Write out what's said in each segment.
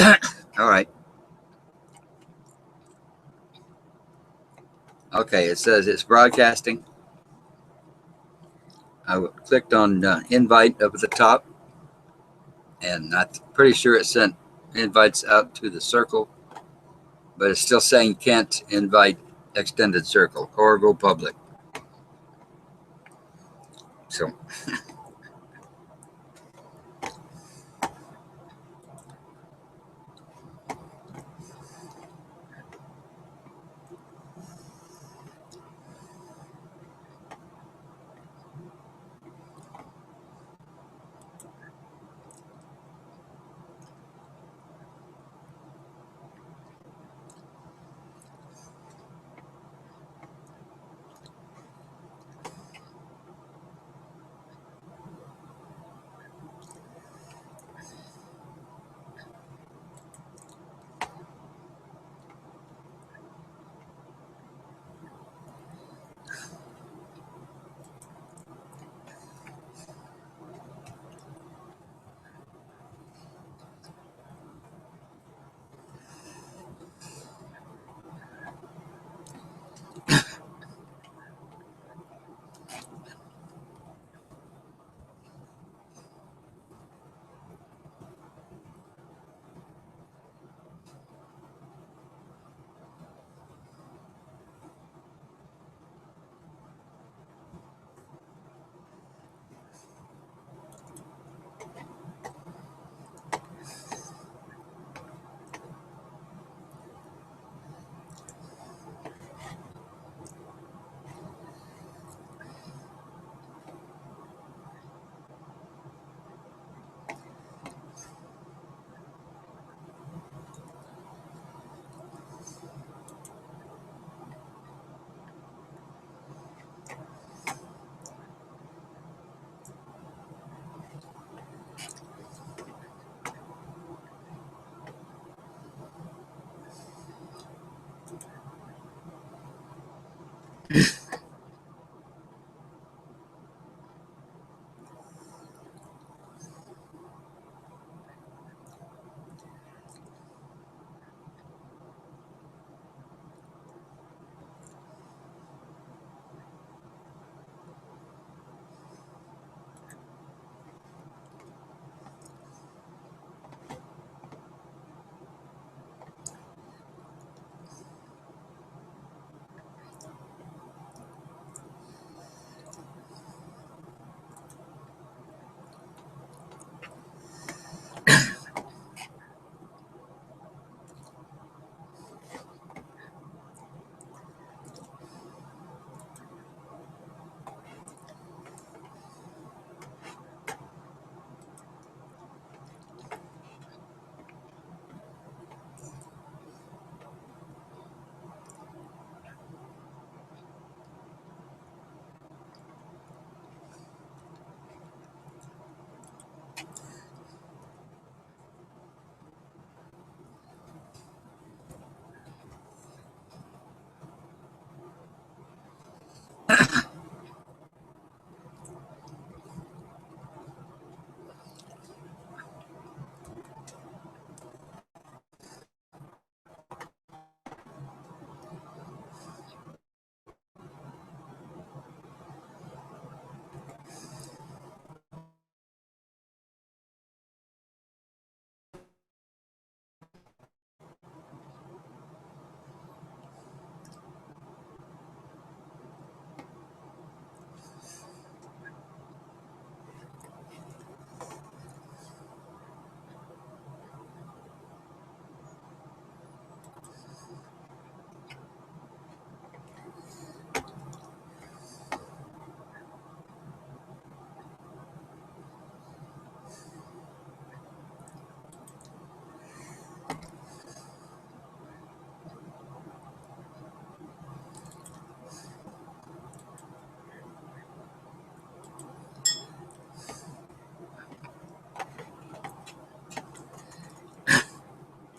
All right. Okay, it says it's broadcasting. I clicked on invite up at the top, and I'm pretty sure it sent invites out to the circle, but it's still saying can't invite extended circle or go public. So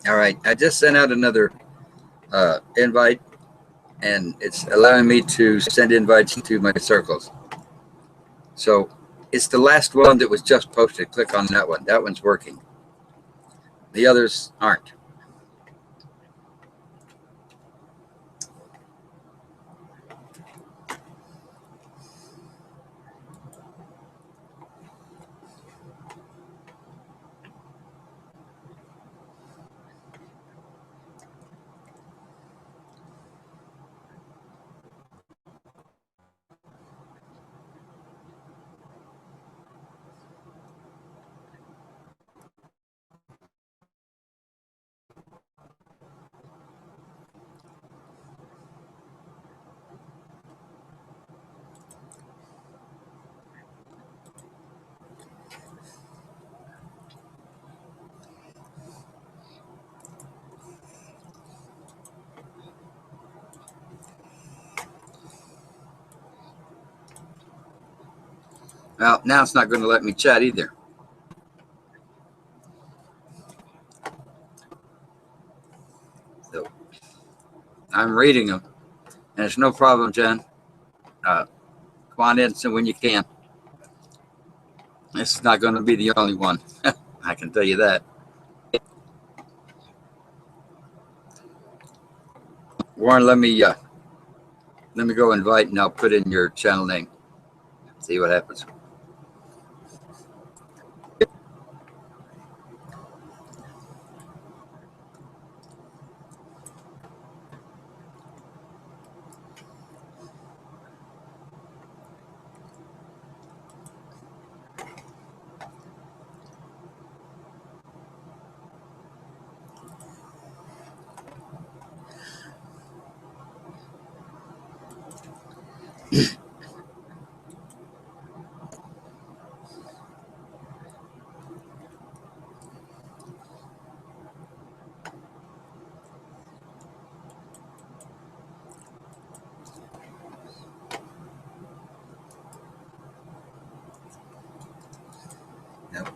all right, I just sent out another invite, and it's allowing me to send invites to my circles. So it's the last one that was just posted. Click on that one. That one's working. The others aren't. Well, now it's not going to let me chat either. So I'm reading them, and it's no problem, Jen. Come on in so when you can. This is not going to be the only one. I can tell you that. Warren, let me go invite, and I'll put in your channel name. See what happens. Yep.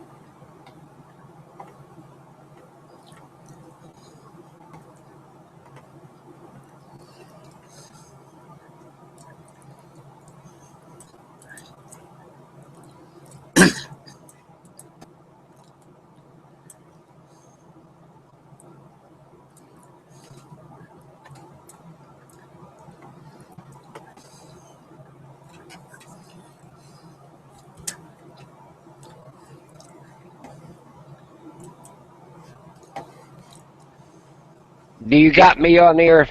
Do you got me on here?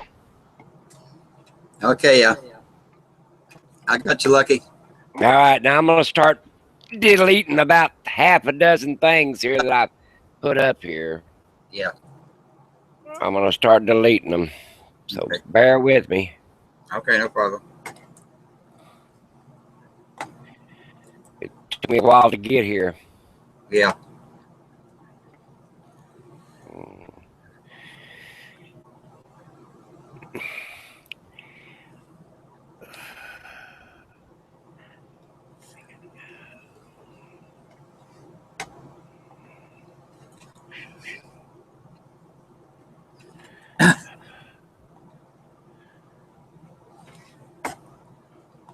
Okay, yeah. I got you, Lucky. All right, now I'm going to start deleting about half a dozen things here that I put up here. Yeah. I'm going to start deleting them. So Okay. bear with me. Okay, no problem. It took me a while to get here. Yeah.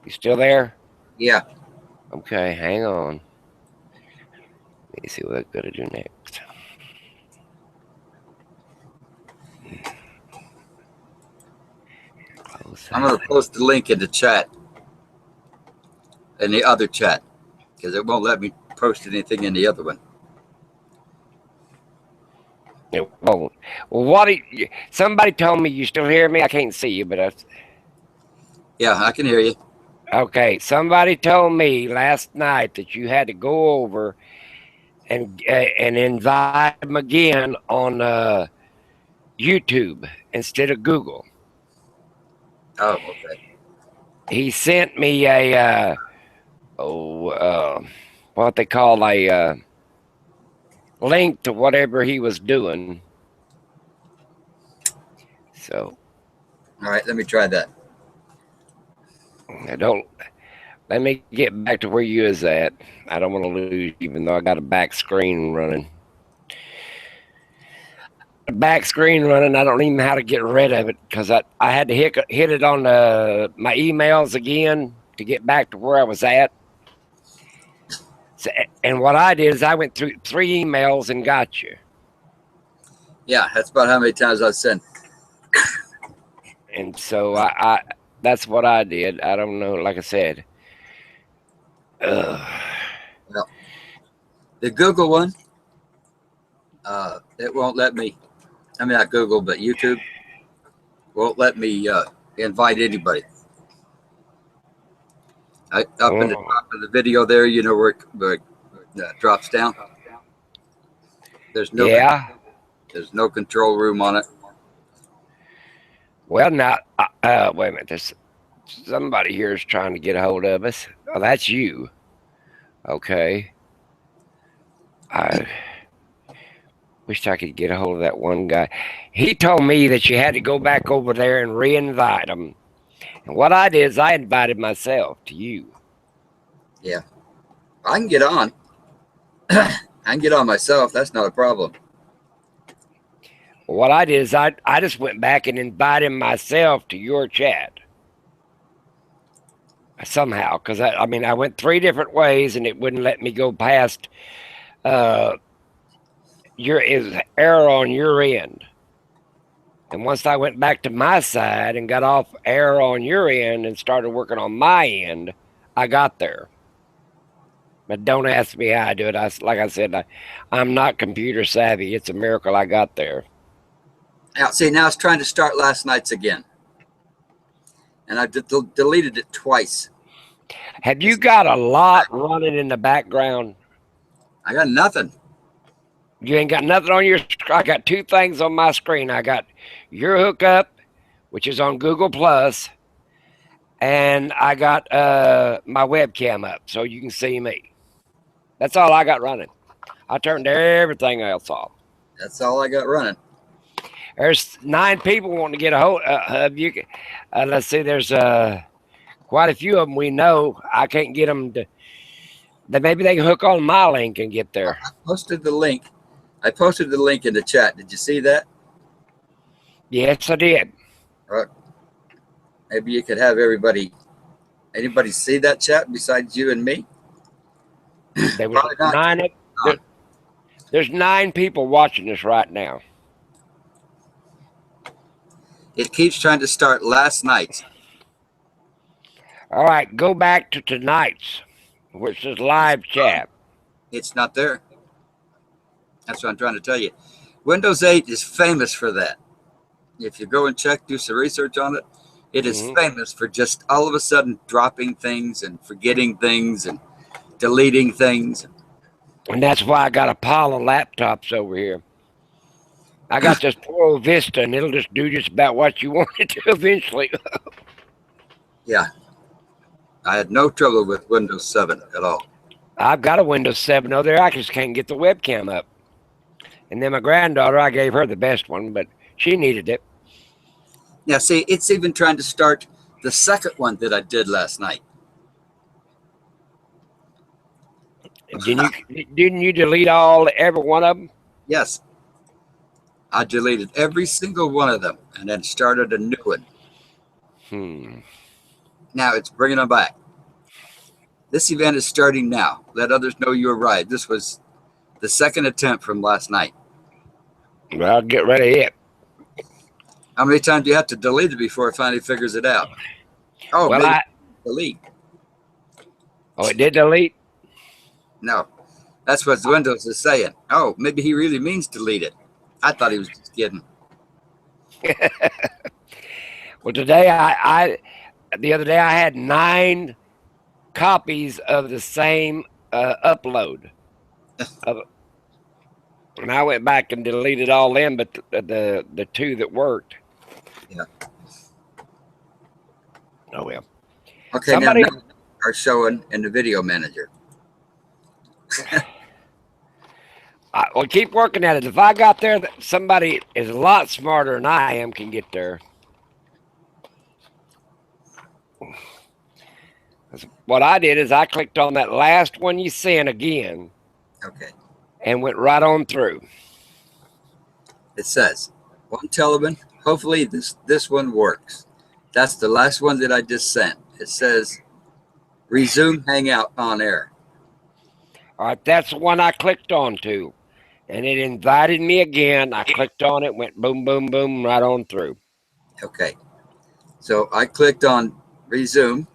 You still there? Yeah. Okay, hang on. Let me see what I'm going to do next. I'm going to post the link in the chat, in the other chat, because it won't let me post anything in the other one. Oh, well, somebody told me you still hear me. I can't see you, but Yeah, I can hear you. Okay, somebody told me last night that you had to go over and invite them again on YouTube instead of Google. Oh, okay. He sent me a what they call a link to whatever he was doing. So, All right, let me try that. Let me get back to where you is at. I don't want to lose, even though I got a back screen running. Back screen running. I don't even know how to get rid of it because I had to hit it on my emails again to get back to where I was at. So, and what I did is I went through 3 emails and got you. Yeah, that's about how many times I've sent. And so I that's what I did. I don't know. Like I said, ugh. Well, the Google one, it won't let me. I mean, not Google, but YouTube won't let me invite anybody. Up in the Oh, top of the video there, you know where it drops down. There's no yeah. there's no control room on it. Well, now, wait a minute. There's somebody here is trying to get a hold of us. Oh, that's you. Okay. I wish I could get a hold of that one guy. He told me that you had to go back over there and re-invite him. And what I did is I invited myself to you. Yeah, I can get on. I can get on myself. That's not a problem. What I did is I just went back and invited myself to your chat. Somehow, because I mean, I went 3 different ways and it wouldn't let me go past is error on your end. And once I went back to my side and got off error on your end and started working on my end, I got there. But don't ask me how I do it. Like I said, I'm not computer savvy. It's a miracle I got there. Now, see, now it's trying to start last night's again, and I deleted it twice. Have you got a lot running in the background? I got nothing. You ain't got nothing on your. I got 2 things on my screen. I got your hookup, which is on Google Plus, and I got my webcam up so you can see me. That's all I got running. I turned everything else off. That's all I got running. There's 9 people wanting to get a hold of you. Let's see. There's quite a few of them we know. I can't get them to. Maybe they can hook on my link and get there. I posted the link. I posted the link in the chat. Did you see that? Yes, I did. Maybe you could have anybody see that chat besides you and me? There was 9. There's 9 people watching this right now. It keeps trying to start last night. All right, go back to tonight's, which is live chat. It's not there. That's what I'm trying to tell you. Windows 8 is famous for that. If you go and do some research on it, it is famous for just all of a sudden dropping things and forgetting things and deleting things. And that's why I got a pile of laptops over here. I got this Pro Vista, and it'll just do just about what you want it to eventually. Yeah. I had no trouble with Windows 7 at all. I've got a Windows 7 over there. I just can't get the webcam up. And then my granddaughter, I gave her the best one, but she needed it. Yeah, see, it's even trying to start the second one that I did last night. Didn't you delete every one of them? Yes. I deleted every single one of them and then started a new one. Now it's bringing them back. This event is starting now. Let others know you arrived. This was the second attempt from last night. Well, get rid of it. How many times do you have to delete it before it finally figures it out? Oh, well, maybe delete. Oh, it did delete? No. That's what Windows is saying. Oh, maybe he really means delete it. I thought he was just kidding. Well, today the other day I had 9 copies of the same upload. And I went back and deleted all them, but the 2 that worked. Yeah. Oh well. Okay, somebody now are showing in the video manager. Well, keep working at it. If I got there, somebody is a lot smarter than I am can get there. What I did is I clicked on that last one you sent again. Okay. And went right on through. It says 1tiliman. Hopefully this one works. That's the last one that I just sent. It says resume hangout on air. All right, that's the one I clicked on to. And it invited me again. I clicked on it, went boom, boom, boom, right on through. Okay. So I clicked on resume.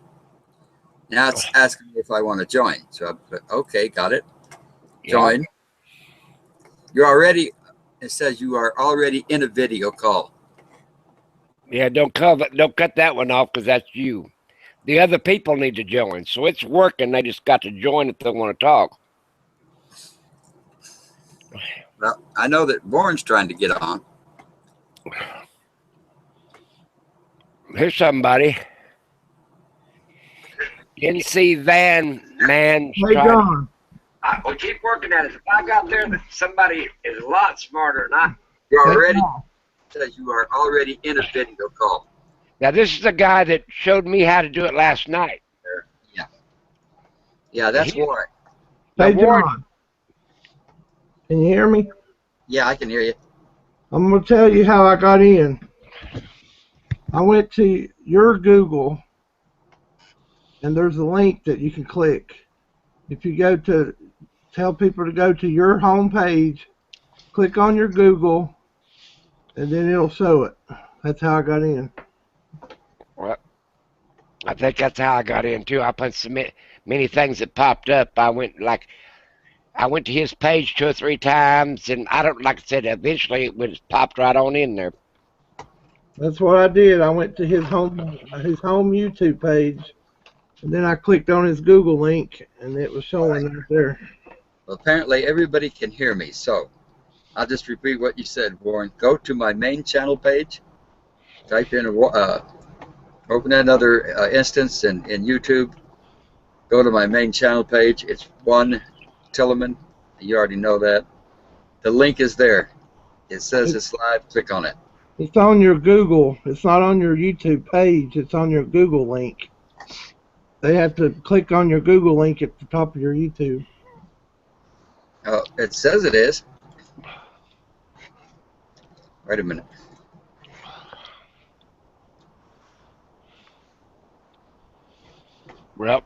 Now it's asking me if I want to join. So I put, okay, got it. Join. Yeah. You're already, it says you are already in a video call. Yeah, don't cut that one off because that's you. The other people need to join. So it's working. They just got to join if they want to talk. Well, I know that Warren's trying to get on. Here's somebody. NC Van Man Hey, trying. John. We keep working at it. If I got there, that somebody is a lot smarter than I. You're Hey, already, John. says you are already in a video call. Now this is the guy that showed me how to do it last night. Yeah. Yeah, that's Warren. Hey, Now, Warren, John. Can you hear me? Yeah, I can hear you. I'm going to tell you how I got in. I went to your Google, and there's a link that you can click. If you go to tell people to go to your home page, click on your Google, and then it'll show it. That's how I got in. well, I think that's how I got in too. I put so many things that popped up. I went to his page 2 or 3 times, and I don't, like I said, eventually it was popped right on in there. That's what I did. I went to his home YouTube page, and then I clicked on his Google link, and it was showing right there. Well, apparently everybody can hear me, so I'll just repeat what you said, Warren. Go to my main channel page, type in, open another instance in YouTube, go to my main channel page. It's 1tiliman. You already know that. The link is there. It says it's live. Click on it. It's on your Google. It's not on your YouTube page. It's on your Google link. They have to click on your Google link at the top of your YouTube. Oh, it says it is. Wait a minute. Well,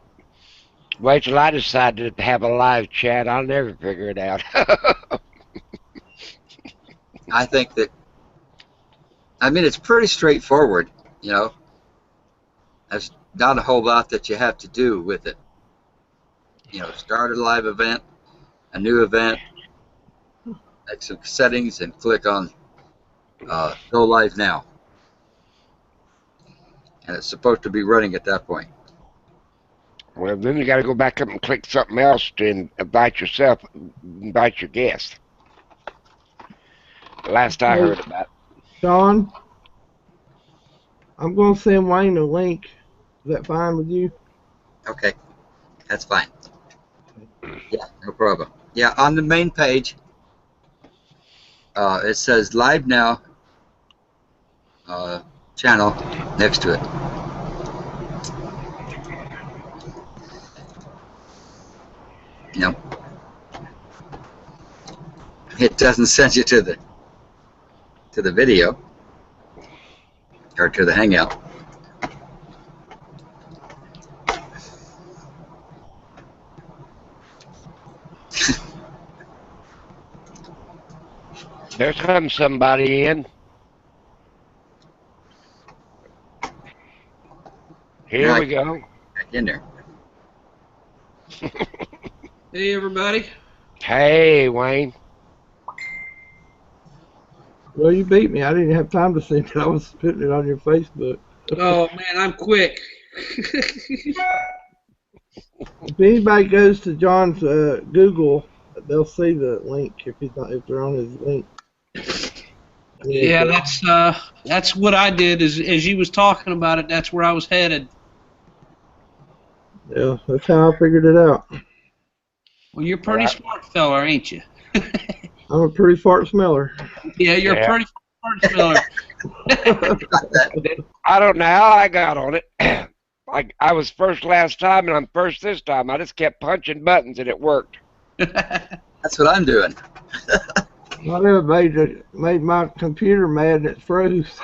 wait till I decide to have a live chat. I'll never figure it out. I think that, I mean, it's pretty straightforward, you know. There's not a whole lot that you have to do with it. You know, start a live event, a new event, make some settings, and click on go live now. And it's supposed to be running at that point. Well, then you got to go back up and click something else to invite your guest. Last I heard about it. Sean, I'm going to send Wayne a link. Is that fine with you? Okay, that's fine. Yeah, no problem. Yeah, on the main page, it says live now channel next to it. You know, it doesn't send you to the video or to the hangout. There comes somebody in. Here we go. Back in there. Hey, everybody. Hey, Wayne. Well, you beat me. I didn't have time to send it. I was putting it on your Facebook. Oh, man, I'm quick. If anybody goes to John's Google, they'll see the link if they're on his link. Yeah, that's what I did. As you was talking about it, that's where I was headed. Yeah, that's how I figured it out. Well, you're a pretty smart fella, ain't you? I'm a pretty fart smeller. Yeah, you're a pretty smart fella. I don't know how I got on it. I was first last time, and I'm first this time. I just kept punching buttons, and it worked. That's what I'm doing. I never made my computer mad and it froze.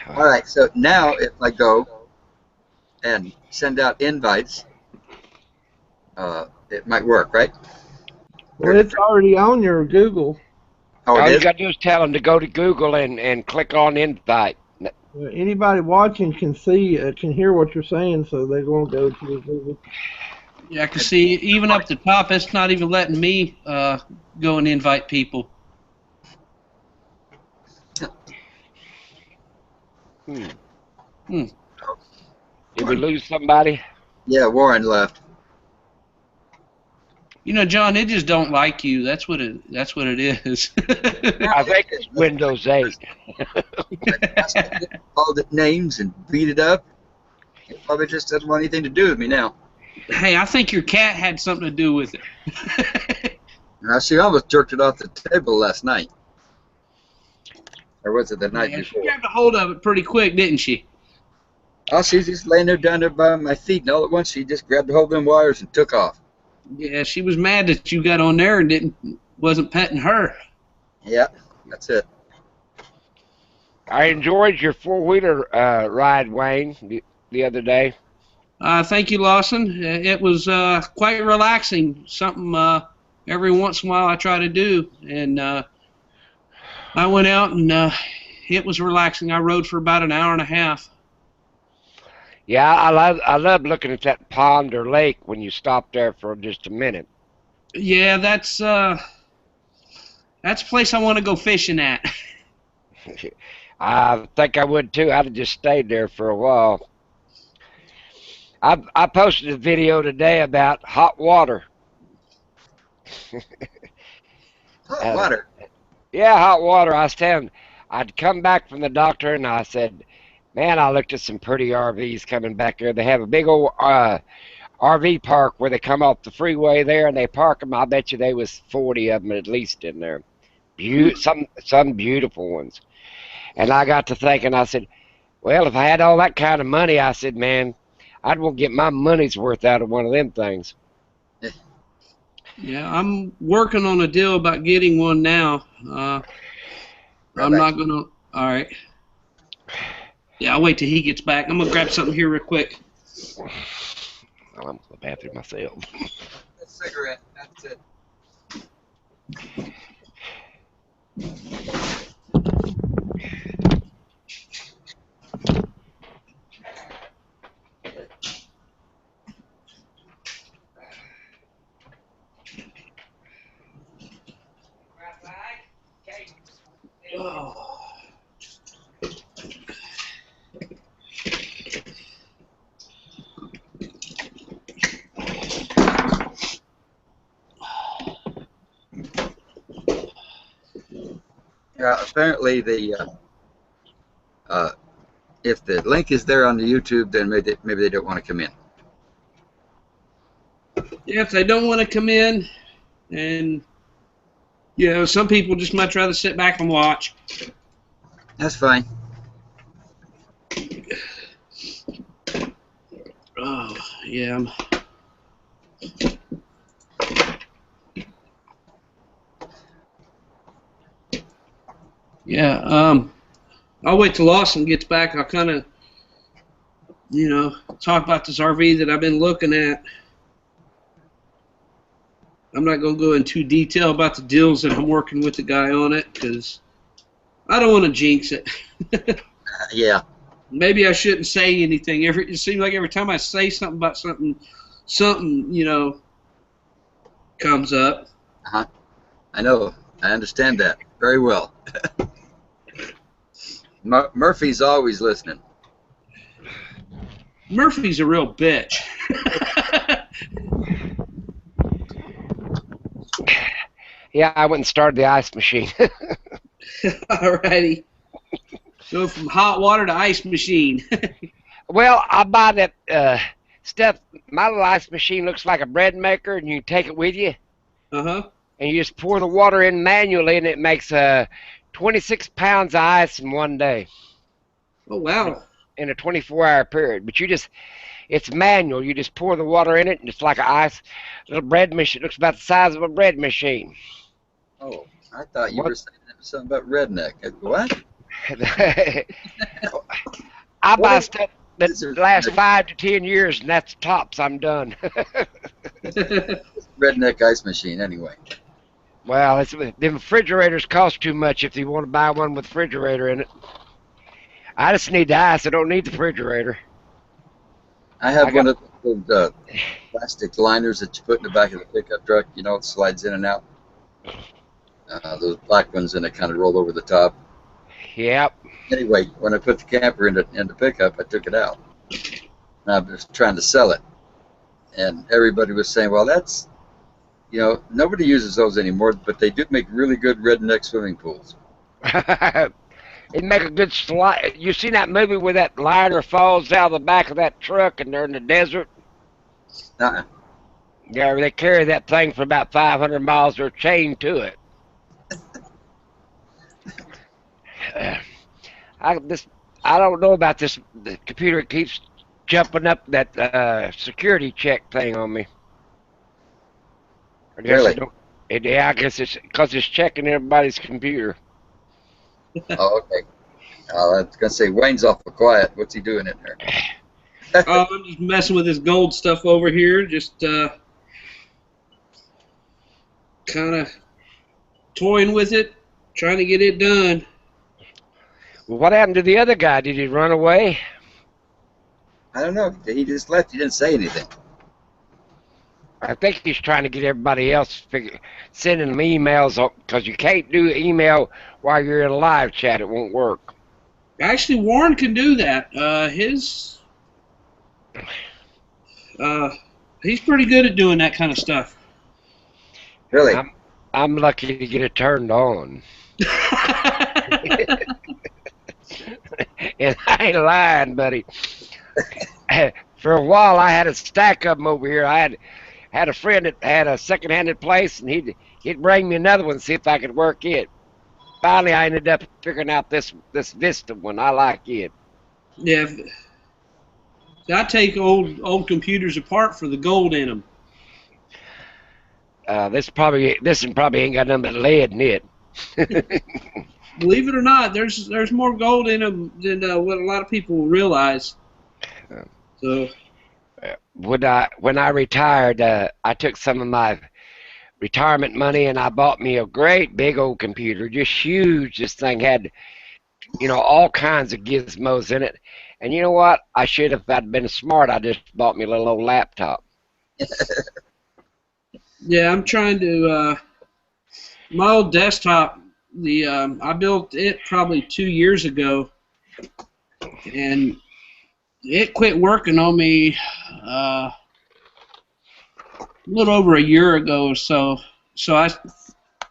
All right, so now if I go and send out invites, it might work, right? Well, it's already on your Google. Oh, All it you is? got to do is tell them to go to Google and click on invite. Anybody watching can see, can hear what you're saying, so they're going to go to your Google. Yeah, I can see even up the top, it's not even letting me go and invite people. Hmm. Hmm. Did we lose somebody? Yeah, Warren left. You know, John, they just don't like you. That's what it is. I think it's Windows 8. Called it names and beat it up. He probably just doesn't want anything to do with me now. Hey, I think your cat had something to do with it. Now, she almost jerked it off the table last night. Or was it the night Yeah, before? she grabbed a hold of it pretty quick, didn't she? Oh, she's just laying there down there by my feet, and all at once she just grabbed a hold of them wires and took off. Yeah, she was mad that you got on there and wasn't petting her. Yeah, that's it. I enjoyed your four-wheeler ride, Wayne, the other day. Thank you, Lawson. It was quite relaxing. Something every once in a while I try to do, and I went out and it was relaxing. I rode for about an hour and a half. Yeah, I love looking at that pond or lake when you stop there for just a minute. Yeah, that's a place I want to go fishing at. I think I would too. I'd have just stayed there for a while. I posted a video today about hot water. Hot water. Yeah, hot water. I was telling, I'd come back from the doctor and I said, man, I looked at some pretty RVs coming back there. They have a big old RV park where they come off the freeway there and they park them. I bet you there was 40 of them at least in there. Some beautiful ones. And I got to thinking, I said, well, if I had all that kind of money, I said, man, I'd want to get my money's worth out of one of them things. Yeah, I'm working on a deal about getting one now. I'm not going to... All right. Yeah, I'll wait till he gets back. I'm going to grab something here real quick. Well, I'm going to the bathroom myself. A cigarette, that's it. Oh. Apparently if the link is there on the YouTube, then maybe they don't want to come in. Yeah, if they don't want to come in, and some people just much rather sit back and watch. That's fine. Oh, yeah. Yeah, I'll wait till Lawson gets back. I'll kind of, talk about this RV that I've been looking at. I'm not going to go into detail about the deals that I'm working with the guy on it because I don't want to jinx it. Yeah. Maybe I shouldn't say anything. It seems like every time I say something about something, comes up. Uh-huh. I know. I understand that very well. Murphy's always listening. Murphy's a real bitch. Yeah, I went and started the ice machine. Alrighty. Go from hot water to ice machine. Well, I buy that stuff. My little ice machine looks like a bread maker, and you can take it with you. Uh-huh. And you just pour the water in manually, and it makes 26 pounds of ice in one day. Oh, wow. In a 24-hour period. But it's manual. You just pour the water in it, and it's like a little bread machine. It looks about the size of a bread machine. Oh, I thought you were saying something about redneck. What? I buy stuff that lasts 5 to 10 years, and that's tops. I'm done. Redneck ice machine, anyway. Well, the refrigerators cost too much if you want to buy one with refrigerator in it. I just need the ice. I don't need the refrigerator. I have one of those plastic liners that you put in the back of the pickup truck. You know, it slides in and out. Those black ones, and they kind of roll over the top. Yep. Anyway, when I put the camper in the pickup, I took it out. And I was trying to sell it. And everybody was saying, well, that's, you know, nobody uses those anymore, but they do make really good redneck swimming pools. It'd make a good slide. You seen that movie where that liner falls out of the back of that truck and they're in the desert? Uh-uh. Yeah, they carry that thing for about 500 miles. They're chained to it. I don't know about this. The computer keeps jumping up that security check thing on me. Really? Yeah, I guess it's because it's checking everybody's computer. Oh, okay. I was going to say, Wayne's awful quiet. What's he doing in there? Oh, I'm just messing with this gold stuff over here. Just kind of toying with it, trying to get it done. Well, what happened to the other guy? Did he run away? I don't know. He just left. He didn't say anything. I think he's trying to get everybody else sending them emails, because you can't do email while you're in a live chat. It won't work. Actually, Warren can do that. He's pretty good at doing that kind of stuff. Really? I'm lucky to get it turned on. And I ain't lying, buddy. For a while, I had a stack of them over here. I had a friend that had a second-handed place, and he'd bring me another one, see if I could work it. Finally, I ended up figuring out this Vista one. I like it. Yeah, I take old computers apart for the gold in them. This one probably ain't got nothing but lead in it. Believe it or not, there's more gold in them than what a lot of people realize. So when I retired, I took some of my retirement money and I bought me a great big old computer, just huge. This thing had, all kinds of gizmos in it. And you know what? I should have, if I'd been smart, I just bought me a little old laptop. Yeah, I'm trying to. My old desktop, I built it probably 2 years ago, and it quit working on me a little over a year ago or so. So I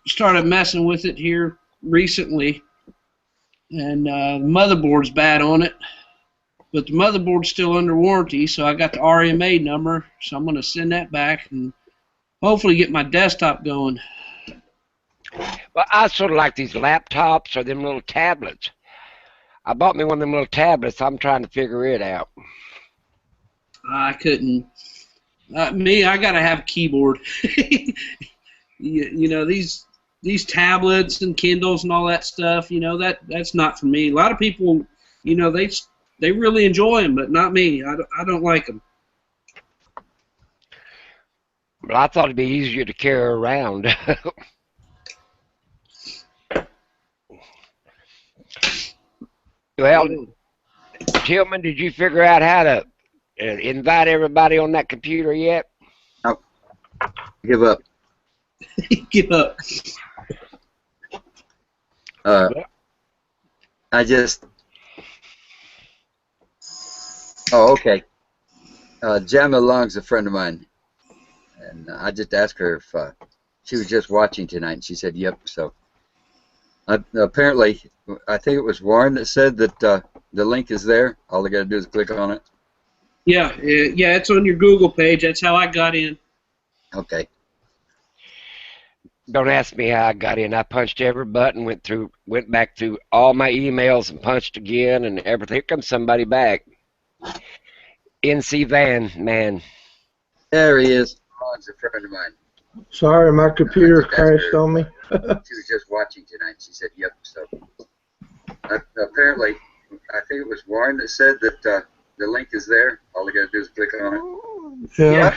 started messing with it here recently, and the motherboard's bad on it. But the motherboard's still under warranty, so I got the RMA number, so I'm going to send that back and hopefully get my desktop going. Well, I sort of like these laptops or them little tablets. I bought me one of them little tablets. I'm trying to figure it out. I couldn't. I got to have a keyboard. These tablets and Kindles and all that stuff, that's not for me. A lot of people, they really enjoy them, but not me. I don't like them. Well, I thought it'd be easier to carry around. Well, Tillman, did you figure out how to invite everybody on that computer yet? No. Give up. Give up. I just... Oh, okay. Jamma Long's a friend of mine. And I just asked her if she was just watching tonight, and she said, yep. So apparently, I think it was Warren that said that the link is there. All they got to do is click on it. Yeah, it's on your Google page. That's how I got in. Okay. Don't ask me how I got in. I punched every button, went back through all my emails and punched again and everything. Here comes somebody back. NC Van, man. There he is. Long's a friend of mine. Sorry, my computer crashed on me. She was just watching tonight. She said, yep. So apparently, I think it was Warren that said that the the link is there. All you got to do is click on it. Yeah.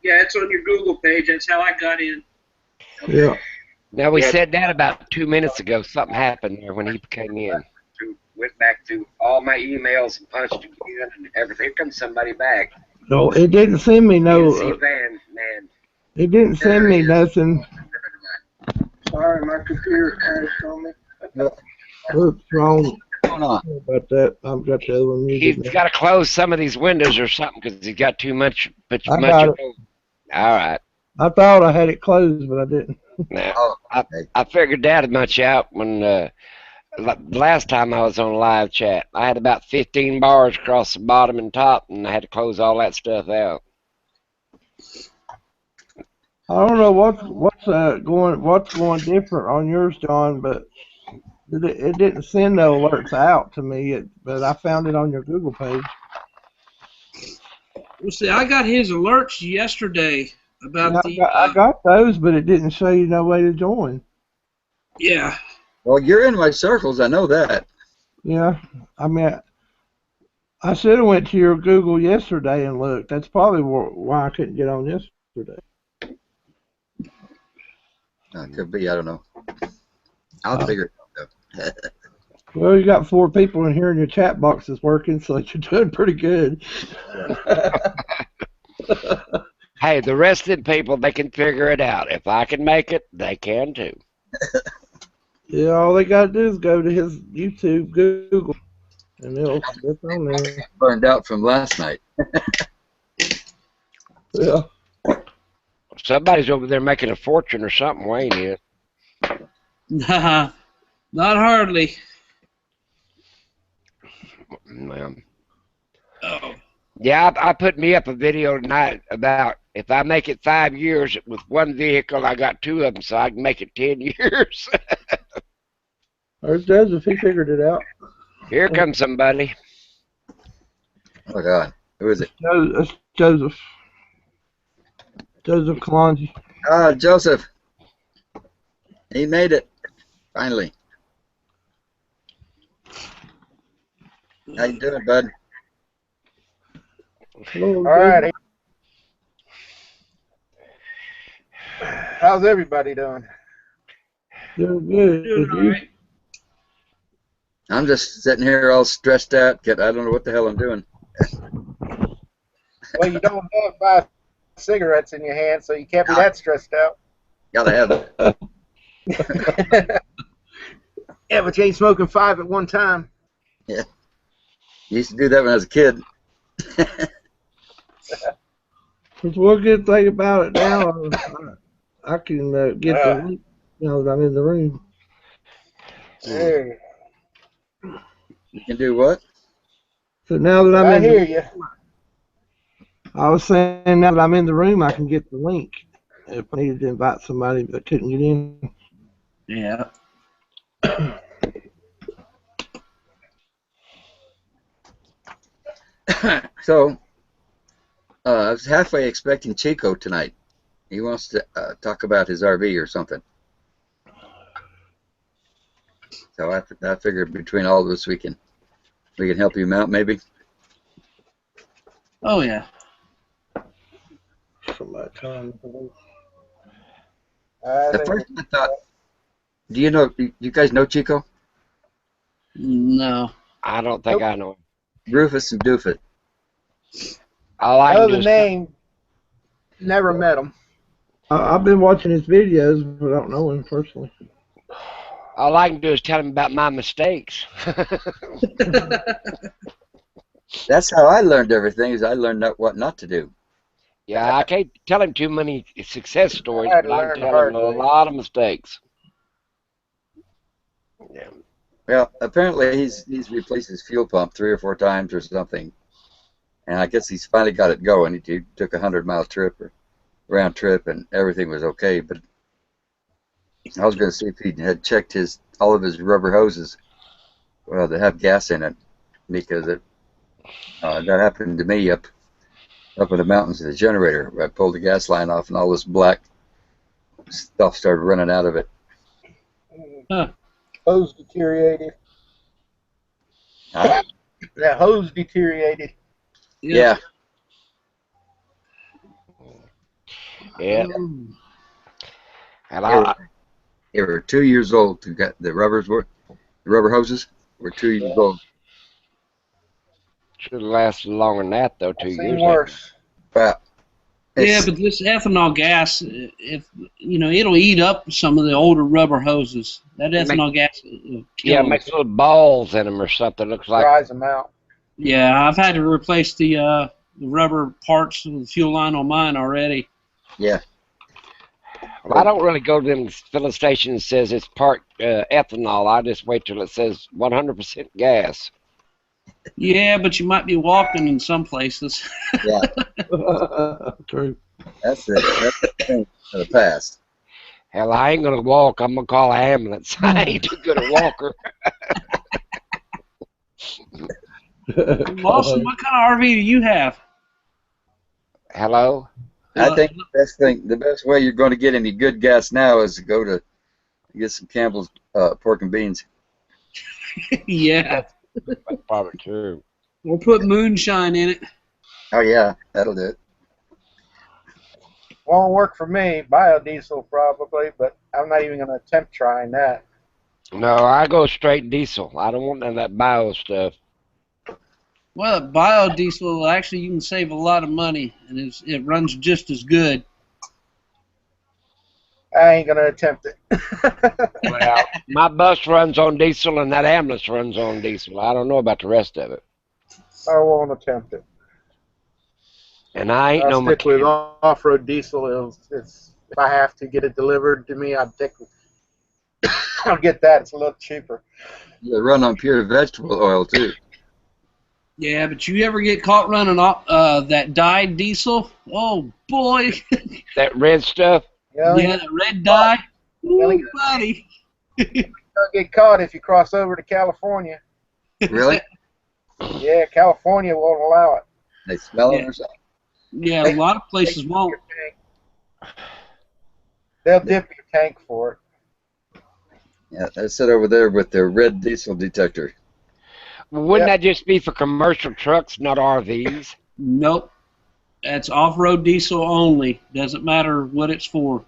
Yeah, it's on your Google page. That's how I got in. Yeah. Now, we Yeah. said that about 2 minutes ago. Something happened there when he came in. Went back to all my emails and punched again and everything. Here comes somebody back. No, it didn't send me no. PNC van, man. It didn't send me nothing. Sorry, my computer kind of told me. What's wrong? What's going on? Sorry about that. I've got the other one He's muted now. got to close some of these windows or something because he's got too much. I got it. All right. I thought I had it closed, but I didn't. Now, Oh, okay. I figured that much out when last time I was on live chat. I had about 15 bars across the bottom and top, and I had to close all that stuff out. I don't know what's going different on yours, John, but it didn't send no alerts out to me. But I found it on your Google page. Well, see, I got his alerts yesterday about Yeah, I got those, but it didn't show you no way to join. Yeah. Well, you're in my circles. I know that. Yeah, I mean, I should have went to your Google yesterday and looked. That's probably why I couldn't get on yesterday. Could be. I don't know. I'll figure it out, though. Well, you got 4 people in here, and your chat box is working, so you're doing pretty good. Hey, the rest of the people, they can figure it out. If I can make it, they can too. Yeah, all they got to do is go to his YouTube, Google, and it's on there. Burned out from last night. Yeah. Somebody's over there making a fortune or something, Wayne is. Nah, not hardly. Oh. Yeah, I put me up a video tonight about if I make it 5 years with one vehicle, I got 2 of them, so I can make it 10 years. There's Joseph. He figured it out. Here comes somebody. Oh, God. Who is it? That's Joseph. Joseph Kalonji. Ah, Joseph. He made it. Finally. How you doing, bud? Hello, All righty. How's everybody doing? Doing good. Doing all right. I'm just sitting here all stressed out. I don't know what the hell I'm doing. Well, you don't have 5 cigarettes in your hand, so you can't be that stressed out. Gotta have it. Yeah, but you ain't smoking 5 at one time. Yeah. Used to do that when I was a kid. There's one good thing about it now. I can get the link now that I'm in the room. Hey, You can do what? So now that I I'm hear you. I was saying now that I'm in the room, I can get the link if I needed to invite somebody that couldn't get in. Yeah. So, I was halfway expecting Chico tonight. He wants to talk about his RV or something. So I figured between all of us we can help him out maybe. Oh, yeah. At first I thought, you guys know Chico? No. I don't think I know him. Rufus and Doofus. All I I can know do the is name. Never met him. I've been watching his videos, but I don't know him personally. all I can do is tell him about my mistakes. That's how I learned everything. Is I learned what not to do. Yeah, I can't tell him too many success stories, I had but to I learn can the tell him hard a way. lot of mistakes. Yeah. Well, apparently he's replaced his fuel pump 3 or 4 times or something, and I guess he's finally got it going. He took a 100-mile trip or round trip, and everything was okay. But I was going to see if he had checked all of his rubber hoses, well, that have gas in it, because that happened to me up in the mountains of the generator. I pulled the gas line off, and all this black stuff started running out of it. Huh. Hose deteriorated. Huh? That hose deteriorated. Yeah. Yeah. Mm. And They were 2 years old to get the rubber hoses were 2 years old. should have lasted longer than that, though, 2 I've seen years. worse. Wow. Yeah, It's- but this ethanol gas, if it'll eat up some of the older rubber hoses. That ethanol gas will kill Yeah, it them. makes little balls in them or something. Looks like. Dries them out. Yeah, I've had to replace the rubber parts of the fuel line on mine already. yeah. Well, I don't really go to them filling stations that says it's part ethanol. I just wait till it says 100% gas. Yeah, but you might be walking in some places. Yeah. True. That's the thing of the past. Hell, I ain't gonna walk. I'm gonna call an ambulance. I ain't too good a walker. Lawson, what kind of RV do you have? Hello? I think the best way you're going to get any good gas now is to go to get some Campbell's pork and beans. Yeah, That's probably true. we'll put moonshine in it. Oh yeah, that'll do it. Won't work for me. Biodiesel probably, but I'm not even going to attempt trying that. No, I go straight diesel. I don't want none of that bio stuff. Well, biodiesel, actually, you can save a lot of money, and it runs just as good. I ain't going to attempt it. Well, my bus runs on diesel and that ambulance runs on diesel. I don't know about the rest of it. I won't attempt it. And I ain't I'll no stick with mechanic. off-road diesel. It's if I have to get it delivered to me, I'll get that. It's a little cheaper. They run on pure vegetable oil too. Yeah, but you ever get caught running off that dyed diesel? Oh, boy. That red stuff? You Yeah, the red dye. Really Ooh, good. buddy. don't get caught if you cross over to California. Really? Yeah, California won't allow it. They smell it Yeah. or something? Yeah, a lot of places won't. They'll dip your tank for it. Yeah, they sit over there with their red diesel detector. Well, wouldn't Yeah. that just be for commercial trucks, not RVs? Nope. That's off-road diesel only. Doesn't matter what it's for.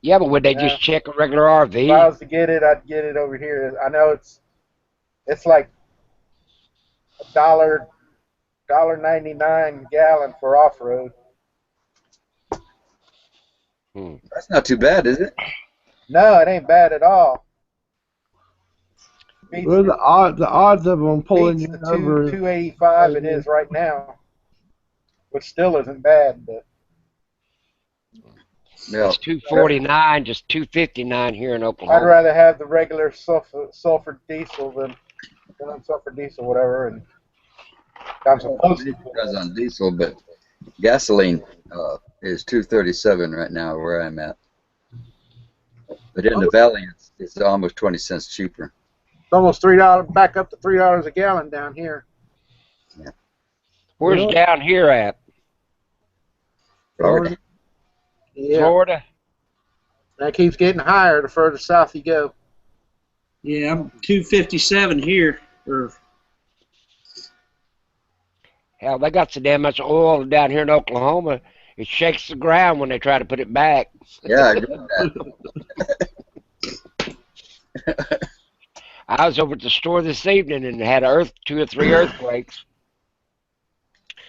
Yeah, but would they Yeah. just check a regular If I RV? was to get it, I'd get it over here. I know it's like $1.99 gallon for off-road. That's not too bad, is it? No, it ain't bad at all. Beats, Well, the odds of them pulling beats you the over. 285 it is right now, which still isn't bad, but Yeah. It's 249, just 259 here in I'd Oklahoma. rather have the regular sulfur diesel than sulfur diesel, whatever. And I'm supposed to. It runs on diesel, but gasoline is $2.37 right now where I'm at. But in the valley, it's almost 20 cents cheaper. It's almost $3, back up to $3 a gallon down here. Where's Well, down here at? Florida. Yeah, Florida? that keeps getting higher the further south you go. Yeah, I'm 257 here. Hell, they got so damn much oil down here in Oklahoma, it shakes the ground when they try to put it back. Yeah, I agree with that. I was over at the store this evening and had 2 or 3 earthquakes.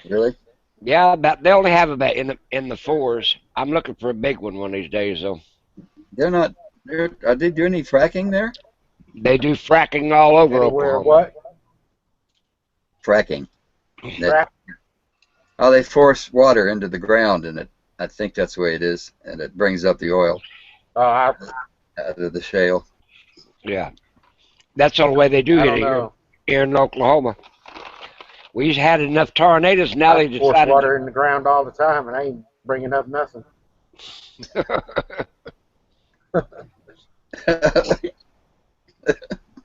Really? Yeah, they only have about in the 4s. I'm looking for a big one of these days, though. Are they doing any fracking there? They do fracking all over Anywhere, Oklahoma. what? Fracking. Frack? Oh, they force water into the ground, and I think that's the way it is, and it brings up the oil I out of the shale. Yeah, that's the only way they do don't it know. here in Oklahoma. We had enough tornadoes. Now they Force decided. water in the ground all the time, and I ain't bringing up nothing.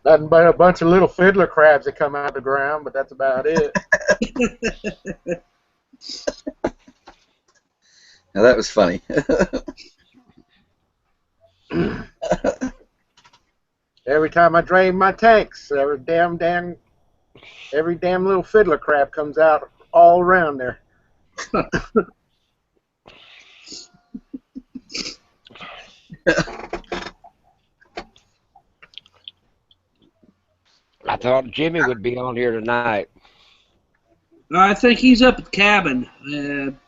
Nothing but a bunch of little fiddler crabs that come out of the ground, but that's about it. Now that was funny. Every time I drain my tanks, every damn little fiddler crab comes out all around there. I thought Jimmy would be on here tonight. I think he's up at the cabin.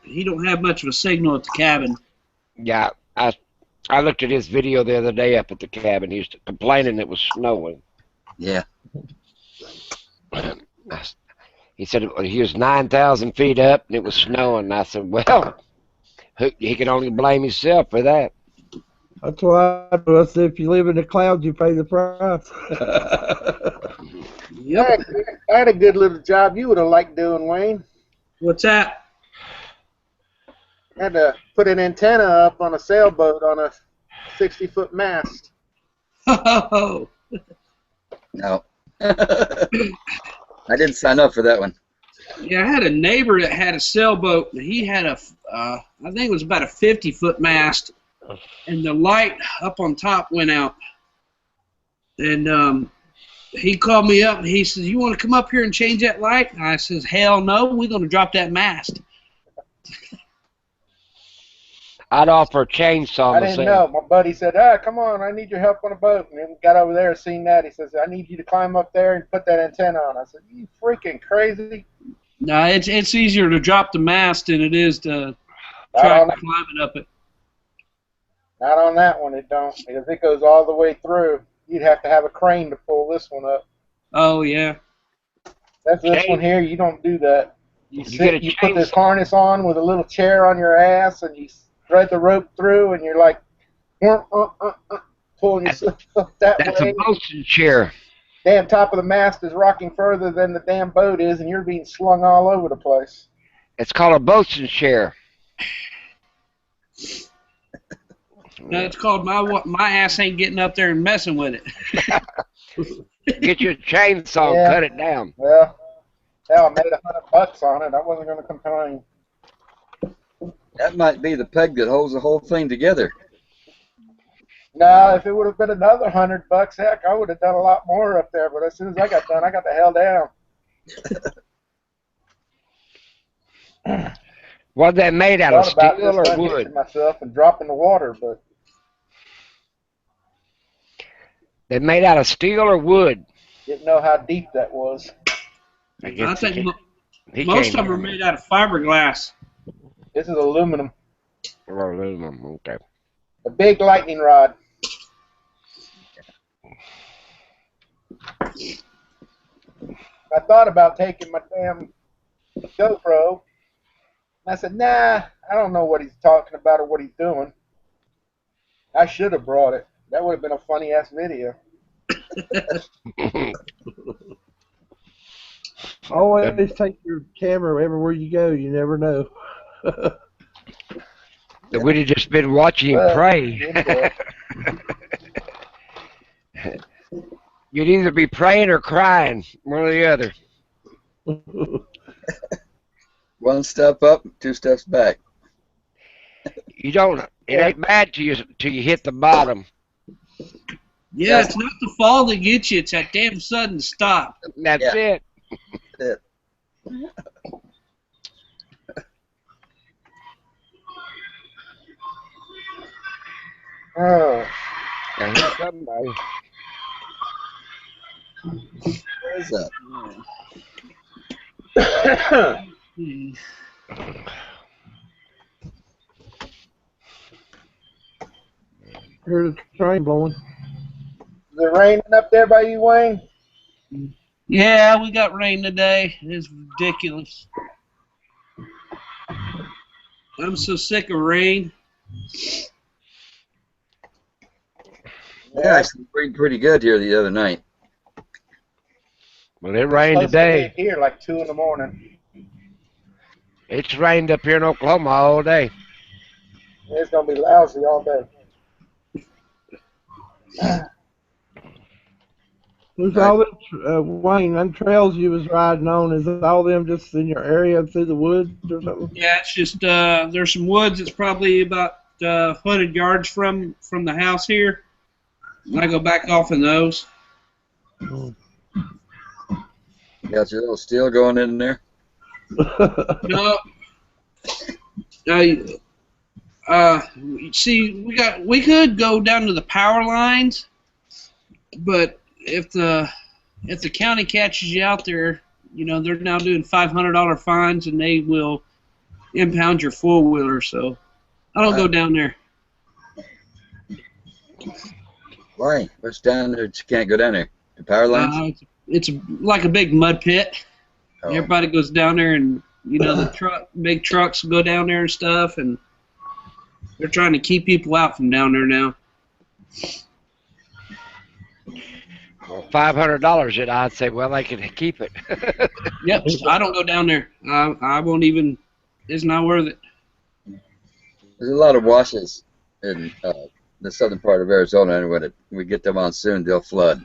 He don't have much of a signal at the cabin. Yeah, I looked at his video the other day up at the cabin. He was complaining it was snowing. Yeah. He said he was 9,000 feet up and it was snowing. And I said, well, he can only blame himself for that. That's why I said if you live in the clouds, you pay the price. Yep. I had a good little job you would have liked doing, Wayne. What's that? I had to put an antenna up on a sailboat on a 60-foot mast. Oh. No. I didn't sign up for that one. Yeah, I had a neighbor that had a sailboat. And he had I think it was about a 50-foot mast, and the light up on top went out. And he called me up and he says, "You want to come up here and change that light?" And I says, "Hell no, we're going to drop that mast." I'd offer a chainsaw. I didn't know. My buddy said, come on, I need your help on a boat. And then got over there and seen that. He says, "I need you to climb up there and put that antenna on." I said, "You freaking crazy?" No, it's easier to drop the mast than it is to try climbing up it. Not on that one, it don't. Because it goes all the way through. You'd have to have a crane to pull this one up. Oh, yeah. That's this one here. You don't do that. You put this harness on with a little chair on your ass, and you thread the rope through, and you're like, pulling yourself up that way. That's a bosun chair. Damn top of the mast is rocking further than the damn boat is, and you're being slung all over the place. It's called a bosun chair. No, it's called my ass ain't getting up there and messing with it. Get your chainsaw and cut it down. Well, I made $100 on it. I wasn't going to complain. That might be the peg that holds the whole thing together. No, if it would have been another $100, heck, I would have done a lot more up there. But as soon as I got done, I got the hell down. Was that made out of steel or wood? Myself and drop in the water, but they made out of steel or wood? Didn't know how deep that was. I think most of them are made out of fiberglass. This is aluminum. Aluminum, okay. A big lightning rod. I thought about taking my damn GoPro. I said, nah, I don't know what he's talking about or what he's doing. I should have brought it. That would have been a funny-ass video. Always take your camera everywhere you go. You never know. We'd have just been watching him pray. You'd either be praying or crying, one or the other. One step up, two steps back. You don't. It ain't bad till you hit the bottom. Yeah, it's not the fall that gets you. It's that damn sudden stop. That's it. That's it. Oh. Now, here's somebody. What is that? Here's the train blowing. Is it raining up there by you, Wayne? Yeah, we got rain today. It's ridiculous. I'm so sick of rain. Yeah, it's pretty good here the other night. Well, it rained today. Here, like 2 in the morning. It's rained up here in Oklahoma all day. It's gonna be lousy all day. Who's all them, Wayne, them trails you was riding on, is all them just in your area through the woods or something? Yeah, it's just, there's some woods that's probably about 100 yards from the house here. And I go back off in those. Got your little steel going in there? No. See, we could go down to the power lines, but if the county catches you out there, you know, they're now doing $500 fines and they will impound your four-wheeler. So I don't go down there. Why? What's down there that you can't go down there? The power lines? It's like a big mud pit. Oh. Everybody goes down there, and you know the big trucks go down there and stuff, and they're trying to keep people out from down there now. Well, $500, and I'd say, well, they can keep it. Yep, I don't go down there. I won't even. It's not worth it. There's a lot of washes in the southern part of Arizona, and when we get the monsoon, they'll flood.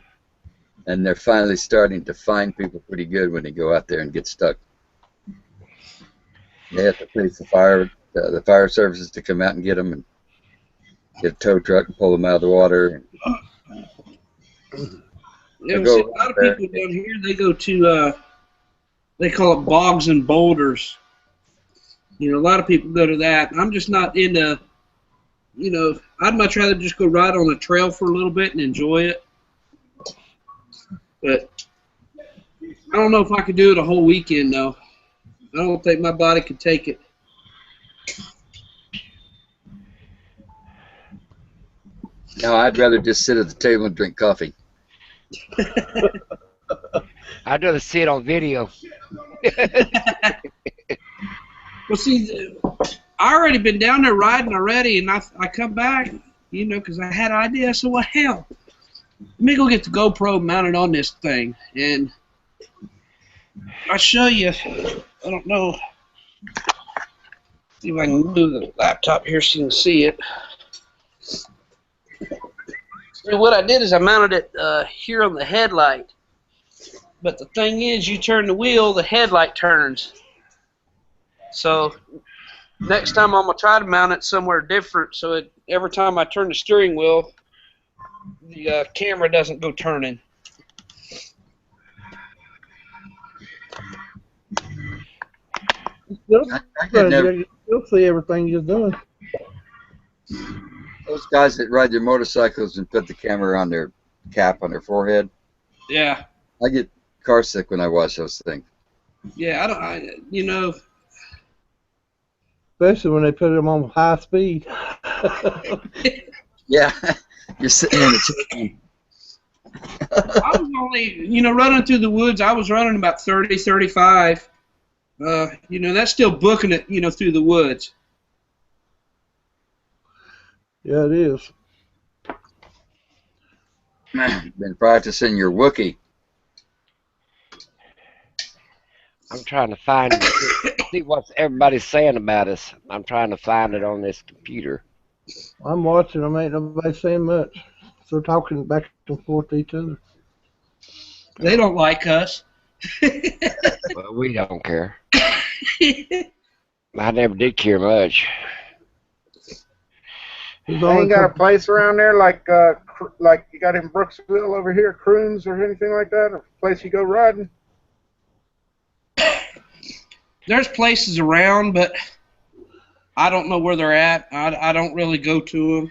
And they're finally starting to find people pretty good when they go out there and get stuck. They have to police the fire services to come out and get them, and get a tow truck and pull them out of the water. Yeah, see, a lot of people down here, they go to, they call it bogs and boulders. You know, a lot of people go to that. I'm just not into, you know, I'd much rather just go ride on the trail for a little bit and enjoy it. But I don't know if I could do it a whole weekend, though. I don't think my body could take it. No, I'd rather just sit at the table and drink coffee. I'd rather see it on video. Well, see, I already been down there riding already, and I come back, you know, because I had an idea. I said, well, hell, let me go get the GoPro mounted on this thing, and I'll show you. I don't know. See if I can move the laptop here so you can see it. So what I did is I mounted it here on the headlight. But the thing is, you turn the wheel, the headlight turns. So next time I'm going to try to mount it somewhere different so every time I turn the steering wheel, the camera doesn't go turning. You'll see everything you're doing. Those guys that ride their motorcycles and put the camera on their cap on their forehead. Yeah. I get car sick when I watch those things. Yeah, you know. Especially when they put them on high speed. Yeah, you're sitting in the chair. I was only, you know, running through the woods, I was running about 30, 35. You know, that's still booking it, you know, through the woods. Yeah, it is. Been practicing your Wookiee. I'm trying to find see what everybody's saying about us. I'm trying to find it on this computer. I'm watching them. Ain't nobody saying much. They're talking back and forth to each other. They don't like us. Well, we don't care. I never did care much. They ain't got a place around there like you got in Brooksville over here, Croons or anything like that? A place you go riding? There's places around, but I don't know where they're at. I don't really go to them.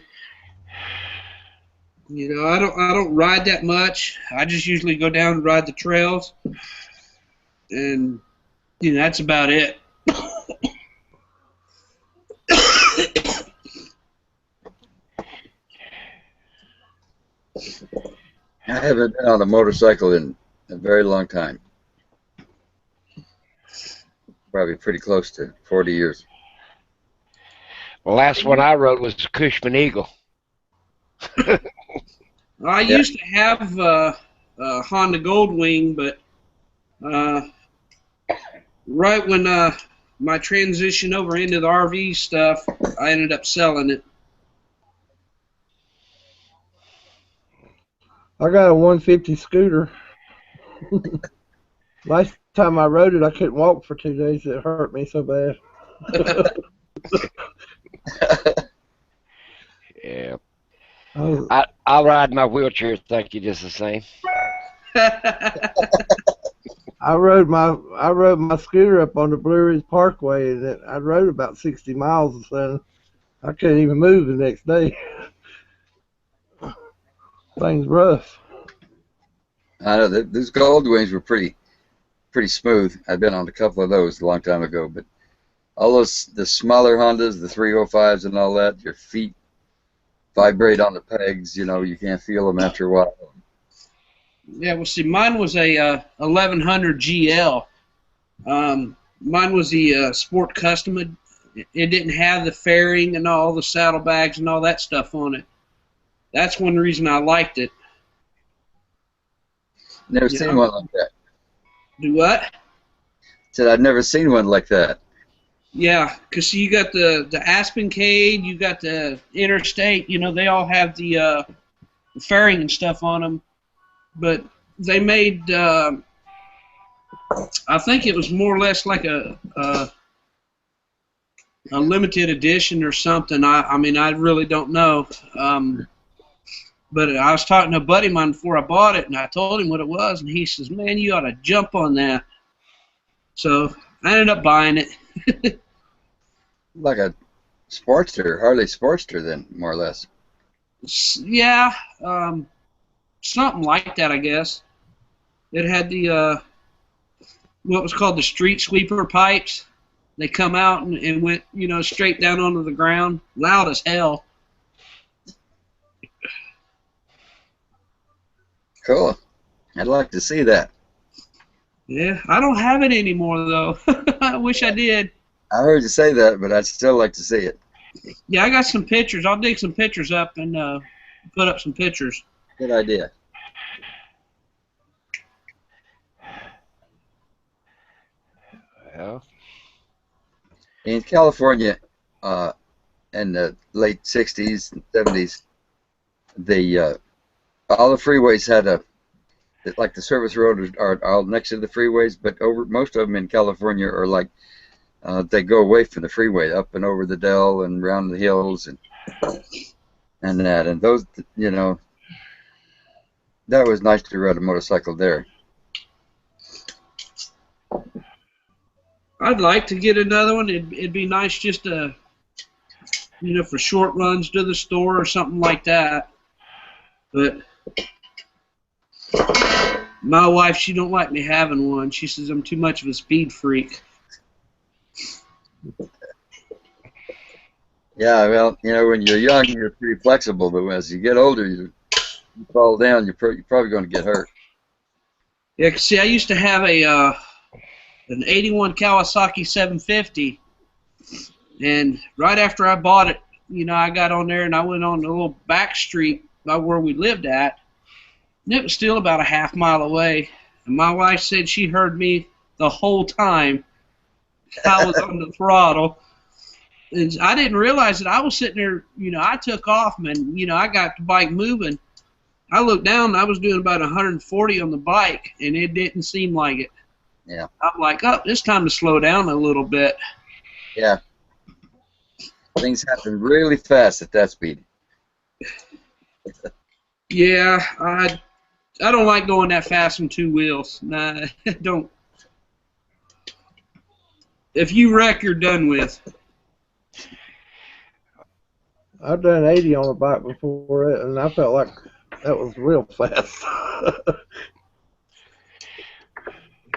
You know, I don't ride that much. I just usually go down and ride the trails, and you know, that's about it. I haven't been on a motorcycle in a very long time. Probably pretty close to 40 years. The last one I rode was the Cushman Eagle. I used to have a Honda Goldwing, but right when my transition over into the RV stuff, I ended up selling it. I got a 150 scooter. Last time I rode it, I couldn't walk for 2 days. It hurt me so bad. Yeah. I'll ride my wheelchair, thank you, just the same. I rode my scooter up on the Blue Ridge Parkway, and I rode about 60 miles or so. I couldn't even move the next day. Things rough. I know that those gold wings were pretty smooth. I've been on a couple of those a long time ago, but all the smaller Hondas, the 305s and all that, your feet vibrate on the pegs. You know, you can't feel them after a while. Yeah, well, see, mine was a 1100 GL. Mine was the Sport Custom. It didn't have the fairing and all the saddlebags and all that stuff on it. That's one reason I liked it. Never seen one like that. Do what? Said I've never seen one like that. Yeah, because you got the Aspencade, you got the Interstate. You know, they all have the fairing and stuff on them. But they made, I think it was more or less like a limited edition or something. I mean, I really don't know. But I was talking to a buddy of mine before I bought it, and I told him what it was, and he says, man, you ought to jump on that. So I ended up buying it. Like a Sportster, Harley Sportster then, more or less. Yeah, something like that, I guess. It had the, what was called the street sweeper pipes. They come out and went, you know, straight down onto the ground, loud as hell. Cool. I'd like to see that. Yeah, I don't have it anymore, though. I wish I did. I heard you say that, but I'd still like to see it. Yeah, I got some pictures. I'll dig some pictures up and put up some pictures. Good idea. Well, In California, in the late 60s and 70s, all the freeways had like the service roads are all next to the freeways, but most of them in California are like they go away from the freeway, up and over the Dell and around the hills and that. And those, you know, that was nice to ride a motorcycle there. I'd like to get another one. It'd be nice just to, you know, for short runs to the store or something like that. But my wife, she don't like me having one. She says I'm too much of a speed freak. Yeah, well, you know, when you're young, you're pretty flexible, but as you get older, you fall down, you're probably going to get hurt. Yeah, 'cause see, I used to have an 81 Kawasaki 750, and right after I bought it, you know, I got on there and I went on a little back street by where we lived at, and it was still about a half mile away. And my wife said she heard me the whole time I was on the throttle. And I didn't realize that I was sitting there, you know, I took off, man, you know, I got the bike moving. I looked down, and I was doing about 140 on the bike, and it didn't seem like it. Yeah. I'm like, oh, it's time to slow down a little bit. Yeah. Things happen really fast at that speed. Yeah, I don't like going that fast on two wheels. Nah, don't. If you wreck, you're done with. I've done 80 on a bike before it, and I felt like that was real fast.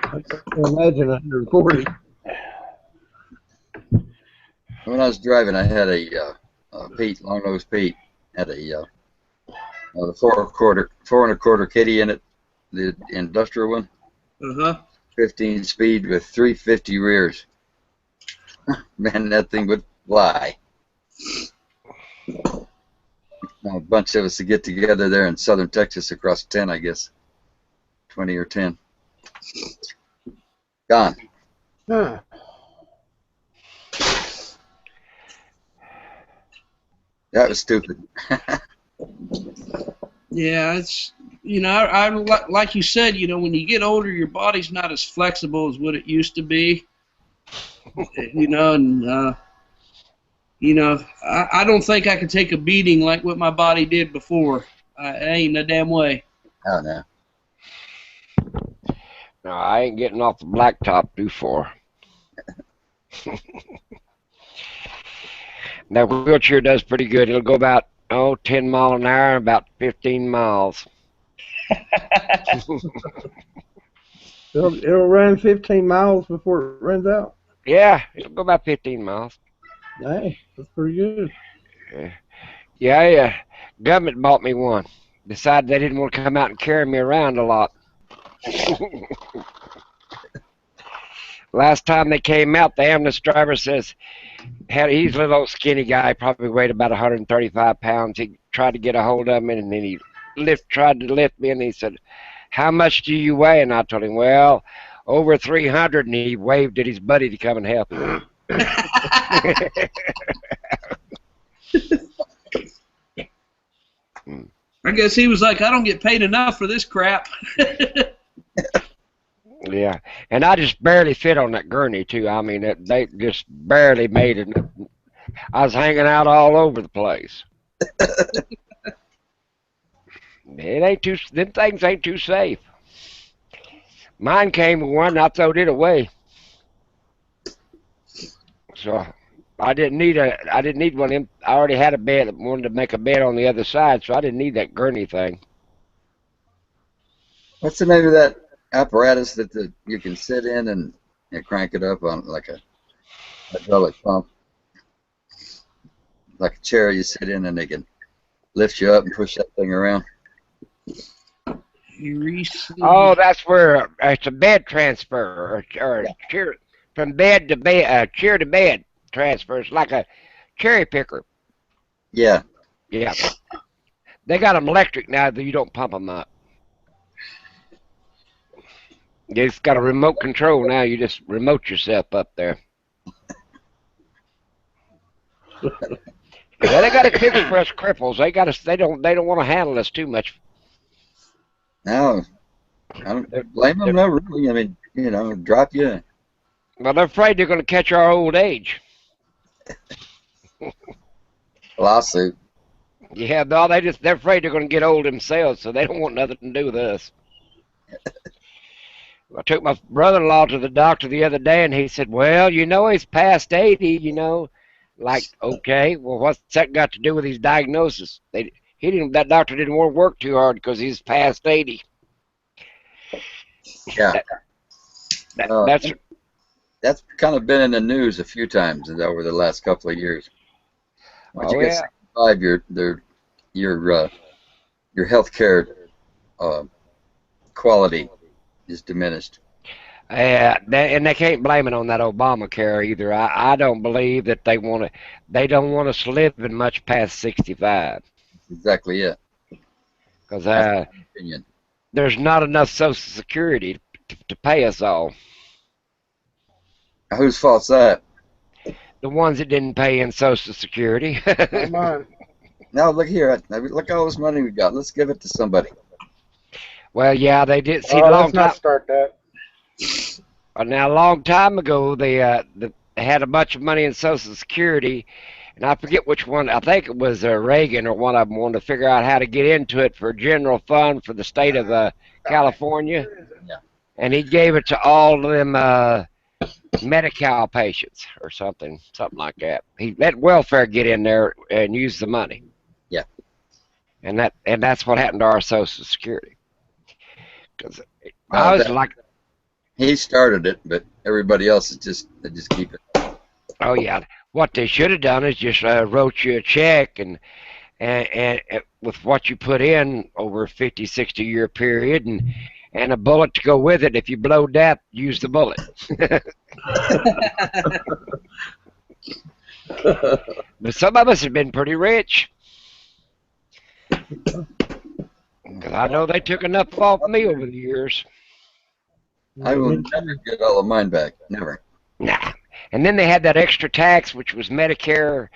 I can't imagine 140. When I was driving, I had a Pete, long-nosed Pete, had a 4 1/4 kitty in it, the industrial one. 15 speed with 350 rears. Man, that thing would fly. A bunch of us to get together there in southern Texas across 10, I guess. 20 or 10. Gone. Huh. That was stupid. Yeah, it's, you know, I like you said, you know, when you get older, your body's not as flexible as what it used to be. You know, and you know, I don't think I could take a beating like what my body did before. Ain't no damn way. Oh no. No, I ain't getting off the blacktop too far. That wheelchair does pretty good. It'll go about 10 miles an hour, about 15 miles. It'll run 15 miles before it runs out. Yeah, it'll go about 15 miles. Dang, that's pretty good. Yeah. Government bought me one. Decided they didn't want to come out and carry me around a lot. Last time they came out, the ambulance driver says, he's a little old skinny guy, probably weighed about 135 pounds. He tried to get a hold of me, and then he tried to lift me, and he said, "How much do you weigh?" And I told him, "Well, over 300, and he waved at his buddy to come and help him. I guess he was like, I don't get paid enough for this crap. Yeah, and I just barely fit on that gurney, too. I mean, they just barely made it. I was hanging out all over the place. Them things ain't too safe. Mine came with one, and I throwed it away. So I didn't need one. I already had a bed. I wanted to make a bed on the other side, so I didn't need that gurney thing. What's the name of that apparatus that you can sit in and crank it up on like a hydraulic pump? Like a chair you sit in and they can lift you up and push that thing around. Oh, that's where it's a bed transfer or chair from bed to bed, chair to bed transfer. It's like a cherry picker. Yeah. Yeah. They got them electric now that you don't pump them up. It's got a remote control now. You just remote yourself up there. Yeah, they got it fixed for us cripples. They don't want to handle us too much. No, I don't blame them. No, really. I mean, drop you. Well, they're afraid they're going to catch our old age. Lawsuit. Yeah, no, they're afraid they're going to get old themselves, so they don't want nothing to do with us. I took my brother-in-law to the doctor the other day, and he said, "Well, he's past 80, Like, okay, well, what's that got to do with his diagnosis? That doctor didn't want to work too hard because he's past 80. Yeah. That's kind of been in the news a few times over the last couple of years. Once you get 65, your health care quality is diminished. And they can't blame it on that Obamacare either. I don't believe that they don't want us living much past 65. That's exactly it. Because there's not enough Social Security to pay us all. Whose fault's that? The ones that didn't pay in Social Security. Come on. Now look here. Look at all this money we got. Let's give it to somebody. Well, yeah, they did. See, let's not start that. Now, a long time ago, they had a bunch of money in Social Security, and I forget which one. I think it was Reagan or one of them wanted to figure out how to get into it for general fund for the state of California. Yeah. And he gave it to all of them Medi-Cal patients or something like that. He let welfare get in there and use the money. Yeah. And that's what happened to our Social Security. Because I was like, he started it, but everybody else they just keep it. Oh yeah, what they should have done is just wrote you a check and with what you put in over a 50, 60-year period and a bullet to go with it. If you blowed that, use the bullet. But some of us have been pretty rich. Because I know they took enough off me over the years. I will never get all of mine back. Never. Nah. And then they had that extra tax, which was Medicare,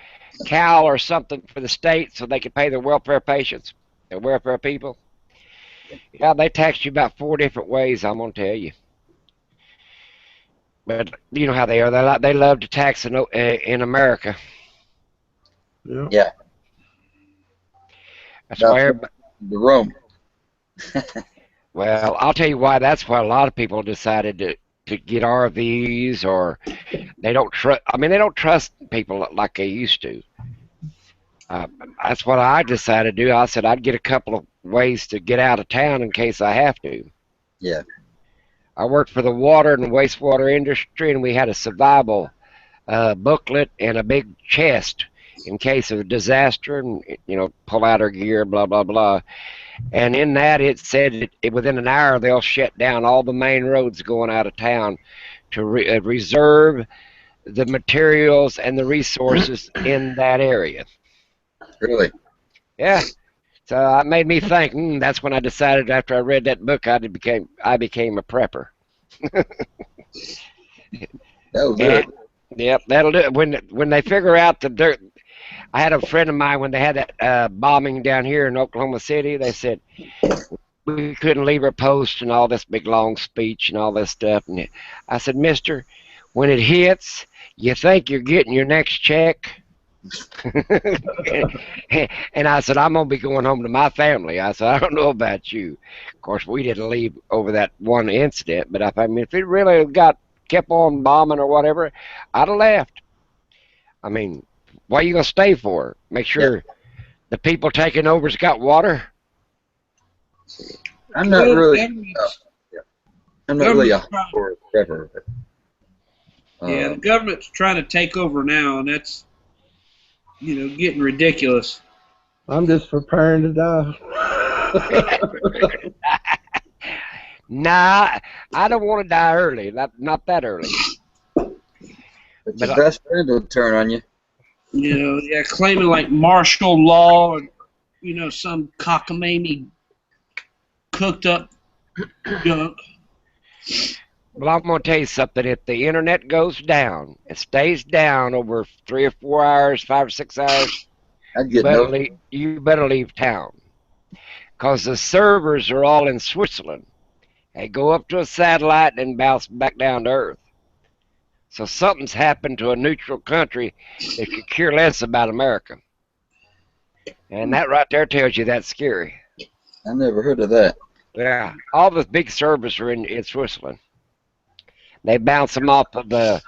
Cal, or something for the state, so they could pay their welfare patients, their welfare people. Yeah, they taxed you about 4 different ways, I'm going to tell you. But you know how they are. They love to tax in America. Yeah. That's why everybody... The Rome. Well, I'll tell you why. That's why a lot of people decided to get RVs, or they don't trust. I mean, they don't trust people like they used to. Uh, that's what I decided to do. I said I'd get a couple of ways to get out of town in case I have to. Yeah. I worked for the water and wastewater industry, and we had a survival booklet and a big chest in case of a disaster, and pull out our gear, blah blah blah. And in that, it said within an hour they'll shut down all the main roads going out of town to reserve the materials and the resources in that area. Really? Yeah. So it made me think. That's when I decided, after I read that book, I became a prepper. That'll do it. Yep, that'll do it. When they figure out the dirt. I had a friend of mine when they had that bombing down here in Oklahoma City. They said we couldn't leave our post and all this big long speech and all this stuff. And I said, Mister, when it hits, you think you're getting your next check? And I said, I'm gonna be going home to my family. I said, I don't know about you. Of course, we didn't leave over that one incident, but if it really kept on bombing or whatever, I'd have left. I mean, what are you gonna stay for? Make sure the people taking over's got water. I'm not really. I'm not really a hardcore prepper. Yeah, the government's trying to take over now, and that's getting ridiculous. I'm just preparing to die. Nah, I don't want to die early. Not that early. But your best friend will turn on you. Claiming like martial law and some cockamamie cooked up junk. Well, I'm going to tell you something. If the internet goes down, it stays down over 3 or 4 hours, 5 or 6 hours, you better leave town. Because the servers are all in Switzerland. They go up to a satellite and bounce back down to Earth. So something's happened to a neutral country that could care less about America. And that right there tells you that's scary. I never heard of that. Yeah, all the big servers are in Switzerland. They bounce them off of the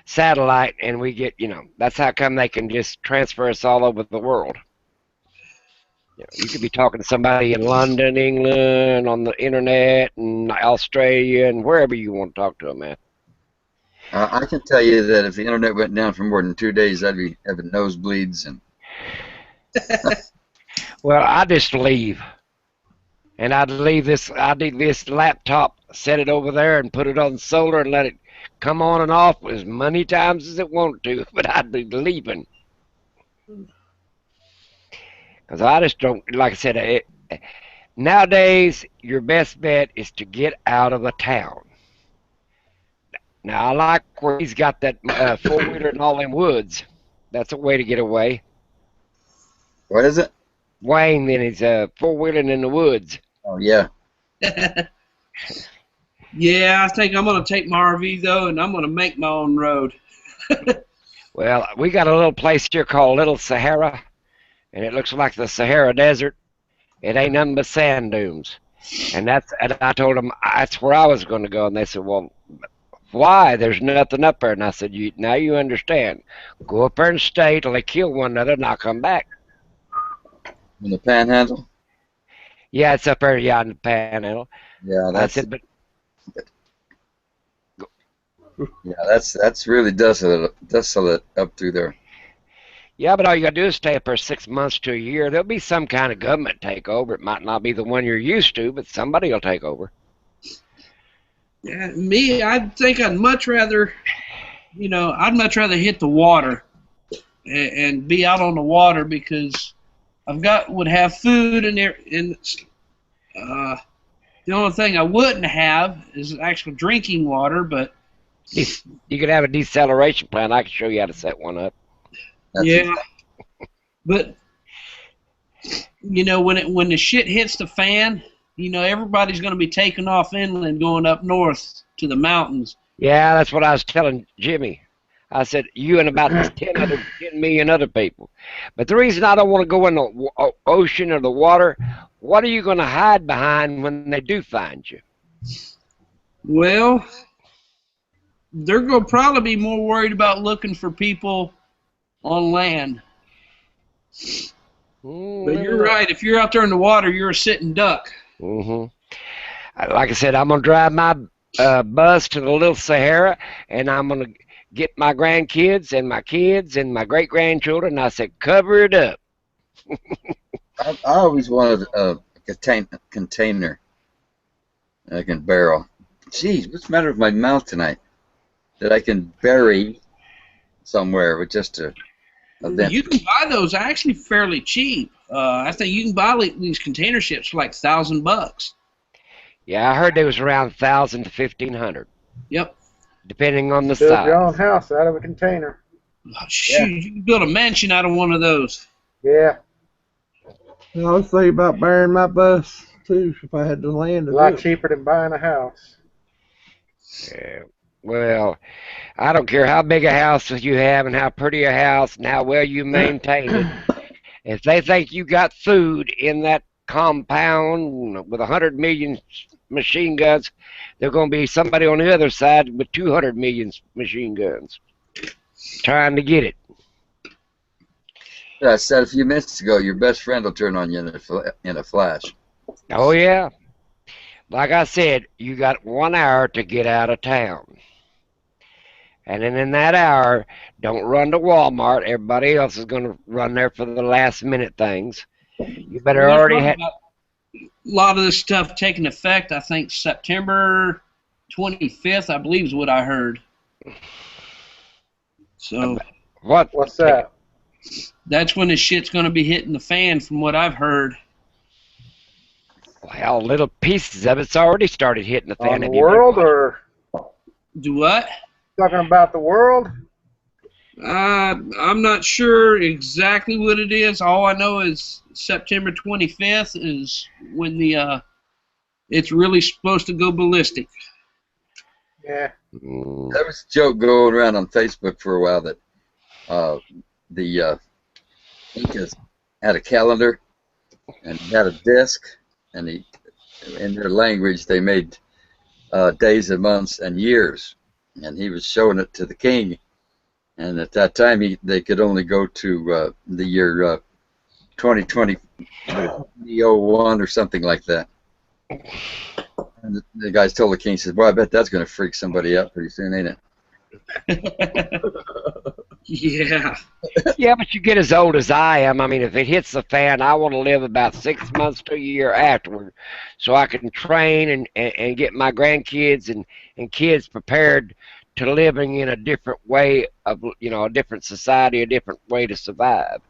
satellite, and we get, that's how come they can just transfer us all over the world. You could be talking to somebody in London, England, on the internet, and Australia, and wherever you want to talk to them at. I can tell you that if the internet went down for more than 2 days, I'd be having nosebleeds. And well, I just leave. And I'd leave this laptop, set it over there, and put it on solar and let it come on and off as many times as it wanted to, but I'd be leaving. Because I just don't, like I said, nowadays, your best bet is to get out of the town. Now, I like where he's got that four-wheeler in all them woods. That's a way to get away. What is it? Wayne, then he's four-wheeling in the woods. Oh, yeah. Yeah, I think I'm going to take my RV, though, and I'm going to make my own road. Well, we got a little place here called Little Sahara, and it looks like the Sahara Desert. It ain't nothing but sand dunes. And I told them that's where I was going to go, and they said, well, why? There's nothing up there. And I said, now you understand. Go up there and stay till they kill one another, and I'll come back. In the Panhandle? Yeah, it's up there, yeah, in the Panhandle. Yeah, that's it. But yeah, that's really desolate up through there. yeah, but all you got to do is stay up there 6 months to a year. There'll be some kind of government takeover. It might not be the one you're used to, but somebody will take over. Yeah, me, I think I'd much rather, hit the water and be out on the water, because would have food in there, and the only thing I wouldn't have is actual drinking water. But you could have a deceleration plant. I can show you how to set one up. Yeah, but when the shit hits the fan, everybody's going to be taking off inland, going up north to the mountains. Yeah, that's what I was telling Jimmy. I said, you and about 10 million other people. But the reason I don't want to go in the ocean or the water, what are you going to hide behind when they do find you? Well, they're going to probably be more worried about looking for people on land. But you're right. If you're out there in the water, you're a sitting duck. Mm-hmm. Like I said, I'm going to drive my bus to the little Sahara, and I'm going to get my grandkids and my kids and my great-grandchildren. I said, cover it up. I always wanted a container I can barrel. Geez, what's the matter with my mouth tonight? That I can bury somewhere with just a vent. You can buy those actually fairly cheap. I think you can buy these container ships for like $1,000. Yeah, I heard they was around 1,000 to 1,500. Yep. Depending on the Build size. your own house out of a container. Oh, shoot, you can build a mansion out of one of those. Yeah. I was thinking about burying my bus too if I had the land to A lot do it. cheaper than buying a house. Yeah. Well, I don't care how big a house you have and how pretty a house and how well you maintain it. If they think you got food in that compound with 100 million machine guns, there's going to be somebody on the other side with 200 million machine guns trying to get it. I said a few minutes ago, your best friend will turn on you in a flash. Oh, yeah. Like I said, you got 1 hour to get out of town. And then in that hour, don't run to Walmart. Everybody else is going to run there for the last minute things. You better already have... A lot of this stuff taking effect, I think September 25th, I believe is what I heard. So What's that? that's when this shit's going to be hitting the fan from what I've heard. Well, little pieces of it's already started hitting the fan. On the world, or Do what? talking about the world? I'm not sure exactly what it is. All I know is September 25th is when it's really supposed to go ballistic. Yeah. There was a joke going around on Facebook for a while that the Incas had a calendar and had a disc, and in their language they made days and months and years, and he was showing it to the king, and at that time they could only go to the year 2020, 2001 or something like that. And the guys told the king, said, "Well, I bet that's going to freak somebody out pretty soon, ain't it?" Yeah. Yeah, but you get as old as I am. I mean, if it hits the fan, I want to live about 6 months to a year afterward, so I can train and get my grandkids and kids prepared to living in a different way of, a different society, a different way to survive.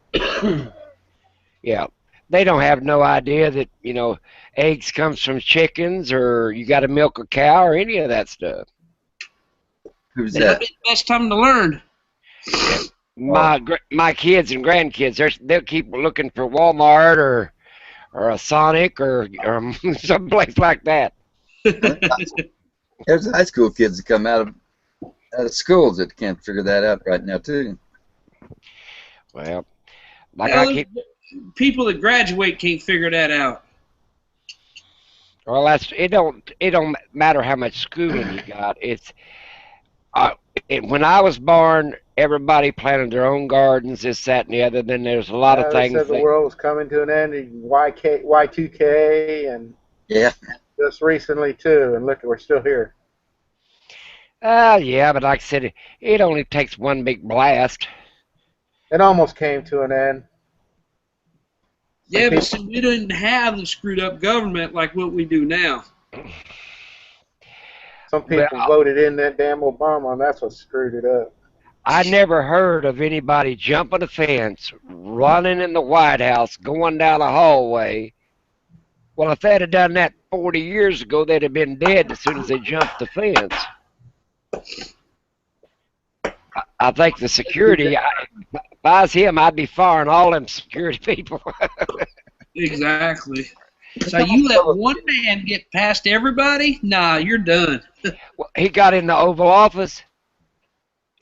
Yeah. They don't have no idea that, eggs comes from chickens, or you got to milk a cow, or any of that stuff. Who's That'll that? be the best time to learn. My kids and grandkids, they'll keep looking for Walmart or a Sonic or someplace like that. There's high school kids that come out of schools that can't figure that out right now too. Well, like people that graduate can't figure that out. Well, it don't matter how much schooling you got. When I was born, everybody planted their own gardens, this, that, and the other. Then there's a lot of They things. said the world was coming to an end in Y2K, and Yeah. just recently too. And look, we're still here. Yeah, but like I said, it only takes one big blast. It almost came to an end. Yeah, but see, we didn't have the screwed up government like what we do now. Some people voted in that damn Obama, and that's what screwed it up. I never heard of anybody jumping a fence, running in the White House, going down a hallway. Well, if they'd have done that 40 years ago, they'd have been dead as soon as they jumped the fence. I think the security, if I was him, I'd be firing all them security people. Exactly. So you let one man get past everybody? Nah, you're done. Well, he got in the Oval Office.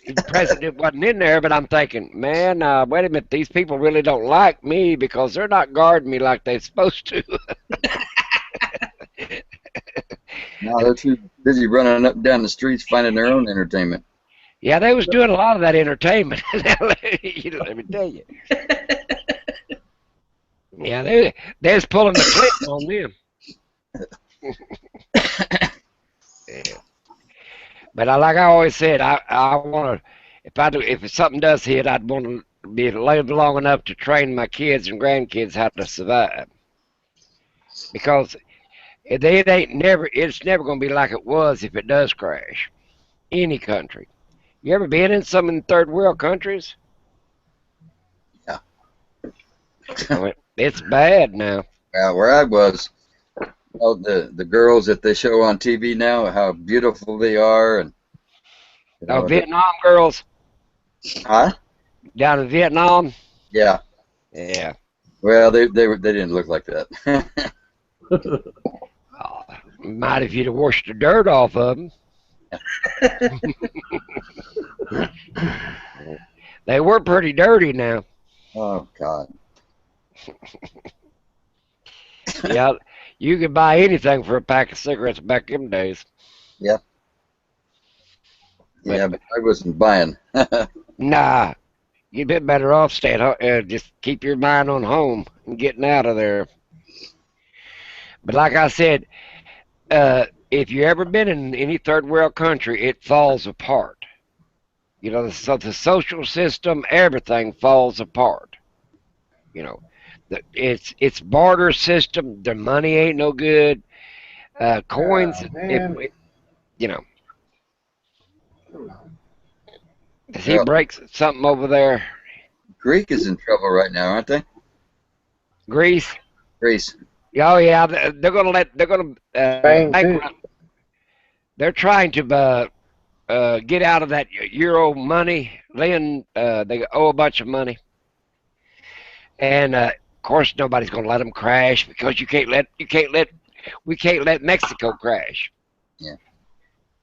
The president wasn't in there, but I'm thinking, man, wait a minute, these people really don't like me because they're not guarding me like they're supposed to. No, they're too busy running up and down the streets finding their own entertainment. Yeah, they was doing a lot of that entertainment. Let me tell you. Yeah, they was pulling the clip on them. Yeah. But like I always said, I want to, if something does hit, I'd want to be live long enough to train my kids and grandkids how to survive. Because it's never going to be like it was if it does crash. Any country. You ever been in some of the third world countries? Yeah. I mean, it's bad now. Where I was, oh, the girls that they show on TV now, how beautiful they are, and you know, Vietnam girls huh? down in Vietnam. Yeah. Yeah. Well, they didn't look like that. Might if you'd have washed the dirt off of them. They were pretty dirty now. Oh God. Yeah, you could buy anything for a pack of cigarettes back in them days. Yeah. Yeah, but I wasn't buying. Nah, you'd be better off staying home. Just keep your mind on home and getting out of there. But like I said, if you ever been in any third world country, it falls apart. You know, so the social system, everything falls apart. You know, it's barter system. The money ain't no good. Coins, you know. Does he break something over there? Greek is in trouble right now, aren't they? Greece. Oh yeah, they're gonna bankrupt. They're trying to get out of that euro money. They owe a bunch of money, and of course nobody's gonna let them crash because we can't let Mexico crash. Yeah.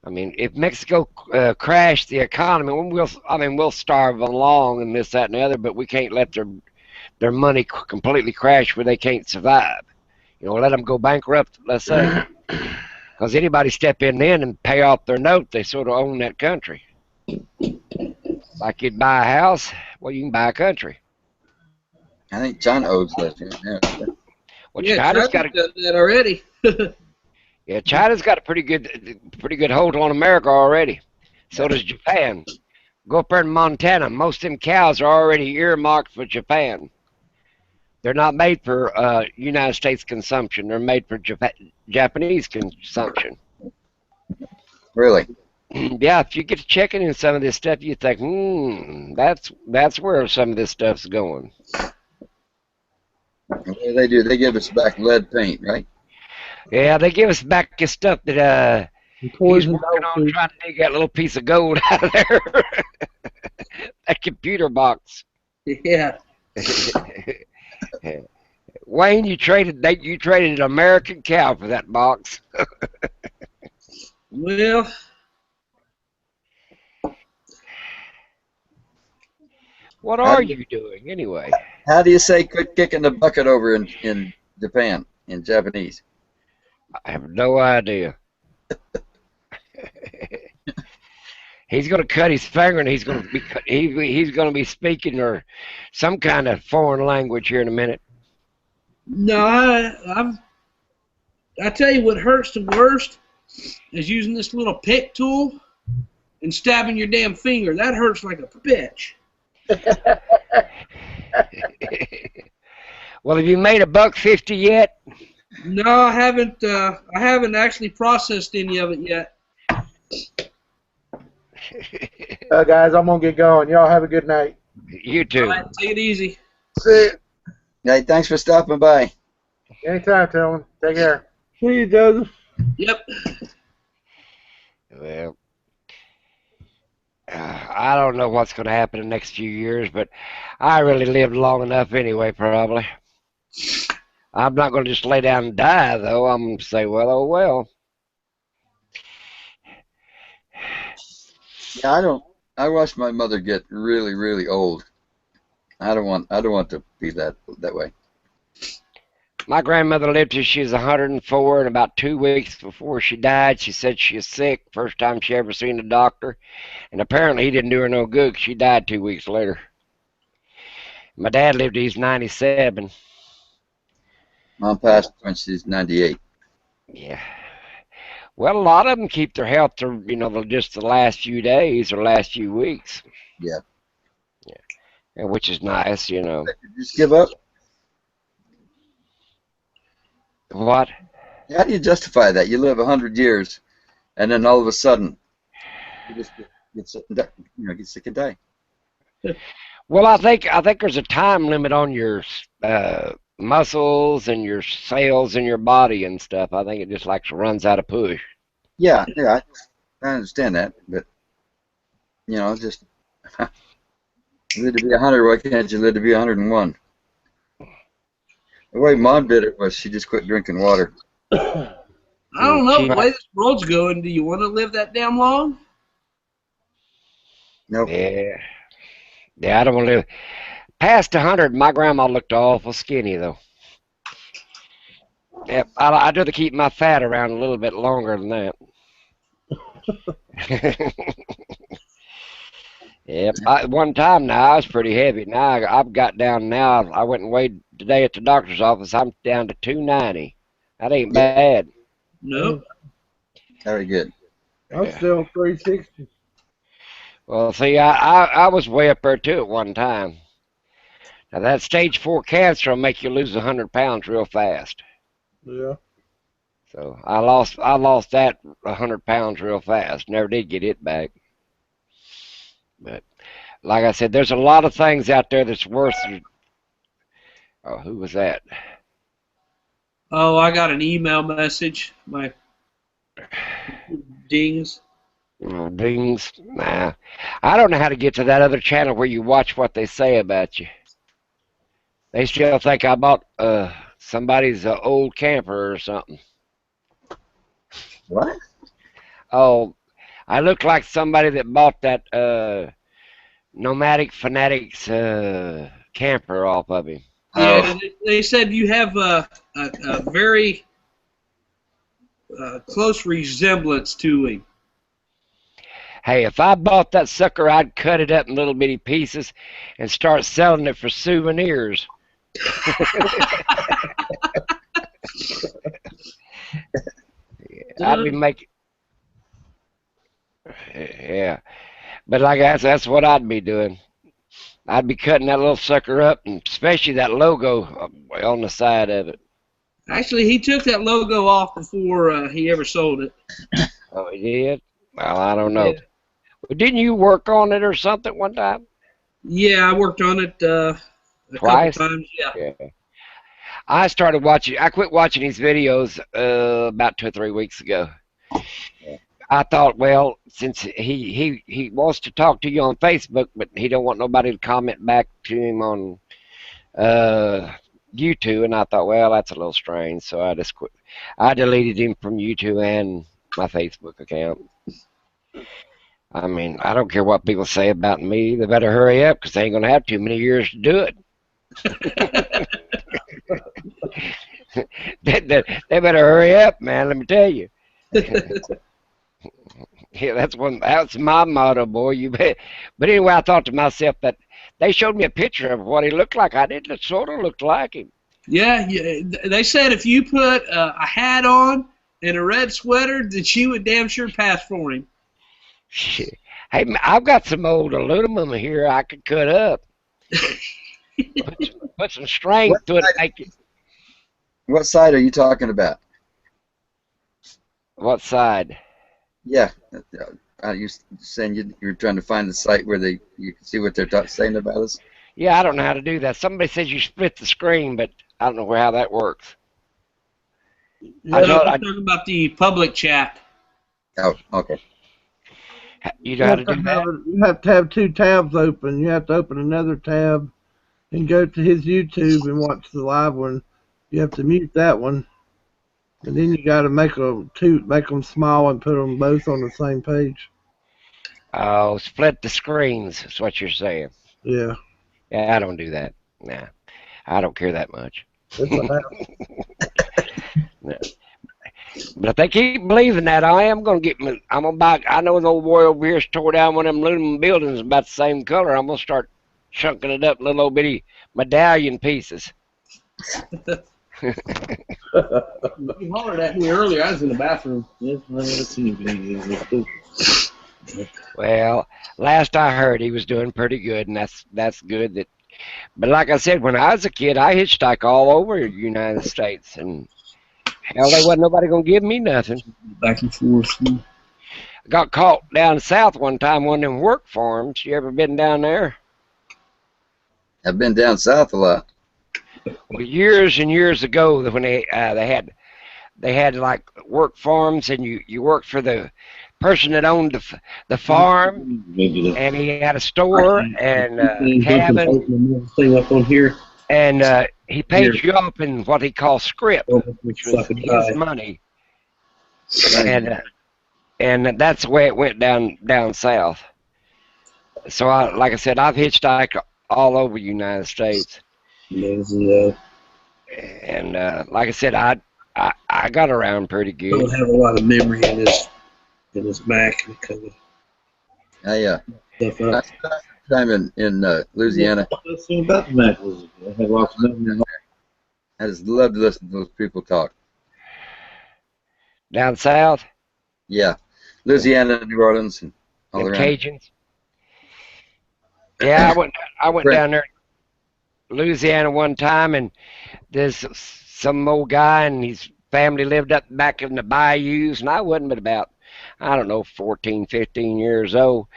I mean, if Mexico crashed the economy, we'll starve along and this, that, and the other. But we can't let their money completely crash where they can't survive. You know, let them go bankrupt, let's say. Because anybody step in then and pay off their note, they sort of own that country. Like you'd buy a house, well, you can buy a country. I think China owes that. Yeah. Well, Yeah, China's got done that already. Yeah, China's got a pretty good hold on America already. So does Japan. Go up there in Montana. Most of them cows are already earmarked for Japan. They're not made for United States consumption. They're made for Japanese consumption. Really? Yeah, if you get to checking in some of this stuff, you think, that's where some of this stuff's going. What do they do? They give us back lead paint, right? Yeah, they give us back the stuff that he's working on trying to dig that little piece of gold out of there. That computer box. Yeah. Wayne, you traded an American cow for that box. Well, what are you doing anyway? How do you say quit kicking the bucket over in Japan, in Japanese? I have no idea. He's going to cut his finger, and he's going to be speaking or some kind of foreign language here in a minute. no, I tell you what hurts the worst is using this little pick tool and stabbing your damn finger. That hurts like a bitch. Well, have you made $1.50 yet? No, I haven't. I haven't actually processed any of it yet. Guys, I'm gonna get going. Y'all have a good night. You too. All right, take it easy. See you. Hey, thanks for stopping by. Anytime, Tillman. Take care. See you, Joseph. Yep. Well, I don't know what's going to happen in the next few years, but I really lived long enough anyway, probably. I'm not going to just lay down and die, though. I'm going to say, well, oh, well. Yeah, I watched my mother get really, really old. I don't want to be that way. My grandmother lived till she was 104, and about 2 weeks before she died, she said she was sick. First time she ever seen a doctor, and apparently he didn't do her no good 'cause she died 2 weeks later. My dad lived till he's 97. Mom passed when she's 98. Yeah. Well, a lot of them keep their health to, just the last few days or last few weeks. Yeah. Yeah. Which is nice, Just give up. What? How do you justify that? You live 100 years, and then all of a sudden, you just get sick and die. Well, I think there's a time limit on your muscles and your cells in your body and stuff. I think it just like runs out of push. Yeah, I understand that, but just you live to be 100. Why can't you live to be 101? The way Mom did it was she just quit drinking water. I don't know. The way this world's going, do you want to live that damn long? Nope. Yeah, I don't want to live. Past 100, my grandma looked awful skinny, though. Yep, I'd rather keep my fat around a little bit longer than that. Yep, one time now I was pretty heavy. Now I've got down now. I went and weighed today at the doctor's office. I'm down to 290. That ain't bad. No. Very good. I'm still 360. Well, see, I was way up there too at one time. Now that stage 4 cancer will make you lose 100 pounds real fast. Yeah. So I lost that 100 pounds real fast. Never did get it back. But like I said, there's a lot of things out there that's worth. Oh, who was that? Oh, I got an email message. My dings. Dings. Nah. I don't know how to get to that other channel where you watch what they say about you. They still think I bought somebody's old camper or something. What? Oh, I look like somebody that bought that Nomadic Fanatics camper off of him. Yeah, they said you have a very close resemblance to him. Hey, if I bought that sucker, I'd cut it up in little bitty pieces and start selling it for souvenirs. I'd be making, yeah. But like that's what I'd be doing. I'd be cutting that little sucker up, and especially that logo on the side of it. Actually, he took that logo off before he ever sold it. Oh, he did? Well, I don't know. But didn't you work on it or something one time? Yeah, I worked on it Twice? couple times. Yeah. I quit watching his videos about 2 or 3 weeks ago. I thought, well, since he wants to talk to you on Facebook, but he don't want nobody to comment back to him on YouTube, and I thought, well, that's a little strange, so I just quit. I deleted him from YouTube and my Facebook account. I mean, I don't care what people say about me. They better hurry up because they ain't going to have too many years to do it. They better hurry up, man, let me tell you. Yeah, that's my motto, boy. You bet. But anyway, I thought to myself that they showed me a picture of what he looked like. I didn't sort of look like him. Yeah, they said if you put a hat on and a red sweater, that you would damn sure pass for him. Shit. Hey, I've got some old aluminum here I could cut up. Put some strength to it. What side are you talking about? What side? Yeah, you saying you're trying to find the site where you can see what they're saying about us? Yeah, I don't know how to do that. Somebody says you split the screen, but I don't know how that works. Yeah, I'm talking about the public chat. Oh, okay. You know how to do that? You have to have 2 tabs open. You have to open another tab and go to his YouTube and watch the live one. You have to mute that one, and then you got to make them small and put them both on the same page. Oh, split the screens is what you're saying. Yeah, Yeah, I don't do that. Nah, I don't care that much. it's a house. No. But if they keep believing that, I am gonna get. I'm gonna buy. I know an old boy over here's tore down one of them aluminum buildings about the same color. I'm gonna start chunking it up in little old bitty medallion pieces. You hollered at me earlier. I was in the bathroom. Yes, let's see. Well, last I heard, he was doing pretty good, and that's good. That, but like I said, when I was a kid, I hitchhiked all over the United States, and hell, there wasn't nobody gonna give me nothing. Back and forth. I got caught down south one time, one of them work farms. You ever been down there? I've been down south a lot. Well, years and years ago, when they had like work farms, and you worked for the person that owned the farm, and he had a store and cabin, Thing up on here. and he paid you up in what he called script, which was his money, and that's the way it went down south. So like I said, I've hitchhiked all over the United States. Amazing. And like I said, I got around pretty good. Don't have a lot of memory in his back because of stuff up. Time in Louisiana. Let's see about the Mac. I had lots of memory. I just love to listen to those people talk. Down south? Yeah, Louisiana, New Orleans, and all around. Cajuns. Yeah, I went down there, Louisiana, one time, and there's some old guy and his family lived up back in the bayous, and I wasn't but about, I don't know, 14, 15 years old.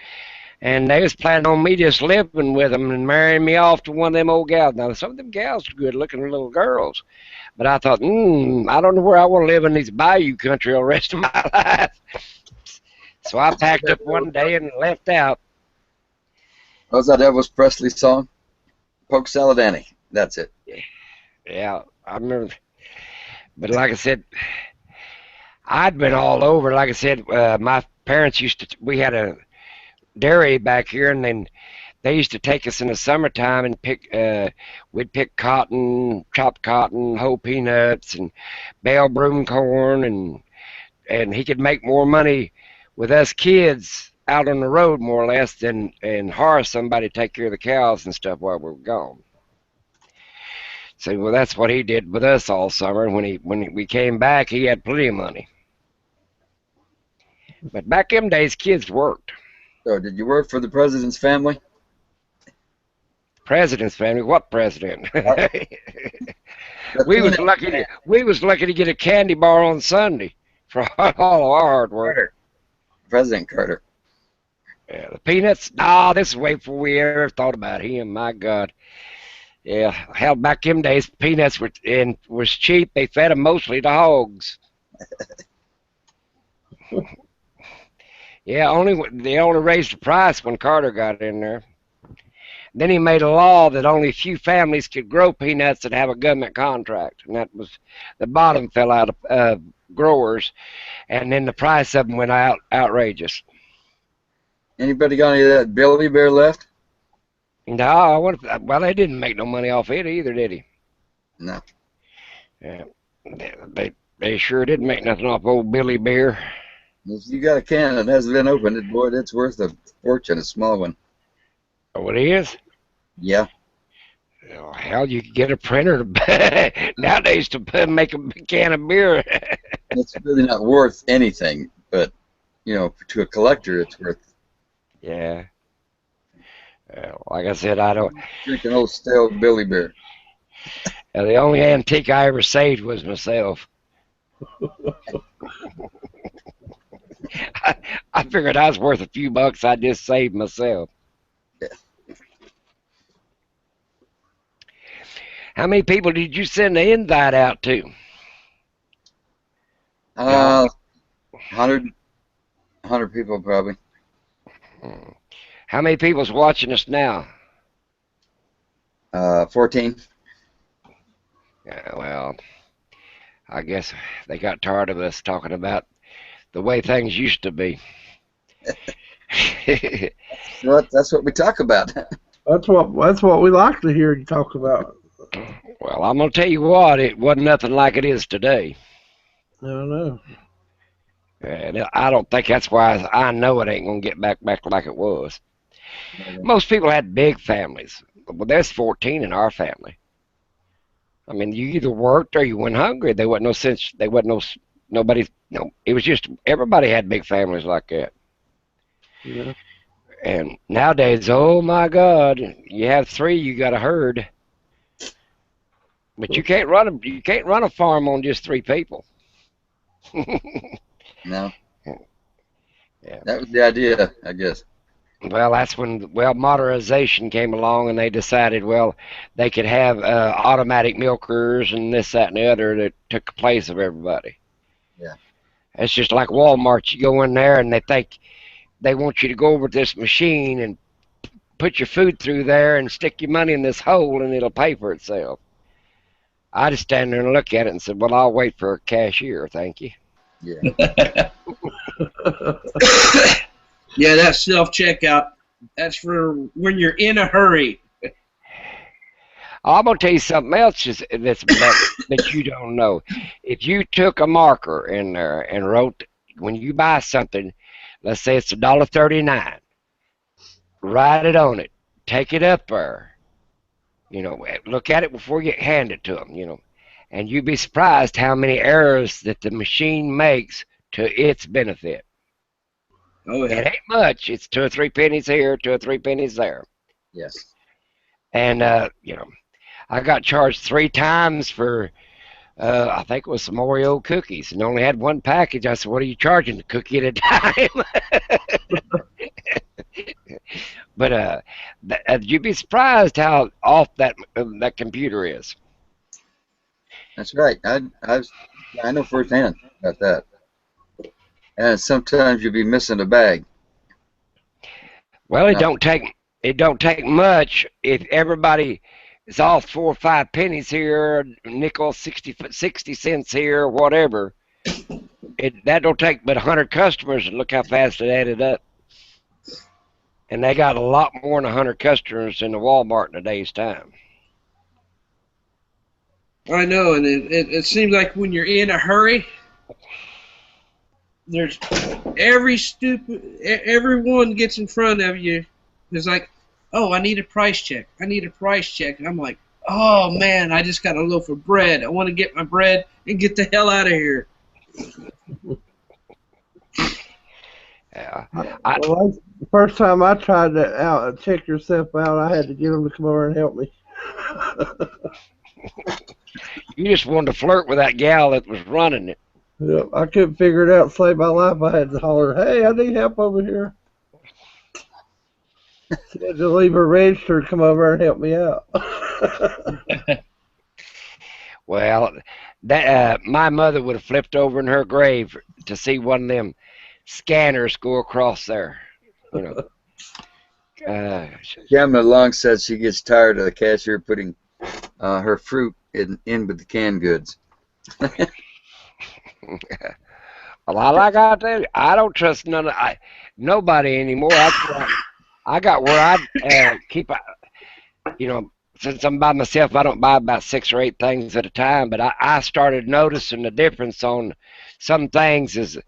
And they was planning on me just living with them and marrying me off to one of them old gals. Now, some of them gals are good-looking little girls. But I thought, I don't know where I want to live in these bayou country the rest of my life. So I packed up one day and left out. What was that Elvis Presley song? Poke Salad Annie. That's it. Yeah, I remember. But like I said, I'd been all over. Like I said, my parents we had a dairy back here, and then they used to take us in the summertime and we'd pick cotton, chopped cotton, whole peanuts, and bale broom corn, and he could make more money with us kids out on the road more or less than and hire somebody to take care of the cows and stuff while we were gone. So well, that's what he did with us all summer. When we came back, he had plenty of money. But back in them days, kids worked. So, did you work for the president's family? President's family? What president? we was lucky to get a candy bar on Sunday for all of our hard work. Carter. President Carter. Yeah, the peanuts? Nah, this is way before we ever thought about him. My God. Yeah, hell, back in them days, peanuts was cheap. They fed them mostly to hogs. Yeah, they only raised the price when Carter got in there. Then he made a law that only a few families could grow peanuts that have a government contract, and that was the bottom fell out of growers, and then the price of them went outrageous. Anybody got any of that Billy Bear left? No, well, they didn't make no money off it either, did he? No. Yeah, they sure didn't make nothing off old Billy Bear. If you got a can that hasn't been opened, boy, it's worth a fortune, a small one. Oh, it is? Yeah. Oh, hell, you could get a printer nowadays to make a can of beer. It's really not worth anything, but, to a collector, it's worth. Yeah. Like I said, I don't. Drink an old stale Billy Bear. The only antique I ever saved was myself. I figured I was worth a few bucks. I just saved myself. Yeah. How many people did you send the invite out to? 100 people probably. How many people's watching us now? 14. Yeah, well, I guess they got tired of us talking about the way things used to be. That's what we talk about. That's what we like to hear you talk about. Well, I'm gonna tell you what, it wasn't nothing like it is today. I don't know. And I don't think that's why I know it ain't gonna get back like it was. Most people had big families. Well, there's 14 in our family. I mean, you either worked or you went hungry. There wasn't no sense. There wasn't nobody. No, it was just everybody had big families like that. Yeah. And nowadays, oh my God, you have 3, you got a herd. But you can't run a farm on just 3 people. No. Yeah. That was the idea, I guess. Well, that's when modernization came along, and they decided, well, they could have automatic milkers and this, that, and the other that took the place of everybody. Yeah. It's just like Walmart. You go in there, and they think they want you to go over to this machine and put your food through there and stick your money in this hole, and it'll pay for itself. I just stand there and look at it and said, well, I'll wait for a cashier, thank you. Yeah. Yeah, that self-checkout, that's for when you're in a hurry. I'm going to tell you something else that you don't know. If you took a marker in there and wrote, when you buy something, let's say it's $1.39, write it on it, take it up there, look at it before you hand it to them, and you'd be surprised how many errors that the machine makes to its benefit. Oh, yeah. It ain't much. It's 2 or 3 pennies here, 2 or 3 pennies there. Yes. And, I got charged 3 times for, I think it was some Oreo cookies, and only had 1 package. I said, what are you charging? A cookie at a time? But you'd be surprised how off that computer is. That's right. I know firsthand about that. And sometimes you'll be missing a bag. Well, it don't take much if everybody is off 4 or 5 pennies here, nickel 60 cents here, whatever. That don't take but 100 customers, and look how fast it added up. And they got a lot more than 100 customers in the Walmart in a day's time. I know, and it seems like when you're in a hurry, there's everyone gets in front of you. It's like, oh, I need a price check. I need a price check. And I'm like, oh, man, I just got a loaf of bread. I want to get my bread and get the hell out of here. Yeah. Well, the first time I tried to check yourself out, I had to get them to come over and help me. You just wanted to flirt with that gal that was running it. Yep, I couldn't figure it out to save my life. I had to holler, hey, I need help over here. She had to leave her register to come over and help me out. Well, that my mother would have flipped over in her grave to see one of them scanners go across there. Gamma Long said she gets tired of the cashier putting her fruit in with the canned goods. Well, like I tell you, I don't trust nobody anymore. I got where I keep, since I'm by myself, I don't buy about 6 or 8 things at a time. But I started noticing the difference on some things is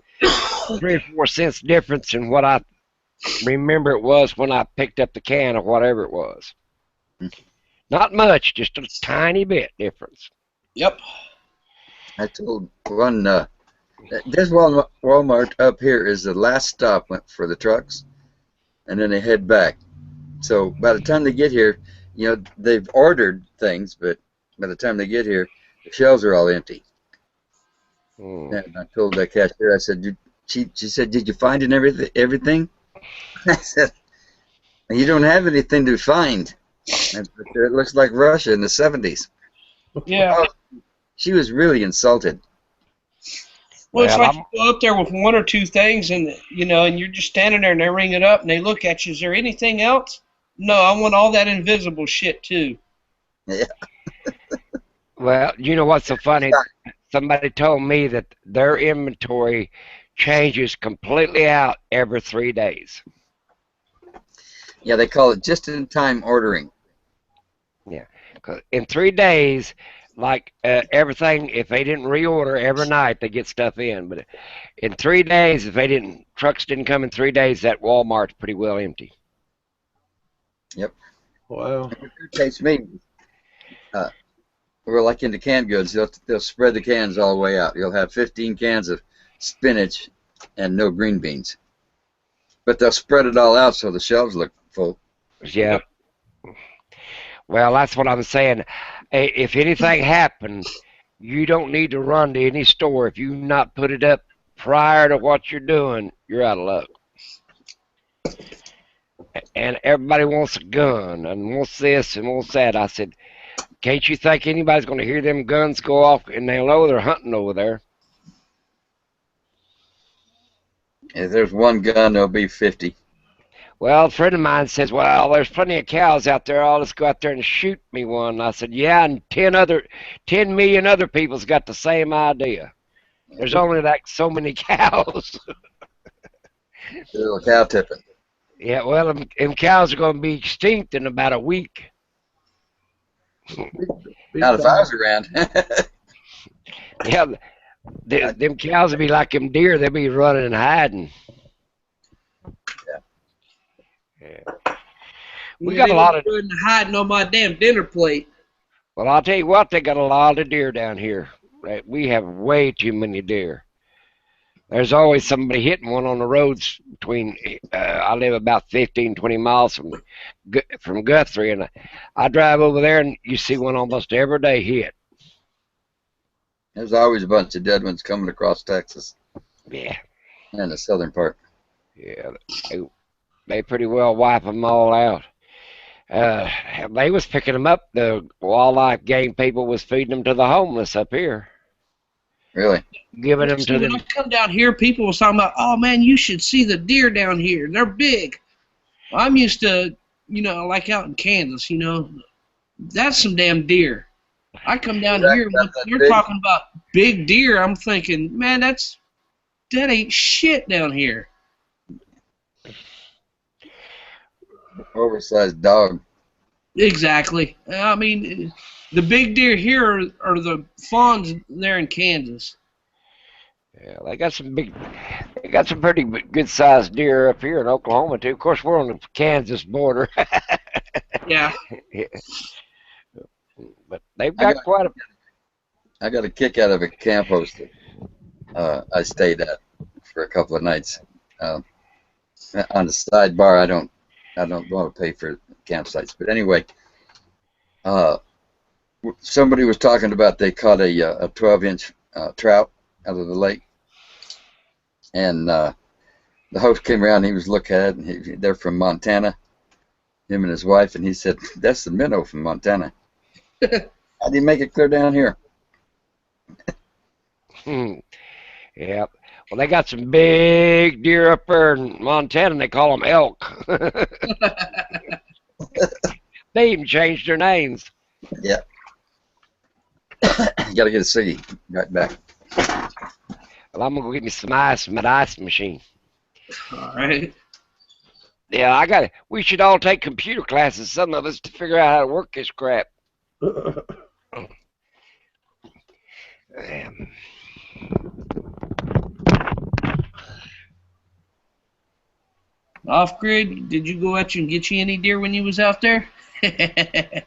3 or 4 cents difference in what I remember it was when I picked up the can or whatever it was. Not much, just a tiny bit difference. Yep. I told one, this Walmart up here is the last stop for the trucks, and then they head back. So by the time they get here, they've ordered things, but by the time they get here, the shelves are all empty. And I told that cashier, I said, she said, did you find everything? I said, you don't have anything to find. It looks like Russia in the 70s. Yeah. She was really insulted. Well, it's like you go up there with 1 or 2 things, and and you're just standing there, and they ring it up, and they look at you. Is there anything else? No, I want all that invisible shit too. Yeah. Well, you know what's so funny? Somebody told me that their inventory changes completely out every 3 days. Yeah, they call it just-in-time ordering. Yeah, 'cause in 3 days, like everything, if they didn't reorder every night, they get stuff in. But in 3 days, if trucks didn't come in 3 days, that Walmart's pretty well empty. Yep. Wow. It irritates me. We're like into canned goods. They'll spread the cans all the way out. You'll have 15 cans of spinach and no green beans. But they'll spread it all out so the shelves look full. Yeah. Well, that's what I'm saying. If anything happened, you don't need to run to any store. If you not put it up prior to what you're doing, you're out of luck. And everybody wants a gun and wants this and wants that. I said, can't you think anybody's going to hear them guns go off and they'll know they're hunting over there? If there's one gun, there'll be 50. Well, a friend of mine says, well, there's plenty of cows out there. I'll just go out there and shoot me one. And I said, yeah, and 10 million other people's got the same idea. There's only like so many cows. A little cow tipping. Yeah, well, them cows are going to be extinct in about a week. Not if I was around. Yeah, them cows will be like them deer. They'll be running and hiding. Yeah. We got a lot of hiding on my damn dinner plate. Well, I'll tell you what, they got a lot of deer down here. Right? We have way too many deer. There's always somebody hitting one on the roads between, I live about 15, 20 miles from Guthrie, and I drive over there and you see one almost every day hit. There's always a bunch of dead ones coming across Texas. Yeah. And the southern part. Yeah, they pretty well wipe them all out. They was picking them up. The wildlife game people was feeding them to the homeless up here. Really? Giving them to when them. I come down here, people was talking about, oh man, you should see the deer down here. They're big. I'm used to, like out in Kansas, that's some damn deer. I come down here, when they're talking about big deer, I'm thinking, man, that ain't shit down here. Oversized dog. Exactly. I mean, the big deer here are the fawns there in Kansas. Yeah, they got some pretty good sized deer up here in Oklahoma too. Of course, we're on the Kansas border. Yeah. But they've got quite a. I got a kick out of a camp host that I stayed at for a couple of nights. On the sidebar, I don't want to pay for campsites, but anyway, somebody was talking about they caught a 12-inch trout out of the lake, and the host came around. And he was looking at it, and they're from Montana, him and his wife, and he said, "That's the minnow from Montana." How do you make it clear down here? Yeah. Well, they got some big deer up there in Montana, and they call them elk. They even changed their names. Yeah. You got to get a ciggy right back. Well, I'm going to go get me some ice from my ice machine. All right. Yeah, we should all take computer classes, some of us, to figure out how to work this crap. Off grid, did you go out and get you any deer when you was out there? I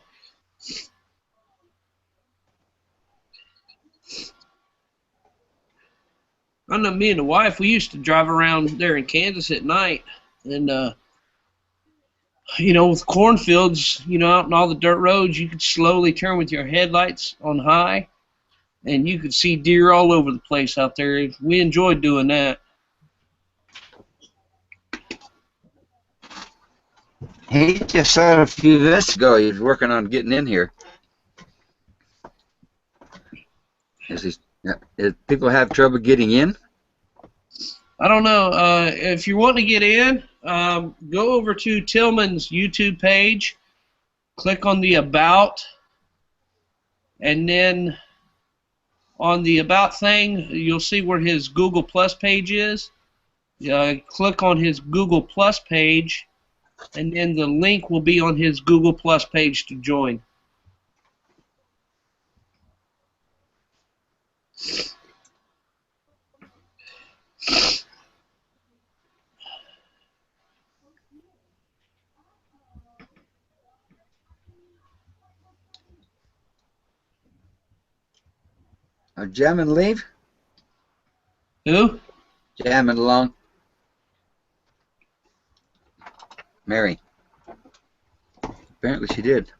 know me and the wife, we used to drive around there in Kansas at night, and with cornfields, out in all the dirt roads, you could slowly turn with your headlights on high, and you could see deer all over the place out there. We enjoyed doing that. He just said a few minutes ago he was working on getting in here. Is people have trouble getting in? I don't know. If you're wanting to get in, go over to Tillman's YouTube page, click on the About, and then on the About thing, you'll see where his Google Plus page is. Click on his Google Plus page, and then the link will be on his Google Plus page to join. Jam and leave? Who? Jamming along. Mary. Apparently she did.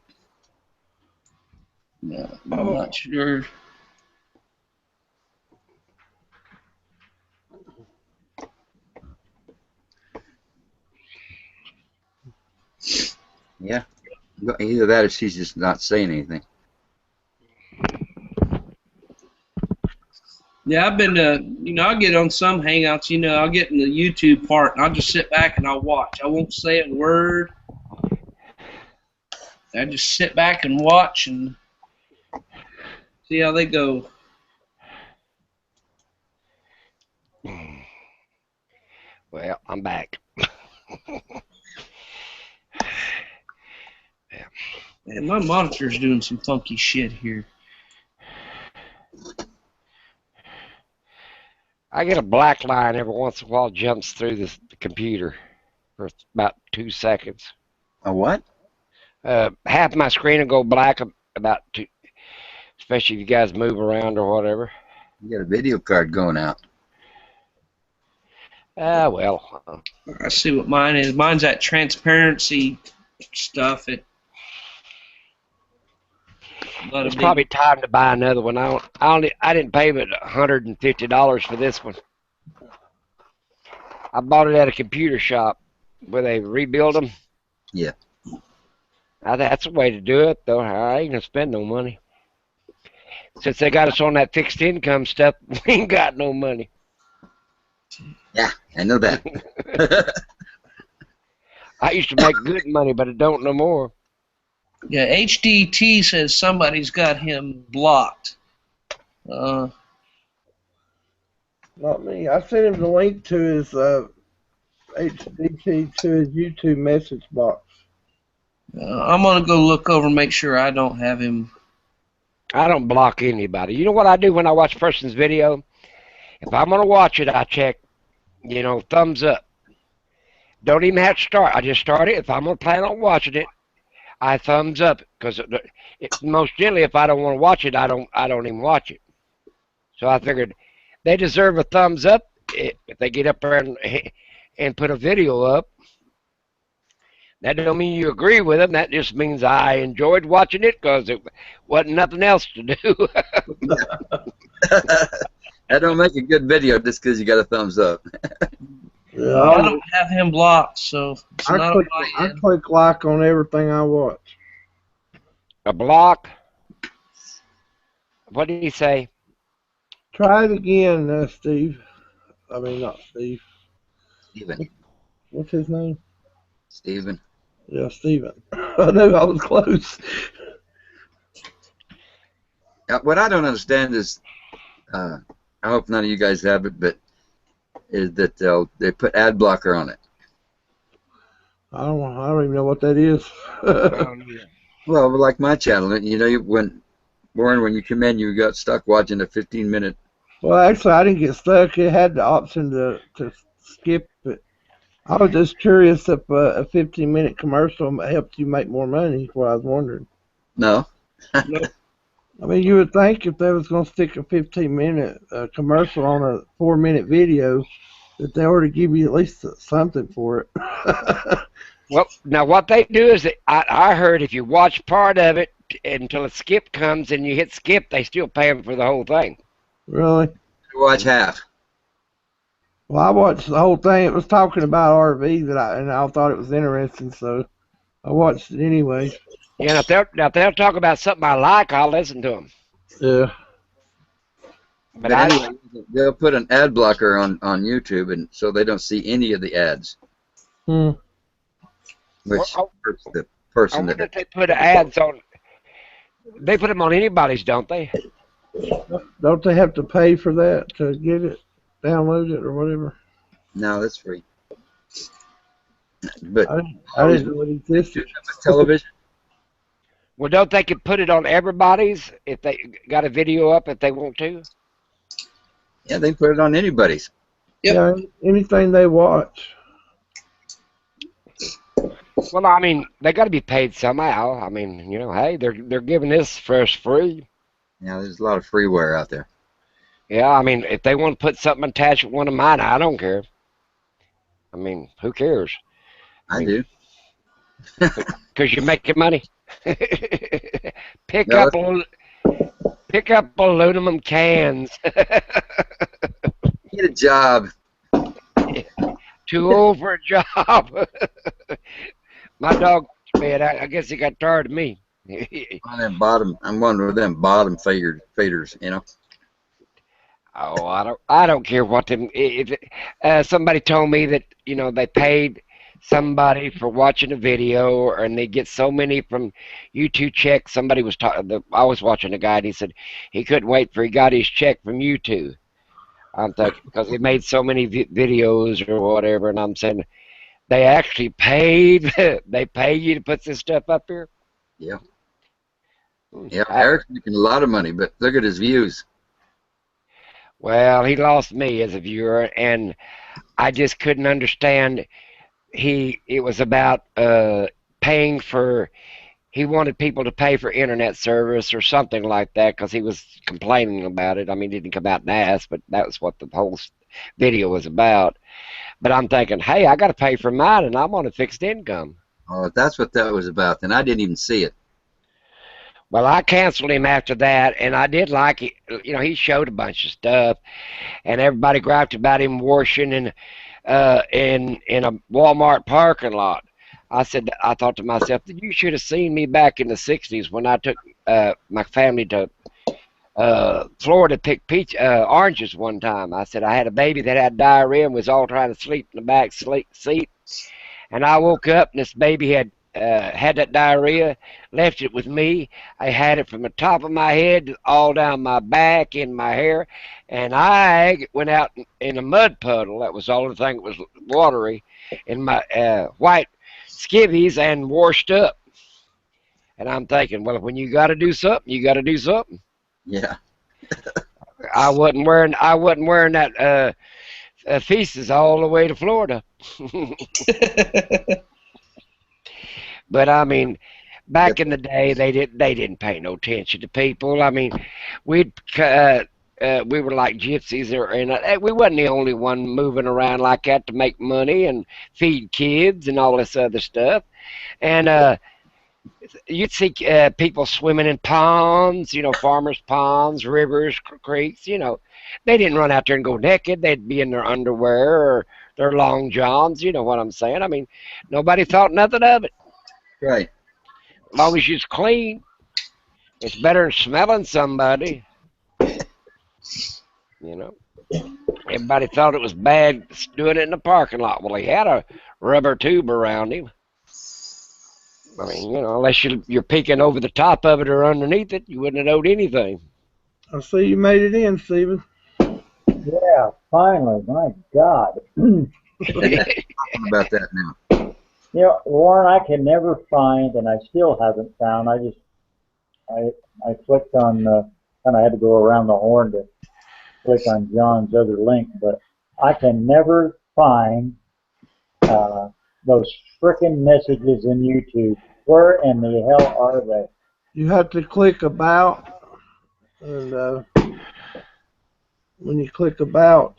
No, I'm not sure. Yeah. Either that or she's just not saying anything. Yeah, I've been I'll get on some Hangouts, I'll get in the YouTube part, and I'll just sit back and I'll watch. I won't say a word. I just sit back and watch and see how they go. Well, I'm back. Man, my monitor's doing some funky shit here. I get a black line every once in a while jumps through the computer for about 2 seconds. A what? Half my screen will go black about 2, especially if you guys move around or whatever. You got a video card going out. Well. I see what mine is. Mine's that transparency stuff. It's probably time to buy another one. I didn't pay but $150 for this one. I bought it at a computer shop where they rebuild them. Yeah. That's a way to do it, though. I ain't gonna spend no money. Since they got us on that fixed income stuff, we ain't got no money. Yeah, I know that. I used to make good money, but I don't no more. Yeah, HDT says somebody's got him blocked. Not me. I sent him the link to his HDT to his YouTube message box. I'm gonna go look over and make sure I don't have him. I don't block anybody. You know what I do when I watch a person's video? If I'm gonna watch it, I check, thumbs up. Don't even have to start. I just start it. If I'm gonna plan on watching it, I thumbs up, because most generally, if I don't want to watch it, I don't even watch it. So I figured they deserve a thumbs up if they get up there and put a video up. That don't mean you agree with them. That just means I enjoyed watching it because it wasn't nothing else to do. That don't make a good video just because you got a thumbs up. Yeah, I don't have him blocked, so it's not on my I end. click like on everything I watch. A block? What did he say? Try it again, Steve. I mean, not Steve. Steven. What's his name? Steven. Yeah, Steven. I knew I was close. What I don't understand is, I hope none of you guys have it, but is that they put ad blocker on it. I don't even know what that is. Well, like my channel, when you come in, you got stuck watching a 15-minute. Well, actually, I didn't get stuck. It had the option to skip it. I was just curious if a 15-minute commercial helped you make more money. Is what I was wondering. No. I mean, you would think if they was going to stick a 15-minute commercial on a 4-minute video, that they ought to give you at least something for it. Well, now what they do is I heard if you watch part of it until a skip comes and you hit skip, they still pay them for the whole thing. Really? Watch half. Well, I watched the whole thing. It was talking about RV and I thought it was interesting, so I watched it anyway. Yeah, if they'll talk about something I like, I'll listen to them. Yeah. But anyway, they'll put an ad blocker on YouTube, and so they don't see any of the ads. Hmm. Which hurts the person I wonder if they put ads on. They put them on anybody's, don't they? Don't they have to pay for that to get it, download it, or whatever? No, that's free. But I didn't know it existed. television, Well, don't they could put it on everybody's if they got a video up if they want to? yeah, they put it on anybody's. Yep. Yeah, anything they watch. Well, I mean, they got to be paid somehow. I mean, hey, they're giving this for us free. Yeah, there's a lot of freeware out there. Yeah, I mean, if they want to put something attached with one of mine, I don't care. I mean, who cares? I do. Because you're making money. pick No, up aluminum cans. get a job. Too old for a job. My dog, man, I guess he got tired of me. On them bottom, I'm one of them bottom feeders, you know. Oh, I don't care what them. Somebody told me that they paid somebody for watching a video, and they get so many from YouTube checks. Somebody was talking. I was watching a guy, and he said he couldn't wait for he got his check from YouTube. I'm thinking because he made so many videos or whatever, and I'm saying they actually paid. They pay you to put this stuff up here. Yeah. Yeah, Eric's making a lot of money, but look at his views. Well, he lost me as a viewer, and I just couldn't understand. It was about paying for. He wanted people to pay for internet service or something like that because he was complaining about it. I mean, he didn't come out and ask, but that was what the whole video was about. But I'm thinking, hey, I got to pay for mine, and I'm on a fixed income. Oh, if that's what that was about, then I didn't even see it. Well, I canceled him after that, and I did like it. He showed a bunch of stuff, and everybody griped about him washing in a Walmart parking lot. I thought to myself, you should have seen me back in the '60s when I took my family to Florida to pick oranges one time. I said I had a baby that had diarrhea and was all trying to sleep in the back seat, and I woke up and this baby had that diarrhea, left it with me. I had it from the top of my head all down my back, in my hair, and I went out in a mud puddle. That was the only thing that was watery in my white skivvies and washed up. And I'm thinking, well, when you got to do something, you got to do something. Yeah. I wasn't wearing that feces all the way to Florida. But I mean, back in the day, they didn't pay no attention to people. I mean, we were like gypsies, and we wasn't the only one moving around like that to make money and feed kids and all this other stuff. And you'd see people swimming in ponds, farmers' ponds, rivers, creeks. They didn't run out there and go naked. They'd be in their underwear or their long johns. You know what I'm saying? I mean, nobody thought nothing of it. Right. As long as you're clean, it's better than smelling somebody. Everybody thought it was bad doing it in the parking lot. Well, he had a rubber tube around him. I mean, unless you're peeking over the top of it or underneath it, you wouldn't have known anything. I see you made it in, Stephen. Yeah, finally. My God. Talking about that now. Warren, I can never find, and I still haven't found. I clicked on, kind of had to go around the horn to click on John's other link, but I can never find those frickin' messages in YouTube. Where in the hell are they? You have to click about, and when you click about,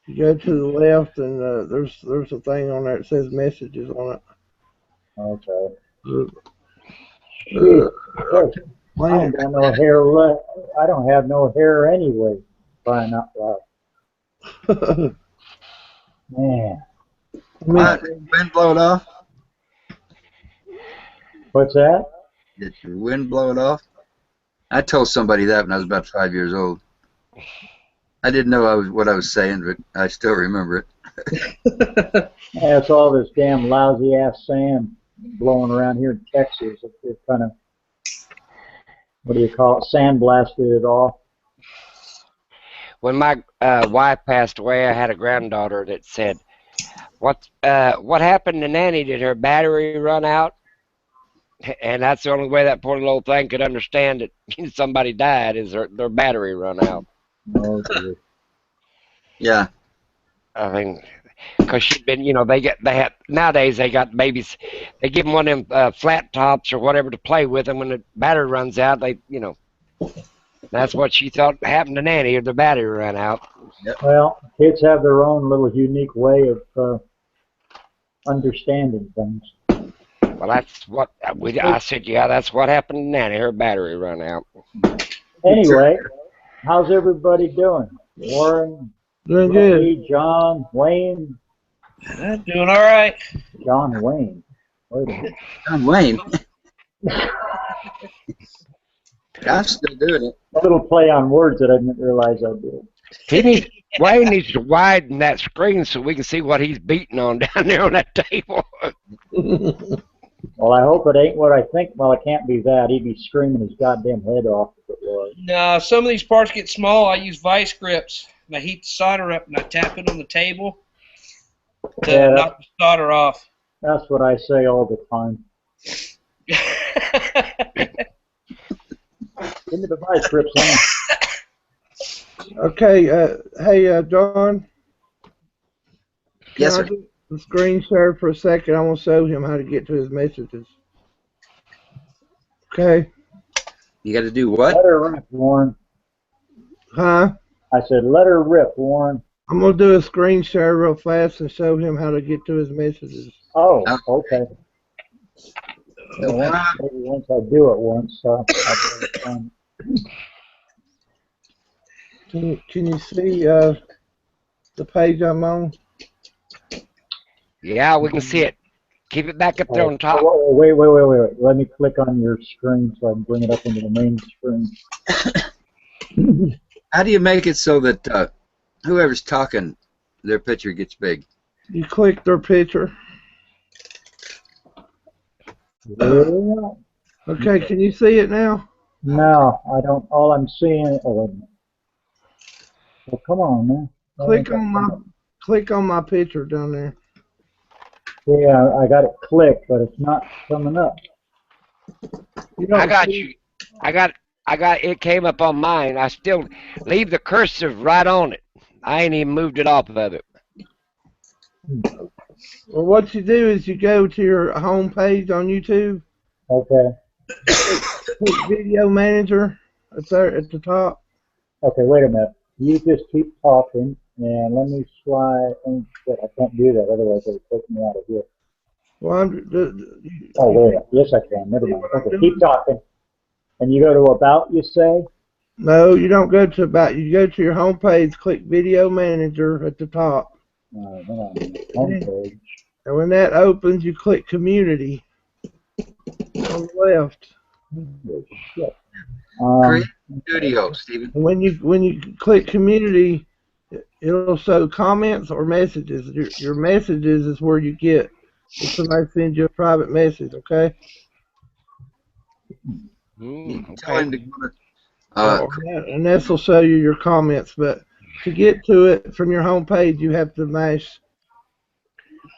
you go to the left, and there's a thing on there that says messages on it. Okay. I Man, ain't got no hair left. I don't have no hair anyway. Crying out loud. Man. Wind blow it off? What's that? Did your wind blow it off? I told somebody that when I was about 5 years old. I didn't know what I was saying, but I still remember it. Yeah, it's all this damn lousy ass sand blowing around here in Texas. It kind of, what do you call it, sandblasted it off. When my wife passed away, I had a granddaughter that said, What happened to Nanny? Did her battery run out? And that's the only way that poor little thing could understand that somebody died is their battery run out. Oh, dear. Yeah. I mean, because she'd been, nowadays they got babies, they give them one of them flat tops or whatever to play with, and when the battery runs out, that's what she thought happened to Nanny, or the battery ran out. Well, kids have their own little unique way of understanding things. Well, that's what I said. Yeah, that's what happened to Nanny. Her battery ran out. Anyway, how's everybody doing? Warren, Doing good. Rocky, John, Wayne. Doing all right. John Wayne. Wait a minute. John Wayne. I'm still doing it. A little play on words that I didn't realize I did. Wayne needs to widen that screen so we can see what he's beating on down there on that table. Well, I hope it ain't what I think. Well, it can't be that. He'd be screaming his goddamn head off if it was. No, some of these parts get small. I use vice grips. And I heat the solder up and I tap it on the table to knock the solder off. That's what I say all the time. Give me the vice grips, man. Okay, hey, John. Yes, sir. Can I do the screen share for a second? I want to show him how to get to his messages. Okay. You got to do what? Let her rip, Warren. Huh? I said, let her rip, Warren. I'm going to do a screen share real fast and show him how to get to his messages. Oh, okay. Well, maybe once I do it once, I'll be able to find it. Can you see the page I'm on? Yeah, we can see it. Keep it back up there on top. Oh, wait. Let me click on your screen so I can bring it up into the main screen. How do you make it so that whoever's talking, their picture gets big? You click their picture. Yeah. Okay, can you see it now? No, I don't. All I'm seeing. Oh, wait a minute. Well, come on, man. Click on my picture down there. Yeah, I got it clicked, but it's not coming up. I got you. I got. It came up on mine. I still leave the cursor right on it. I ain't even moved it off of it. Well, what you do is you go to your home page on YouTube. Okay. Click Video Manager. It's there at the top. Okay, wait a minute. You just keep talking, and let me slide. I can't do that, otherwise it'll take me out of here. Well, Oh, wait. Yes, I can. Never mind. Okay, keep talking. And you go to About, you say? No, you don't go to About. You go to your home page, click Video Manager at the top. Hang on. Home page. And when that opens, you click Community on the left. Oh, shit. Create Studio, Stephen. And when you click Community, it'll show comments or messages. Your messages is where you get if somebody sends you a private message. Okay. Tell him to go And this will show you your comments. But to get to it from your home page, you have to mash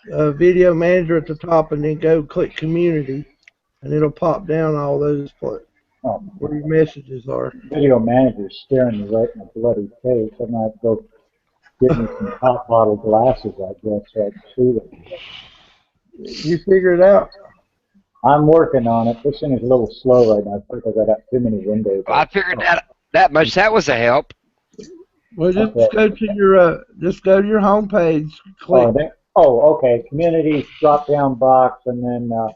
Video Manager at the top and then go click Community, and it'll pop down all those where your messages are. Video Manager's staring me right in the bloody face. I'm going to have to go get me some hot bottle glasses, I guess, so I can see them. You figure it out? I'm working on it. This thing is a little slow right now because I got too many windows. Well, I figured that much. That was a help. Well, just go to your home page. Click. Okay. Community drop-down box, and then the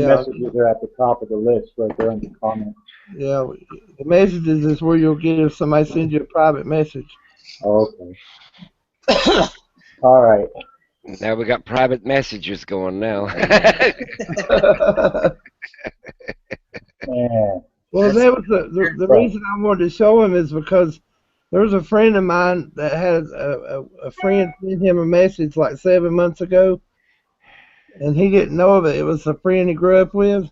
messages are at the top of the list right there in the comments. Yeah, the messages is where you'll get if somebody sends you a private message. Okay. All right. Now we got private messages going now. Yeah. Well, that was the reason I wanted to show him is because there was a friend of mine that had a friend send him a message like 7 months ago, and he didn't know of it. It was a friend he grew up with.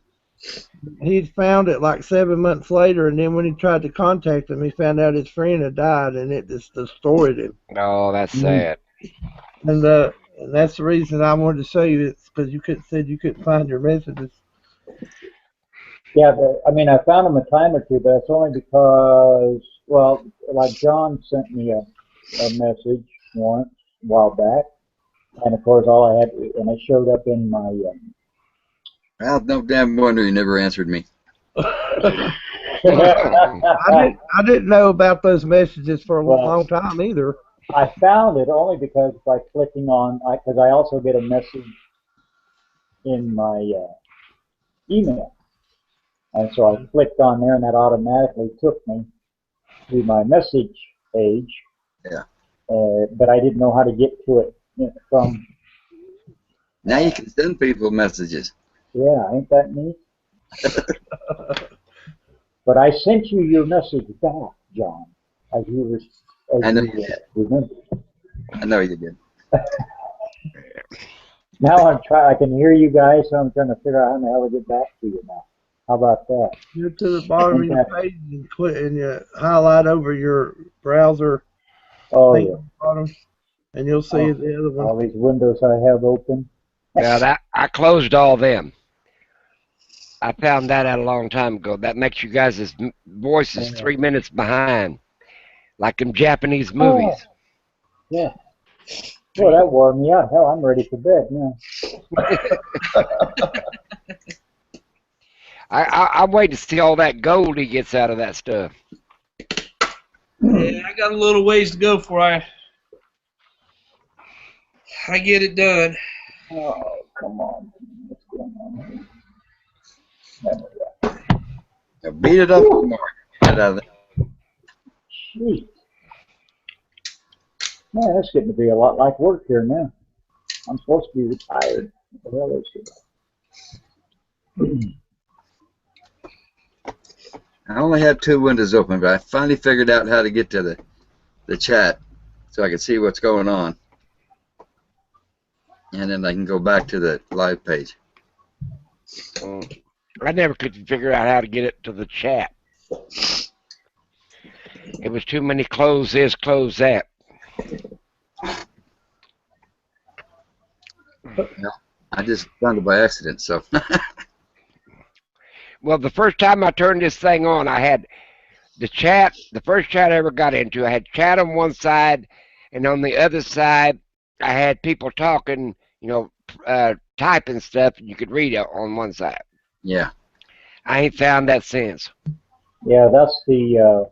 He'd found it like 7 months later, and then when he tried to contact him, he found out his friend had died, and it just destroyed him. Oh, that's sad. And that's the reason I wanted to show you it, because you said you couldn't find your messages. Yeah, I mean, I found them a time or two, but it's only because, well, like John sent me a message once a while back, and of course all I had, and it showed up in my. Well, no damn wonder you never answered me. I didn't know about those messages for a long time either. I found it only because by clicking on, because I also get a message in my email. And so I clicked on there, and that automatically took me to my message page. Yeah. But I didn't know how to get to it from. Now you can send people messages. Yeah, ain't that neat? But I sent you your message back, John, as you were. I know you did. Remember. I know you did. Now I can hear you guys, so I'm trying to figure out how the hell to get back to you now. How about that? Go to the bottom of your page and click, and you highlight over your browser. Oh, yeah. Bottom, and you'll see the other one. All these windows I have open. Yeah, I closed all them. I found that out a long time ago. That makes you guys' voices 3 minutes behind, like in Japanese movies. Oh, yeah. Well, that wore me out. Hell, I'm ready for bed now. I'm waiting to see all that gold he gets out of that stuff. Yeah, I got a little ways to go before I get it done. Oh, come on. What's going on here? Now beat it up more. Get out of there. Jeez. Man, that's getting to be a lot like work here now. I'm supposed to be retired. What the hell is it? I only have 2 windows open, but I finally figured out how to get to the chat so I can see what's going on. And then I can go back to the live page. I never could figure out how to get it to the chat. It was too many close this, close that. Well, I just found it by accident, so. Well, the first time I turned this thing on, I had the chat, the first chat I ever got into, I had chat on one side, and on the other side, I had people talking, you know, typing stuff, and you could read it on one side. Yeah. I ain't found that since. Yeah, that's the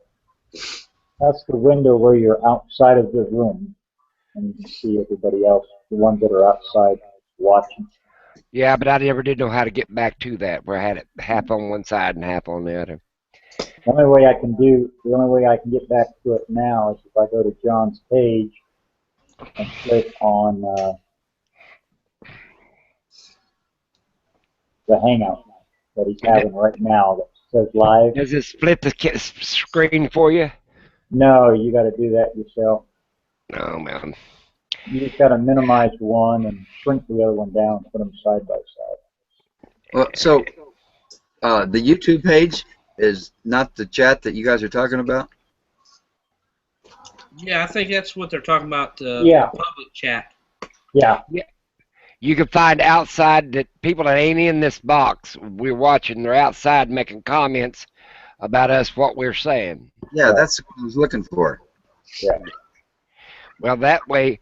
window where you're outside of the room, and you can see everybody else, the ones that are outside watching. Yeah, but I never did know how to get back to that, where I had it half on one side and half on the other. The only way I can get back to it now is if I go to John's page and click on the Hangout that he's having right now that says live. Does it split the screen for you? No, you got to do that yourself. Oh, man. You just got to minimize one and shrink the other one down, put them side by side. Well, so the YouTube page is not the chat that you guys are talking about? Yeah, I think that's what they're talking about, the public chat. Yeah. You can find outside that people that ain't in this box we're watching, they're outside making comments about us, what we're saying. Yeah, that's what I was looking for. Yeah. Well, that way,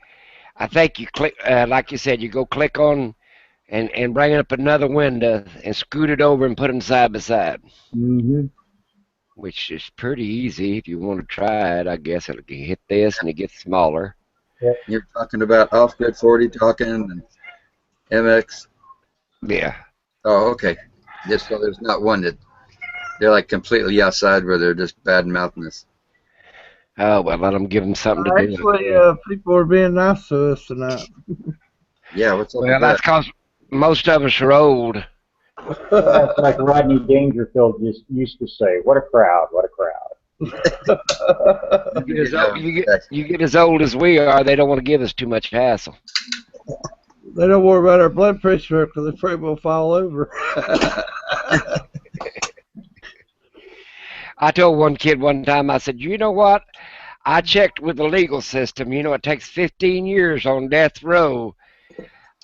I think you click, like you said, you go click on and bring up another window and scoot it over and put them side by side. Mm-hmm. Which is pretty easy if you want to try it. I guess it'll hit this and it gets smaller. Yep. You're talking about off-grid 40 talking and MX? Yeah. Oh, okay. Just so there's not one that they're like completely outside where they're just bad-mouthing us. Oh, well, let them give them something to do. Actually, people are being nice to us tonight. Yeah, what's up Well, with that's because most of us are old. That's like Rodney Dangerfield just used to say, "What a crowd! What a crowd!" You get as old as we are, they don't want to give us too much hassle. They don't worry about our blood pressure because they're afraid we'll fall over. I told one kid one time, I said, you know what? I checked with the legal system. You know, it takes 15 years on death row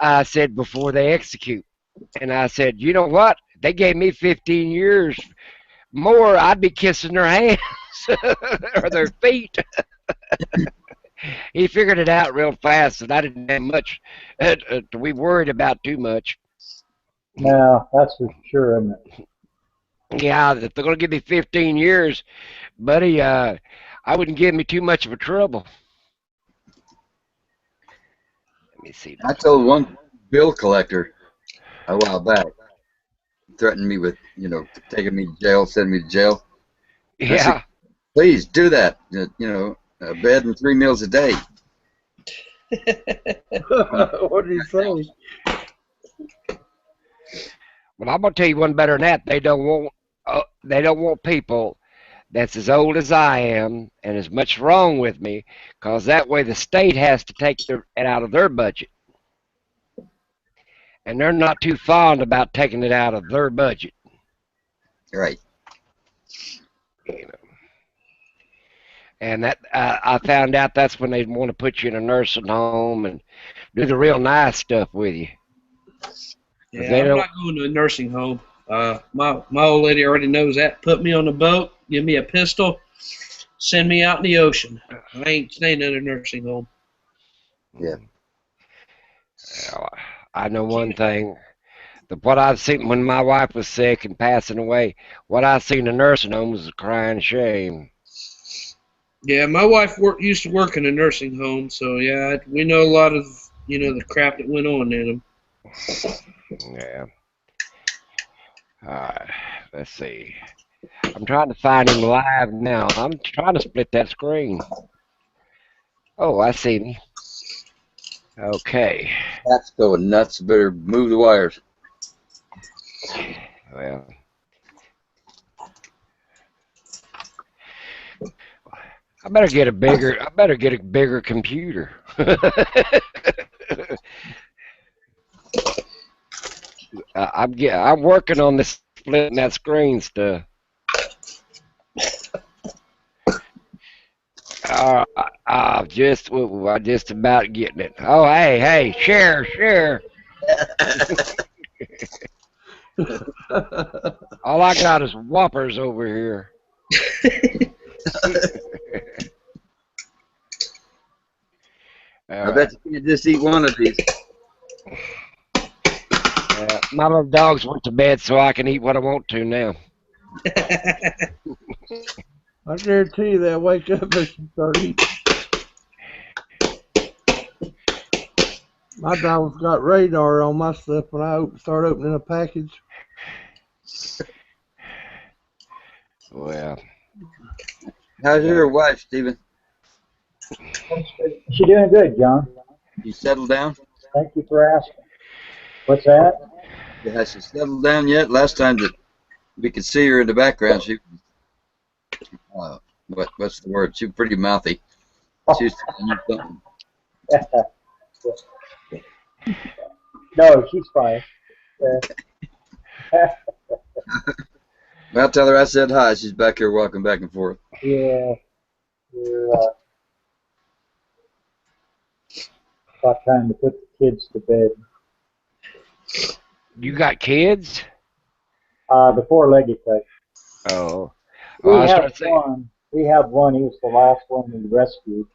I said, before they execute. And I said, you know what? They gave me 15 years more, I'd be kissing their hands or their feet. He figured it out real fast, and I didn't have much to be worried about too much. No, that's for sure, isn't it? Yeah, if they're going to give me 15 years, buddy, I wouldn't give me too much of a trouble. Let me see. I told one bill collector a while back, threatened me with, taking me to jail, sending me to jail. I said, Yeah. please do that. A bed and 3 meals a day. What did he say? Well, I'm gonna tell you one better than that. They don't want people that's as old as I am and as much wrong with me, because that way the state has to take it out of their budget, and they're not too fond about taking it out of their budget. Right. You know. And that I found out that's when they want to put you in a nursing home and do the real nice stuff with you. Yeah, I'm not going to a nursing home. My old lady already knows that. Put me on a boat, give me a pistol, send me out in the ocean. I ain't staying in a nursing home. Yeah. Well, I know one thing. What I've seen when my wife was sick and passing away, what I seen in a nursing home was a crying shame. Yeah, my wife used to work in a nursing home, so yeah, we know a lot of the crap that went on in them. Yeah. Let's see. I'm trying to find him live now. I'm trying to split that screen. Oh, I see him. Okay. That's going nuts. Better move the wires. Well. I better get a bigger computer. I'm working on this splitting that screen stuff. I just about getting it. Oh, hey, share. All I got is whoppers over here. I bet you can just eat one of these. My little dogs went to bed, so I can eat what I want to now. I guarantee you they'll wake up and start eating. My dog's got radar on my stuff when I start opening a package. Well, how's your wife, Stephen? She's doing good, John. You settled down? Thank you for asking. What's that? Has she settled down yet? Last time that we could see her in the background, she what's the word? She was pretty mouthy. She was telling you something. No, she's fine. Well, tell her I said hi. She's back here walking back and forth. Yeah. We're about time to put the kids to bed. You got kids? The four-legged type. Oh. We have one. We have one. He was the last one we rescued,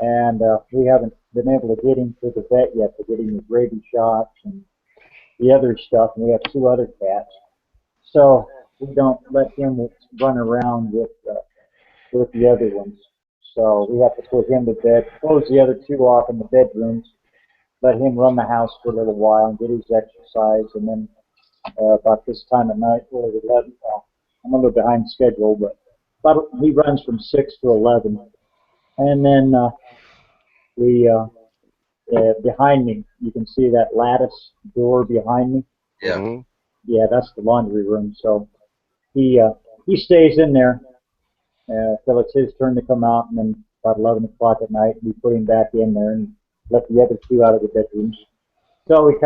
and we haven't been able to get him to the vet yet to get him his rabies shots and the other stuff. And we have two other cats, so we don't let him run around with the other ones. So we have to put him to bed, close the other two off in the bedrooms, let him run the house for a little while and get his exercise, and then about this time at night, I'm a little behind schedule, but he runs from 6 to 11. And then behind me, you can see that lattice door behind me. Yeah. Mm-hmm. Yeah, that's the laundry room. So he stays in there till it's his turn to come out, and then about 11 o'clock at night, we put him back in there and let the other two out of the bedrooms. So we're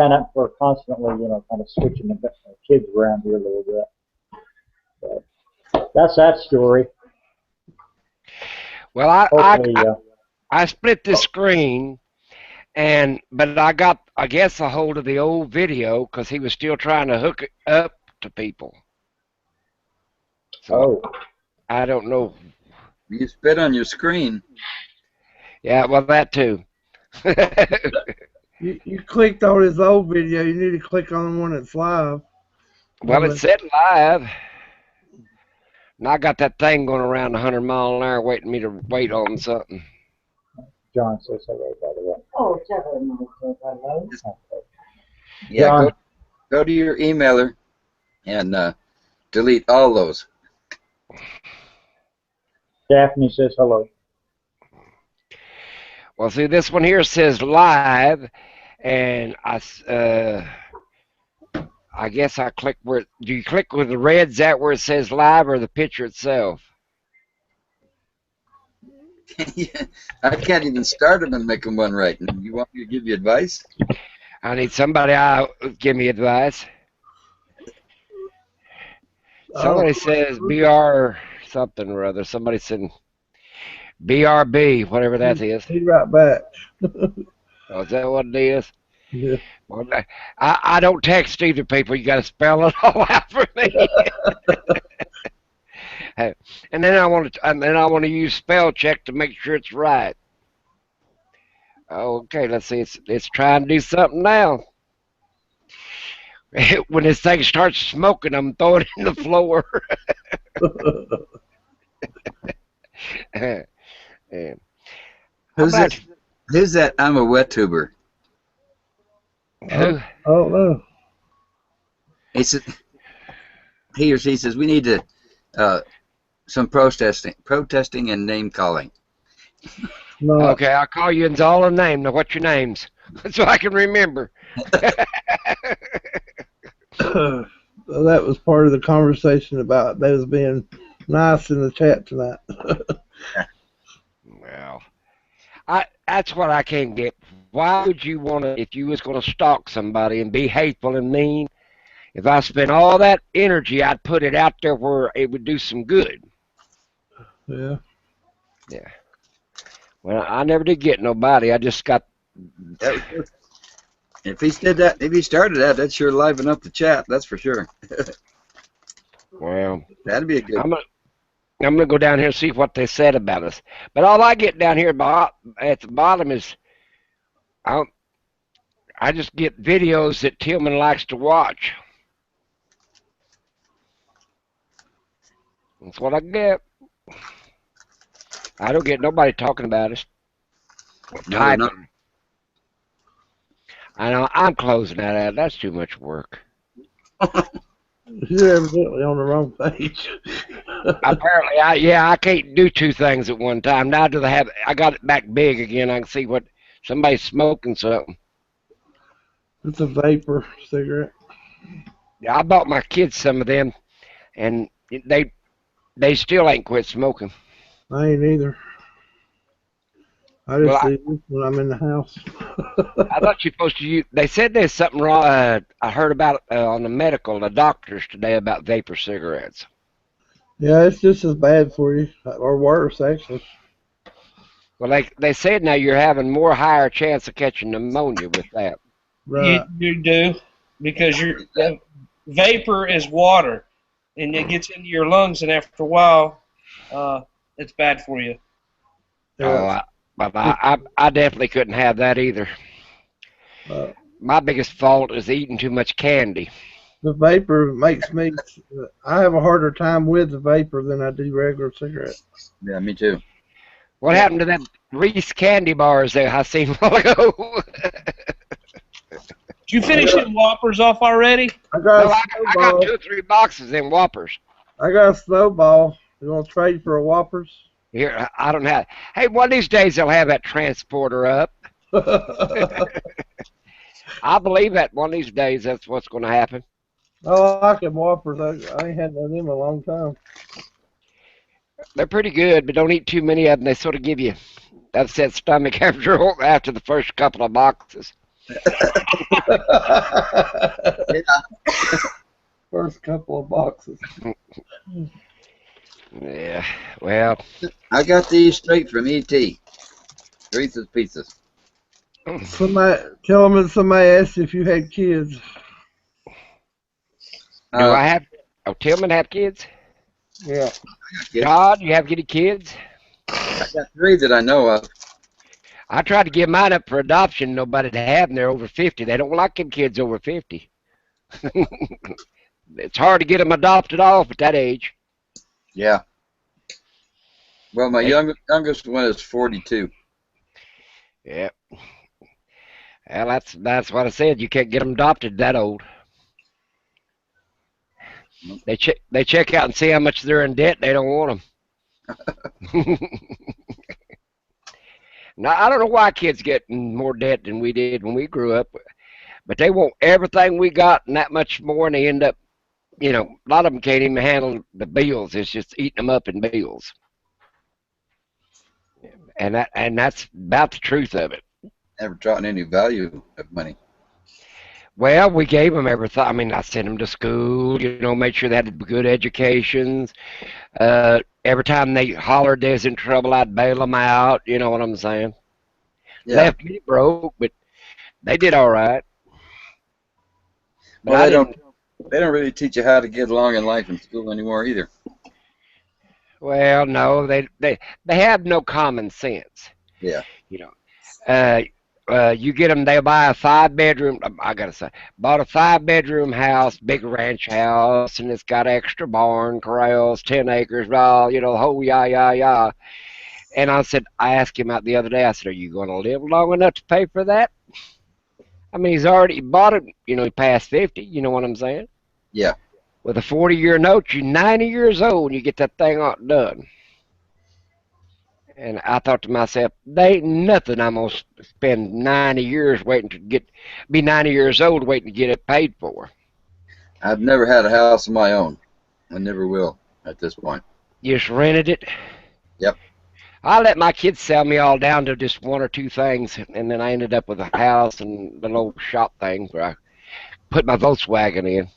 constantly, kind of switching the kids around here a little bit. But that's that story. Well, I split the screen, But I got, I guess, a hold of the old video because he was still trying to hook it up to people. So I don't know. You spit on your screen. Yeah, well, that too. You clicked on his old video. You need to click on the one that's live. Well, it said live. And I got that thing going around 100 miles an hour waiting me to wait on something. John says hello, by the way. Oh, hello. Yeah, go to your emailer and delete all those. Daphne says hello. Well, see, this one here says live, and I guess I click where. Do you click with the red? Is that where it says live, or the picture itself? Yeah, I can't even start them and make them one right. And you want me to give you advice? I need somebody give me advice. Somebody says BR something or other. Somebody said BRB, whatever that is. Be right back. Oh, is that what it is? Yeah. Well, I don't text either, people. You got to spell it all out for me. And then I want to use spell check to make sure it's right. Okay, let's see. It's trying to do something now. When this thing starts smoking, I'm throwing it in the floor. Who's that? I'm a wet tuber. Who? Oh no. He or she says we need to some protesting and name calling. No. Okay, I'll call you in all a name. Now, what's your names? So I can remember. That was part of the conversation about those being nice in the chat tonight. Well, that's what I can't get. Why would you want to, if you was going to stalk somebody and be hateful and mean, if I spent all that energy, I'd put it out there where it would do some good. Yeah. Yeah. Well, I never did get nobody. I just got. If he started that, that'd sure liven up the chat. That's for sure. Well, that'd be a good. I'm gonna go down here and see what they said about us. But all I get down here at the bottom is, I just get videos that Tillman likes to watch. That's what I get. I don't get nobody talking about us. Typing. I know, I'm closing that out. That's too much work. You're evidently on the wrong page. Apparently, I can't do two things at one time. Now that I got it back big again, I can see what somebody's smoking something. It's a vapor cigarette. Yeah, I bought my kids some of them, and they still ain't quit smoking. I ain't either. I just see this when I'm in the house. I thought you're supposed to use. They said there's something wrong. I heard about on the doctors today about vapor cigarettes. Yeah, it's just as bad for you, or worse, actually. Well, they said now you're having higher chance of catching pneumonia with that. Right. You do, because vapor is water, and it gets into your lungs, and after a while, it's bad for you. Yeah. But I definitely couldn't have that either. My biggest fault is eating too much candy. The vapor makes me. I have a harder time with the vapor than I do regular cigarettes. Yeah, me too. What happened to them Reese candy bars that I seen a while ago? Did you finish them Whoppers off already? I got 2 or 3 boxes in Whoppers. I got a snowball. You want to trade for a Whoppers? Here, I don't have. Hey, one of these days they'll have that transporter up. I believe that one of these days that's what's going to happen. Oh, I like them Whoppers. I ain't had none of them in a long time. They're pretty good, but don't eat too many of them. They sort of give you upset stomach after the first couple of boxes. First couple of boxes. Yeah, well. I got these straight from E.T. Reese's Pieces. Somebody tell them that somebody asked if you had kids. Do I have? Oh, Tillman have kids? Yeah. God, you have any kids? I got 3 that I know of. I tried to give mine up for adoption. Nobody to have them. They're over 50. They don't like them kids over 50. It's hard to get them adopted off at that age. Yeah. Well, my youngest one is 42. Yeah. Well, that's what I said. You can't get them adopted that old. They check out and see how much they're in debt. They don't want them. Now I don't know why kids get in more debt than we did when we grew up, but they want everything we got and that much more, and they end up, a lot of them can't even handle the bills. It's just eating them up in bills, and that's about the truth of it. Never taught any value of money. Well, we gave them everything. I mean, I sent them to school, made sure they had good educations. Every time they hollered they was in trouble, I'd bail them out. You know what I'm saying? Yeah. Left me broke, but they did all right. But Well, they don't really teach you how to get along in life in school anymore either. Well, no, they have no common sense. Yeah. You get them, they'll buy a 5-bedroom, bought a 5-bedroom house, big ranch house, and it's got extra barn, corrals, 10 acres, the whole yah. And I asked him out the other day, I said, are you going to live long enough to pay for that? I mean, he's already bought it, he passed 50, you know what I'm saying? Yeah. With a 40-year note, you're 90 years old and you get that thing all done. And I thought to myself, they ain't nothing I'm going to spend 90 years be 90 years old waiting to get it paid for. I've never had a house of my own. I never will at this point. You just rented it? Yep. I let my kids sell me all down to just 1 or 2 things, and then I ended up with a house and the little shop thing where I put my Volkswagen in.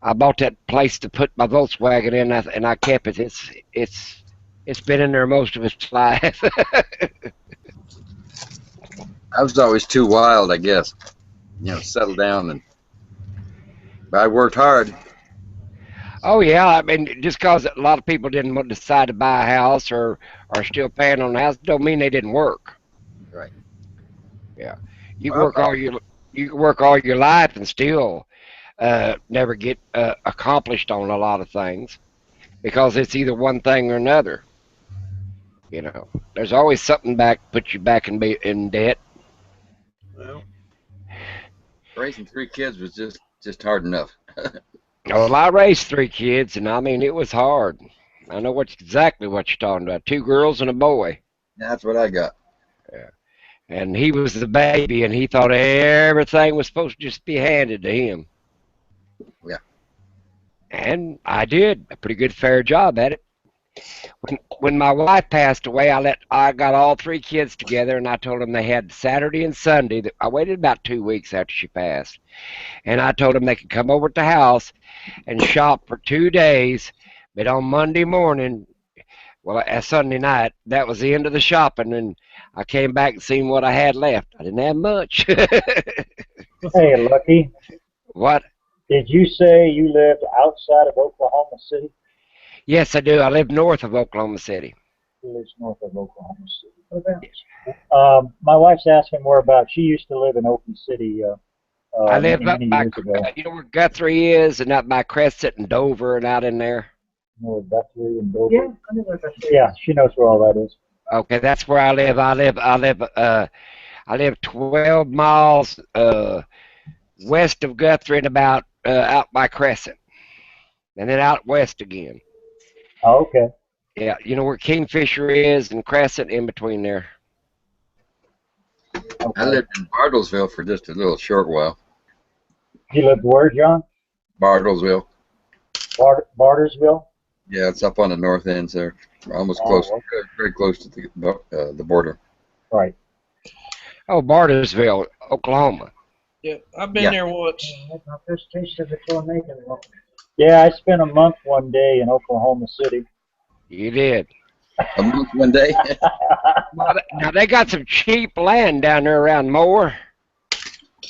I bought that place to put my Volkswagen in, and I kept it. It's been in there most of its life. I was always too wild, I guess. Settle down, but I worked hard. Oh yeah, I mean, just because a lot of people didn't decide to buy a house or are still paying on the house, don't mean they didn't work. Right. Yeah, you can work all your life and still never get accomplished on a lot of things because it's either one thing or another. There's always something put you back in debt. Well, raising 3 kids was just hard enough. Well, I raised 3 kids, and I mean, it was hard. I know exactly what you're talking about. 2 girls and a boy. That's what I got. Yeah. And he was the baby, and he thought everything was supposed to just be handed to him. Yeah. And I did a pretty good, fair job at it. When my wife passed away, I got all 3 kids together, and I told them they had Saturday and Sunday. I waited about 2 weeks after she passed, and I told them they could come over to the house and shop for 2 days. But on Monday morning, Sunday night, that was the end of the shopping, and I came back and seen what I had left. I didn't have much. Hey, Lucky. What? Did you say you lived outside of Oklahoma City? Yes, I do. I live north of Oklahoma City. He lives north of Oklahoma City. My wife's asking more about. She used to live in Oklahoma City. I live many up by, years ago. you know where Guthrie is, and up by Crescent and Dover and out in there. You know where Guthrie and Dover? Yeah, I know where Guthrie is. Yeah, she knows where all that is. Okay, that's where I live. I live 12 miles west of Guthrie and about out by Crescent, and then out west again. Oh, okay. Yeah, you know where Kingfisher is and Crescent in between there. Okay. I lived in Bartlesville for just a little short while. You lived where, John? Bartlesville. Bartersville? Yeah, it's up on the north end, sir. Almost close, okay. very close to the border. Right. Oh, Bartersville, Oklahoma. Yeah, I've been there once. Yeah, I spent a month one day in Oklahoma City. You did. A month, one day. Now they got some cheap land down there around Moore.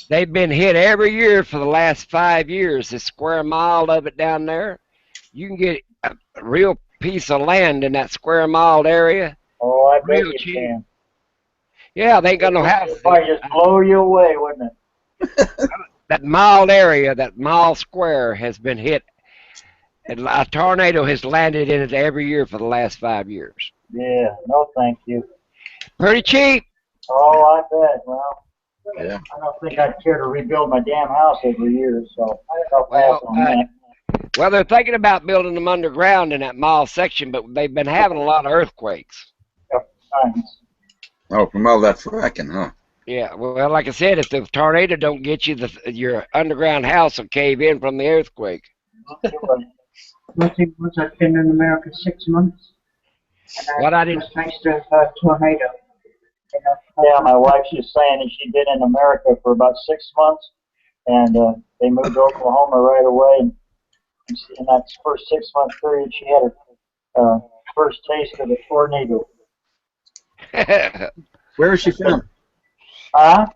They've been hit every year for the last 5 years. A square mile of it down there, you can get a real piece of land in that square mile area. Oh, I bet Real you cheap. can. Yeah, they ain't got no house. It'd probably just blow you away, wouldn't it? That mile area, that mile square, has been hit. A tornado has landed in it every year for the last 5 years. Yeah, no thank you. Pretty cheap. Oh, I bet. Well, Yeah. I don't think I'd care to rebuild my damn house every year, so I'll pass on that. Well, they're thinking about building them underground in that mile section, but they've been having a lot of earthquakes. Thanks. Oh, from all that fracking, huh? Yeah, well, like I said, if the tornado don't get you, your underground house will cave in from the earthquake. I've been in America 6 months. What I didn't. Just thanks to a tornado. Yeah, my wife's just saying that she'd been in America for about 6 months, and they moved to Oklahoma right away. And in that first 6 month period, she had her first taste of a tornado. Where is she from? Huh?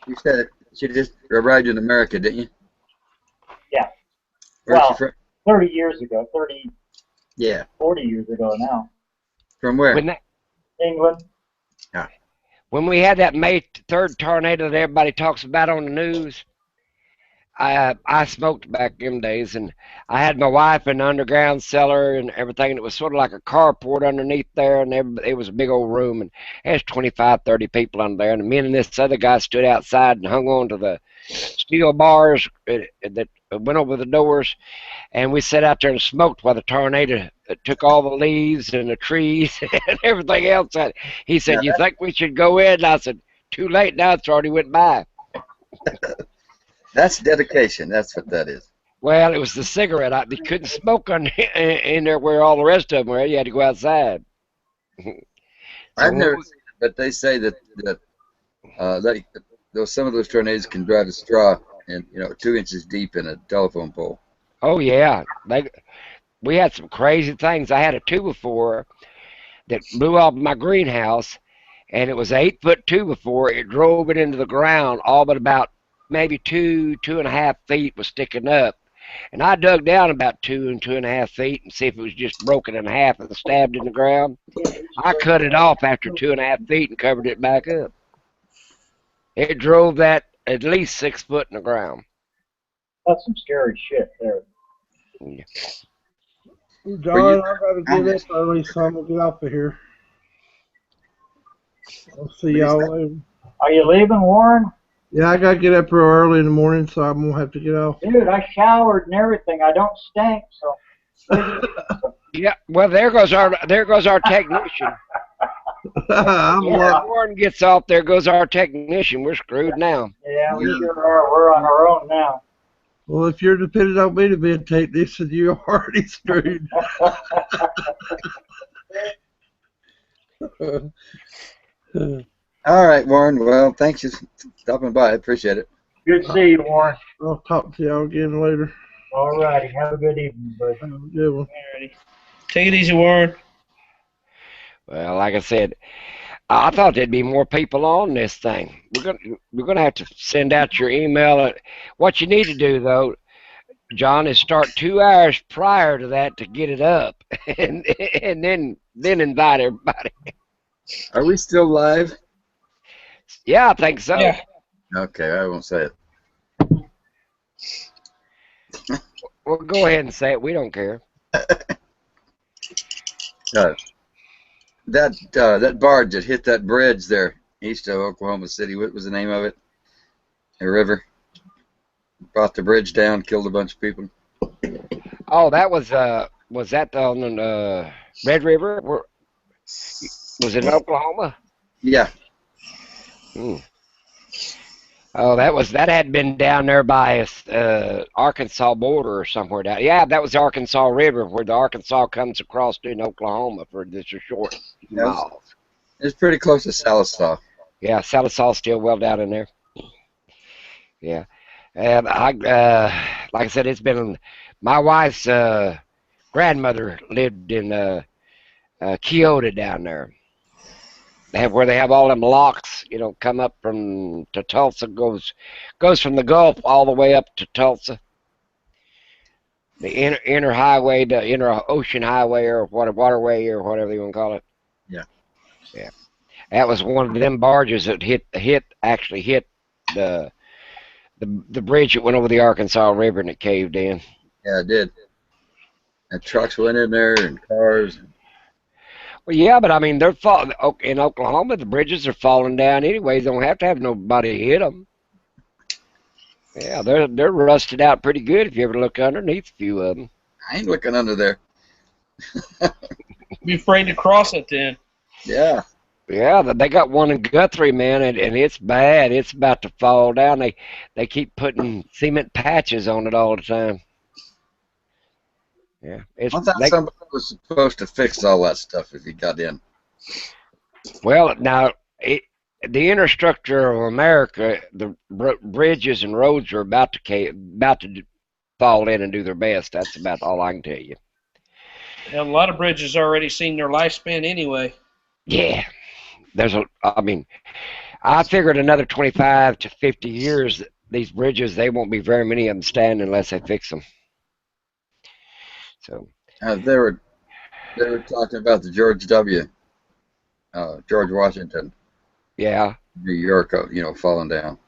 You said she just arrived in America, didn't you? Yeah. Where's Well, she from? 30 years ago, 30, Yeah. 40 years ago now. From where? England. When we had that May 3rd tornado that everybody talks about on the news, I smoked back them days, and I had my wife in the underground cellar and everything, and it was sort of like a carport underneath there, and it was a big old room, and there's 25, 30 people under there, and me and this other guy stood outside and hung on to the steel bars that went over the doors, and we sat out there and smoked while the tornado took all the leaves and the trees and everything else. He said, "You think we should go in?" And I said, "Too late now, it's already went by." That's dedication. That's what that is. Well, it was the cigarette. You couldn't smoke in there where all the rest of them were. You had to go outside. I've never seen it, but they say that some of those tornadoes can drive a straw and 2 inches deep in a telephone pole. Oh yeah, we had some crazy things. I had a 2x4 that blew off my greenhouse, and it was an 8-foot 2x4. It drove it into the ground, all but about maybe 2.5 feet was sticking up. And I dug down about 2.5 feet and see if it was just broken in half and stabbed in the ground. I cut it off after 2.5 feet and covered it back up. It drove that at least 6 foot in the ground. That's some scary shit there. Yeah. John, I gotta get up early, so I'm gonna get off of here. I'll see y'all later. Are you leaving, Warren? Yeah, I gotta get up real early in the morning, so I'm gonna have to get off. Dude, I showered and everything. I don't stink, so. Yeah, well, there goes our technician. Warren gets off, there goes our technician. We're screwed now. Yeah, we sure are. We're on our own now. Well, if you're depending on me to be a technician, you're already screwed. All right, Warren. Well, thanks for stopping by. I appreciate it. Good to see you, Warren. I'll talk to y'all again later. All righty. Have a good evening, bud. Have a good one. Alrighty. Take it easy, Warren. Well, like I said, I thought there'd be more people on this thing. We're gonna have to send out your email. What you need to do, though, John, is start 2 hours prior to that to get it up, and then invite everybody. Are we still live? Yeah, I think so. Yeah. Okay, I won't say it. Well, go ahead and say it. We don't care. That barge that hit that bridge there east of Oklahoma City, what was the name of it? A river. Brought the bridge down, killed a bunch of people. Oh, that was that on the Red River? Was it in Oklahoma? Yeah. Hmm. Oh, that had been down there by Arkansas border or somewhere down. Yeah, that was the Arkansas River where the Arkansas comes across in Oklahoma for just a short miles. It's pretty close to Salisaw. Yeah, Salisaw's still well down in there. Yeah, and like I said, it's been my wife's grandmother lived in Kyoto down there. Where they have all them locks, you know, come up from to Tulsa, goes from the Gulf all the way up to Tulsa. The inner highway, the inner ocean highway, or waterway, or whatever you want to call it. Yeah. Yeah. That was one of them barges that actually hit the bridge that went over the Arkansas River, and it caved in. Yeah, it did. And trucks went in there and cars. Well, yeah, but I mean, they're in Oklahoma. The bridges are falling down anyway. They don't have to have nobody hit them. Yeah, they're rusted out pretty good if you ever look underneath a few of them. I ain't looking under there. Be afraid to cross it then. Yeah. Yeah, they got one in Guthrie, man, and it's bad. It's about to fall down. They keep putting cement patches on it all the time. Yeah, I thought somebody was supposed to fix all that stuff if he got in. Well, now the infrastructure of America, the bridges and roads are about to fall in and do their best. That's about all I can tell you. And a lot of bridges already seen their lifespan anyway. Yeah, I figured another 25 to 50 years, these bridges, they won't be very many of them standing unless they fix them. So they were talking about the George Washington. Yeah. New York, you know, falling down.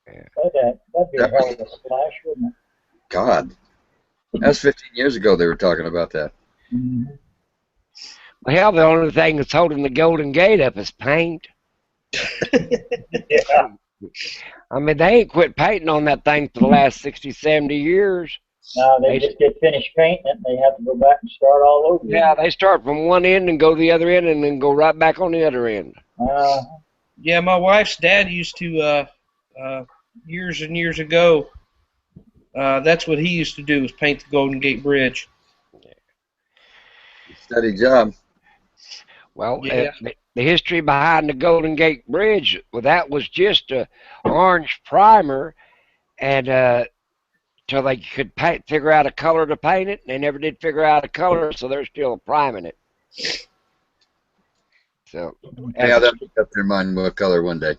Yeah. That'd be a hell of a splash, wouldn't it? God, that was 15 years ago. They were talking about that. Mm-hmm. Well, hell, the only thing that's holding the Golden Gate up is paint. Yeah. I mean, they ain't quit painting on that thing for the last 60, 70 years. No, they just get finished painting it, and they have to go back and start all over. Yeah, they start from one end and go to the other end, and then go right back on the other end. Yeah, my wife's dad used to, years and years ago, that's what he used to do, was paint the Golden Gate Bridge. Steady job. Well, yeah. The history behind the Golden Gate Bridge, well, that was just a orange primer, and till they could figure out a color to paint it, and they never did figure out a color, so they're still priming it. So yeah, they'll make up their mind what color one day.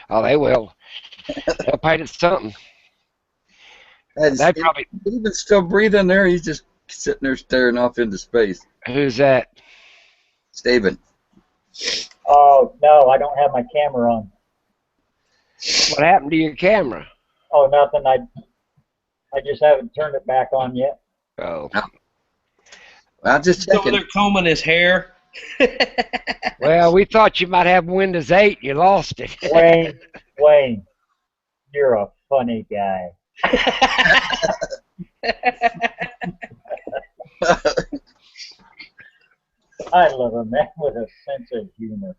Oh, they will. They'll paint it something. They probably even still breathing there. He's just sitting there staring off into space. Who's that? Steven. Oh no, I don't have my camera on. What happened to your camera? Oh, nothing. I just haven't turned it back on yet. Oh. Well, just checking. They're combing his hair. Well, we thought you might have Windows 8. You lost it. Wayne, you're a funny guy. I love a man with a sense of humor.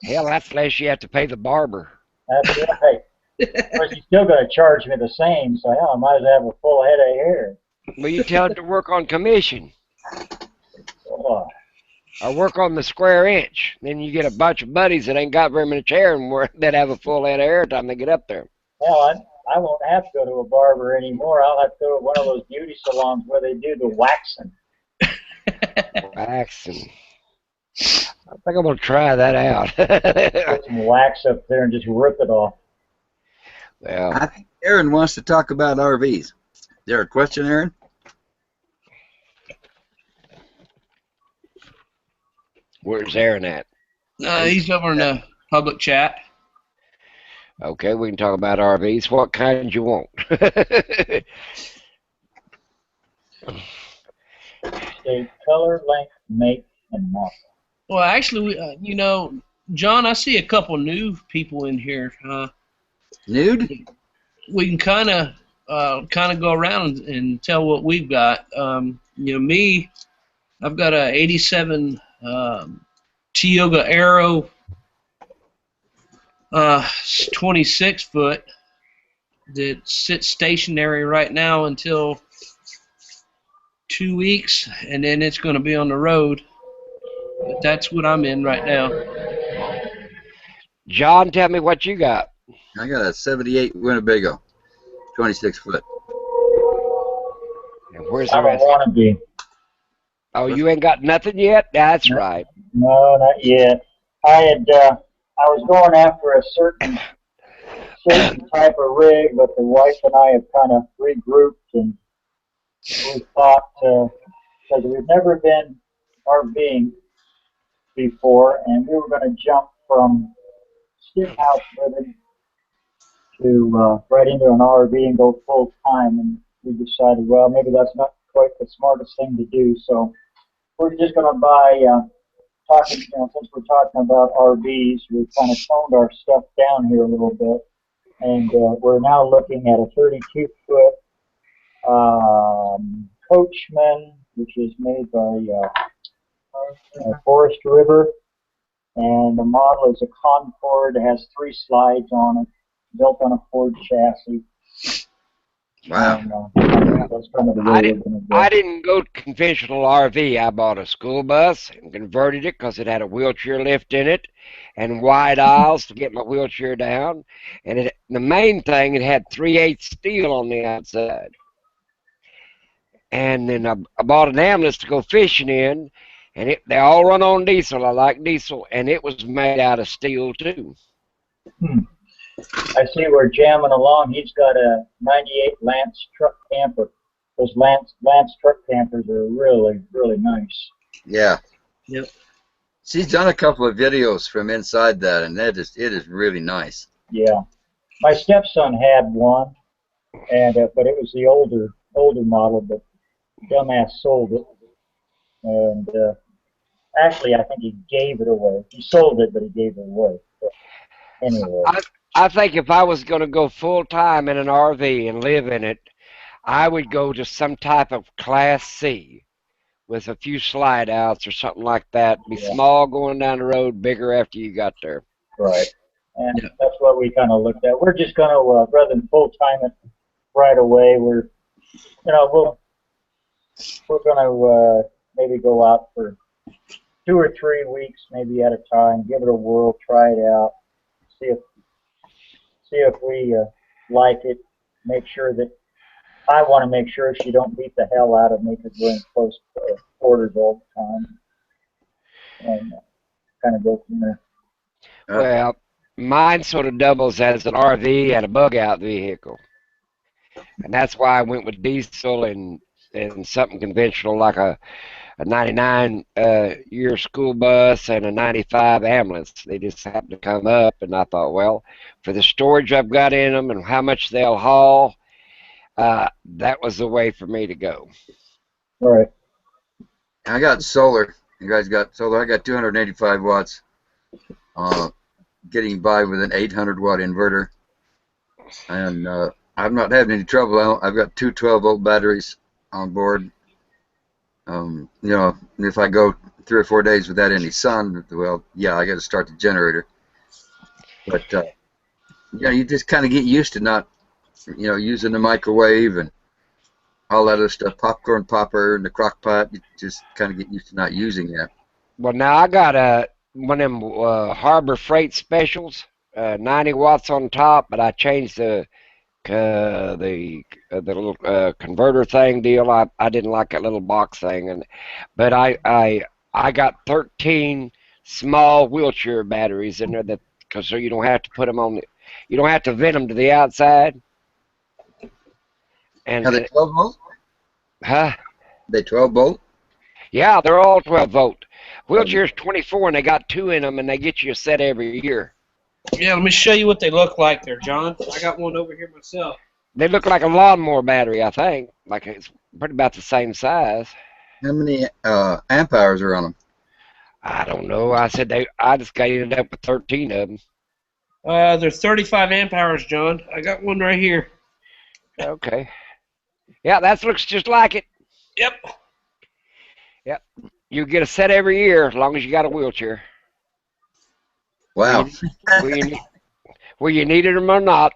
Hell, that's less you have to pay the barber. That's right. Of course, he's still going to charge me the same, so I might as well have a full head of hair. Well, you tell him to work on commission. Oh. Or work on the square inch. Then you get a bunch of buddies that ain't got very much hair and that have a full head of hair time they get up there. Well, I won't have to go to a barber anymore. I'll have to go to one of those beauty salons where they do the waxing. Waxing. I think I'm going to try that out. Put some wax up there and just rip it off. Well, I think Aaron wants to talk about RVs. Is there a question, Aaron? Where's Aaron at? He's over in the public chat. Okay, we can talk about RVs. What kind you want? Say color, length, make, and model. Well, actually, John, I see a couple new people in here. Nude? We can kind of go around and tell what we've got. Me, I've got a 87 Tioga Aero 26 foot that sits stationary right now until 2 weeks, and then it's going to be on the road. But that's what I'm in right now. John, tell me what you got. I got a 78 Winnebago, 26 foot. And where's I the don't rest? want to be. Oh, you ain't got nothing yet? That's No. right. No, not yet. I was going after a certain type of rig, but the wife and I have kind of regrouped, and we thought, because we've never been RVing before, and we were going to jump from stick house living to right into an RV and go full time, and we decided, well, maybe that's not quite the smartest thing to do, so we're just going to buy, since we're talking about RVs, we've kind of toned our stuff down here a little bit, and we're now looking at a 32-foot Coachman, which is made by Forest River, and the model is a Concord. It has 3 slides on it, built on a Ford chassis. Wow. And, that's kind of the way we're going to go. I didn't go conventional RV. I bought a school bus and converted it because it had a wheelchair lift in it and wide aisles to get my wheelchair down. And the main thing, it had 3/8 steel on the outside. And then I bought an ambulance to go fishing in, and they all run on diesel. I like diesel, and it was made out of steel too. I see we're jamming along. He's got a 98 Lance truck camper. Those Lance truck campers are really, really nice. Yeah. Yep. She's done a couple of videos from inside that, and it is really nice. Yeah. My stepson had one, and but it was the older model, but dumbass sold it. And actually, I think he gave it away. He sold it, but he gave it away. But anyway. I think if I was going to go full time in an RV and live in it, I would go to some type of Class C with a few slide outs or something like that. Be small going down the road, bigger after you got there. Right. And that's what we kind of looked at. We're just going to, rather than full time it right away, we're going to maybe go out for 2 or 3 weeks, maybe at a time, give it a whirl, try it out, see if we like it. Make sure that I want to make sure she don't beat the hell out of me because we're in close quarters all the time, and kind of go from there. Well, mine sort of doubles as an RV and a bug-out vehicle, and that's why I went with diesel and something conventional like a 99 year school bus and a 95 ambulance. They just happened to come up, and I thought, well, for the storage I've got in them and how much they'll haul, that was the way for me to go. All right. I got solar. You guys got solar. I got 285 watts. Getting by with an 800-watt inverter, and I'm not having any trouble. I've got 2 12-volt batteries on board. If I go 3 or 4 days without any sun, well, yeah, I got to start the generator. But you just kind of get used to not, using the microwave and all that other stuff, popcorn popper and the crock pot. You just kind of get used to not using that. Well, now I got one of them Harbor Freight specials, 90 watts on top, but I changed the little converter thing deal. I didn't like that little box thing, but I got 13 small wheelchair batteries in there so you don't have to put them you don't have to vent them to the outside. And are they 12 volt? Huh? They 12 volt? Yeah, they're all 12 volt. Wheelchair's 24, and they got 2 in them, and they get you a set every year. Yeah, let me show you what they look like there, John. I got one over here myself. They look like a lawnmower battery, I think. Like it's pretty about the same size. How many amp hours are on them? I don't know. I just got ended up with 13 of them. They're 35 amp hours, John. I got one right here. Okay. Yeah, that looks just like it. Yep. Yep. You get a set every year as long as you got a wheelchair. Wow. Will you need it or not?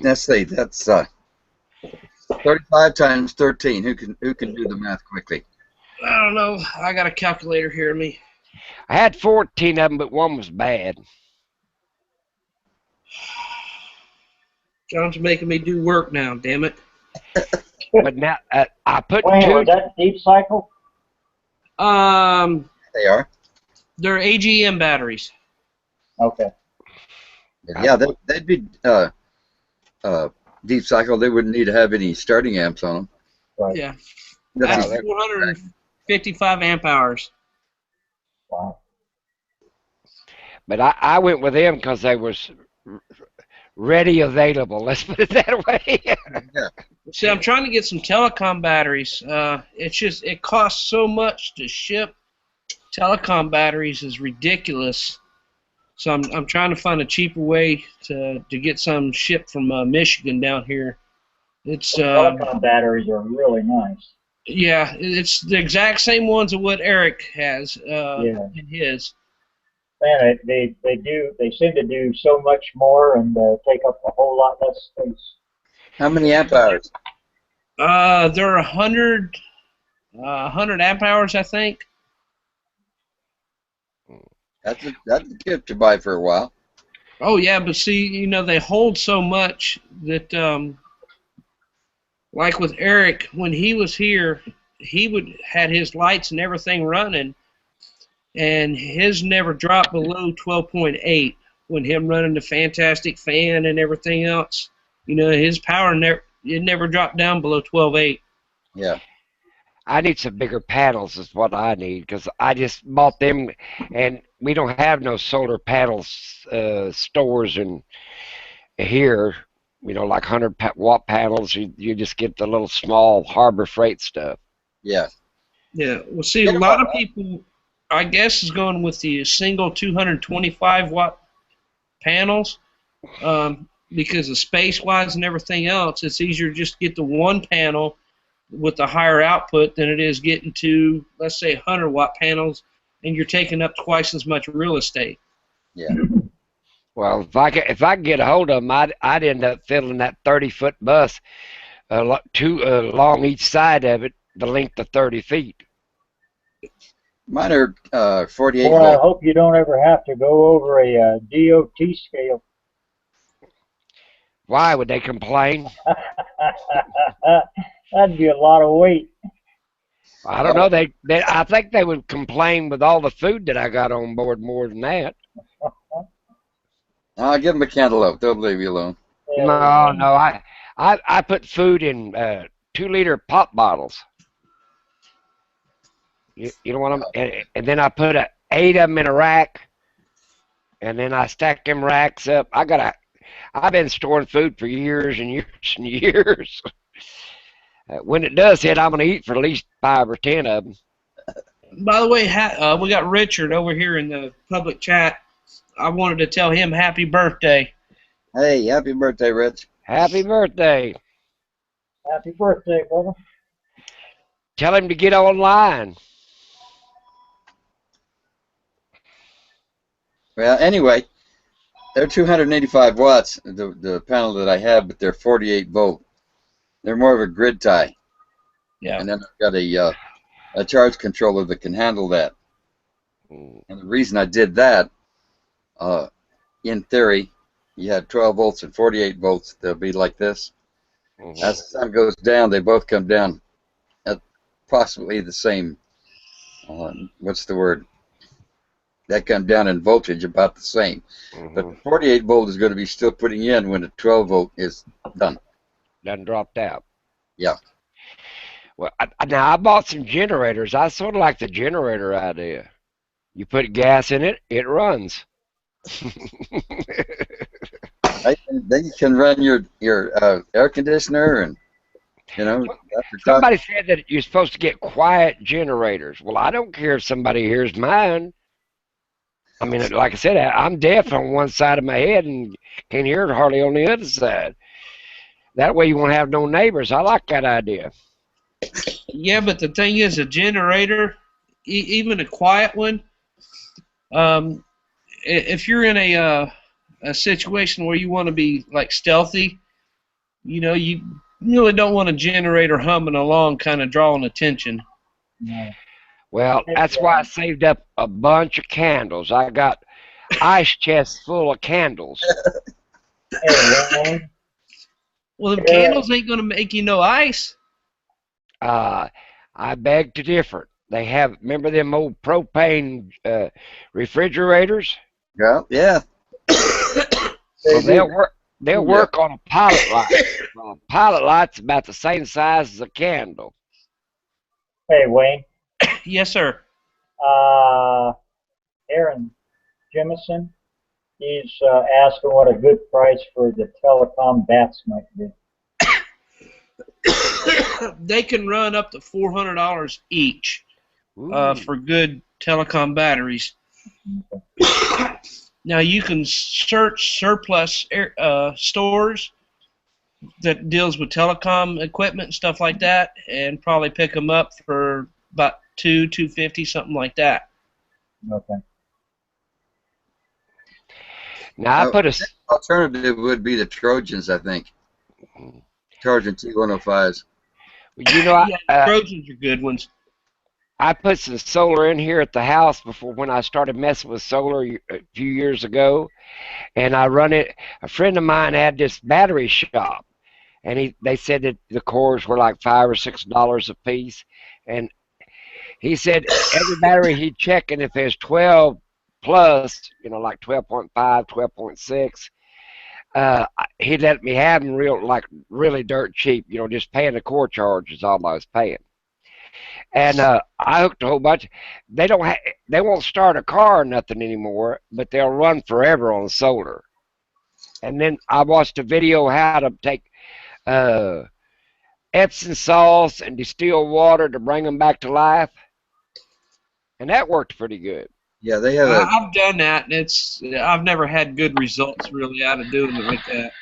Let's see. That's 35 times 13. Who can do the math quickly? I don't know. I got a calculator here to me. I had 14 of them, but one was bad. John's making me do work now, damn it. But now I put Wayne, two. was that deep cycle? They are. They're AGM batteries. Okay. Yeah, they'd be deep cycle. They wouldn't need to have any starting amps on them. Right. Yeah. That's That's 455 amp hours. Wow. But I went with them because they was ready available. Let's put it that way. yeah. See, I'm trying to get some telecom batteries. It's just it costs so much to ship. Telecom batteries is ridiculous. So I'm trying to find a cheaper way to get some shipped from Michigan down here. It's Telecom batteries are really nice. yeah, it's the exact same ones of what Eric has in his. Man, they seem to do so much more and take up a whole lot less space. How many amp hours? They're 100 amp hours, I think. That's a gift to buy for a while. Oh yeah, but see, you know, they hold so much that like with Eric, when he was here, he had his lights and everything running, and his never dropped below 12.8 when him running the fantastic fan and everything else. You know, his power never dropped down below 12.8. Yeah. I need some bigger panels is what I need because I just bought them, and we don't have no solar panels stores in here. You know, like 100-watt panels. You just get the little small Harbor Freight stuff. Yeah. Yeah. Well, see, a lot of people, I guess, is going with the single 225-watt panels because of space-wise and everything else. It's easier to just get the one panel with the higher output than it is getting to, let's say, 100-watt panels, and you're taking up twice as much real estate. Yeah. Well, if I could get a hold of them, I'd end up filling that 30-foot bus along each side of it, the length of 30 feet. Mine are 48 Boy, I volt. hope you don't ever have to go over a DOT scale. Why would they complain? That'd be a lot of weight. I don't know. I think they would complain with all the food that I got on board more than that. I'll give them a cantaloupe. They'll leave you alone. No. I put food in 2-liter pop bottles. You know what and then I put 8 of them in a rack, and then I stack them racks up. I've been storing food for years and years and years. When it does hit, I'm going to eat for at least 5 or 10 of them. By the way, we got Richard over here in the public chat. I wanted to tell him happy birthday. Hey, happy birthday, Rich. Happy birthday. Happy birthday, brother. Tell him to get online. Well, anyway, they're 285 watts, the panel that I have, but they're 48 volt. They're more of a grid tie. Yeah. And then I've got a charge controller that can handle that. And the reason I did that, in theory, you have 12 volts and 48 volts. They'll be like this. Mm-hmm. As the sun goes down, they both come down at approximately the same, what's the word? That come down in voltage about the same. Mm-hmm. But the 48 volt is going to be still putting in when the 12 volt is done. Done dropped out. Yeah. Well, now I bought some generators. I sort of like the generator idea. You put gas in it, it runs. Then you can run your air conditioner and, you know. Somebody said that you're supposed to get quiet generators. Well, I don't care if somebody hears mine. I mean, like I said, I'm deaf on one side of my head and can't hear it hardly on the other side. That way you won't have no neighbors. I like that idea. Yeah, but the thing is, a generator, even a quiet one, if you're in a situation where you want to be like stealthy, you know, you really don't want a generator humming along, kind of drawing attention. No. Well, that's why I saved up a bunch of candles. I got ice chests full of candles. Hey, Well, the candles ain't going to make you no ice. I beg to differ. They have, remember them old propane refrigerators? Yeah. Yeah. Well, they'll work on a pilot light. Well, a pilot light's about the same size as a candle. Hey, Wayne. Yes, sir. Aaron Jemison, he's asking what a good price for the telecom bats might be. They can run up to $400 each for good telecom batteries. Now you can search surplus stores that deals with telecom equipment and stuff like that, and probably pick them up for about $250, something like that. Okay. Now I put a alternative would be the Trojans, I think. Trojan T105s. You know, yeah, Trojans are good ones. I put some solar in here at the house before when I started messing with solar a few years ago, and I run it. A friend of mine had this battery shop, and they said that the cores were like $5 or $6 a piece, and he said every battery he'd check, and if there's 12 plus, you know, like 12.5, 12.6, he'd let me have them really dirt cheap, you know, just paying the core charge is all I was paying. And I hooked a whole bunch. They won't start a car or nothing anymore, but they'll run forever on solar. And then I watched a video how to take Epsom salts and distill water to bring them back to life, and that worked pretty good. Yeah, they have. I've done that, and I've never had good results really out of doing it like that.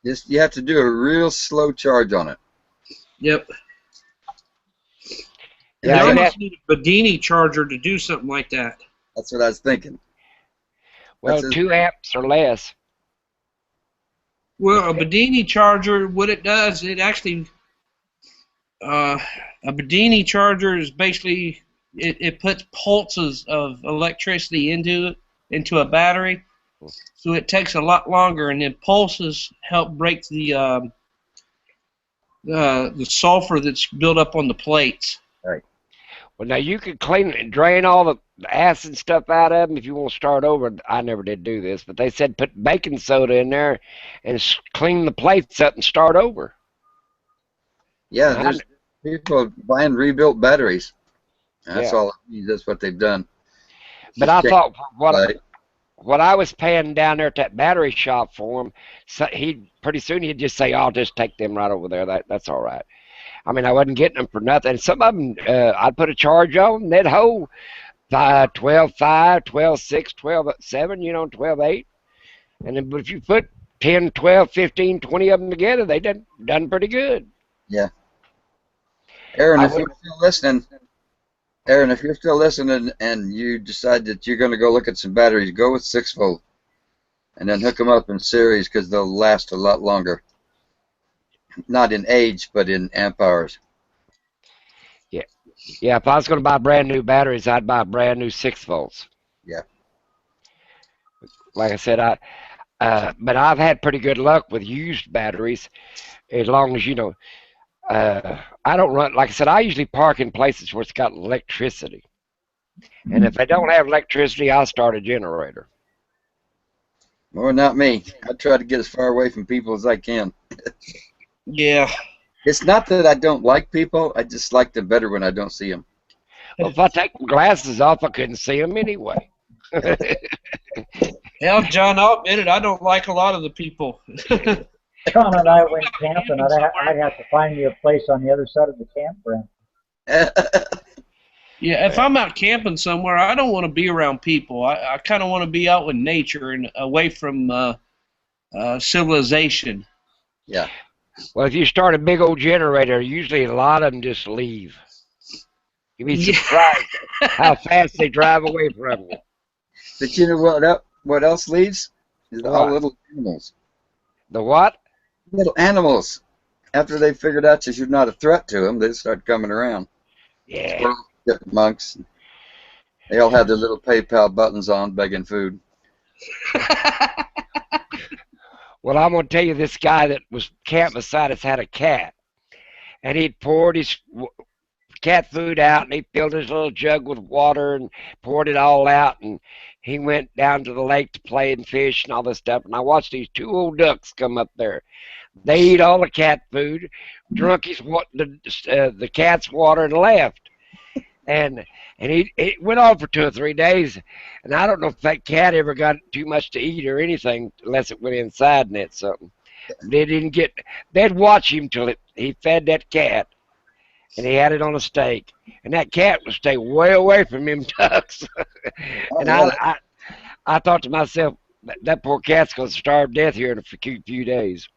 You have to do a real slow charge on it. Yep. Yeah, you almost need a Bedini charger to do something like that. That's what I was thinking. Well, 2 amps or less. Well, a Bedini charger, what it does, it actually, a Bedini charger is basically, it puts pulses of electricity into a battery, so it takes a lot longer, and then pulses help break the sulfur that's built up on the plates. Right. Well, now you can clean and drain all the acid stuff out of them if you want to start over. I never did do this, but they said put baking soda in there and clean the plates up and start over. Yeah, there's people buying rebuilt batteries. That's all. That's what they've done. But I thought what I was paying down there at that battery shop for him, so pretty soon he'd just say, "I'll just take them right over there. That's all right." I mean, I wasn't getting them for nothing. Some of them, I'd put a charge on them. They'd hold 12.5, 12.6, 12.7, you know, 12.8. And then, but if you put 10, 12, 15, 20 of them together, they done pretty good. Yeah. Aaron, if you're still listening and you decide that you're going to go look at some batteries, go with 6-volt and then hook them up in series because they'll last a lot longer. Not in age, but in amp hours. Yeah, if I was going to buy brand new batteries, I'd buy brand new 6 volts. Yeah. Like I said, but I've had pretty good luck with used batteries, as long as, you know, I don't run, like I said, I usually park in places where it's got electricity. And if they don't have electricity, I'll start a generator. Well, not me. I try to get as far away from people as I can. Yeah. It's not that I don't like people. I just like them better when I don't see them. Well, if I take my glasses off, I couldn't see them anyway. Hell, John, I'll admit it. I don't like a lot of the people. John and I went camping. I'd have to find me a place on the other side of the campground. Yeah, if I'm out camping somewhere, I don't want to be around people. I kind of want to be out in nature and away from civilization. Yeah. Well, if you start a big old generator, usually a lot of them just leave. You'd be surprised how fast they drive away from you. But you know what else leaves? Is all little animals. The what? Little animals. After they figured out that you're not a threat to them, they start coming around. Yeah. Squirrels, chipmunks. They all have their little PayPal buttons on, begging food. Well, I'm going to tell you, this guy that was camping beside us had a cat. and he'd poured his cat food out, and he filled his little jug with water and poured it all out, and he went down to the lake to play and fish and all this stuff. And I watched these two old ducks come up there. They eat all the cat food, drunk the cat's water, and left. And he went on for 2 or 3 days, and I don't know if that cat ever got too much to eat or anything, unless it went inside and ate something. They didn't get. They'd watch him till he fed that cat, and he had it on a stake, and that cat would stay way away from them ducks. And I thought to myself, that poor cat's gonna starve to death here in a few days.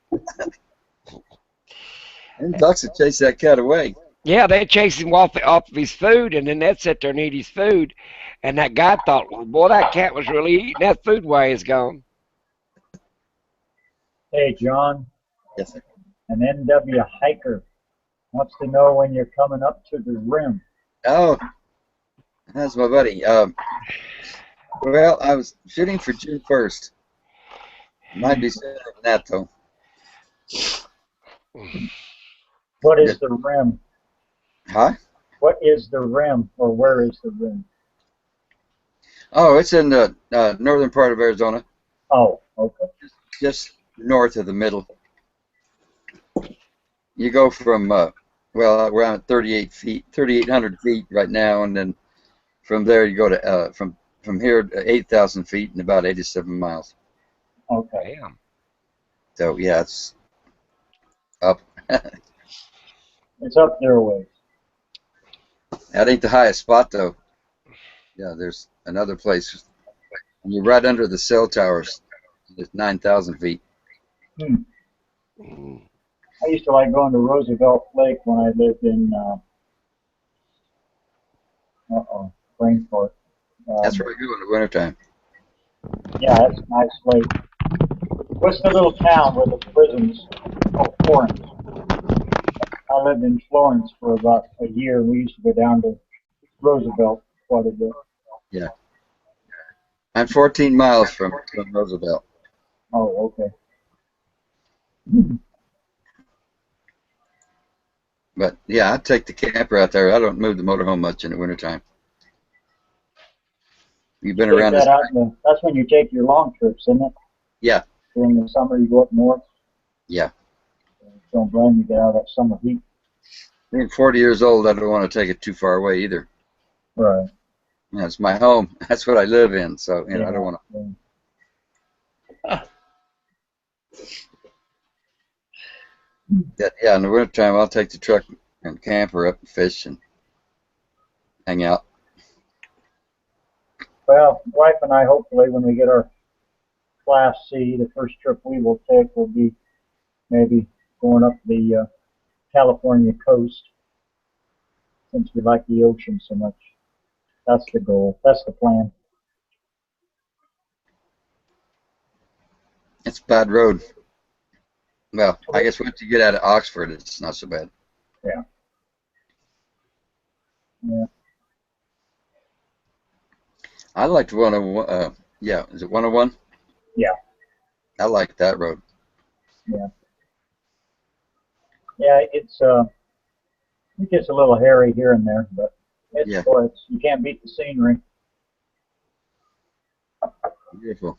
And ducks would chase that cat away. Yeah, they chased him off of his food, and then they'd sit there and eat his food. And that guy thought, well, boy, that cat was really eating that food while he's gone. Hey, John. Yes, sir. An NW hiker wants to know when you're coming up to the rim. Oh, that's my buddy. Well, I was shooting for June 1st. Might be sooner than that, though. What is the rim? Huh? What is the rim, or where is the rim? Oh, it's in the northern part of Arizona. Oh, okay. Just north of the middle. You go from, well, around 3,800 feet right now, and then from there you go to, from here to 8,000 feet and about 87 miles. Okay. Damn. So, yeah, it's up. It's up there a ways. That ain't the highest spot, though. Yeah, there's another place. You're right under the cell towers. It's 9,000 feet. I used to like going to Roosevelt Lake when I lived in Springport. That's where I go in the wintertime. Yeah, that's a nice lake. What's the little town where the prisons? Oh, Florence. I lived in Florence for about a year. We used to go down to Roosevelt quite a bit. Yeah. I'm 14 miles from Roosevelt. Oh, okay. But, yeah, I take the camper out there. I don't move the motorhome much in the wintertime. You've been around this. That's when you take your long trips, isn't it? Yeah. During the summer, you go up north. Yeah. Don't blame you, get out of that summer heat. Being 40 years old, I don't want to take it too far away either. Right. Yeah, it's my home. That's what I live in, so you know, I don't want to. Yeah, in the wintertime, I'll take the truck and camper up and fish and hang out. Well, wife and I, hopefully, when we get our Class C, the first trip we will take will be maybe going up the California coast, since we like the ocean so much. That's the goal. That's the plan. It's a bad road. Well, I guess once you get out of Oxford, it's not so bad. Yeah. Yeah. I liked 101. Yeah, is it 101? Yeah. I like that road. Yeah. Yeah, it gets a little hairy here and there, but you can't beat the scenery. Beautiful.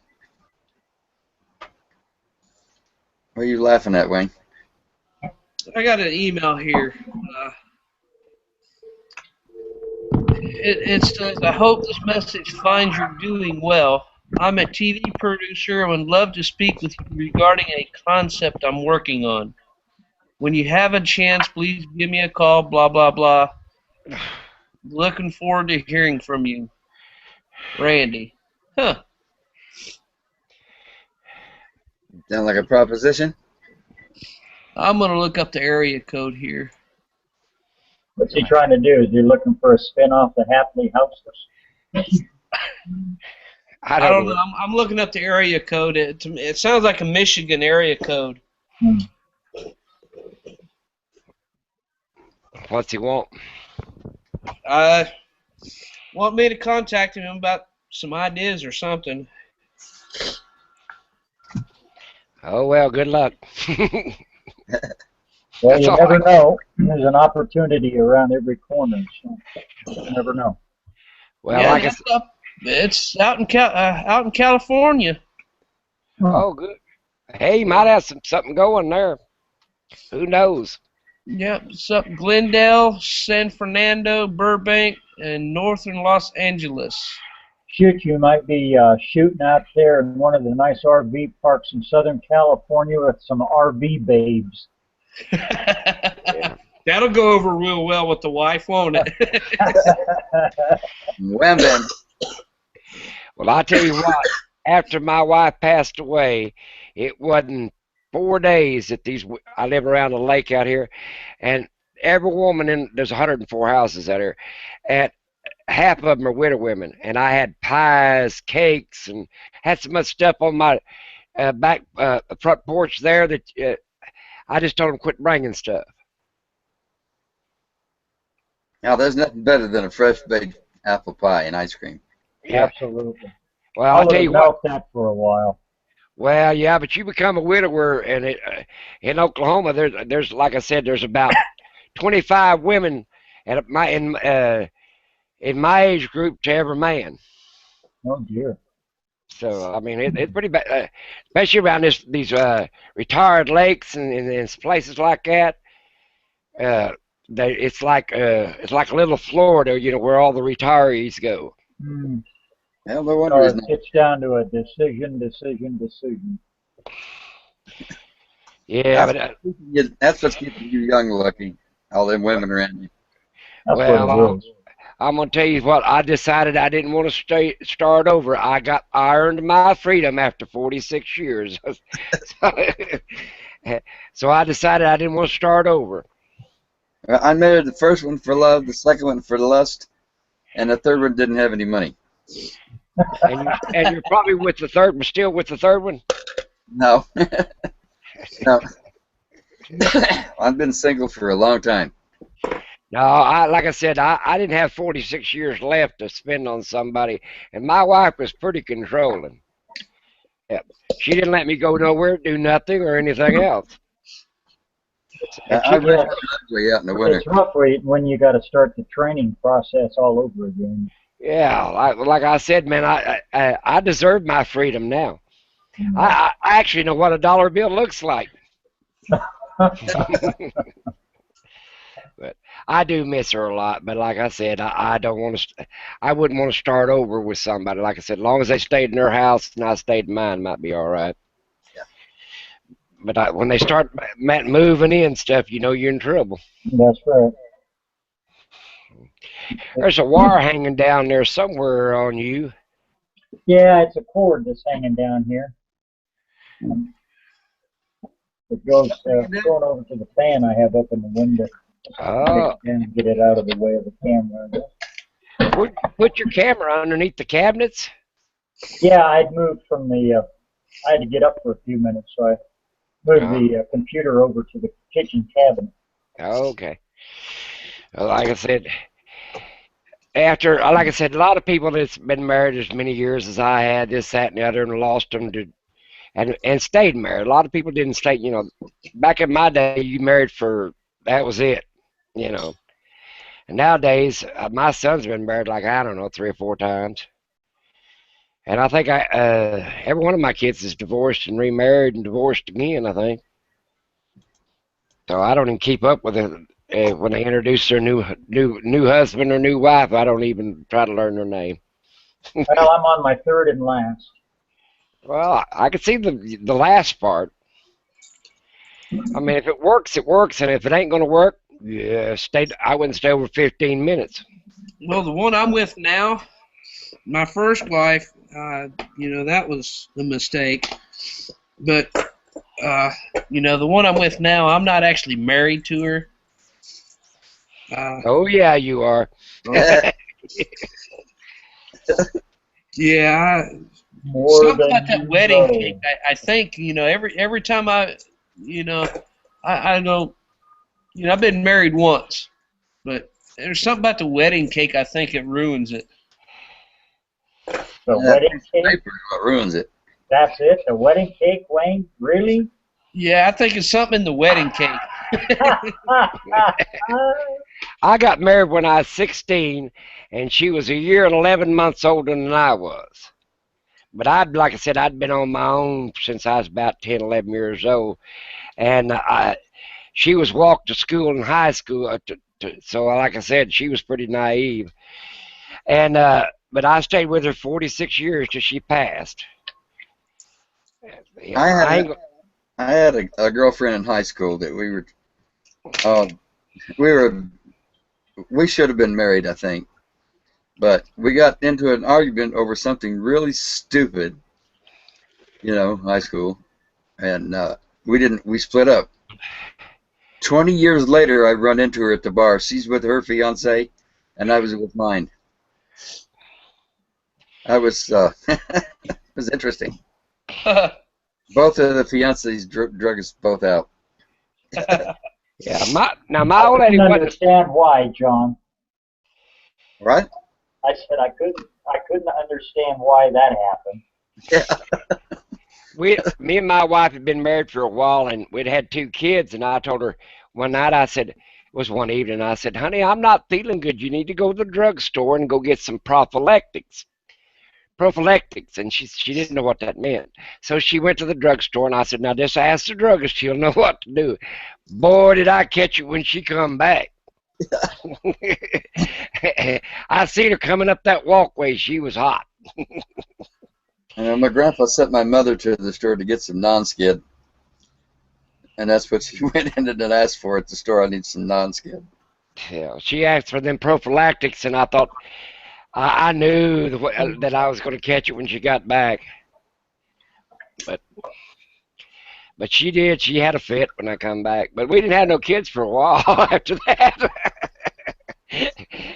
What are you laughing at, Wayne? I got an email here. It says, I hope this message finds you doing well. I'm a TV producer and would love to speak with you regarding a concept I'm working on. When you have a chance, please give me a call, blah, blah, blah. Looking forward to hearing from you. Randy. Huh. Sound like a proposition? I'm going to look up the area code here. What's he trying to do? Is he looking for a spin-off of Happily Houseless? I don't know. I'm looking up the area code. It sounds like a Michigan area code. What's he want? Want me to contact him about some ideas or something. Oh, well, good luck. Well, That's you all never know. There's an opportunity around every corner, so you never know. Well, yeah, like I that's said, up. It's out in California. oh, good. Hey, you might have something going there. Who knows? Yep, it's up Glendale, San Fernando, Burbank, and northern Los Angeles. Shoot, you might be shooting out there in one of the nice RV parks in Southern California with some RV babes. Yeah. That'll go over real well with the wife, won't it? Wham bam. Well, I tell you what. After my wife passed away, it wasn't 4 days that I live around the lake out here, and every woman there's 104 houses out here, and half of them are widow women, and I had pies, cakes, and had so much stuff on my back front porch there that I just told them quit bringing stuff. Now, there's nothing better than a fresh baked apple pie and ice cream. Yeah. Absolutely. Well, I I'll tell you what. milk that for a while. Well, yeah, but you become a widower, and in Oklahoma, there's like I said, there's about 25 women in my age group to every man. Oh dear. So I mean, it's pretty bad, especially around these retired lakes and places like that. It's like a little Florida, where all the retirees go. Hmm. Well, no wonder he's not. It's down to a decision. Yeah, That's what's keeping you young looking. All them women around you. That's well, what it is. I'm gonna tell you what. I decided I didn't want to start over. I earned my freedom after 46 years. So I decided I didn't want to start over. I married the first one for love, the second one for lust, and the third one didn't have any money. And you're probably with the third one, still with the third one? No. No. I've been single for a long time. No, like I said, I didn't have 46 years left to spend on somebody, and my wife was pretty controlling. Yeah. She didn't let me go nowhere, do nothing, or anything else. I went ugly out in the winter. It's rough when you got to start the training process all over again. Yeah, like I said, man, I deserve my freedom now. I actually know what a dollar bill looks like. But I do miss her a lot. But like I said, I don't want to. I wouldn't want to start over with somebody. Like I said, as long as they stayed in their house and I stayed in mine, might be all right. Yeah. But when they start moving in stuff, you're in trouble. That's right. There's a wire hanging down there somewhere on you. Yeah, it's a cord that's hanging down here. It goes going over to the fan I have up in the window. Oh. And get it out of the way of the camera. Put your camera underneath the cabinets? Yeah, I'd moved from I had to get up for a few minutes, so I moved the computer over to the kitchen cabinet. Okay. Well, like I said, a lot of people that's been married as many years as I had, this, that, and the other, and lost them and stayed married. A lot of people didn't stay, back in my day, you married that was it, And nowadays, my son's been married like, I don't know, 3 or 4 times. And I think every one of my kids is divorced and remarried and divorced again, I think. So I don't even keep up with it. When they introduce their new husband or new wife, I don't even try to learn their name. Well, I'm on my third and last. Well, I can see the last part. I mean, if it works, it works, and if it ain't going to work, I wouldn't stay over 15 minutes. Well, the one I'm with now, my first wife, that was a mistake. But, the one I'm with now, I'm not actually married to her. Oh, yeah, you are. Yeah, something about that wedding cake. I think, every time I don't, I've been married once, but there's something about the wedding cake. I think it ruins it. The wedding cake? What ruins it? That's it? The wedding cake, Wayne? Really? Yeah, I think it's something in the wedding cake. I got married when I was 16, and she was a year and 11 months older than I was. But like I said, I'd been on my own since I was about 10, 11 years old. And she was walked to school in high school. So, like I said, she was pretty naive. And but I stayed with her 46 years till she passed. I had a girlfriend in high school that we should have been married, I think. But we got into an argument over something really stupid, high school, and we split up. 20 years later, I run into her at the bar. She's with her fiance, and I was with mine. It was interesting. Both of the fiancés drug us both out. Yeah, my old lady couldn't understand why, John. Right? I said I couldn't understand why that happened. Yeah. Me and my wife had been married for a while, and we'd had 2 kids, and I told her one night, I said, it was one evening, I said, honey, I'm not feeling good. You need to go to the drugstore and go get some prophylactics. And she didn't know what that meant. So she went to the drugstore, and I said, now just ask the druggist, she'll know what to do. Boy, did I catch it when she come back. I seen her coming up that walkway. She was hot. My grandpa sent my mother to the store to get some non-skid, and that's what she went in and asked for at the store. I need some non-skid. Yeah, she asked for them prophylactics, and I thought I knew that I was going to catch it when she got back. But she did. She had a fit when I come back. But we didn't have no kids for a while after that.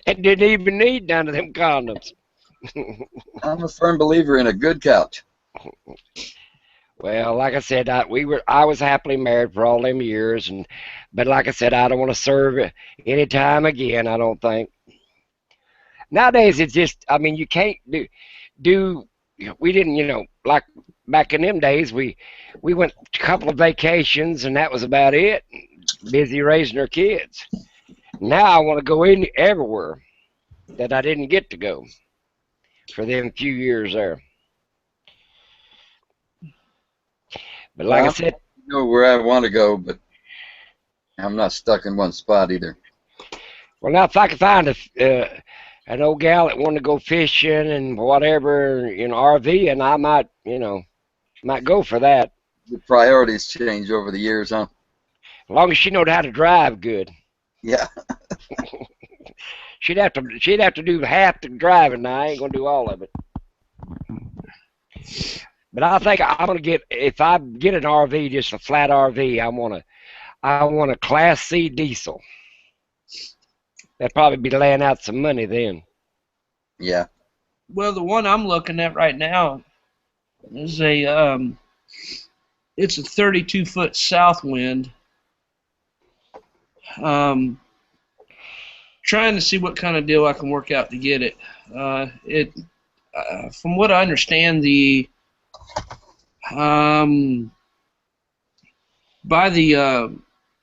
And didn't even need none of them condoms. I'm a firm believer in a good couch. Well, like I said, I was happily married for all them years, but like I said, I don't want to serve any time again. I don't think. Nowadays, it's just, I mean, you can't do. We didn't, like back in them days, we went a couple of vacations, and that was about it. Busy raising our kids. Now I want to go everywhere that I didn't get to go for them few years there. But like I said, I know where I want to go, but I'm not stuck in one spot either. Well, now if I could find an old gal that wanted to go fishing and whatever, RV, and I might go for that. The priorities change over the years, huh? As long as she knowed how to drive good. Yeah. She'd have to do half the driving. Now I ain't gonna do all of it. But I think I'm gonna if I get an RV, just a flat RV, I want a Class C diesel. That'd probably be laying out some money then. Yeah. Well, the one I'm looking at right now is it's a 32-foot south wind. Trying to see what kind of deal I can work out to get it. From what I understand, the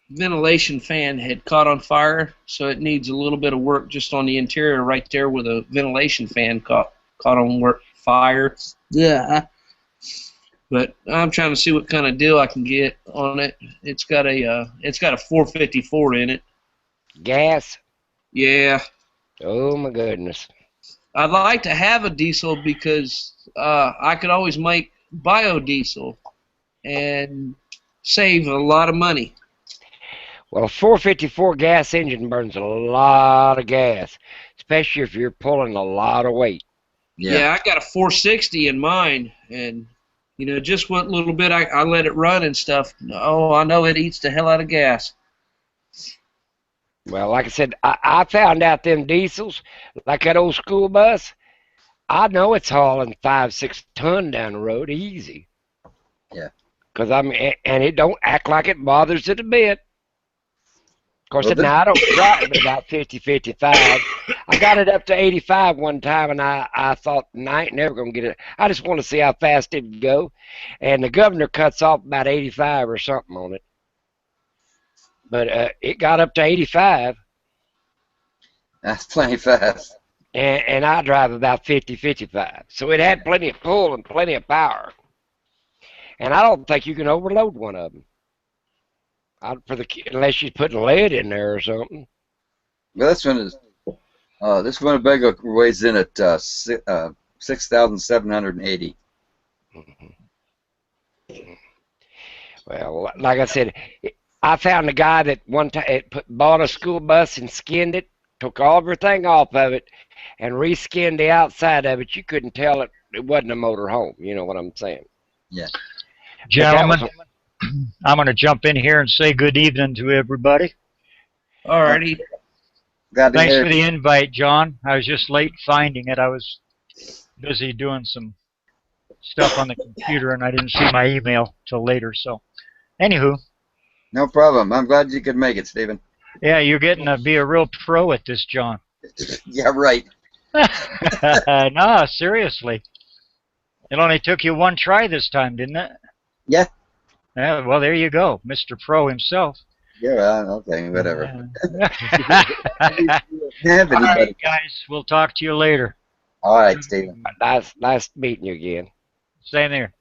ventilation fan had caught on fire, so it needs a little bit of work just on the interior right there where the ventilation fan caught on fire. Yeah. But I'm trying to see what kind of deal I can get on it. It's got a 454 in it. Gas? Yeah. Oh my goodness. I'd like to have a diesel because I could always make biodiesel and save a lot of money. Well, a 454 gas engine burns a lot of gas, especially if you're pulling a lot of weight. Yeah, I got a 460 in mine, and just what little bit I let it run and stuff. Oh, I know it eats the hell out of gas. Well, like I said, I found out them diesels, like that old school bus, I know it's hauling 5-6 ton down the road easy. Yeah. Because and it don't act like it bothers it a bit. Of course, now I don't drive it about 50, 55. I got it up to 85 one time, and I thought, I ain't never going to get it. I just want to see how fast it'd go. And the governor cuts off about 85 or something on it. but it got up to 85, That's plenty fast. and I drive about 50, 55. So it had plenty of pull and plenty of power. And I don't think you can overload one of them. Unless you're putting lead in there or something. Well, this Winnebago weighs in at 6,780. Well, like I said, I found a guy that one time bought a school bus and skinned it, took everything off of it, and reskinned the outside of it. You couldn't tell it wasn't a motor home. You know what I'm saying? Yeah. Gentlemen, I'm going to jump in here and say good evening to everybody. Alrighty. Thanks for the invite, John. I was just late finding it. I was busy doing some stuff on the computer, and I didn't see my email till later. So, anywho. No problem. I'm glad you could make it, Stephen. Yeah, you're getting to be a real pro at this, John. Yeah, right. No, seriously. It only took you one try this time, didn't it? Yeah. Yeah, well, there you go, Mr. Pro himself. Yeah, okay, whatever. All right, guys, we'll talk to you later. All right, Stephen. Nice meeting you again. Same there.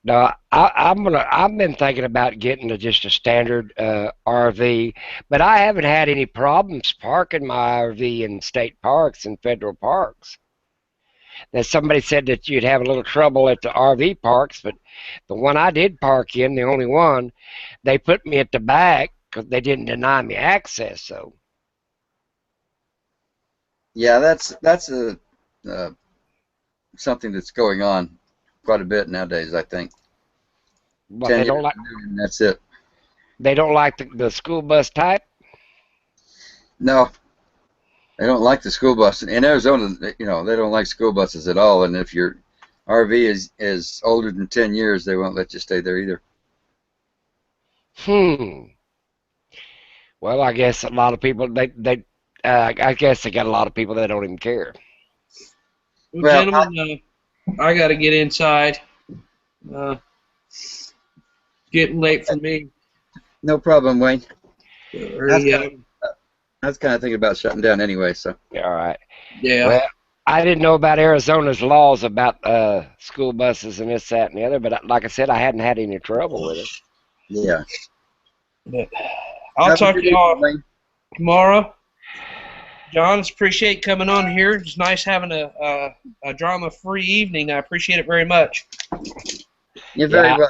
No, I've been thinking about getting to just a standard RV, but I haven't had any problems parking my RV in state parks and federal parks. That somebody said that you'd have a little trouble at the RV parks, but the one I did park in, the only one, they put me at the back because they didn't deny me access. So yeah, that's something that's going on quite a bit nowadays, I think. But they don't like. And that's it. They don't like the school bus type. No, they don't like the school bus. In Arizona, you know, they don't like school buses at all. And if your RV is older than 10 years, they won't let you stay there either. Well, I guess a lot of people I guess they got a lot of people that don't even care. Well, gentlemen, I got to get inside. Getting late for me. No problem, Wayne. I was kind of thinking about shutting down anyway, so. Yeah, all right. Yeah. Well, I didn't know about Arizona's laws about school buses and this, that, and the other, but like I said, I hadn't had any trouble with it. Yeah. But I'll talk to y'all tomorrow. John, appreciate coming on here. It's nice having a drama-free evening. I appreciate it very much. You're very welcome.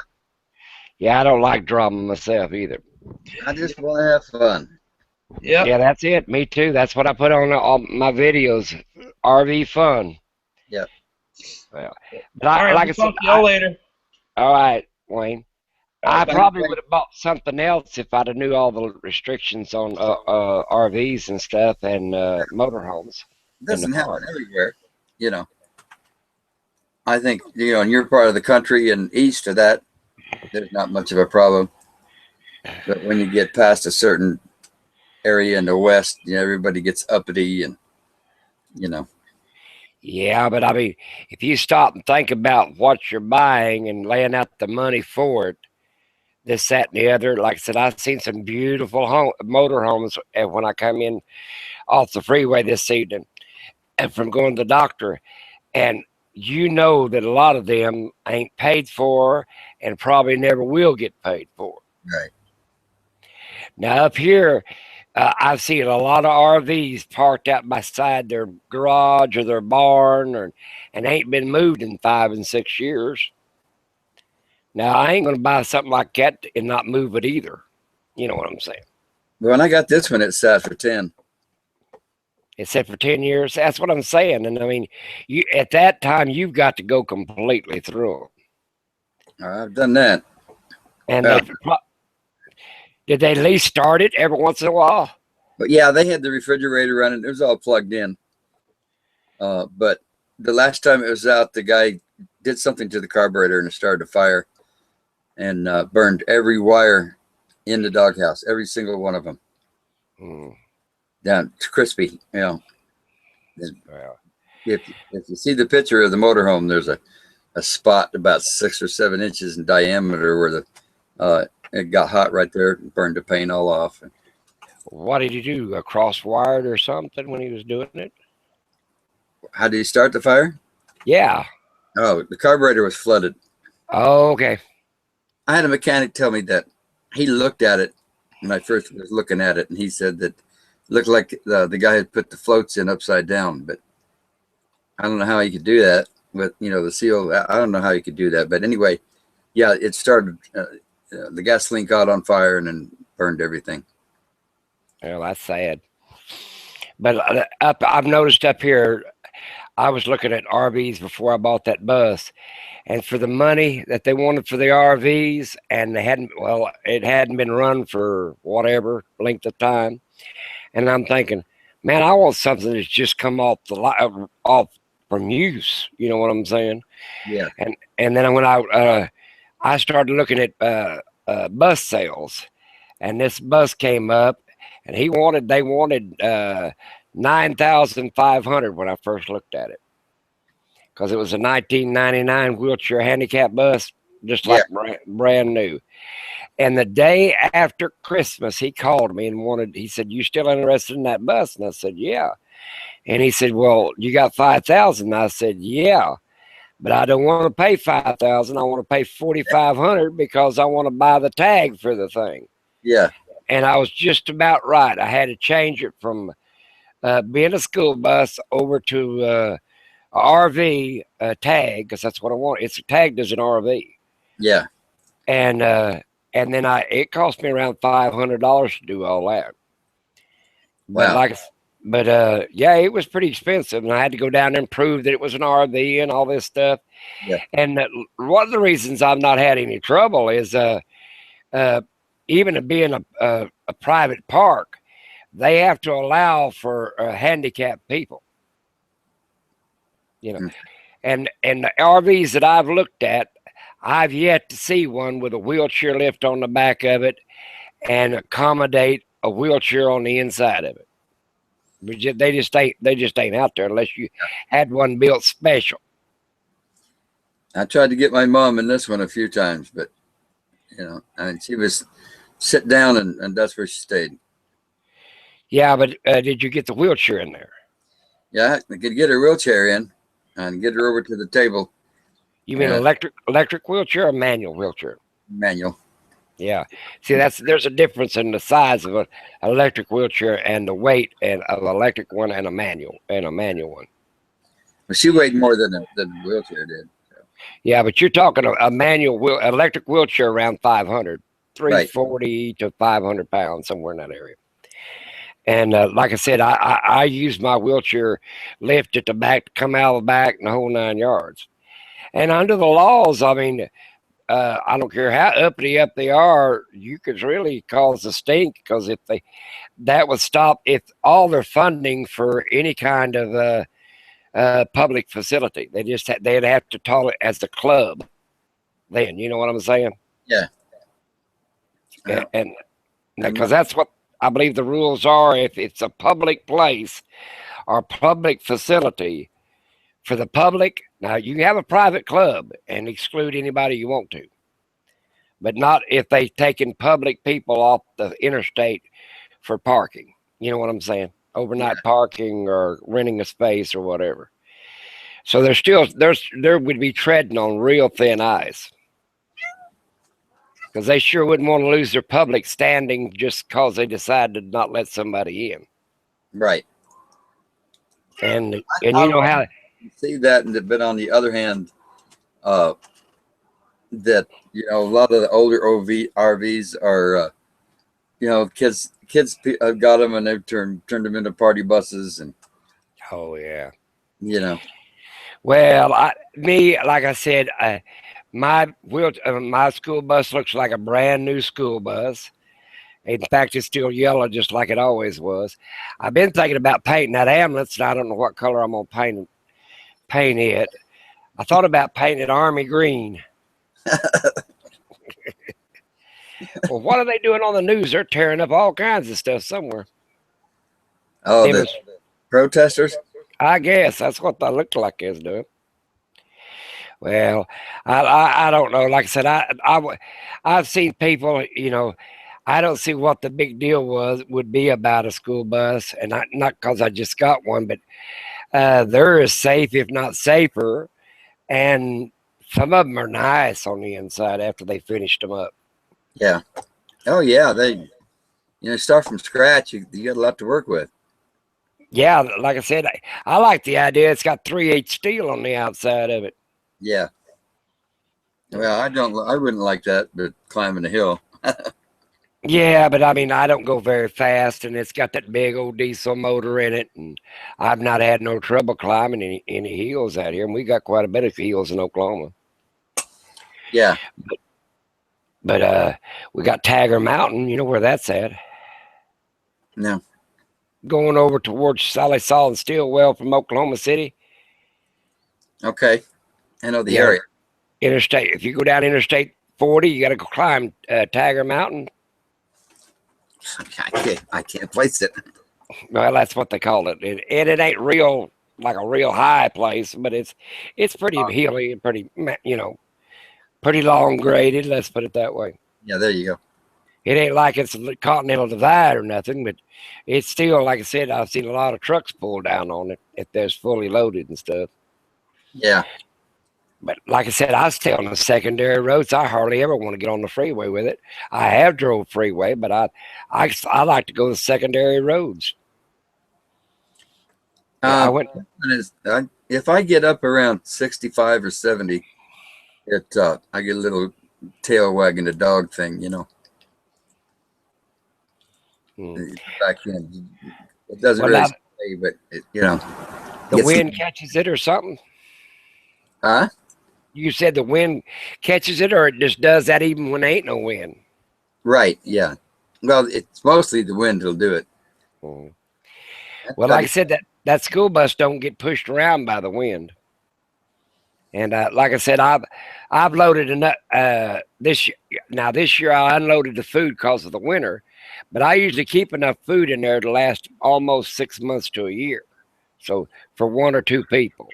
Yeah, I don't like drama myself either. I just want to have fun. Yep. Yeah, that's it. Me too. That's what I put on all my videos. RV fun. Yep. Well, but like I said, talk to y'all later. All right, Wayne. I probably would have bought something else if I'd have knew all the restrictions on RVs and stuff and motorhomes. It doesn't happen everywhere, you know. I think, you know, in your part of the country and east of that, there's not much of a problem. But when you get past a certain area in the west, you know, everybody gets uppity and, you know. Yeah, but I mean, if you stop and think about what you're buying and laying out the money for it, this, that, and the other, like I said, I've seen some beautiful motorhomes when I come in off the freeway this evening and from going to the doctor, and you know that a lot of them ain't paid for and probably never will get paid for. Right. Now up here, I've seen a lot of RVs parked out beside their garage or their barn and ain't been moved in 5 and 6 years. Now, I ain't going to buy something like that and not move it either. You know what I'm saying? When I got this one, it sat for 10. It sat for 10 years. That's what I'm saying. And I mean, you at that time, you've got to go completely through them. I've done that. And did they at least start it every once in a while? But yeah, they had the refrigerator running. It was all plugged in. But the last time it was out, the guy did something to the carburetor and it started a fire and burned every wire in the doghouse, every single one of them. Down to crispy, you know. If you see the picture of the motorhome, there's a spot about 6 or 7 inches in diameter where the it got hot right there and burned the paint all off. What did he do? A cross-wired or something when he was doing it? How did he start the fire? Yeah. Oh, the carburetor was flooded. Oh, okay. I had a mechanic tell me that he looked at it when I first was looking at it, and he said that it looked like the guy had put the floats in upside down, but I don't know how he could do that with, you know, the seal. I don't know how he could do that, but anyway, yeah, it started, the gasoline caught on fire and then burned everything. Well, that's sad. But I've noticed up here, I was looking at RVs before I bought that bus, and for the money that they wanted for the RVs, and they hadn't, well, it hadn't been run for whatever length of time, and I'm thinking, man, I want something that's just come off off from use. You know what I'm saying? Yeah. And then when I started looking at bus sales, and this bus came up, and they wanted $9,500 when I first looked at it, because it was a 1999 wheelchair handicap bus, just like brand new. And the day after Christmas, he called me and he said, "You still interested in that bus?" And I said, "Yeah." And he said, "Well, you got 5,000." I said, "Yeah, but I don't want to pay 5,000. I want to pay 4,500 because I want to buy the tag for the thing." Yeah. And I was just about right. I had to change it from being a school bus over to a RV tag, because that's what I want. It's tagged as an RV. Yeah. And then it cost me around $500 to do all that. Wow. But yeah, it was pretty expensive, and I had to go down and prove that it was an RV and all this stuff. Yeah. And one of the reasons I've not had any trouble is even it being a private park, they have to allow for handicapped people. You know, and the RVs that I've looked at, I've yet to see one with a wheelchair lift on the back of it and accommodate a wheelchair on the inside of it. They just ain't out there unless you had one built special. I tried to get my mom in this one a few times, but you know, I mean, she was sit down and that's where she stayed. Yeah, but did you get the wheelchair in there? Yeah, I could get her wheelchair in and get her over to the table. You mean electric wheelchair or manual wheelchair? Manual. Yeah. See, there's a difference in the size of an electric wheelchair and the weight of an electric one and a manual one. But she weighed more than the wheelchair did. So. Yeah, but you're talking a manual electric wheelchair around 500, 340 to 500 pounds, somewhere in that area. And like I said, I use my wheelchair lift at the back to come out of the back and the whole 9 yards. And under the laws, I mean, I don't care how uppity up they are, you could really cause a stink, because that would stop if all their funding for any kind of public facility. They'd have to call it as the club. Then, you know what I'm saying? Yeah. And because that's what I believe the rules are. If it's a public place or public facility for the public, now you can have a private club and exclude anybody you want to, but not if they've taken public people off the interstate for parking. You know what I'm saying? Overnight parking or renting a space or whatever. So there would be treading on real thin ice, because they sure wouldn't want to lose their public standing just because they decided to not let somebody in. Right. And you know how you see that, but on the other hand, that, you know, a lot of the older RVs are, you know, kids have got them and they've turned them into party buses, and oh yeah, you know. Well, like I said, my school bus looks like a brand new school bus. In fact, it's still yellow, just like it always was. I've been thinking about painting that ambulance, and I don't know what color I'm gonna paint it. I thought about painting it army green. Well, what are they doing on the news? They're tearing up all kinds of stuff somewhere. Oh, the protesters? I guess that's what they look like is doing. Well, I don't know. Like I said, I've seen people, you know, I don't see what the big deal would be about a school bus, and not because I just got one, but they're as safe, if not safer, and some of them are nice on the inside after they finished them up. Yeah. Oh yeah, they start from scratch. You got a lot to work with. Yeah, like I said, I like the idea. It's got 3/8 steel on the outside of it. Yeah. Well, I wouldn't like that, but climbing a hill. Yeah, but I mean, I don't go very fast, and it's got that big old diesel motor in it, and I've not had no trouble climbing any hills out here, and we got quite a bit of hills in Oklahoma. Yeah. But we got Tiger Mountain. You know where that's at? No. Going over towards Sally Saw and Stillwell from Oklahoma City. Okay. I know the area. Interstate. If you go down Interstate 40, you got to go climb Tiger Mountain. I can't place it. Well, that's what they call it. And it ain't real, like a real high place, but it's pretty hilly and pretty, you know, pretty long graded. Let's put it that way. Yeah, there you go. It ain't like it's a Continental Divide or nothing, but it's still, like I said, I've seen a lot of trucks pull down on it if they're fully loaded and stuff. Yeah. But like I said, I stay on the secondary roads. I hardly ever want to get on the freeway with it. I have drove freeway, but I like to go the secondary roads. I went. If I get up around 65 or 70, I get a little tail wagging the dog thing, you know. Back in, it doesn't really stay, but you know, the wind catches it or something. Huh? You said the wind catches it, or it just does that even when there ain't no wind? Right. Yeah. Well, it's mostly the wind will do it. Well, like I said, that school bus don't get pushed around by the wind. And like I said, I've loaded enough this year. Now this year I unloaded the food because of the winter, but I usually keep enough food in there to last almost 6 months to a year. So for 1 or 2 people,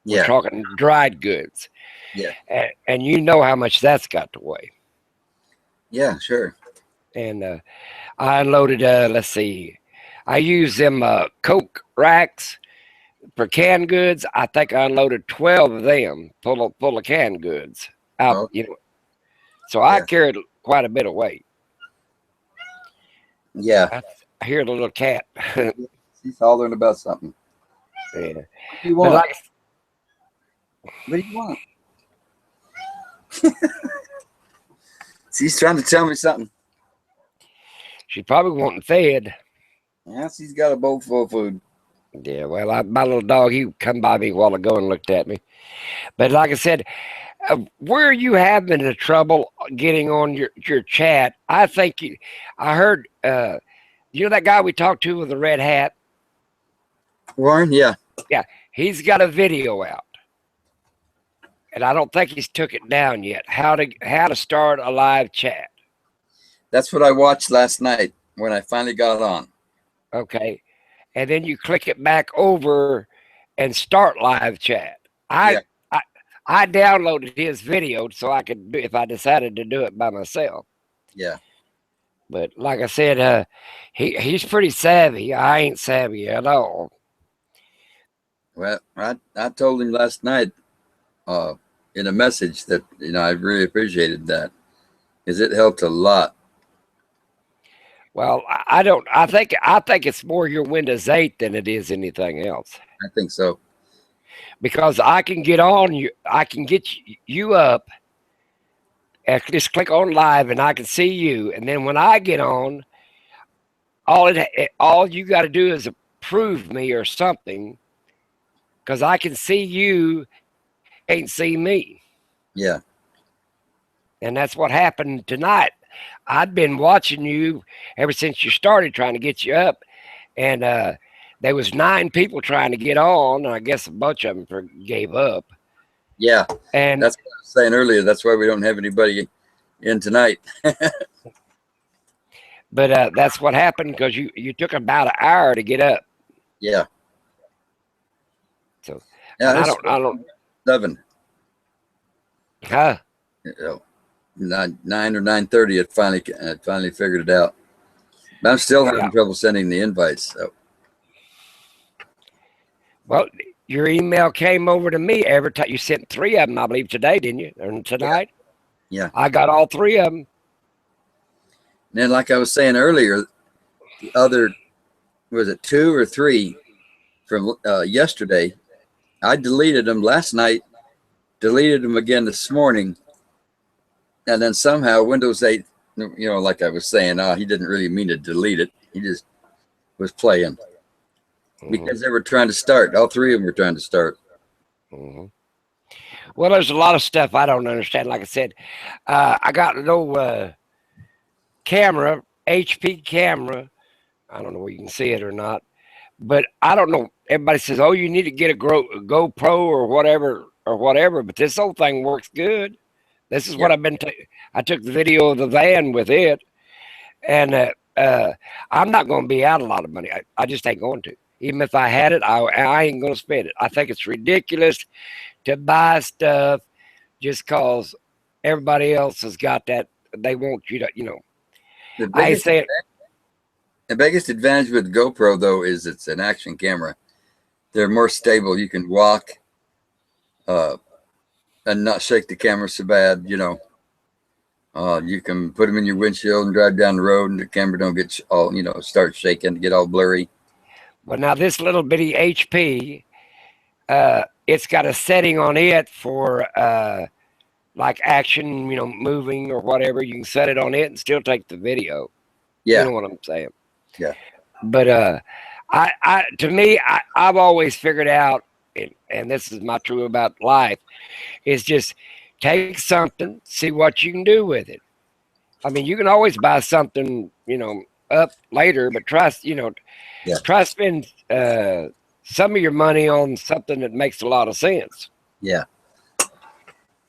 we're talking dried goods. Yeah. And you know how much that's got to weigh. Yeah, sure. And I unloaded, let's see, I used them Coke racks for canned goods. I think I unloaded 12 of them full of canned goods out, you know. So I carried quite a bit of weight. Yeah. I hear the little cat. She's hollering about something. Yeah. What do you want? What do you want? She's trying to tell me something. She's probably wanting fed. Yeah, she's got a bowl full of food. Yeah, well, my little dog, he come by me a while ago and looked at me. But like I said, where are you having the trouble getting on your chat? I think I heard, you know that guy we talked to with the red hat? Warren, yeah. Yeah, he's got a video out. And I don't think he's took it down yet. How to start a live chat. That's what I watched last night when I finally got on. Okay. And then you click it back over and start live chat. I downloaded his video so I could do, if I decided to do it by myself. Yeah. But like I said, he's pretty savvy. I ain't savvy at all. Well, I told him last night in a message that, you know, I really appreciated that, because it helped a lot. Well, I think it's more your Windows 8 than it is anything else. I think so. Because I can get on you, I can get you up, and just click on live, and I can see you. And then when I get on, all you got to do is approve me or something, because I can see you, can't see me. Yeah. And that's what happened tonight. I'd been watching you ever since you started, trying to get you up, and there was 9 people trying to get on, and I guess a bunch of them gave up. Yeah, and that's what I was saying earlier. That's why we don't have anybody in tonight. But that's what happened, because you took about an hour to get up. Yeah. So yeah, I don't. 7. Huh? You know, 9 or 9:30, it finally figured it out. But I'm still having trouble sending the invites. So. Well, your email came over to me every time. You sent 3 of them, I believe, today, didn't you? Or tonight? Yeah. I got all 3 of them. And then, like I was saying earlier, the other, was it 2 or 3 from yesterday? I deleted them last night, deleted them again this morning, and then somehow Windows 8, you know, like I was saying, he didn't really mean to delete it. He just was playing because they were trying to start. All 3 of them were trying to start. Well, there's a lot of stuff I don't understand. Like I said, I got an old camera, HP camera. I don't know where you can see it or not, but I don't know. Everybody says, "Oh, you need to get a GoPro or whatever." But this whole thing works good. This is what I've been. I took the video of the van with it, and I'm not going to be out a lot of money. I just ain't going to. Even if I had it, I ain't going to spend it. I think it's ridiculous to buy stuff just cause everybody else has got that. They want you to, you know. The biggest advantage with GoPro, though, is it's an action camera. They're more stable. You can walk and not shake the camera so bad, you know. You can put them in your windshield and drive down the road, and the camera don't get all, you know, start shaking, get all blurry. Well, now this little bitty HP, it's got a setting on it for like action, you know, moving or whatever. You can set it on it and still take the video. Yeah. You know what I'm saying? Yeah. But to me, I've always figured out, and this is my true about life, is just take something, see what you can do with it. I mean, you can always buy something, you know, up later, but try to spend some of your money on something that makes a lot of sense. Yeah.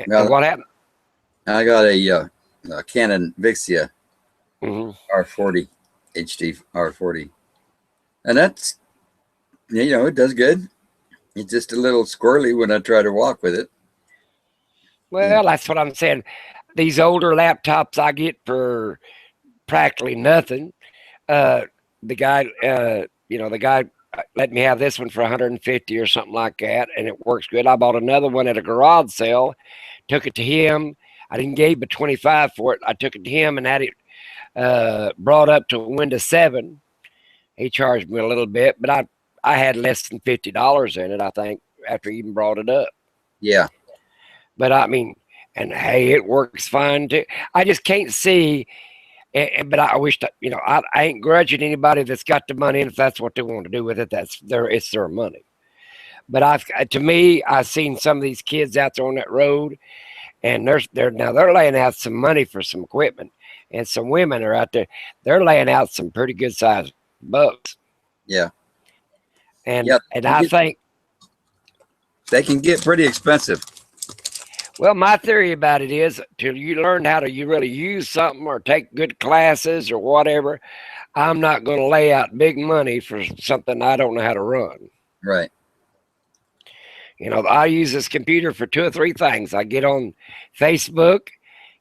Well, what happened? I got a Canon Vixia R40 HD R40, and that's, you know, it does good. It's just a little squirrely when I try to walk with it. Well, that's what I'm saying. These older laptops I get for practically nothing. The guy let me have this one for 150 or something like that, and it works good. I bought another one at a garage sale, took it to him. I didn't give him $25 for it. I took it to him and had it brought up to Windows 7. He charged me a little bit, but I had less than $50 in it, I think, after he even brought it up. Yeah. But I mean, and hey, it works fine too. I just can't see, but I wish that, you know, I ain't grudging anybody that's got the money, and if that's what they want to do with it, it's their money. But I've seen some of these kids out there on that road, and they're laying out some money for some equipment, and some women are out there. They're laying out some pretty good sized bucks. Yeah. And I think they can get pretty expensive. Well, my theory about it is, till you learn how to really use something or take good classes or whatever, I'm not going to lay out big money for something I don't know how to run. Right. You know, I use this computer for 2 or 3 things. I get on Facebook,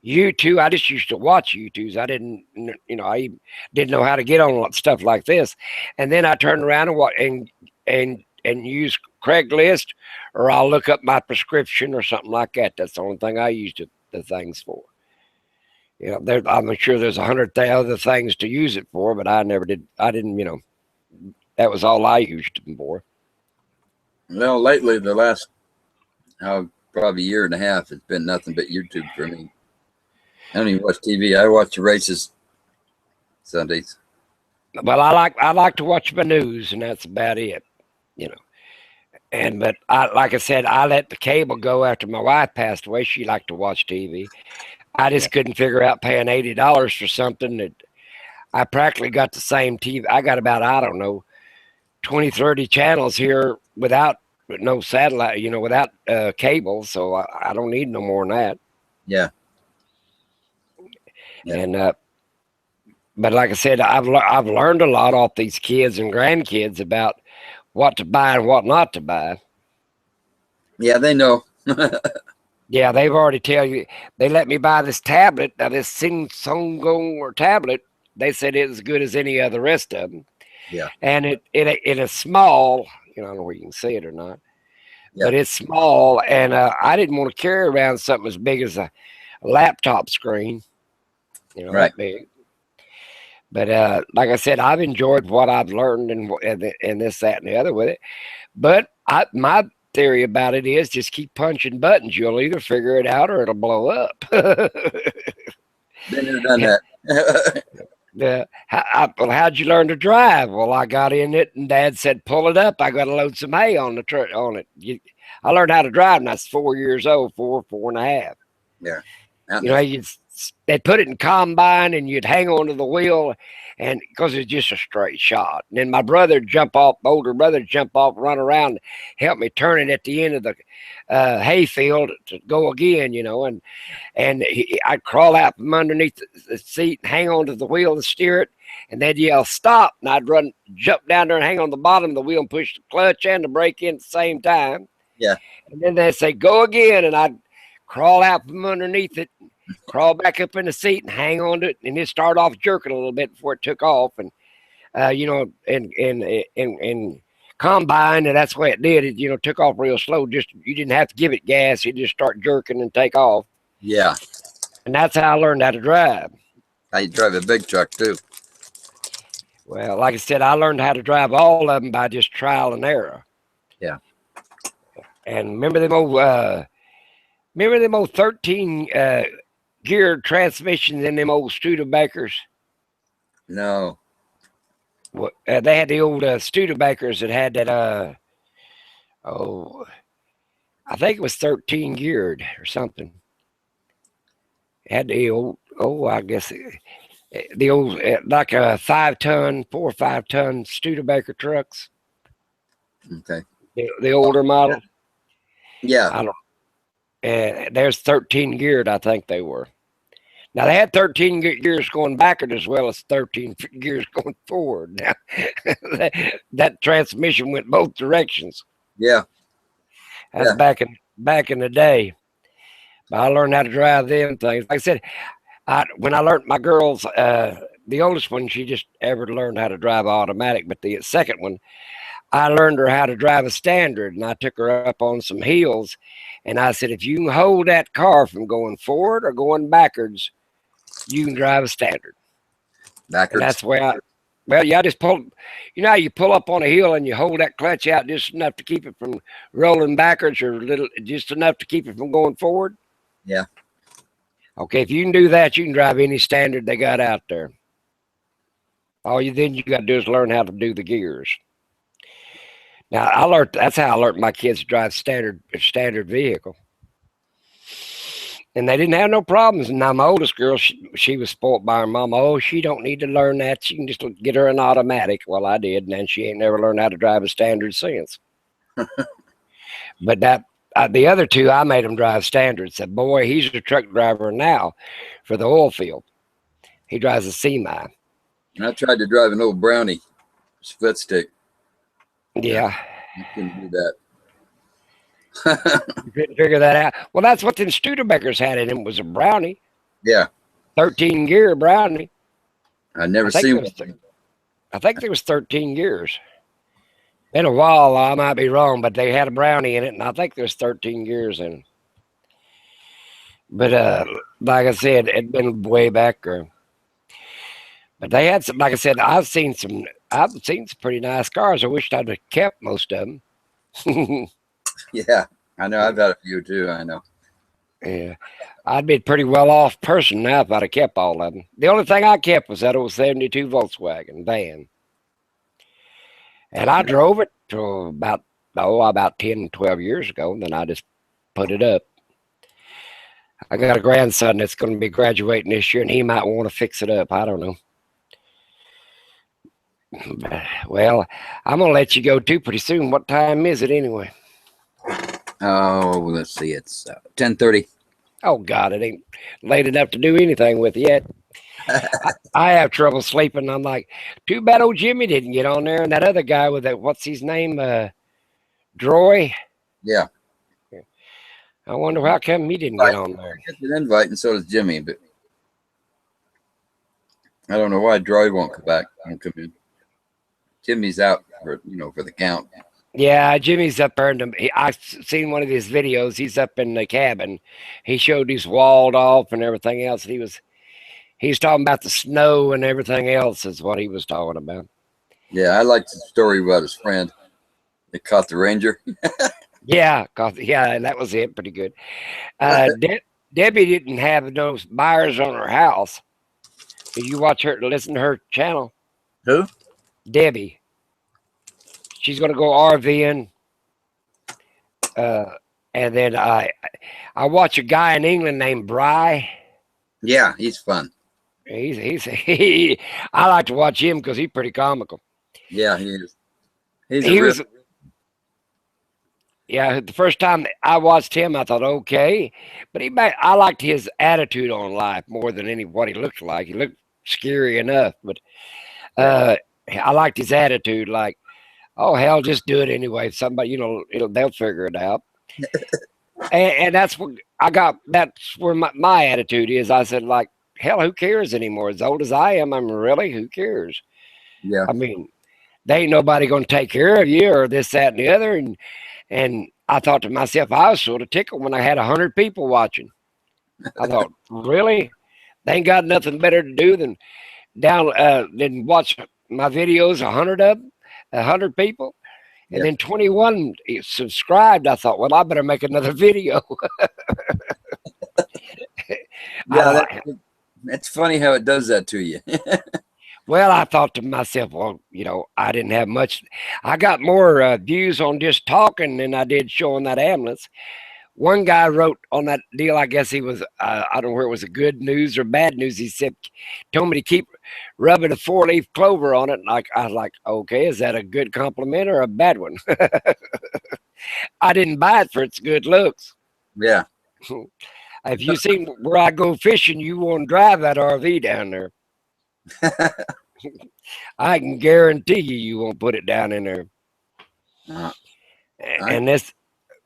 YouTube. I just used to watch YouTubes. I didn't, you know, I didn't know how to get on stuff like this. And then I turn around and watch and use Craigslist, or I'll look up my prescription or something like that. That's the only thing I use the things for. You know, I'm sure there's 100 other things to use it for, but I never did. I didn't, you know, that was all I used them for. Well, lately, the last probably year and a half, it's been nothing but YouTube for me. I don't even watch TV. I watch the races Sundays. Well, I like to watch my news, and that's about it. You know, but like I said, I let the cable go after my wife passed away. She liked to watch TV. I just couldn't figure out paying $80 for something that I practically got the same TV. I got about, I don't know, 20, 30 channels here with no satellite, you know, without cable. So I don't need no more than that. Yeah. And but like I said, I've learned a lot off these kids and grandkids about what to buy and what not to buy. Yeah, they know. Yeah, they've already tell you. They let me buy this tablet. Now this Samsung tablet, they said it's as good as any of the rest of them. Yeah. And it is small. I don't know where you can see it or not, Yeah. but it's small. And I didn't want to carry around something as big as a laptop screen. Right. That big. But like I said, I've enjoyed what I've learned and this, that, and the other with it. But my theory about it is just keep punching buttons. You'll either figure it out or it'll blow up. Been there, done that. Yeah. Well, how'd you learn to drive? Well, I got in it, and Dad said, "Pull it up." I got to load some hay on it. I learned how to drive when I was 4 years old, four and a half. Yeah. They'd put it in combine, and you'd hang onto the wheel, and because it's just a straight shot. And then my brother jump off, older brother jump off, run around, help me turn it at the end of the hay field to go again, and I'd crawl out from underneath the seat and hang onto the wheel and steer it, and they'd yell stop, and I'd jump down there and hang on the bottom of the wheel and push the clutch and the brake in at the same time. Yeah. And then they'd say go again, and I'd crawl out from underneath it, crawl back up in the seat and hang on to it, and it started off jerking a little bit before it took off. And in combine, and that's the way it did. It took off real slow. You didn't have to give it gas; it just start jerking and take off. Yeah. And that's how I learned how to drive. I drive a big truck too. Well, like I said, I learned how to drive all of them by just trial and error. Yeah. And remember them old 13 geared transmissions in them old Studebakers? No. Well, they had the old Studebakers that had that. I think it was 13 geared or something. It had the old. I guess the old like a 5-ton, 4 or 5-ton Studebaker trucks. Okay. The older model. Yeah. I don't. There's 13 geared, I think they were. Now they had 13 gears going backward as well as 13 gears going forward. Now that transmission went both directions. Yeah. That's back in the day. But I learned how to drive them things. Like I said, when I learned my girls, the oldest one, she just ever learned how to drive automatic, but the second one, I learned her how to drive a standard, and I took her up on some hills, and I said, if you can hold that car from going forward or going backwards, you can drive a standard. Backwards. And that's the way I just pull, how you pull up on a hill and you hold that clutch out just enough to keep it from rolling backwards or just enough to keep it from going forward? Yeah. Okay, if you can do that, you can drive any standard they got out there. All you got to do is learn how to do the gears. Now that's how I learned my kids to drive standard vehicle. And they didn't have no problems. Now my oldest girl, she was spoiled by her mama. Oh, she don't need to learn that. She can just get her an automatic. Well, I did, and then she ain't never learned how to drive a standard since. But the other two, I made them drive standard. Said, boy, he's a truck driver now for the oil field. He drives a semi. I tried to drive an old Brownie split stick. Yeah. You couldn't do that. You couldn't figure that out. Well, that's what the Studebakers had in them, was a Brownie. Yeah. 13 gear Brownie. I never seen one. I think there was 13 gears. Been a while, I might be wrong, but they had a Brownie in it, and I think there's 13 gears in it. But like I said, it'd been way back there. But they had some, like I said, I've seen some pretty nice cars. I wished I'd have kept most of them. Yeah, I know. I've had a few too. I know. Yeah, I'd be a pretty well off person now if I'd have kept all of them. The only thing I kept was that old 72 Volkswagen van. And I drove it till about 10, 12 years ago, and then I just put it up. I got a grandson that's going to be graduating this year, and he might want to fix it up. I don't know. Well, I'm going to let you go too pretty soon. What time is it anyway? Oh, let's see. It's 10:30. Oh, God, it ain't late enough to do anything with yet. I have trouble sleeping. I'm like, too bad old Jimmy didn't get on there. And that other guy with that, what's his name? Droy? Yeah. I wonder how come he didn't get on there. Gets an invite, and so does Jimmy, but I don't know why Droid won't come back. Won't come in. Jimmy's out for for the count. Yeah, Jimmy's up there. I've seen one of his videos. He's up in the cabin. He showed he's walled off and everything else. He's talking about the snow and everything else is what he was talking about. Yeah, I liked the story about his friend that caught the ranger. Yeah, that was it. Pretty good. Debbie didn't have those buyers on her house. Did you watch her, listen to her channel? Who? Debbie. She's going to go RVing. And then I watch a guy in England named Bry. Yeah, he's fun. I like to watch him because he's pretty comical. Yeah, he is. Yeah, the first time I watched him, I thought, okay. But I liked his attitude on life more than what he looked like. He looked scary enough, but I liked his attitude. Like, oh, hell, just do it anyway. Somebody, they'll figure it out. and that's what I got. That's where my attitude is. I said, like, hell, who cares anymore? As old as I am, really, who cares? Yeah. I mean, they ain't nobody going to take care of you or this, that, and the other. And I thought to myself, I was sort of tickled when I had 100 people watching. I thought, really? They ain't got nothing better to do than watch my videos, 100 people, and then 21 subscribed. I thought, well, I better make another video. Yeah, it's funny how it does that to you. Well, I thought to myself, well, I didn't have much. I got more views on just talking than I did showing that ambulance. One guy wrote on that deal, I guess he was, I don't know where it was, a good news or bad news. He said, told me to keep rubbing a 4-leaf clover on it. And I was like, okay, is that a good compliment or a bad one? I didn't buy it for its good looks. Yeah. If you seen where I go fishing, you won't drive that RV down there. I can guarantee you won't put it down in there. And this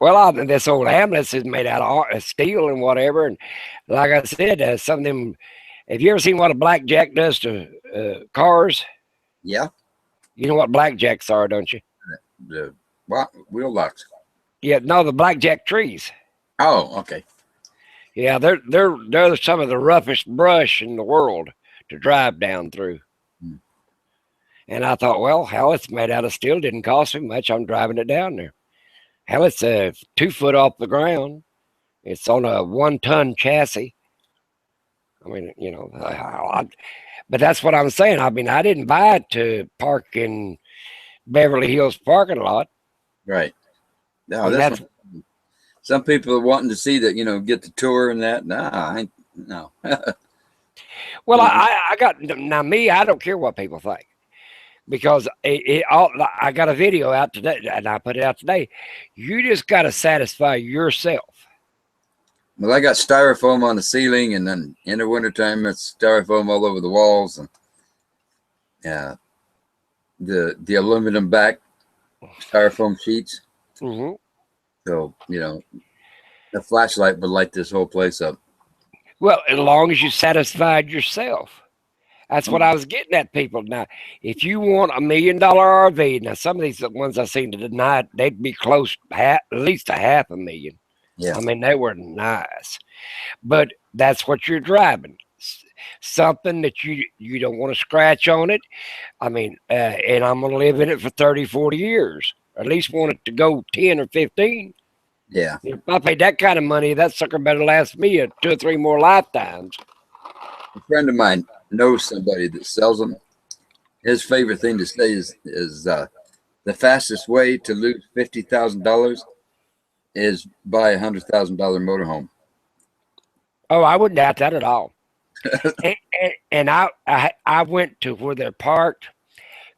old ambulance is made out of steel and whatever. And like I said, some of them, have you ever seen what a blackjack does to cars? Yeah. You know what blackjacks are, don't you? The wheel locks. Yeah, no, the blackjack trees. Oh, okay. Yeah, they're some of the roughest brush in the world to drive down through. And I thought, well, hell, it's made out of steel. Didn't cost me much. I'm driving it down there. Hell, it's 2 foot off the ground. It's on a 1-ton chassis. I mean, but that's what I'm saying. I mean, I didn't buy it to park in Beverly Hills parking lot. Right. No, some people are wanting to see that, get the tour and that. No. Well, I don't care what people think. Because I got a video out today, and I put it out today. You just got to satisfy yourself. Well, I got styrofoam on the ceiling, and then in the wintertime, it's styrofoam all over the walls, and the aluminum back styrofoam sheets. Mm-hmm. So the flashlight would light this whole place up. Well, as long as you satisfied yourself. That's what I was getting at, people. Now, if you want $1 million RV, now some of these ones I seen tonight, they'd be close at least $500,000. Yeah. I mean, they were nice, but that's what you're driving. Something that you don't want to scratch on it. I mean, and I'm going to live in it for 30, 40 years. Or at least want it to go 10 or 15. Yeah. If I paid that kind of money, that sucker better last me 2 or 3 more lifetimes. A friend of mine knows somebody that sells them. His favorite thing to say is the fastest way to lose $50,000 is buy a $100,000 motorhome. Oh, I wouldn't doubt that at all. and I went to where they're parked,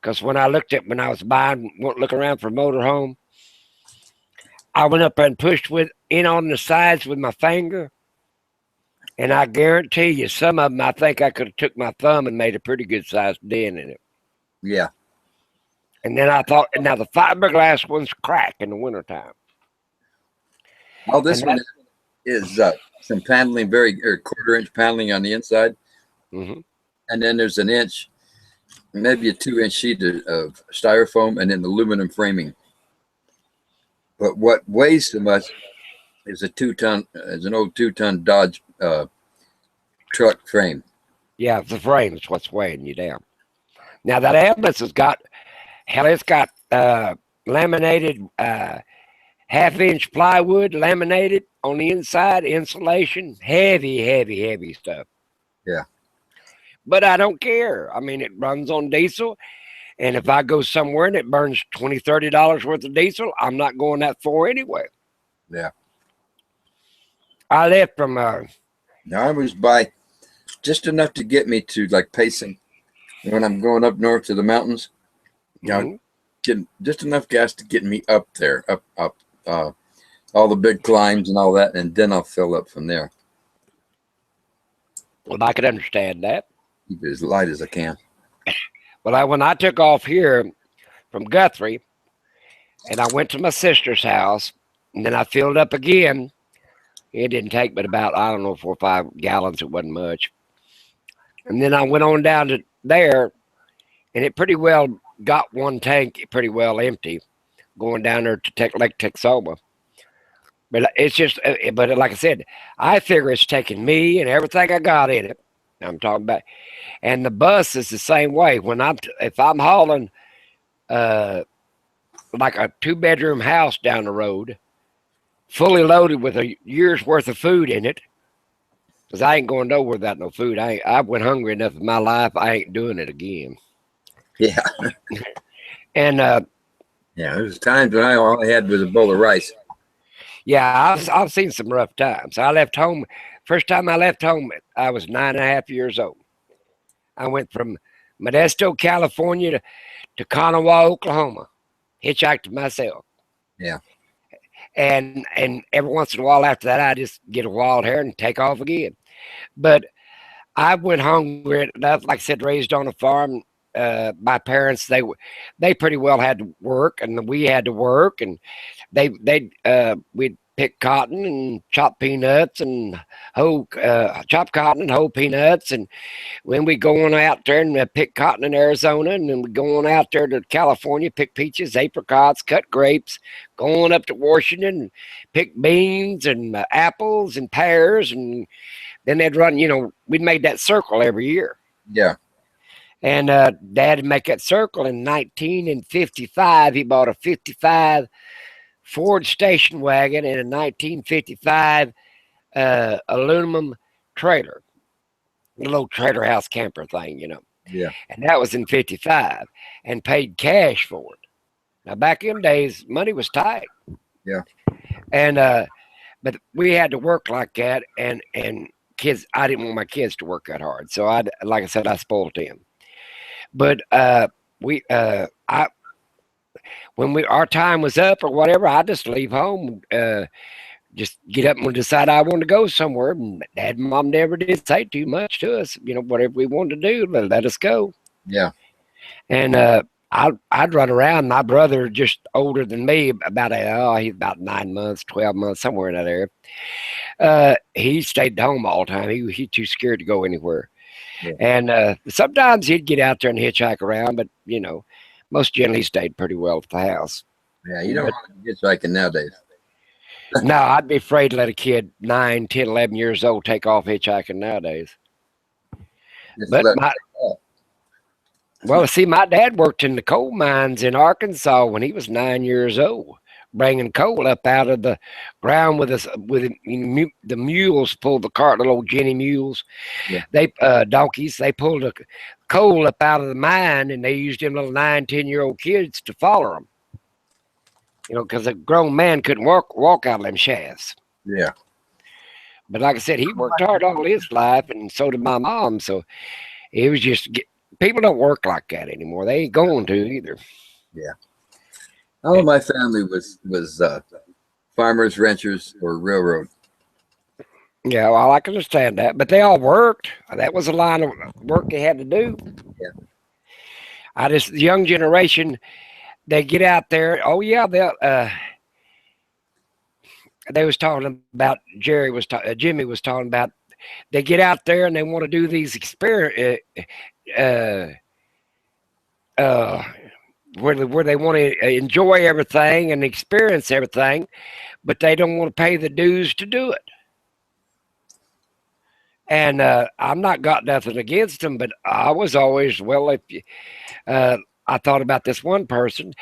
because when I was looking around for a motorhome, I went up and pushed in on the sides with my finger. And I guarantee you, some of them, I think I could have took my thumb and made a pretty good sized dent in it. Yeah. And then I thought, now the fiberglass ones crack in the wintertime. Oh, this one is some paneling, or 1/4-inch paneling on the inside, Mm-hmm. and then there's an inch, maybe a 2-inch sheet of styrofoam, and then aluminum framing. But what weighs so much is an old 2-ton Dodge truck frame. Yeah, the frame is what's weighing you down. Now that ambulance has got, hell, it's got laminated 1/2-inch plywood, laminated on the inside, insulation, heavy stuff. Yeah. But I don't care. I mean, it runs on diesel. And if I go somewhere and it burns $20, $30 worth of diesel, I'm not going that far anyway. Yeah. I left from Now I was by just enough to get me to like Payson when I'm going up north to the mountains. You know, getting just enough gas to get me up there, up all the big climbs and all that, and then I'll fill up from there. Well, I could understand that. Keep it as light as I can. Well, when I took off here from Guthrie, and I went to my sister's house, and then I filled up again. It didn't take but about, I don't know, 4 or 5 gallons. It wasn't much. And then I went on down to there, and it pretty well got one tank pretty well empty going down there to Lake Texoma. But it's just, but like I said, I figure it's taking me and everything I got in it. I'm talking about, and the bus is the same way. When if I'm hauling like a 2-bedroom house down the road, fully loaded with a year's worth of food in it, because I ain't going nowhere without no food. I went hungry enough in my life. I ain't doing it again. Yeah. And yeah, there's times when all I had was a bowl of rice. Yeah, I've seen some rough times. I left home. First time I left home, I was 9.5 years old. I went from Modesto, California to Kanawha, Oklahoma. Hitchhiked myself. Yeah. And every once in a while after that, I just get a wild hair and take off again. But I went hungry enough, like I said, raised on a farm. My parents, they pretty well had to work, and we had to work, and we'd pick cotton and chop peanuts and chop cotton and hoe peanuts, and when we go on out there and pick cotton in Arizona, and then we go on out there to California, pick peaches, apricots, cut grapes, going up to Washington, pick beans and apples and pears, and then they'd run. We'd made that circle every year. Yeah. And Dad would make that circle in 1955. He bought a 55 Ford station wagon and a 1955 aluminum trailer, a little trailer house camper thing, Yeah. And that was in 55, and paid cash for it. Now, back in days, money was tight. Yeah. And but we had to work like that, and kids, I didn't want my kids to work that hard. So like I said, I spoiled them. But when our time was up or whatever, I just leave home, just get up and decide I want to go somewhere. And Dad and Mom never did say too much to us. Whatever we wanted to do, let us go. Yeah. And I'd run around. My brother, just older than me, he's about 9 months, 12 months, somewhere in that area. He stayed home all the time. He's too scared to go anywhere. Yeah. And sometimes he'd get out there and hitchhike around, but most generally stayed pretty well at the house. Yeah, you don't want to hitchhiking nowadays. No, I'd be afraid to let a kid 9, 10, 11 years old take off hitchhiking nowadays. Well, see, my dad worked in the coal mines in Arkansas when he was 9 years old, bringing coal up out of the ground with the mules pulled the cart, little old Jenny mules. Yeah. They donkeys. They pulled the coal up out of the mine, and they used them little 9, 10-year-old kids to follow them. Because a grown man couldn't walk out of them shafts. Yeah. But like I said, he worked hard all his life, and so did my mom. So it was just people don't work like that anymore. They ain't going to either. Yeah. All of my family was farmers, ranchers, or railroad. Yeah, well, I can understand that, but they all worked. That was a line of work they had to do. Yeah. The young generation, they get out there. Oh yeah, they was talking about, Jimmy was talking about, they get out there and they want to do these experience, where they want to enjoy everything and experience everything, but they don't want to pay the dues to do it. And I'm not got nothing against them, but I was always, well, if you, I thought about this one person.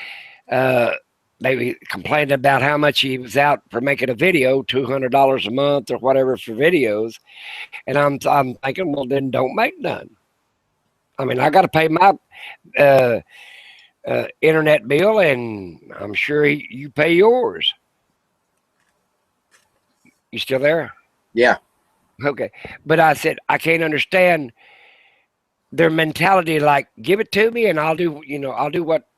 They complained about how much he was out for making a video, $200 a month or whatever for videos, and I'm thinking, well, then don't make none. I mean, I got to pay my internet bill, and I'm sure you pay yours. You still there? Yeah. Okay, but I said I can't understand their mentality, like, give it to me and I'll do what,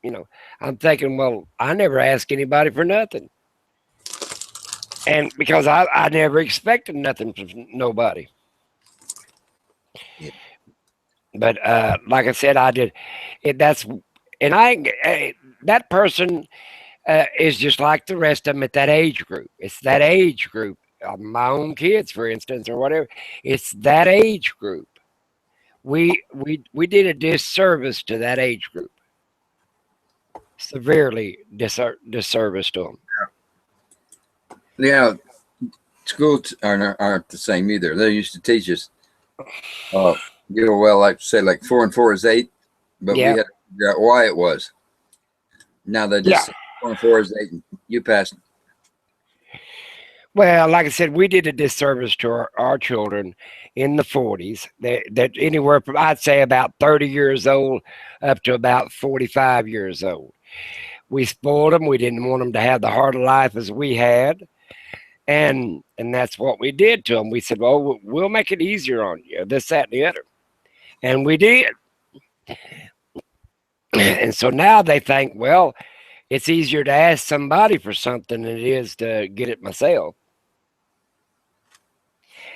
I'm thinking, well, I never ask anybody for nothing. And because I never expected nothing from nobody. Yeah. But like I said, I did it. That person is just like the rest of them at that age group. It's that age group. My own kids, for instance, or whatever. It's that age group. We did a disservice to that age group. Severely disservice to them. Yeah, schools aren't the same either. They used to teach us, like say like 4 and 4 is 8, but we had to figure out why it was. Now they just say 4 and 4 is 8, and you passed. Well, like I said, we did a disservice to our children in the 40s. That anywhere from, I'd say, about 30 years old up to about 45 years old. We spoiled them. We didn't want them to have the hard life as we had. And that's what we did to them. We said, well, we'll make it easier on you, this, that, and the other. And we did. And so now they think, well, it's easier to ask somebody for something than it is to get it myself.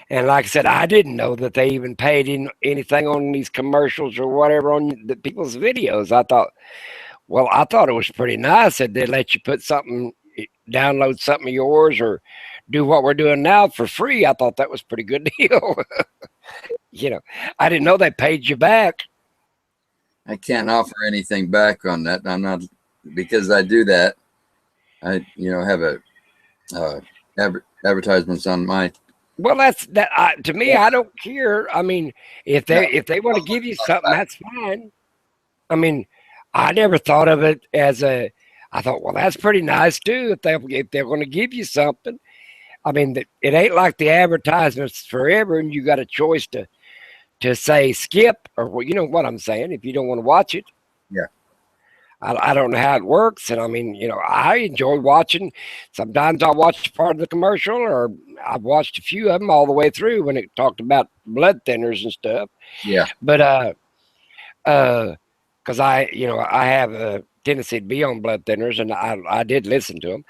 And like I said, I didn't know that they even paid anything on these commercials or whatever on the people's videos. I thought it was pretty nice that they let you put something, download something of yours, or do what we're doing now for free. I thought that was a pretty good deal. I didn't know they paid you back. I can't offer anything back on that. I'm not, because I do that. I have advertisements on my. Well, that's that. To me, I don't care. I mean, if they want to give you something, that's fine. I mean, I never thought of it as I thought, well, that's pretty nice too. If they're going to give you something, I mean, it ain't like the advertisements forever, and you got a choice to say skip, or you know what I'm saying, if you don't want to watch it. Yeah. I don't know how it works, and I mean, I enjoy watching. Sometimes I'll watch part of the commercial, or I've watched a few of them all the way through when it talked about blood thinners and stuff. Yeah. But because I have a tendency to be on blood thinners, and I did listen to them,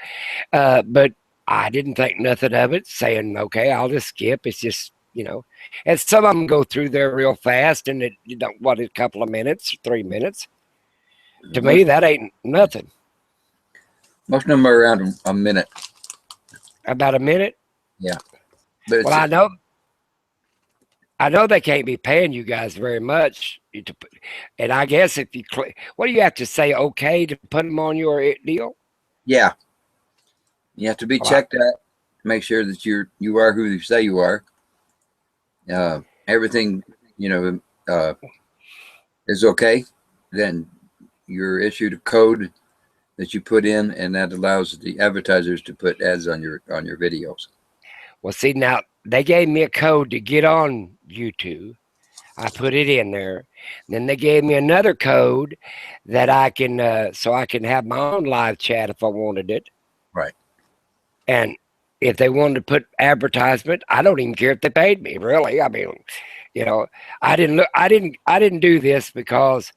but I didn't think nothing of it. Saying, okay, I'll just skip. It's just and some of them go through there real fast, and a couple of minutes, 3 minutes. To me, that ain't nothing. Most of them are around a minute. About a minute? Yeah. But well, I know they can't be paying you guys very much. And I guess if you click, what do you have to say? Okay, to put them on your deal? Yeah. You have to be checked out. Make sure that you are who you say you are. Everything is okay. Then you're issued a code that you put in, and that allows the advertisers to put ads on your videos. Well, see, now they gave me a code to get on YouTube. I put it in there. Then they gave me another code that I can so I can have my own live chat if I wanted it. Right. And if they wanted to put advertisement, I don't even care if they paid me, really. I mean, I didn't do this because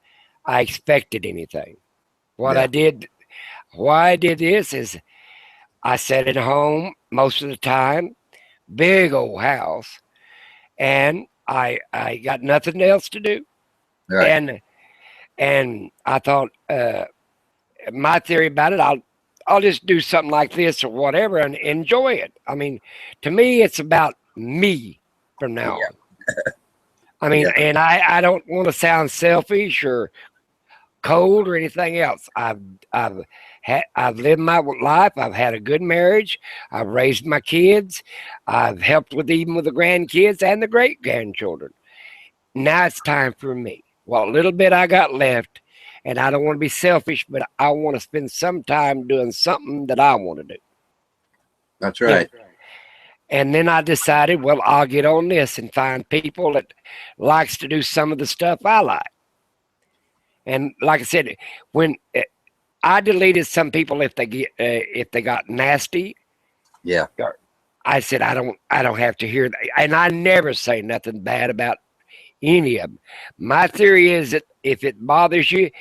I expected anything. Why I did this is I sat at home most of the time, big old house, and I got nothing else to do. Right. And I thought, my theory about it, I'll just do something like this or whatever and enjoy it. I mean, to me, it's about me from now on. I mean, and I don't want to sound selfish or cold or anything else. I've lived my life. I've had a good marriage. I've raised my kids. I've helped with even with the grandkids and the great grandchildren. Now it's time for me. What little bit I got left, and I don't want to be selfish, but I want to spend some time doing something that I want to do. That's right. And then I decided, well, I'll get on this and find people that likes to do some of the stuff I like. And like I said, when I deleted some people if they got nasty. Yeah. I said I don't have to hear that, and I never say nothing bad about any of them. My theory is that if it bothers you,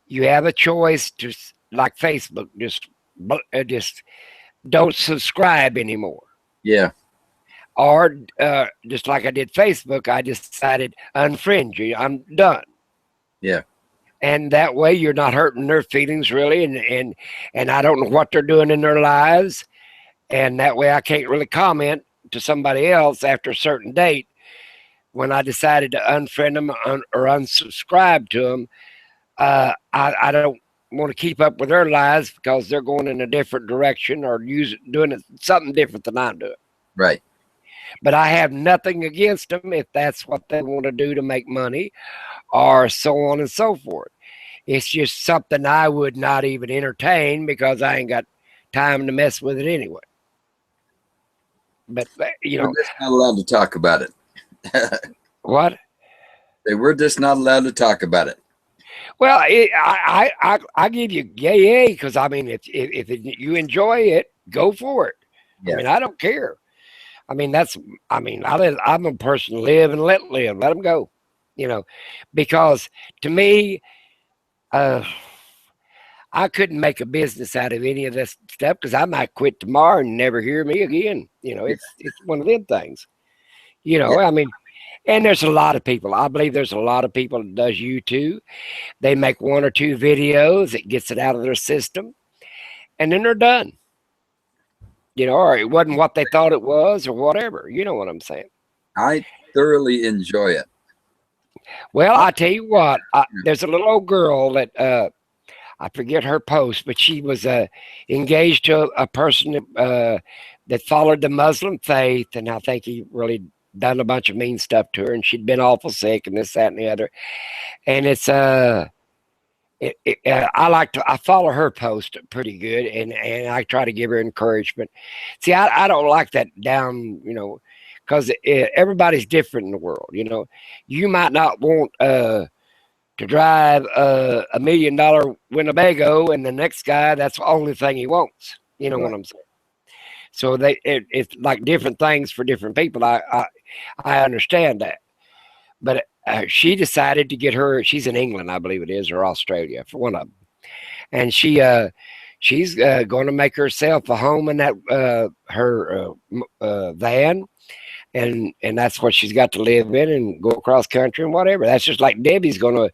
you have a choice to, like Facebook, just don't subscribe anymore. Yeah. Or just like I did Facebook, I just decided unfriend you. I'm done. Yeah. And that way you're not hurting their feelings really, and I don't know what they're doing in their lives, and that way I can't really comment to somebody else after a certain date. When I decided to unfriend them or unsubscribe to them, I don't want to keep up with their lives because they're going in a different direction or doing something different than I'm doing. Right. But I have nothing against them if that's what they want to do to make money or so on and so forth. It's just something I would not even entertain because I ain't got time to mess with it anyway. But, you know. We're just not allowed to talk about it. What? We're just not allowed to talk about it. Well, I give you yay because I mean, if you enjoy it, go for it. Yeah. I mean, I don't care. I mean, I'm a person live and let live. Let them go, you know, because to me, I couldn't make a business out of any of this stuff because I might quit tomorrow and never hear me again. You know, it's one of them things. You know, I mean, and there's a lot of people. I believe there's a lot of people that does YouTube. They make 1 or 2 videos. It gets it out of their system, and then they're done. You know, or it wasn't what they thought it was or whatever. You know what I'm saying? I thoroughly enjoy it. Well, I tell you what, there's a little old girl that I forget her post, but she was engaged to a person that followed the Muslim faith, and I think he really done a bunch of mean stuff to her, and she'd been awful sick and this, that, and the other. And it's I follow her post pretty good, and I try to give her encouragement. See, I don't like that down, you know, because everybody's different in the world. You know, you might not want to drive a $1 million Winnebago, and the next guy, that's the only thing he wants. You know what I'm saying? So it's like different things for different people. I understand that, but she decided to get her. She's in England, I believe it is, or Australia, for one of them, and she's going to make herself a home in that her van, and that's what she's got to live in and go across country and whatever. That's just like Debbie's going to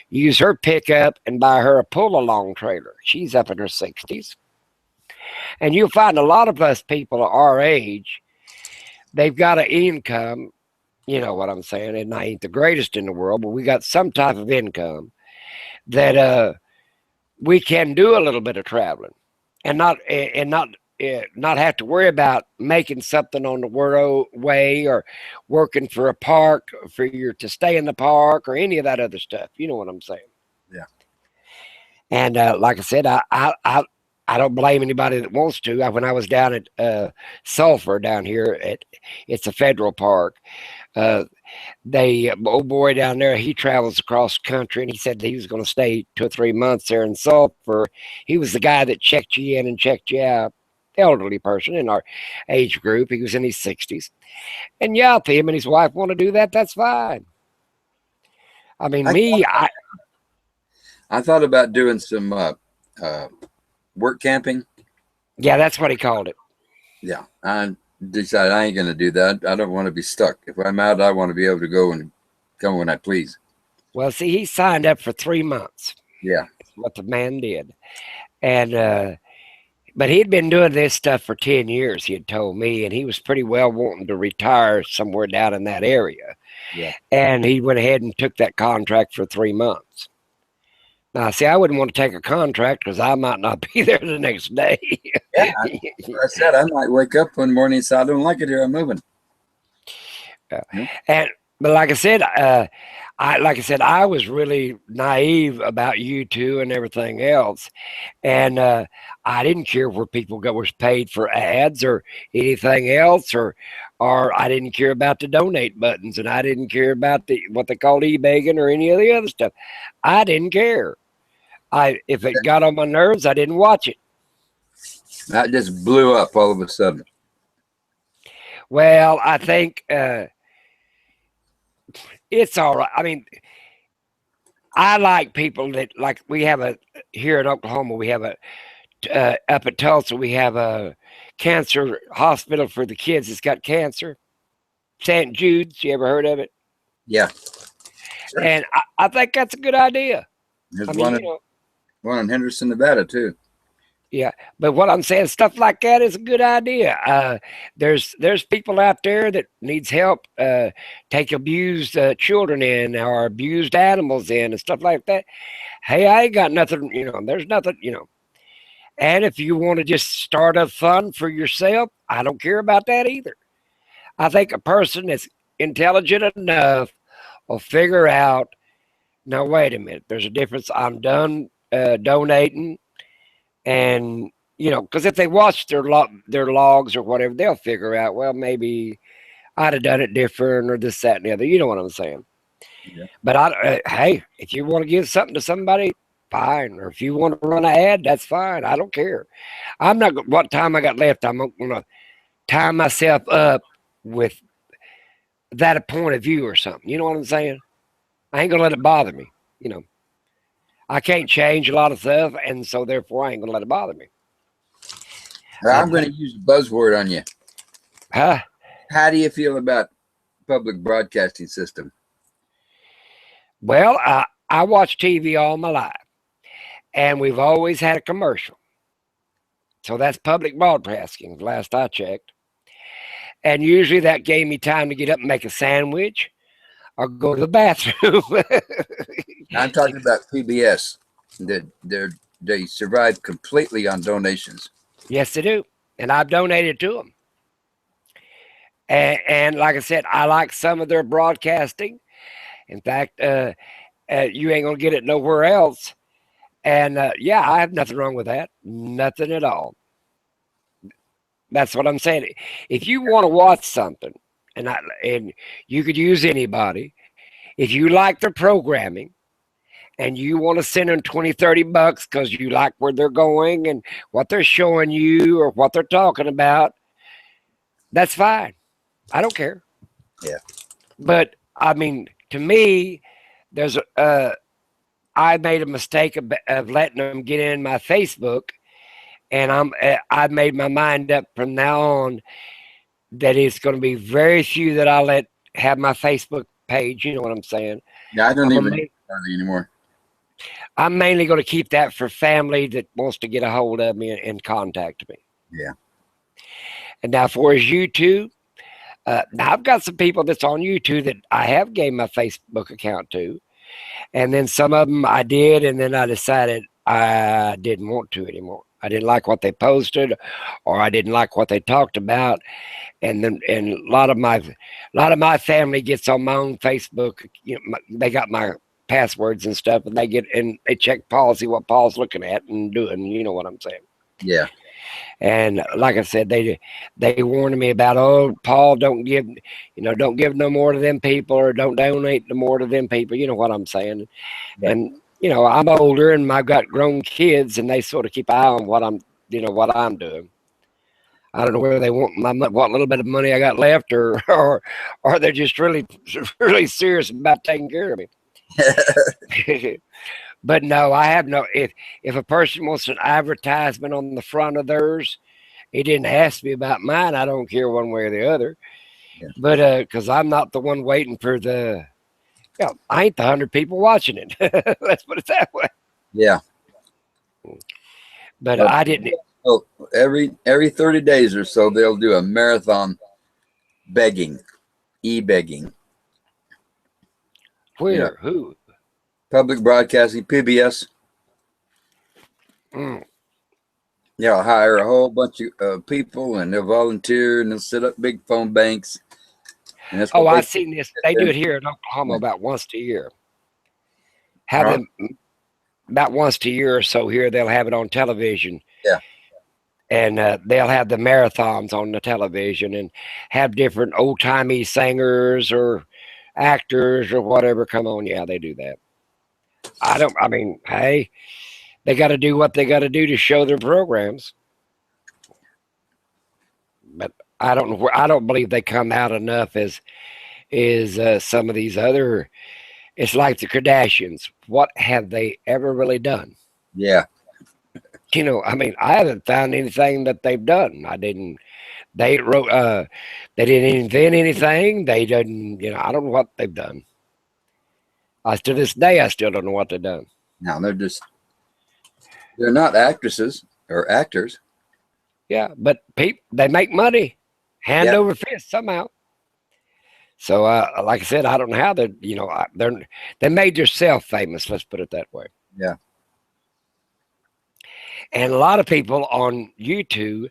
use her pickup and buy her a pull-along trailer. She's up in her 60s. And you'll find a lot of us people our age, they've got an income, you know what I'm saying, and I ain't the greatest in the world, but we got some type of income that we can do a little bit of traveling and not have to worry about making something on the way or working for a park for you to stay in the park or any of that other stuff. You know what I'm saying? Yeah. And like I said, I don't blame anybody that wants to. When I was down at Sulphur down here, it's a federal park. Old boy down there, he travels across country, and he said he was going to stay 2 or 3 months there in Sulphur. He was the guy that checked you in and checked you out, elderly person in our age group. He was in his 60s. And yeah, if him and his wife want to do that, that's fine. I mean, I thought about doing some work camping. Yeah, that's what he called it. Yeah, I decided I ain't going to do that. I don't want to be stuck. If I'm out, I want to be able to go and come when I please. Well, see, he signed up for 3 months. Yeah. That's what the man did. And But he'd been doing this stuff for 10 years, he had told me, and he was pretty well wanting to retire somewhere down in that area. Yeah. And he went ahead and took that contract for 3 months. Now, see, I wouldn't want to take a contract because I might not be there the next day. Yeah, like I said, I might wake up one morning and say, I don't like it here, I'm moving. But like I said, I was really naive about YouTube and everything else, and I didn't care where people was paid for ads or anything else, or I didn't care about the donate buttons, and I didn't care about what they called e-begging or any of the other stuff. I didn't care. If it got on my nerves, I didn't watch it. That just blew up all of a sudden. Well, I think it's all right. I mean, I like people that, like, we have here in Oklahoma, we have up at Tulsa, we have a cancer hospital for the kids that's got cancer. St. Jude's, you ever heard of it? Yeah. Sure. And I think that's a good idea. There's I one in Henderson, Nevada, too. Yeah, but what I'm saying, stuff like that is a good idea. There's people out there that needs help take abused children in or abused animals in and stuff like that. Hey, I ain't got nothing, there's nothing, And if you want to just start a fund for yourself, I don't care about that either. I think a person that's intelligent enough will figure out, now, wait a minute, there's a difference. I'm done donating. And, because if they watch their logs or whatever, they'll figure out, well, maybe I'd have done it different or this, that, and the other. You know what I'm saying? Yeah. But hey, if you want to give something to somebody, fine. Or if you want to run an ad, that's fine. I don't care. I'm not, what time I got left, I'm going to tie myself up with that point of view or something. You know what I'm saying? I ain't going to let it bother me, I can't change a lot of stuff, and so therefore I ain't gonna let it bother me. Well, I'm going to use a buzzword on you. Huh? How do you feel about public broadcasting system? Well, I watch TV all my life, and we've always had a commercial. So that's public broadcasting, last I checked. And usually that gave me time to get up and make a sandwich or go to the bathroom. I'm talking about PBS. They survive completely on donations. Yes, they do. And I've donated to them. And like I said, I like some of their broadcasting. In fact, you ain't going to get it nowhere else. And yeah, I have nothing wrong with that. Nothing at all. That's what I'm saying. If you want to watch something, and you could use anybody, if you like their programming and you want to send them 20, 30 bucks because you like where they're going and what they're showing you or what they're talking about, that's fine. I don't care. Yeah. But I mean, to me, I made a mistake of letting them get in my Facebook, and I've made my mind up from now on that it's going to be very few that I'll let have my Facebook page. You know what I'm saying? Yeah, I don't even hardly anymore. I'm mainly going to keep that for family that wants to get a hold of me and contact me. Yeah. And now, for as YouTube, now I've got some people that's on YouTube that I have gave my Facebook account to, and then some of them I did, and then I decided I didn't want to anymore. I didn't like what they posted, or I didn't like what they talked about, and a lot of my family gets on my own Facebook. They got my passwords and stuff, and they check policy what Paul's looking at and doing. You know what I'm saying? Yeah. And like I said, they warned me about, oh, Paul, don't give no more to them people, or don't donate no more to them people. You know what I'm saying? Yeah. And I'm older and I've got grown kids, and they sort of keep an eye on what I'm doing. I don't know whether they want what little bit of money I got left, or they're just really, really serious about taking care of me. But no, I have no. If a person wants an advertisement on the front of theirs, he didn't ask me about mine, I don't care one way or the other. Yeah. But because I'm not the one waiting for the. I ain't the 100 people watching it. Let's put it that way. Yeah. But I didn't. Oh, every 30 days or so, they'll do a marathon begging, e-begging. Where? Who? Public broadcasting, PBS. Mm. They'll hire a whole bunch of people, and they'll volunteer, and they'll set up big phone banks. And that's Oh, what I've they seen this. They do it here in Oklahoma about once a year. Have Huh? them about once a year or so here. They'll have it on television. Yeah. And they'll have the marathons on the television and have different old timey singers or actors or whatever come on. Yeah, they do that. I mean, hey, they got to do what they got to do to show their programs. But I don't believe they come out enough as some of these other. It's like the Kardashians. What have they ever really done? Yeah. You know, I mean, I haven't found anything that they've done. They wrote, they didn't invent anything. They didn't, you know, I don't know what they've done. To this day, I still don't know what they've done. Now they're not actresses or actors. Yeah, but they make money hand over fist somehow. So, like I said, I don't know how they made themselves famous. Let's put it that way. Yeah. And a lot of people on YouTube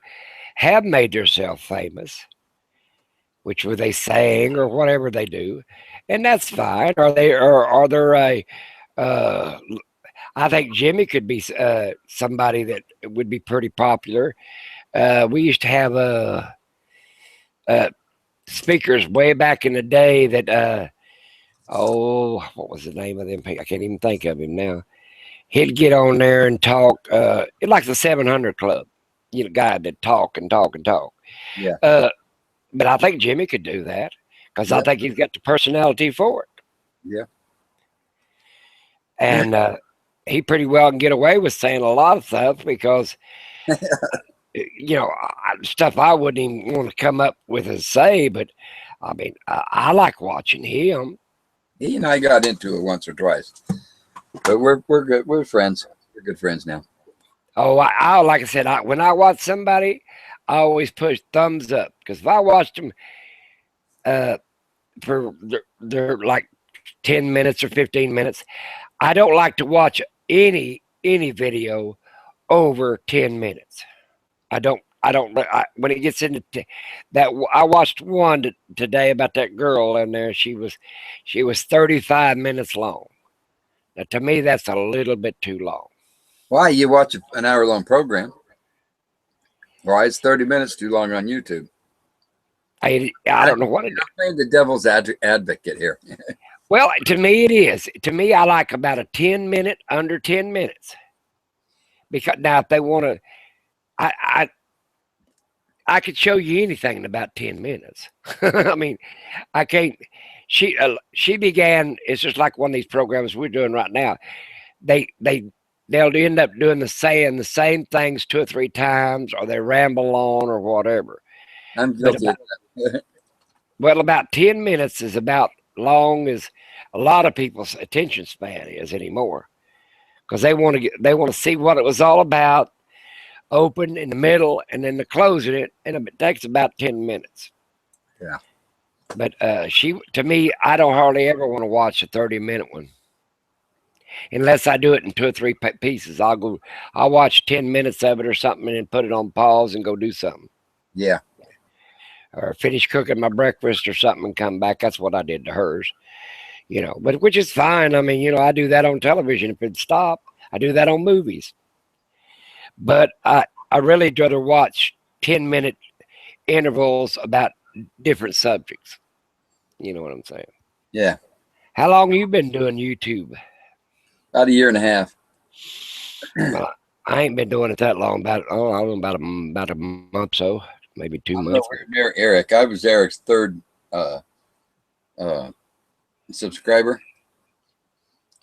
have made themselves famous, which where they sing or whatever they do, and that's fine. Are there a? I think Jimmy could be somebody that would be pretty popular. We used to have speakers way back in the day that what was the name of them? I can't even think of him now. He'd get on there and talk, like the 700 Club, you know, guy that talk and talk and talk. Yeah. But I think Jimmy could do that because I think he's got the personality for it. Yeah. And he pretty well can get away with saying a lot of stuff because, you know, stuff I wouldn't even want to come up with and say. But I mean, I like watching him. He and I got into it once or twice, but we're good. We're friends. We're good friends now. Oh, I like I said, when I watch somebody, I always push thumbs up because if I watched them for they're like 10 minutes or 15 minutes, I don't like to watch any video over 10 minutes. I don't. When it gets into that, I watched one today about that girl in there. She was 35 minutes long. Now, to me, that's a little bit too long. Why you watch an hour-long program? Why is 30 minutes too long on YouTube? I don't know what it is. I'm playing the devil's advocate here. Well, to me, it is. To me, I like about a 10-minute, under 10 minutes. Because now, if they want to, I could show you anything in about 10 minutes. I mean, I can't. She began. It's just like one of these programs we're doing right now. They'll end up doing saying the same things 2 or 3 times, or they ramble on, or whatever. I'm guilty of that. Well, about 10 minutes is about long as a lot of people's attention span is anymore, because they want to see what it was all about. Open in the middle and then the closing it, and it takes about 10 minutes. Yeah. But to me, I don't hardly ever want to watch a 30-minute one. Unless I do it in 2 or 3 pieces. I'll watch 10 minutes of it or something and then put it on pause and go do something. Yeah. Or finish cooking my breakfast or something and come back. That's what I did to hers. You know, but which is fine. I mean, you know, I do that on television if it stopped. I do that on movies. But I really rather watch 10-minute intervals about different subjects. You know what I'm saying? Yeah. How long have you been doing YouTube? About a year and a half. Well, I ain't been doing it that long. About a month, so maybe 2 months. Near Eric. I was Eric's third subscriber,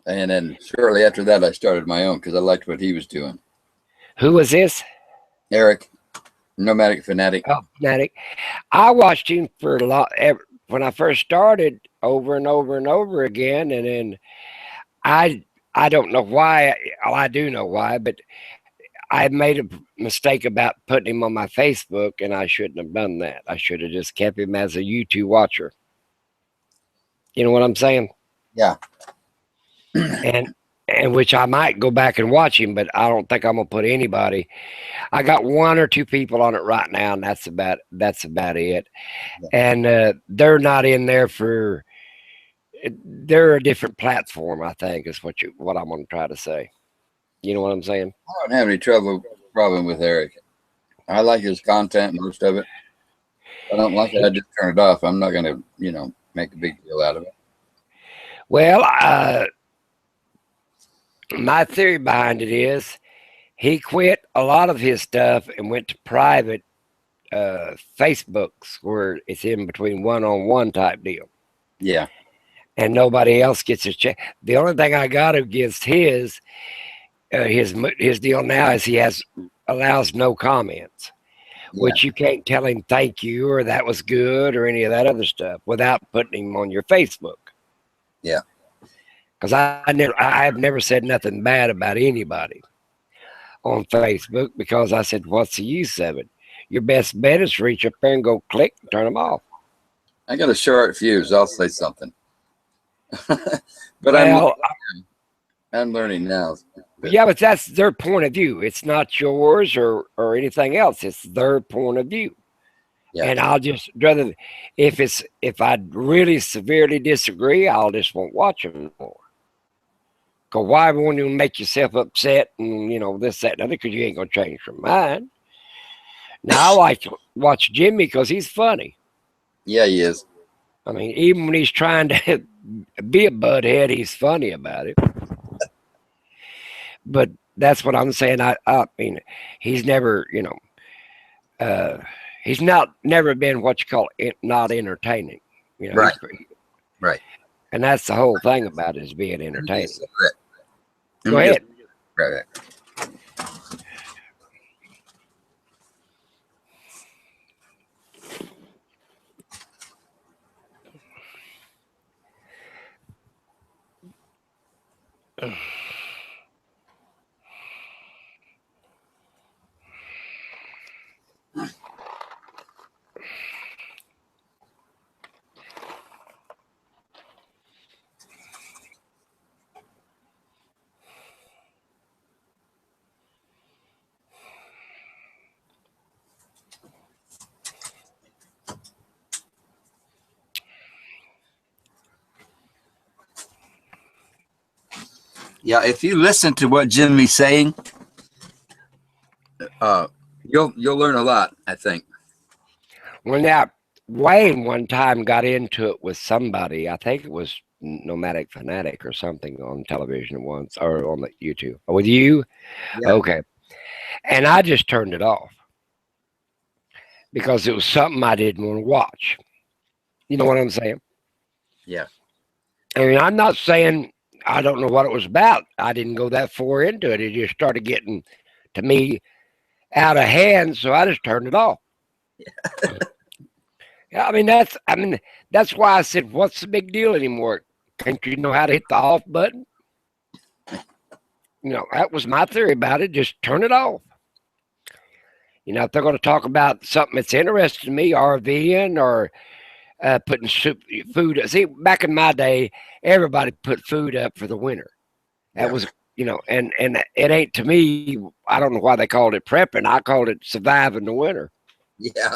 and then shortly after that, I started my own because I liked what he was doing. Who was this? Eric, Nomadic Fanatic. Oh, Fanatic. I watched him for a lot when I first started, over and over and over again, and then I don't know why. Well, I do know why, but I made a mistake about putting him on my Facebook, and I shouldn't have done that. I should have just kept him as a YouTube watcher. You know what I'm saying? Yeah. And which I might go back and watch him, but I don't think I'm gonna put anybody. I got 1 or 2 people on it right now, and that's about it. Yeah. And they're not in there for. They're a different platform, I think, is what I'm gonna try to say. You know what I'm saying? I don't have any problem with Eric. I like his content, most of it. If I don't like it, I just turn it off. I'm not going to, make a big deal out of it. Well, my theory behind it is he quit a lot of his stuff and went to private Facebooks where it's in between one-on-one type deal. Yeah. And nobody else gets a check. The only thing I got against his deal now is he allows no comments, which you can't tell him thank you or that was good or any of that other stuff without putting him on your Facebook. Yeah. Because I've never said nothing bad about anybody on Facebook because I said, what's the use of it? Your best bet is to reach up there and go click and turn them off. I got a short fuse. I'll say something. But I'm learning now. Yeah, but that's their point of view. It's not yours or anything else. It's their point of view. Yeah. And I'll just rather if I really severely disagree, I'll just won't watch them anymore. Cause why won't you make yourself upset and this, that, and other? Because you ain't gonna change your mind. Now I like to watch Jimmy because he's funny. Yeah, he is. I mean, even when he's trying to be a butthead, he's funny about it. But that's what I'm saying. I mean, he's never, he's never been what you call not entertaining. Right. Right. And that's the whole thing about it, is being entertaining. Go ahead. Right. Yeah, if you listen to what Jimmy's saying, you'll learn a lot, I think. Well, now Wayne one time got into it with somebody. I think it was Nomadic Fanatic or something on television once, or on the YouTube. With you? Yeah. Okay. And I just turned it off because it was something I didn't want to watch. You know what I'm saying? Yeah. I mean, I'm not saying I don't know what it was about. I didn't go that far into it. It just started getting, to me, out of hand, so I just turned it off. Yeah. I mean, that's why I said, what's the big deal anymore? Can't you know how to hit the off button? That was my theory about it. Just turn it off. If they're going to talk about something that's interesting to me, RVing or putting food. See, back in my day, everybody put food up for the winter. That was, and it ain't, to me, I don't know why they called it prepping. I called it surviving the winter. Yeah.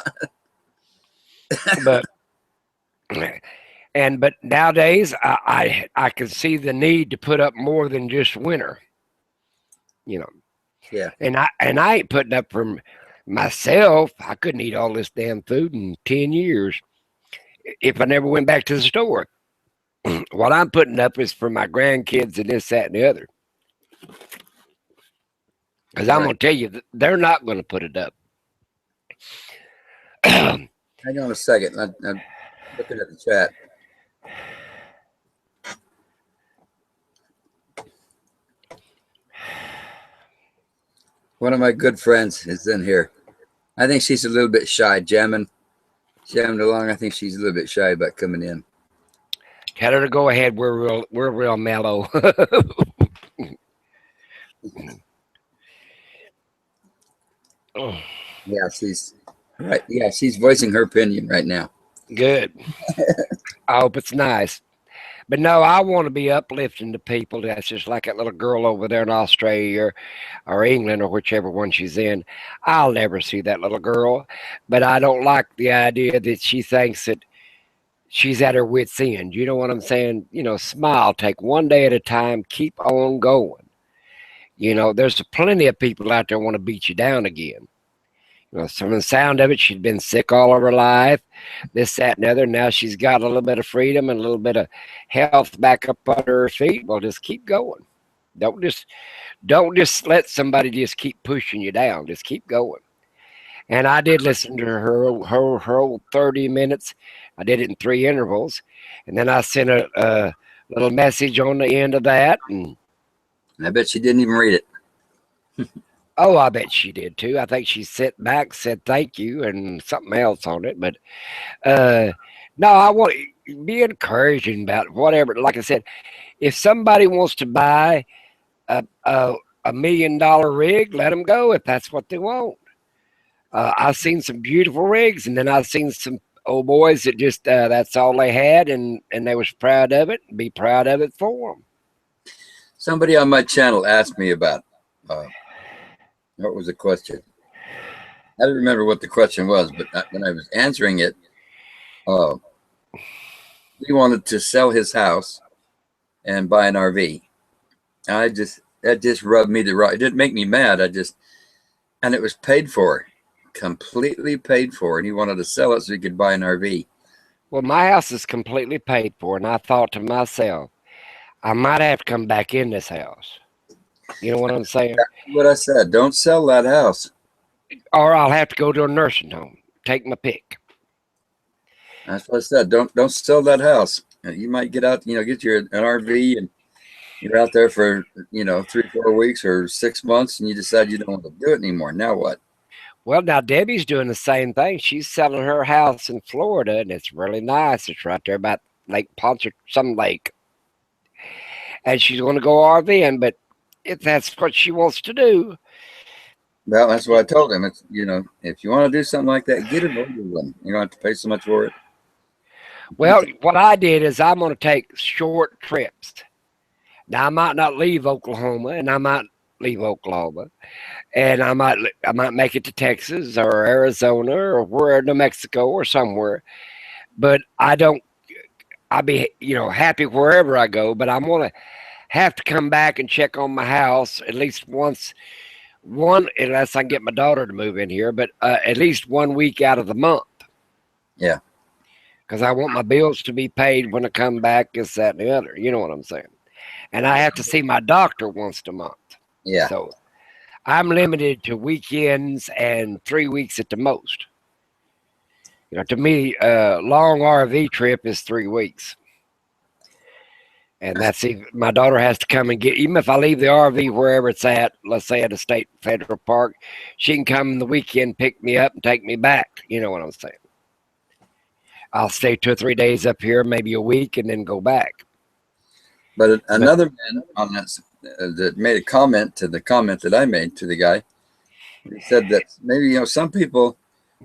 But nowadays I can see the need to put up more than just winter. Yeah. And I ain't putting up for myself. I couldn't eat all this damn food in 10 years if I never went back to the store. What I'm putting up is for my grandkids and this, that, and the other. Because I'm going to tell you, they're not going to put it up. Hang on a second. I'm looking at the chat. One of my good friends is in here. I think she's a little bit shy, jamming along. I think she's a little bit shy about coming in. Tell her to go ahead. We're real mellow. Oh, Yeah, she's right. Yeah, she's voicing her opinion right now. good. I hope it's nice. But no, I want to be uplifting to people. That's just like that little girl over there in Australia or England or whichever one she's in. I'll never see that little girl, but I don't like the idea that she thinks that she's at her wit's end. You know what I'm saying? Smile, take one day at a time, keep on going. There's plenty of people out there want to beat you down again. From the sound of it, she'd been sick all of her life, this, that, and the other. Now she's got a little bit of freedom and a little bit of health back up under her feet. Well, just keep going. Don't just let somebody just keep pushing you down. Just keep going. And I did listen to her old 30 minutes. I did it in 3 intervals, and then I sent a little message on the end of that. And I bet she didn't even read it. oh, I bet she did too. I think she sat back, said thank you, and something else on it. But no, I want to be encouraging about whatever. Like I said, if somebody wants to buy a $1 million rig, let them go if that's what they want. I've seen some beautiful rigs, and then I've seen some old boys that just that's all they had, and they was proud of it. Be proud of it for them. Somebody on my channel asked me about what was the question? I don't remember what the question was, but when I was answering it, he wanted to sell his house and buy an RV. That just rubbed me the wrong. It didn't make me mad. And it was paid for, completely paid for, and he wanted to sell it so he could buy an RV. Well, my house is completely paid for, and I thought to myself, I might have to come back in this house. You know what I'm saying? That's what I said. Don't sell that house. Or I'll have to go to a nursing home. Take my pick. That's what I said. Don't sell that house. You might get out, get an RV, and you're out there for 3-4 weeks or 6 months, and you decide you don't want to do it anymore. Now what? Well, now Debbie's doing the same thing. She's selling her house in Florida, and it's really nice. It's right there about Lake Ponce, some lake. And she's going to go RVing, but if that's what she wants to do. Well, that's what I told him. It's, if you want to do something like that, get an older one. You don't have to pay so much for it. Well, what I did is I'm going to take short trips. Now, I might not leave Oklahoma, and I might leave Oklahoma, and I might make it to Texas or Arizona or where, New Mexico or somewhere. But I'll be, happy wherever I go, but I'm going to have to come back and check on my house at least once, unless I can get my daughter to move in here, but at least 1 week out of the month. Yeah. Because I want my bills to be paid when I come back, this, that, and the other. You know what I'm saying? And I have to see my doctor once a month. Yeah. So I'm limited to weekends and 3 weeks at the most. To me, a long RV trip is 3 weeks. And that's it. My daughter has to come and get, even if I leave the RV wherever it's at, let's say at a state federal park, she can come in the weekend, pick me up, and take me back. You know what I'm saying? I'll stay 2 or 3 days up here, maybe a week, and then go back. But another man on that made a comment to the comment that I made to the guy. He said that maybe, some people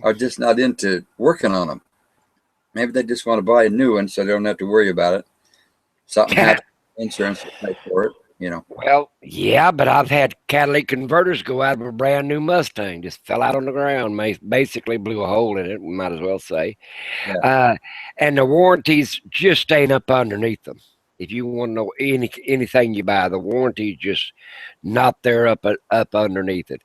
are just not into working on them. Maybe they just want to buy a new one so they don't have to worry about it. Something happens, insurance will pay for it, Well, yeah, but I've had catalytic converters go out of a brand new Mustang. Just fell out on the ground, basically blew a hole in it, we might as well say. Yeah. And the warranties just ain't up underneath them. If you want to know anything you buy, the warranty is just not there up underneath it.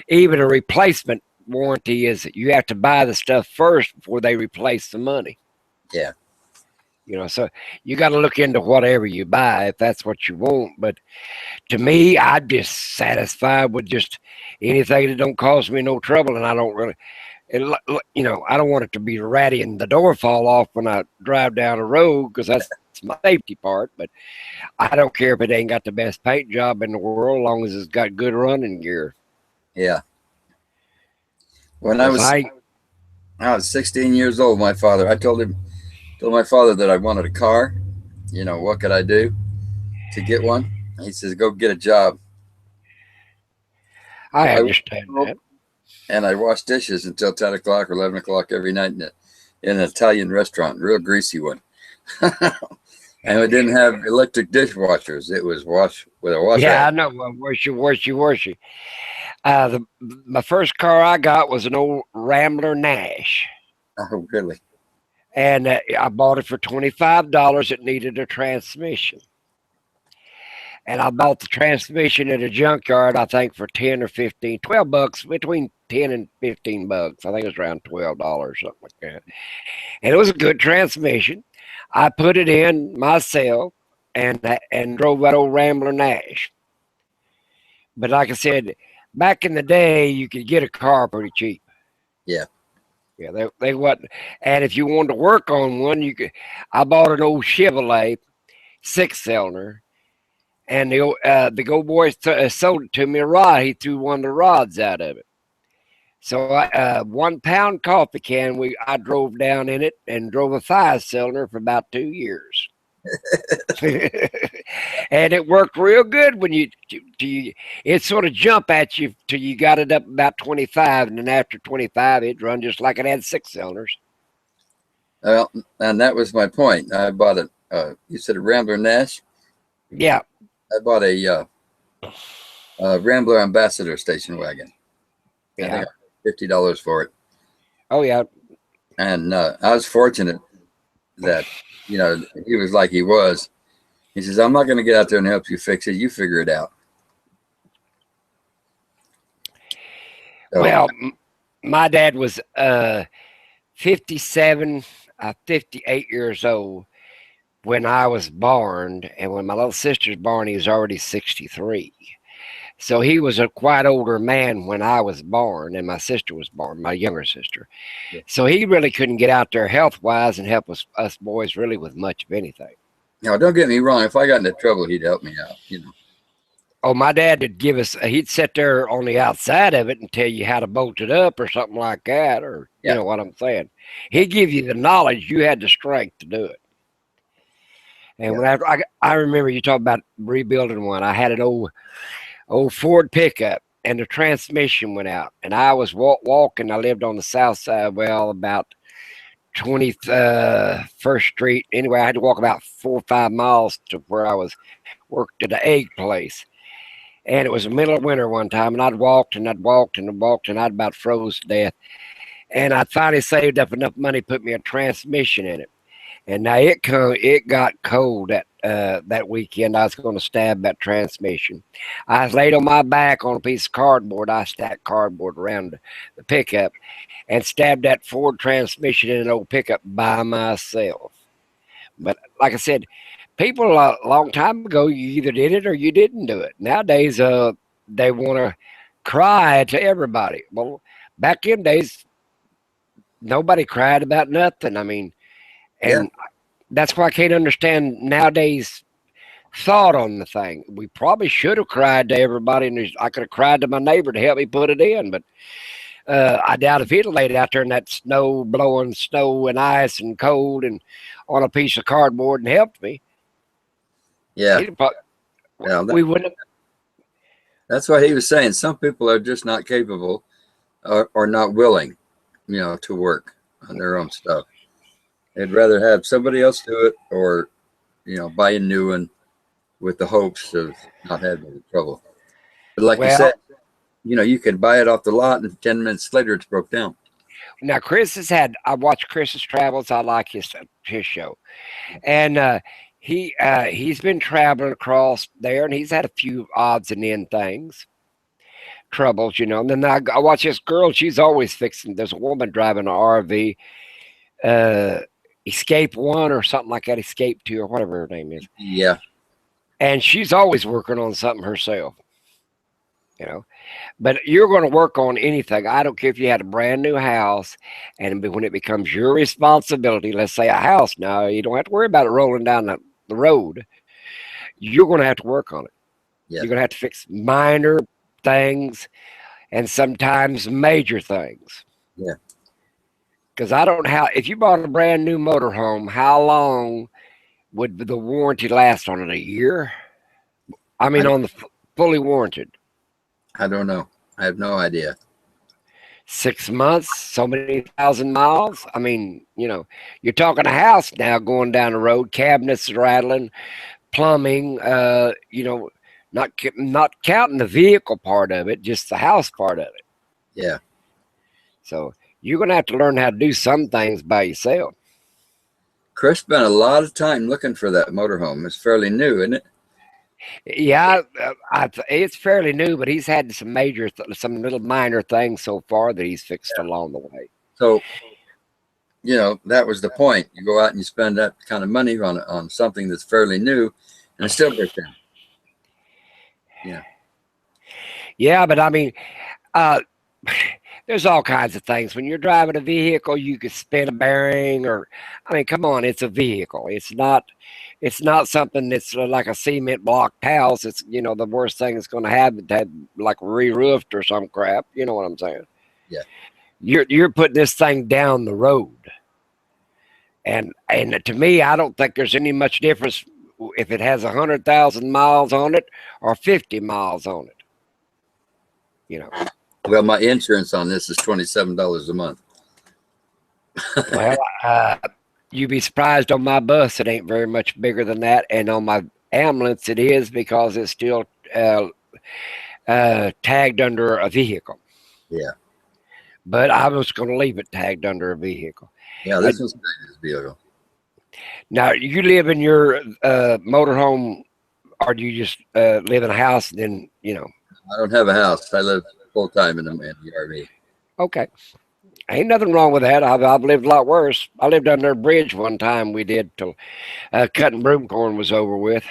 Even a replacement warranty is that you have to buy the stuff first before they replace the money. Yeah. So you got to look into whatever you buy if that's what you want. But to me, I'm just satisfied with just anything that don't cause me no trouble, and I don't really, I don't want it to be ratty and the door fall off when I drive down the road, because that's my safety part. But I don't care if it ain't got the best paint job in the world, as long as it's got good running gear. Yeah. When I was 16 years old, I told my father that I wanted a car. What could I do to get one? He says, go get a job. I understand that. and I washed dishes until 10 o'clock or 11 o'clock every night in an Italian restaurant, real greasy one. And we didn't have electric dishwashers. It was wash with a washer. Yeah, I know. Worshy. My first car I got was an old Rambler Nash. Oh, really? And I bought it for $25. It needed a transmission. And I bought the transmission at a junkyard, I think, for 10 or 15, 12 bucks, between 10 and 15 bucks. I think it was around $12, something like that. And it was a good transmission. I put it in myself and drove that old Rambler Nash. But like I said, back in the day, you could get a car pretty cheap. Yeah. Yeah, they wasn't. And if you wanted to work on one, you could. I bought an old Chevrolet 6-cylinder. And the go boy sold it to me a rod. He threw one of the rods out of it. So 1 pound coffee can. I drove down in it and drove a 5-cylinder for about 2 years. And it worked real good when it sort of jump at you till you got it up about 25, and then after 25, it run just like it had 6 cylinders. Well, and that was my point. I bought you said a Rambler Nash? Yeah. I bought a Rambler Ambassador station wagon. Yeah. I think I paid $50 for it. Oh, yeah. And I was fortunate that, he was like he was. He says, I'm not going to get out there and help you fix it. You figure it out. So, well, my dad was 58 years old when I was born, and when my little sister's born, he was already 63. So he was a quite older man when I was born, and my sister was born, my younger sister. Yeah. So he really couldn't get out there health-wise and help us boys really with much of anything. Now, don't get me wrong. If I got into trouble, he'd help me out, Oh, my dad would give us, he'd sit there on the outside of it and tell you how to bolt it up or something like that, or you know what I'm saying. He'd give you the knowledge, you had the strength to do it. And when I remember you talking about rebuilding one, I had an old Ford pickup, and the transmission went out, and I was walking. I lived on the south side, about 21st Street. Anyway, I had to walk about 4 or 5 miles to where I worked at an egg place. And it was the middle of winter one time, and I'd walked and I'd about froze to death. And I finally saved up enough money to put me a transmission in it. And now it got cold that weekend. I was going to stab that transmission. I was laid on my back on a piece of cardboard. I stacked cardboard around the pickup and stabbed that Ford transmission in an old pickup by myself. But like I said, people a long time ago, you either did it or you didn't do it. Nowadays, they want to cry to everybody. Well, back in days, nobody cried about nothing. I mean, and that's why I can't understand nowadays thought on the thing. We probably should have cried to everybody, and I could have cried to my neighbor to help me put it in, but I doubt if he'd have laid out there in that snow, blowing snow and ice and cold and on a piece of cardboard and helped me. Yeah. We wouldn't have. That's what he was saying. Some people are just not capable or not willing, to work on their own stuff. They'd rather have somebody else do it or, buy a new one with the hopes of not having any trouble. But like you said, you could buy it off the lot and 10 minutes later it's broke down. Now, I watch Chris's travels. I like his show. And he's been traveling across there, and he's had a few odds and end things. Troubles, And then I watch this girl. She's always fixing. There's a woman driving an RV. Escape 1 or something like that, Escape 2 or whatever her name is. Yeah. And she's always working on something herself, But you're going to work on anything. I don't care if you had a brand new house, and when it becomes your responsibility, let's say a house now, you don't have to worry about it rolling down the road. You're going to have to work on it. Yeah. You're going to have to fix minor things and sometimes major things. Yeah. Because if you bought a brand new motorhome, how long would the warranty last on it? A year? I mean, on the fully warranted. I don't know. I have no idea. 6 months, so many thousand miles. I mean, you know, you're talking a house now going down the road, cabinets rattling, plumbing, you know, not counting the vehicle part of it, just the house part of it. Yeah. So you're going to have to learn how to do some things by yourself. Chris spent a lot of time looking for that motorhome. It's fairly new, isn't it? Yeah, it's fairly new, but he's had some major, some little minor things so far that he's fixed along the way. So, you know, that was the point. You go out and you spend that kind of money on something that's fairly new, and it still breaks down. Yeah. Yeah, but I mean, there's all kinds of things. When you're driving a vehicle, you could spin a bearing, or I mean, come on, it's a vehicle. It's not something that's like a cement blocked house. It's, you know, the worst thing it's going to have like re-roofed or some crap. You know what I'm saying? Yeah. You're putting this thing down the road, and to me, I don't think there's any much difference if it has 100,000 miles on it or 50 miles on it. You know. Well, my insurance on this is $27 a month. Well, you'd be surprised on my bus. It ain't very much bigger than that. And on my ambulance, it is, because it's still tagged under a vehicle. Yeah. But I was going to leave it tagged under a vehicle. Yeah, this is this vehicle. Now, you live in your motorhome, or do you just live in a house and then, you know? I don't have a house. I live full time in the RV. Okay. Ain't nothing wrong with that. I've lived a lot worse. I lived under a bridge one time. We did till cutting broom corn was over with.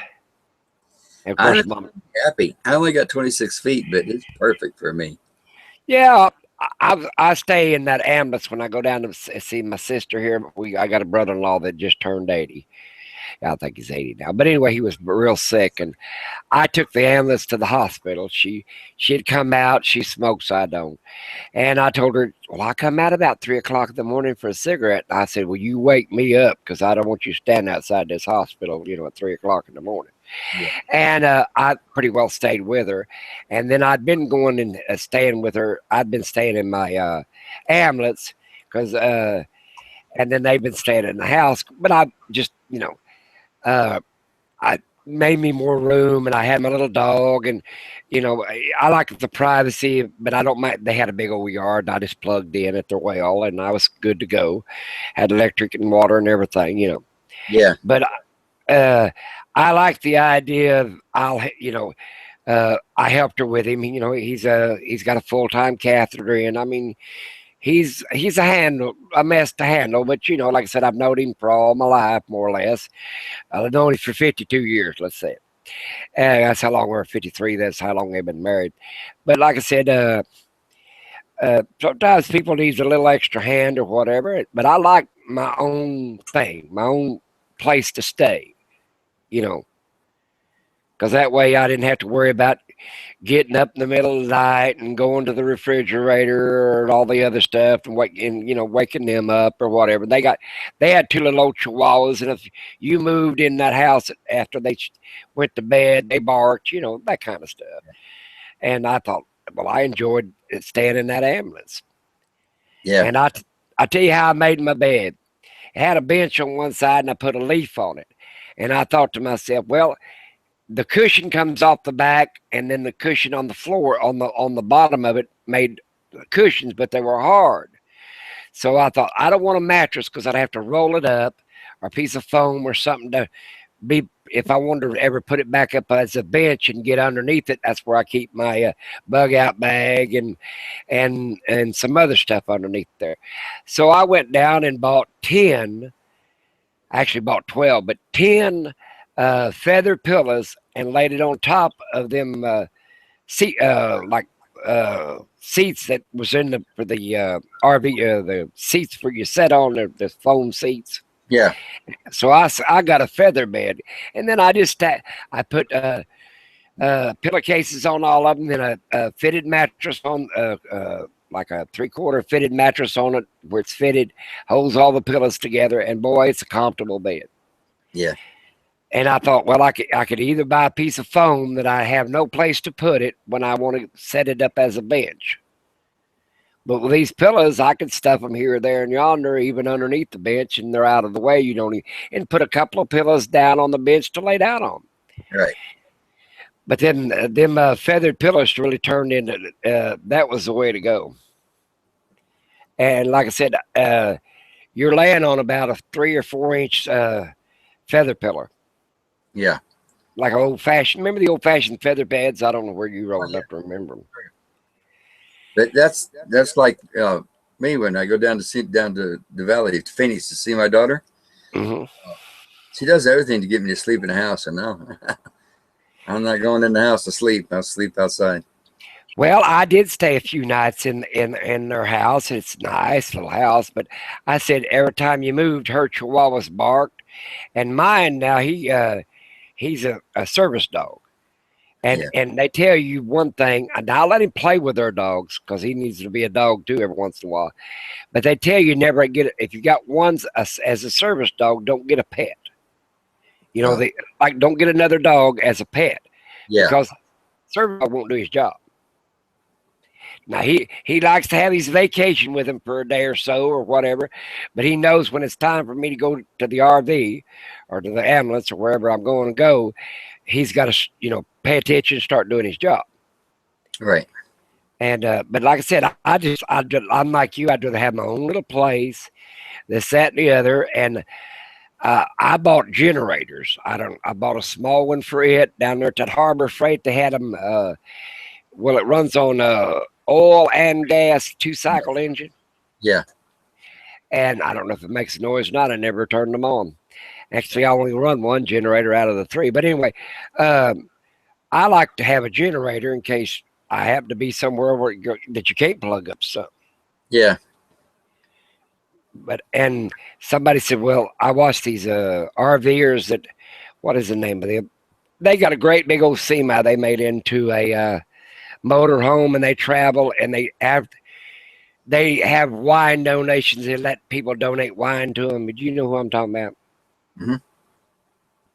And of course, I'm happy. I only got 26 feet, but it's perfect for me. Yeah, I stay in that ambulance when I go down to see my sister here. I got a brother-in-law that just turned 80. I think he's 80 now. But anyway, he was real sick, and I took the ambulance to the hospital. She had come out. She smokes, I don't. And I told her, well, I come out about 3 o'clock in the morning for a cigarette. And I said, well, you wake me up, because I don't want you standing outside this hospital, you know, at 3 o'clock in the morning. Yeah. And I pretty well stayed with her. And then I'd been going and staying with her. I'd been staying in my ambulance, because, and then they've been staying in the house. But I just, you know, I made me more room, and I had my little dog, and, you know, I like the privacy, but I don't mind. They had a big old yard, and I just plugged in at their well, and I was good to go. Had electric and water and everything, you know. Yeah. But I like the idea of I helped her with him. You know, he's got a full-time catheter in. I mean, he's a mess to handle. But, you know, like I said, I've known him for all my life, more or less. I've known him for 52 years, let's say. That's how long we're 53. That's how long they've been married. But like I said, sometimes people need a little extra hand or whatever. But I like my own thing, my own place to stay, you know, because that way I didn't have to worry about getting up in the middle of the night and going to the refrigerator and all the other stuff and waking them up or whatever. They had two little old chihuahuas, and if you moved in that house after they went to bed, they barked, you know, that kind of stuff. And I thought, well, I enjoyed staying in that ambulance. Yeah. And I tell you how I made my bed. It had a bench on one side, and I put a leaf on it. And I thought to myself, well, the cushion comes off the back, and then the cushion on the floor, on the bottom of it, made cushions, but they were hard. So I thought, I don't want a mattress, because I'd have to roll it up, or a piece of foam or something to be, if I wanted to ever put it back up as a bench and get underneath it. That's where I keep my bug out bag and some other stuff underneath there. So I went down and bought 10, actually bought 12, but 10 feather pillows, and laid it on top of them seats that was in for the RV, the seats for you sit on, the foam seats. Yeah. So I got a feather bed, and then I put pillowcases on all of them, then a fitted mattress on, like a 3/4 fitted mattress on it, where it's fitted, holds all the pillows together, and boy, it's a comfortable bed. Yeah. And I thought, well, I could either buy a piece of foam that I have no place to put it when I want to set it up as a bench, But with these pillows, I can stuff them here, there, and yonder, even underneath the bench, and they're out of the way. You don't even, and put a couple of pillows down on the bench to lay down on. Right. But then them feathered pillows really turned into that was the way to go. And like I said, you're laying on about a 3 or 4 inch feather pillow, Yeah. like an old fashioned. Remember the old fashioned feather beds? I don't know where you rolled up to remember them. But that's like me when I go down to the valley to Phoenix to see my daughter. Mm-hmm. She does everything to get me to sleep in the house, and no, I'm not going in the house to sleep. I'll sleep outside. Well, I did stay a few nights in their house. It's a nice little house, but I said every time you moved, her chihuahuas barked, and mine now he's a service dog, and Yeah. and they tell you one thing, and I'll let him play with their dogs because he needs to be a dog too every once in a while. But they tell you never get it if you got ones as a service dog, don't get a pet. You know, they like don't get another dog as a pet Yeah. because service dog won't do his job. Now he likes to have his vacation with him for a day or so or whatever, but he knows when it's time for me to go to the RV or to the ambulance or wherever I'm going to go, he's got to pay attention and start doing his job. Right. And but like I said, I'm like you. I'd rather have my own little place, this, that, and the other. And I bought generators. I bought a small one for it down there at that Harbor Freight. They had them. Well, it runs on oil and gas 2-cycle engine. Yeah. And I don't know if it makes a noise or not. I never turned them on. Actually, I only run one generator out of the 3. But anyway, I like to have a generator in case I happen to be somewhere that you can't plug up something. Yeah. And somebody said, well, I watched these RVers that, what is the name of them? They got a great big old semi they made into a motor home, and they travel, and they have wine donations. They let people donate wine to them. But you know who I'm talking about? Mm-hmm.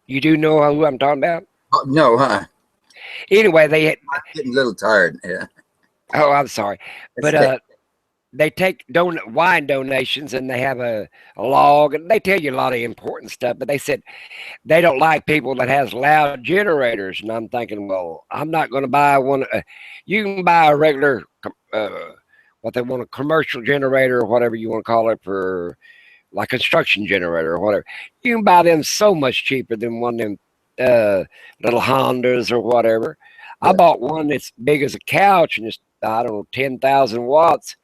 You do know who I'm talking about? Oh, no, huh? Anyway, I'm getting a little tired. Yeah. Oh, I'm sorry, but they take wine donations, and they have a log, and they tell you a lot of important stuff. But they said they don't like people that has loud generators, and I'm thinking, well, I'm not going to buy one. You can buy a regular, what they want, a commercial generator or whatever you want to call it, for like construction generator or whatever. You can buy them so much cheaper than one of them little Hondas or whatever. Yeah. I bought one that's big as a couch, and it's, I don't know, 10,000 watts.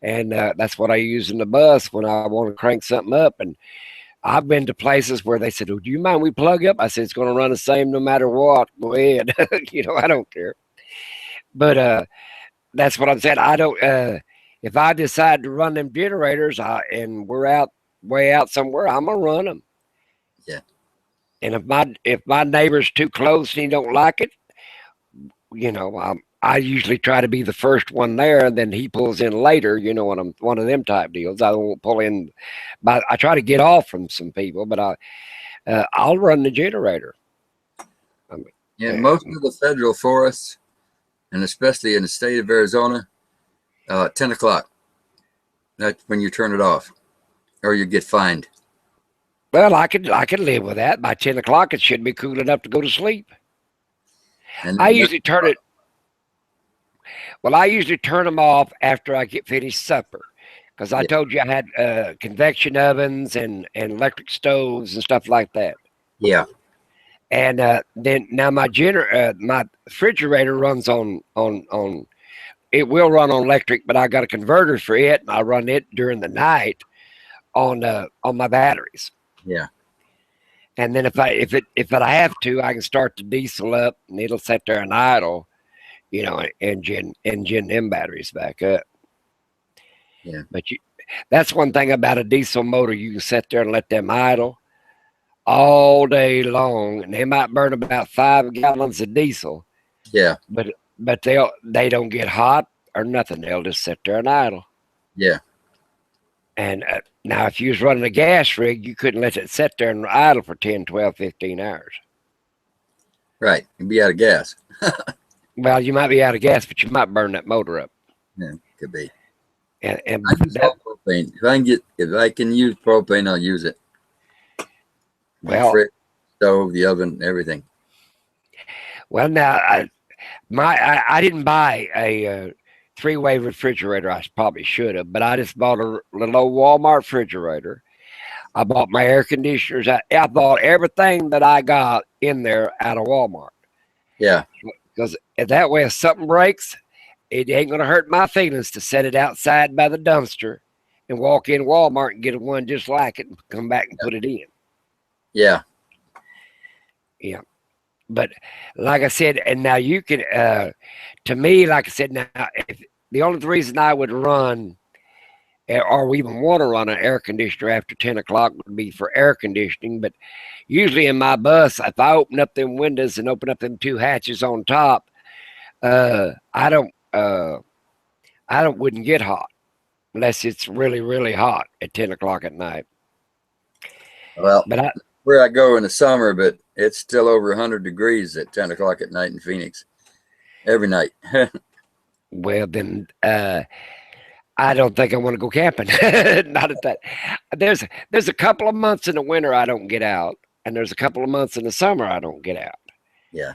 And that's what I use in the bus when I want to crank something up. And I've been to places where they said, oh, do you mind we plug up? I said, it's going to run the same no matter what. Go ahead. I don't care. But that's what I'm saying. I don't, if I decide to run them generators and we're way out somewhere, I'm going to run them. Yeah. And if my neighbor's too close and he don't like it, I usually try to be the first one there, and then he pulls in later. When I'm one of them type deals, I won't pull in. But I try to get off from some people, but I'll run the generator. Most of the federal forests, and especially in the state of Arizona, 10 o'clock. That's when you turn it off, or you get fined. Well, I could live with that. By 10 o'clock, it should be cool enough to go to sleep. And I usually turn it. Well, I usually turn them off after I get finished supper, because I told you I had convection ovens and electric stoves and stuff like that. Yeah. And then now my refrigerator runs on. It will run on electric, but I got a converter for it, and I run it during the night on my batteries. Yeah. And then if I have to, I can start the diesel up, and it'll sit there and idle. Engine them batteries back up. Yeah. But that's one thing about a diesel motor. You can sit there and let them idle all day long, and they might burn about 5 gallons of diesel. Yeah. But they don't get hot or nothing. They'll just sit there and idle. Yeah. And now if you was running a gas rig, you couldn't let it sit there and idle for 10, 12, 15 hours. Right. You'd be out of gas. Well, you might be out of gas, but you might burn that motor up. Yeah, could be. And I use that, all propane. If I can use propane, I'll use it. The well, fridge, stove, the oven, everything. well, now I didn't buy a three-way refrigerator. I probably should have, but I just bought a little old Walmart refrigerator. I bought my air conditioners. I bought everything that I got in there out of Walmart. Yeah. Because that way, if something breaks, it ain't going to hurt my feelings to set it outside by the dumpster and walk in Walmart and get one just like it and come back and put it in. Yeah. Yeah. But like I said, and now you can, to me, like I said, now, if the only reason I would run or even want to run an air conditioner after 10 o'clock would be for air conditioning. But usually in my bus, if I open up them windows and open up them two hatches on top, I wouldn't get hot unless it's really, really hot at 10 o'clock at night. Well, But where I go in the summer, but it's still over 100 degrees at 10 o'clock at night in Phoenix every night. well, then I don't think I want to go camping. Not at that. There's a couple of months in the winter I don't get out, and there's a couple of months in the summer I don't get out. Yeah.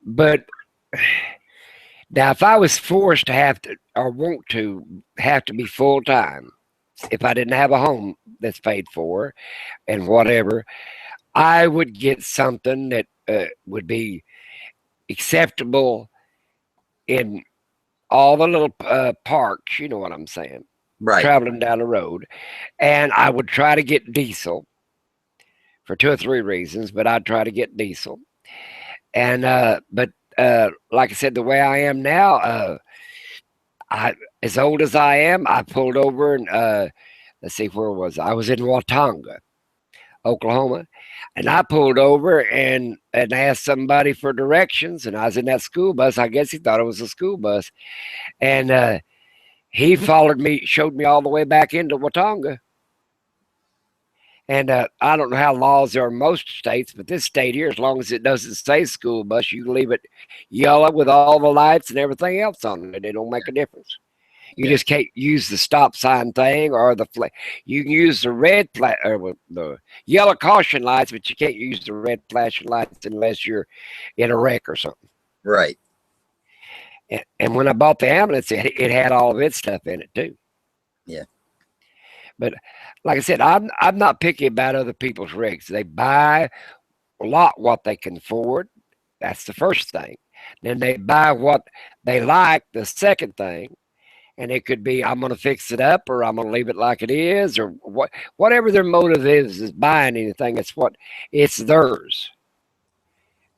But now if I was forced to have to or want to have to be full time, if I didn't have a home that's paid for and whatever, I would get something that would be acceptable in all the little parks, you know what I'm saying, Right. traveling down the road. And I would try to get diesel for 2 or 3 reasons, but I'd try to get diesel. And, but like I said, the way I am now, as old as I am, I pulled over and, let's see, where was I? I was in Watauga, Oklahoma. And I pulled over and asked somebody for directions. And I was in that school bus. I guess he thought it was a school bus. And he followed me, showed me all the way back into Watauga. And I don't know how laws are in most states, but this state here, as long as it doesn't say school bus, you can leave it yellow with all the lights and everything else on it. It don't make a difference. You just can't use the stop sign thing or you can use the red or the yellow caution lights, but you can't use the red flashing lights unless you're in a wreck or something. Right. And when I bought the ambulance, it had all of its stuff in it too. Yeah. But like I said, I'm not picky about other people's rigs. They buy a lot what they can afford. That's the first thing. Then they buy what they like, the second thing. And it could be, I'm going to fix it up or I'm going to leave it like it is or whatever their motive is buying anything. It's theirs.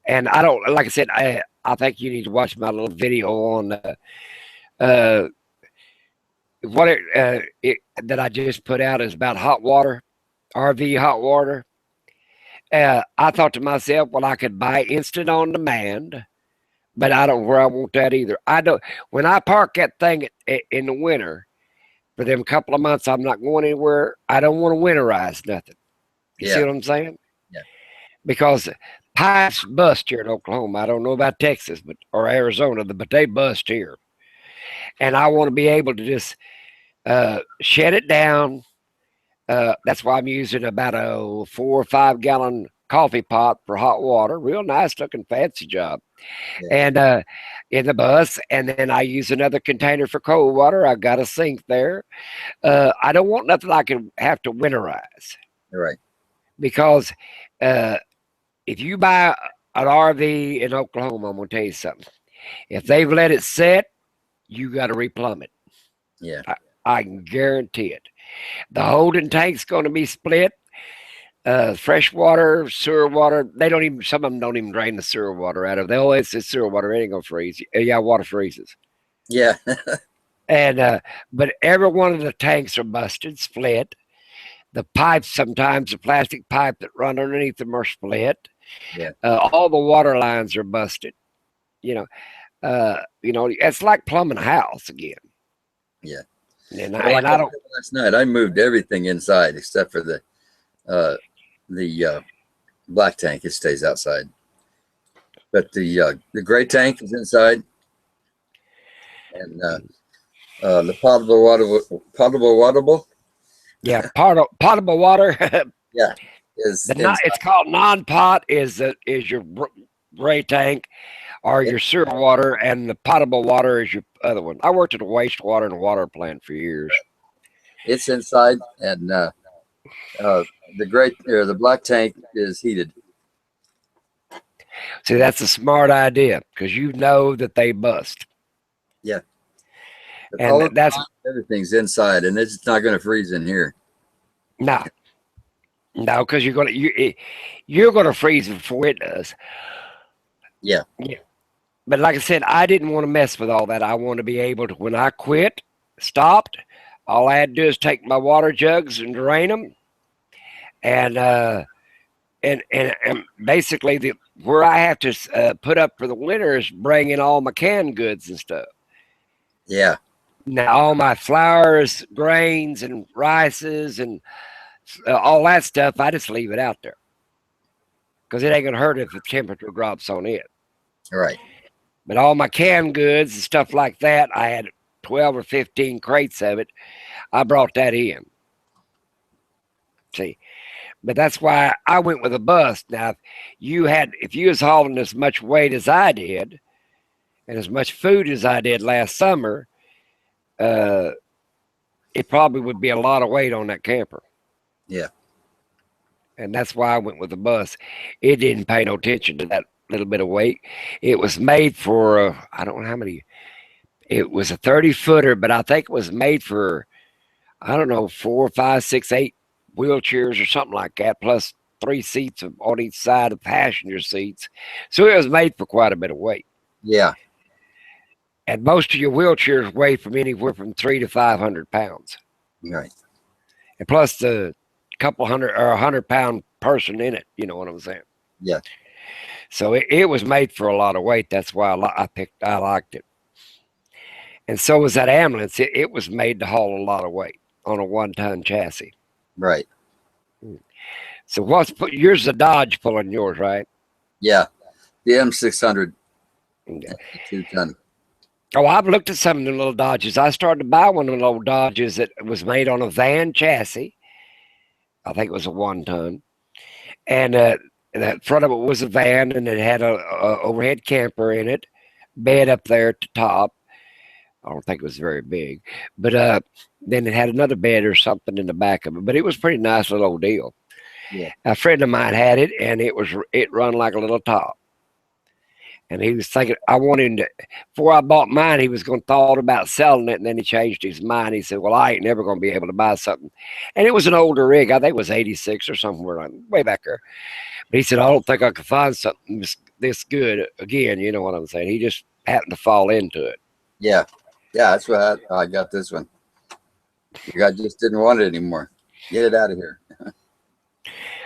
And I don't, like I said, I think you need to watch my little video on that I just put out is about hot water, RV hot water. I thought to myself, well, I could buy instant on demand, but I don't where I want that either. I don't. When I park that thing in the winter, for them couple of months, I'm not going anywhere. I don't want to winterize nothing. You see what I'm saying? Yeah. Because pipes bust here in Oklahoma. I don't know about Texas, or Arizona, but they bust here, and I want to be able to just shed it down. That's why I'm using about a 4 or 5 gallon coffee pot for hot water. Real nice looking, fancy job. Yeah. And in the bus, and then I use another container for cold water. I got a sink there. I don't want nothing I can have to winterize. Right. Because if you buy an RV in Oklahoma, I'm going to tell you something. If they've let it set, you got to replumb it. Yeah. I can guarantee it. The holding tank's going to be split. Fresh water, sewer water, some of them don't even drain the sewer water out of it. They always say sewer water, it ain't gonna freeze. Yeah, water freezes. Yeah. And but every one of the tanks are busted, split. The pipes, sometimes the plastic pipe that run underneath them are split. Yeah. All the water lines are busted. It's like plumbing a house again. Yeah. And I don't. Last night I moved everything inside except for the black tank. It stays outside, but the gray tank is inside, and The potable. Yeah, potable water. Yeah, is inside. It's called non-pot is your gray tank or your sewer water, and the potable water is your other one. I worked at a wastewater and water plant for years. It's inside, and the black tank is heated. See, that's a smart idea because you know that they bust. Yeah, but And that's everything's inside, and it's not going to freeze in here. no, because you're gonna freeze before it does. Yeah. But like I said, I didn't want to mess with all that. I want to be able to, when I stopped, all I had to do is take my water jugs and drain them, and basically where I have to put up for the winter is bring in all my canned goods and stuff. Yeah. Now all my flours, grains, and rices and all that stuff, I just leave it out there because it ain't gonna hurt if the temperature drops on it. Right. But all my canned goods and stuff like that, I had 12 or 15 crates of it. I brought that in. See, but that's why I went with a bus. Now, if you was hauling as much weight as I did, and as much food as I did last summer, it probably would be a lot of weight on that camper. Yeah. And that's why I went with the bus. It didn't pay no attention to that little bit of weight. It was made for, I don't know how many, it was a 30-footer, but I think it was made for, I don't know, 4, 5, 6, 8 wheelchairs or something like that, plus 3 seats on each side of passenger seats. So it was made for quite a bit of weight. Yeah. And most of your wheelchairs weigh from anywhere from 300 to 500 pounds. Right. And plus the couple hundred or 100-pound person in it. You know what I'm saying? Yeah. So it was made for a lot of weight. That's why I liked it. And so was that ambulance. It was made to haul a lot of weight on a 1-ton chassis. Right. So yours a Dodge pulling yours, right? Yeah. The M600. Okay. 2-ton. Oh, I've looked at some of the little Dodges. I started to buy one of the old Dodges that was made on a van chassis. I think it was a 1-ton. And the front of it was a van, and it had a overhead camper in it, bed up there at the top. I don't think it was very big. But then it had another bed or something in the back of it. But it was a pretty nice little old deal. Yeah. A friend of mine had it, and it run like a little top. And he was thinking, I wanted him to, before I bought mine, he was going to thought about selling it, and then he changed his mind. He said, well, I ain't never going to be able to buy something. And it was an older rig. I think it was 86 or somewhere, way back there. But he said, I don't think I could find something this good again. You know what I'm saying? He just happened to fall into it. Yeah. Yeah, that's why I got this one. I just didn't want it anymore. Get it out of here.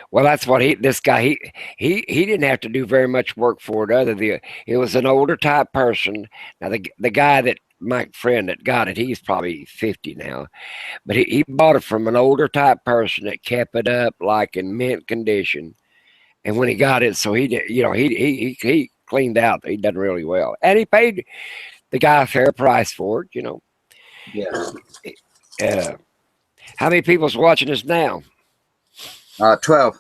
Well, that's what this guy, he didn't have to do very much work for it. It was an older type person. Now, the guy my friend that got it, he's probably 50 now. But he bought it from an older type person that kept it up like in mint condition. And when he got it, so he did, he cleaned out. He done really well. And he paid the guy a fair price for it, Yeah. How many people's watching us now? 12.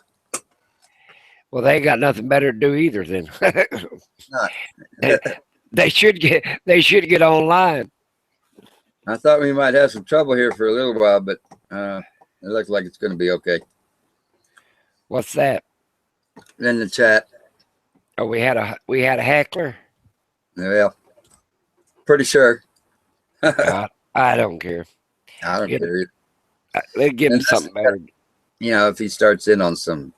Well, they ain't got nothing better to do either then. No. They should get online. I thought we might have some trouble here for a little while, but it looks like it's going to be okay. What's that? In the chat. Oh, we had a heckler. Well, pretty sure. I don't care. I don't care either. They give him something better. If he starts in on some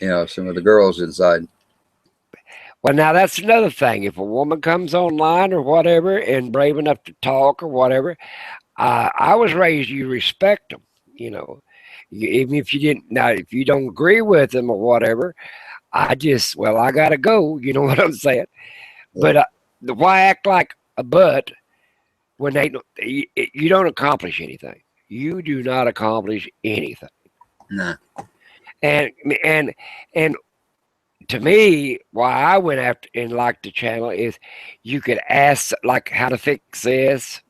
of the girls inside. Well, now that's another thing. If a woman comes online or whatever and brave enough to talk or whatever, I was raised you respect them. Even if you didn't. Now, if you don't agree with them or whatever, I gotta go. You know what I'm saying? Yeah. But why act like a butt when you don't accomplish anything? You do not accomplish anything. No. And to me, why I went after and liked the channel is you could ask like how to fix this,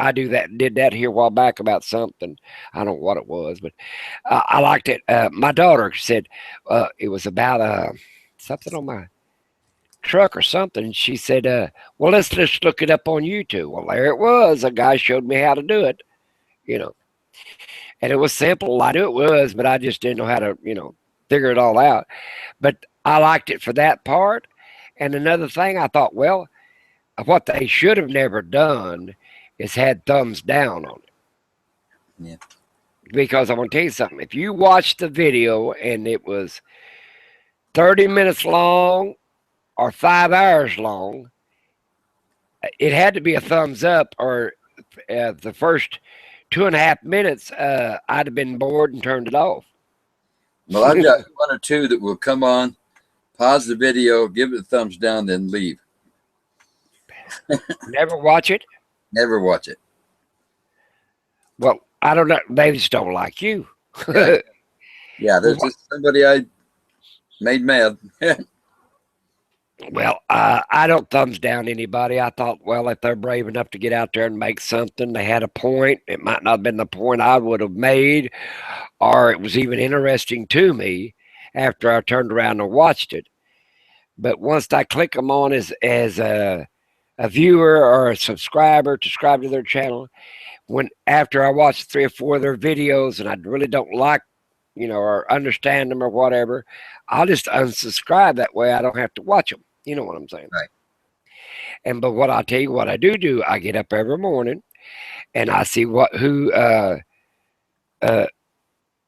I did that here a while back about something. I don't know what it was, but I liked it. My daughter said it was about something on my truck or something. She said, well, let's just look it up on YouTube. Well, there it was. A guy showed me how to do it, you know, and it was simple. I knew it was, but I just didn't know how to, figure it all out. But I liked it for that part. And another thing, I thought, well, what they should have never done is had thumbs down on it. Yeah. Because I want to tell you something. If you watch the video and it was 30 minutes long or 5 hours long, it had to be a thumbs up, or the first 2.5 minutes, I'd have been bored and turned it off. Well, I've got one or two that will come on, pause the video, give it a thumbs down, then leave. Never watch it? Never watch it. Well, I don't know. They just don't like you. Yeah, there's just somebody I made mad. Well, I don't thumbs down anybody. I thought, well, if they're brave enough to get out there and make something, they had a point. It might not have been the point I would have made, or it was even interesting to me after I turned around and watched it. But once I click them on as a viewer or a subscriber to subscribe to their channel, after I watch 3 or 4 of their videos and I really don't like, or understand them or whatever, I'll just unsubscribe. That way I don't have to watch them. You know what I'm saying? Right. But what I tell you, what I do, I get up every morning and I see the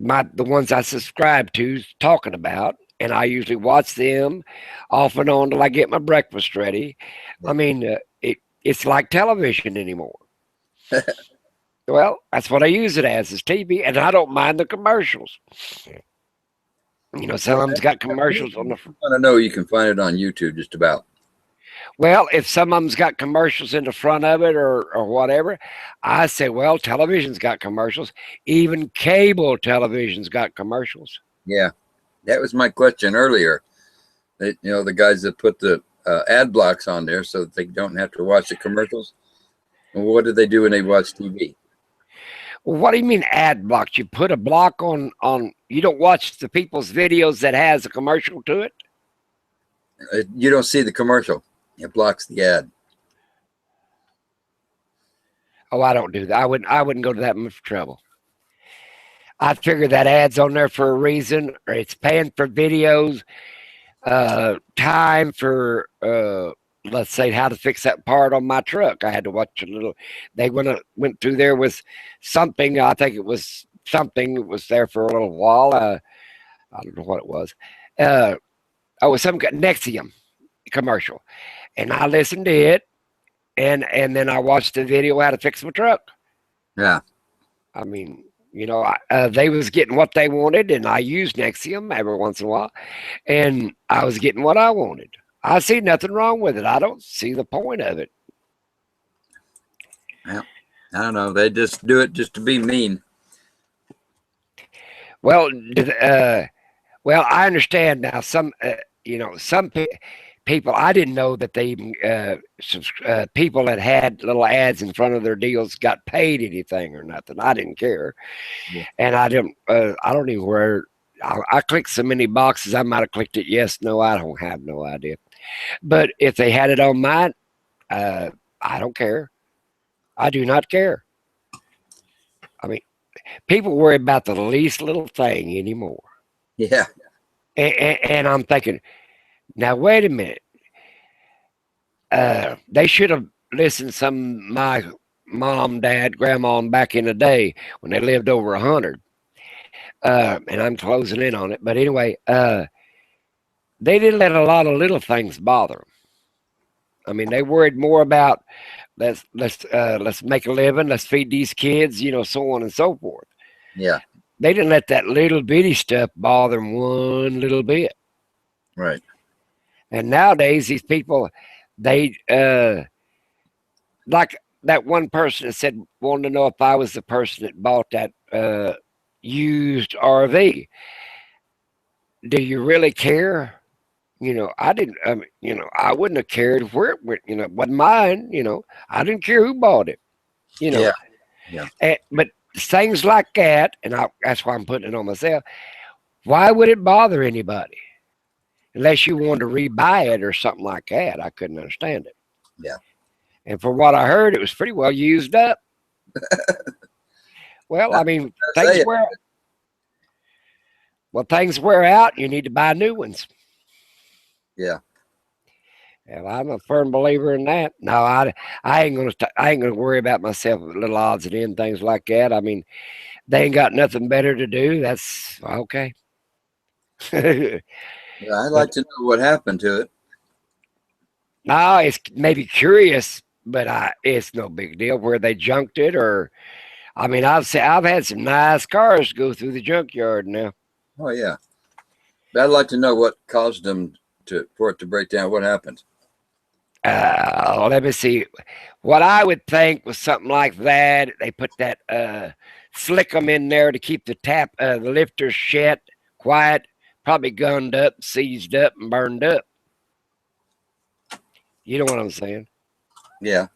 ones I subscribe to talking about, and I usually watch them off and on till I get my breakfast ready. I mean, it's like television anymore. Well, that's what I use it as, is TV, and I don't mind the commercials. Some of them's got commercials on the front. I want to know, you can find it on YouTube just about. Well, if some of them's got commercials in the front of it or whatever, I say, well, television's got commercials. Even cable television's got commercials. Yeah, that was my question earlier. The guys that put the ad blocks on there so that they don't have to watch the commercials. And what do they do when they watch TV? Well, what do you mean ad blocks? You put a block on you don't watch the people's videos that has a commercial to it? You don't see the commercial. It blocks the ad. Oh, I don't do that. I wouldn't go to that much trouble. I figure that ad's on there for a reason, or it's paying for videos, time for let's say how to fix that part on my truck. I had to watch a little. They went through there with something. I think it was something that was there for a little while. I don't know what it was. It was some Nexium commercial, and I listened to it, and then I watched the video how to fix my truck. Yeah, I mean, they was getting what they wanted, and I used Nexium every once in a while, and I was getting what I wanted. I see nothing wrong with it. I don't see the point of it. Well, I don't know. They just do it just to be mean. Well, I understand now. Some people, I didn't know that they even people that had little ads in front of their deals got paid anything or nothing. I didn't care, and I don't even wear. I clicked so many boxes. I might have clicked it yes, no. I don't have no idea. But if they had it on mine, I don't care. I do not care. I mean, people worry about the least little thing anymore. Yeah. And I'm thinking, now wait a minute. They should have listened to my mom, dad, grandma back in the day when they lived over 100. And I'm closing in on it. But anyway, they didn't let a lot of little things bother them. I mean, they worried more about let's make a living, let's feed these kids, so on and so forth. Yeah. They didn't let that little bitty stuff bother them one little bit. Right. And nowadays, these people, they like that one person that said, wanted to know if I was the person that bought that used RV. Do you really care? I didn't, I wouldn't have cared where it went, it wasn't mine, I didn't care who bought it. You know. Yeah. But things like that, and that's why I'm putting it on myself. Why would it bother anybody? Unless you wanted to rebuy it or something like that. I couldn't understand it. Yeah. And from what I heard, it was pretty well used up. Well, I mean, things wear. Well, things wear out. You need to buy new ones. Yeah. And I'm a firm believer in that. No, I ain't gonna worry about myself with little odds and ends, things like that. I mean, they ain't got nothing better to do. That's okay. Yeah, I'd like to know what happened to it. No, it's maybe curious, but it's no big deal where they junked it or. I mean, I've had some nice cars go through the junkyard now. Oh yeah, but I'd like to know what caused them for it to break down. What happened? Let me see. What I would think was something like that. They put that slickum in there to keep the lifters shut, quiet, probably gunned up, seized up, and burned up. You know what I'm saying? Yeah.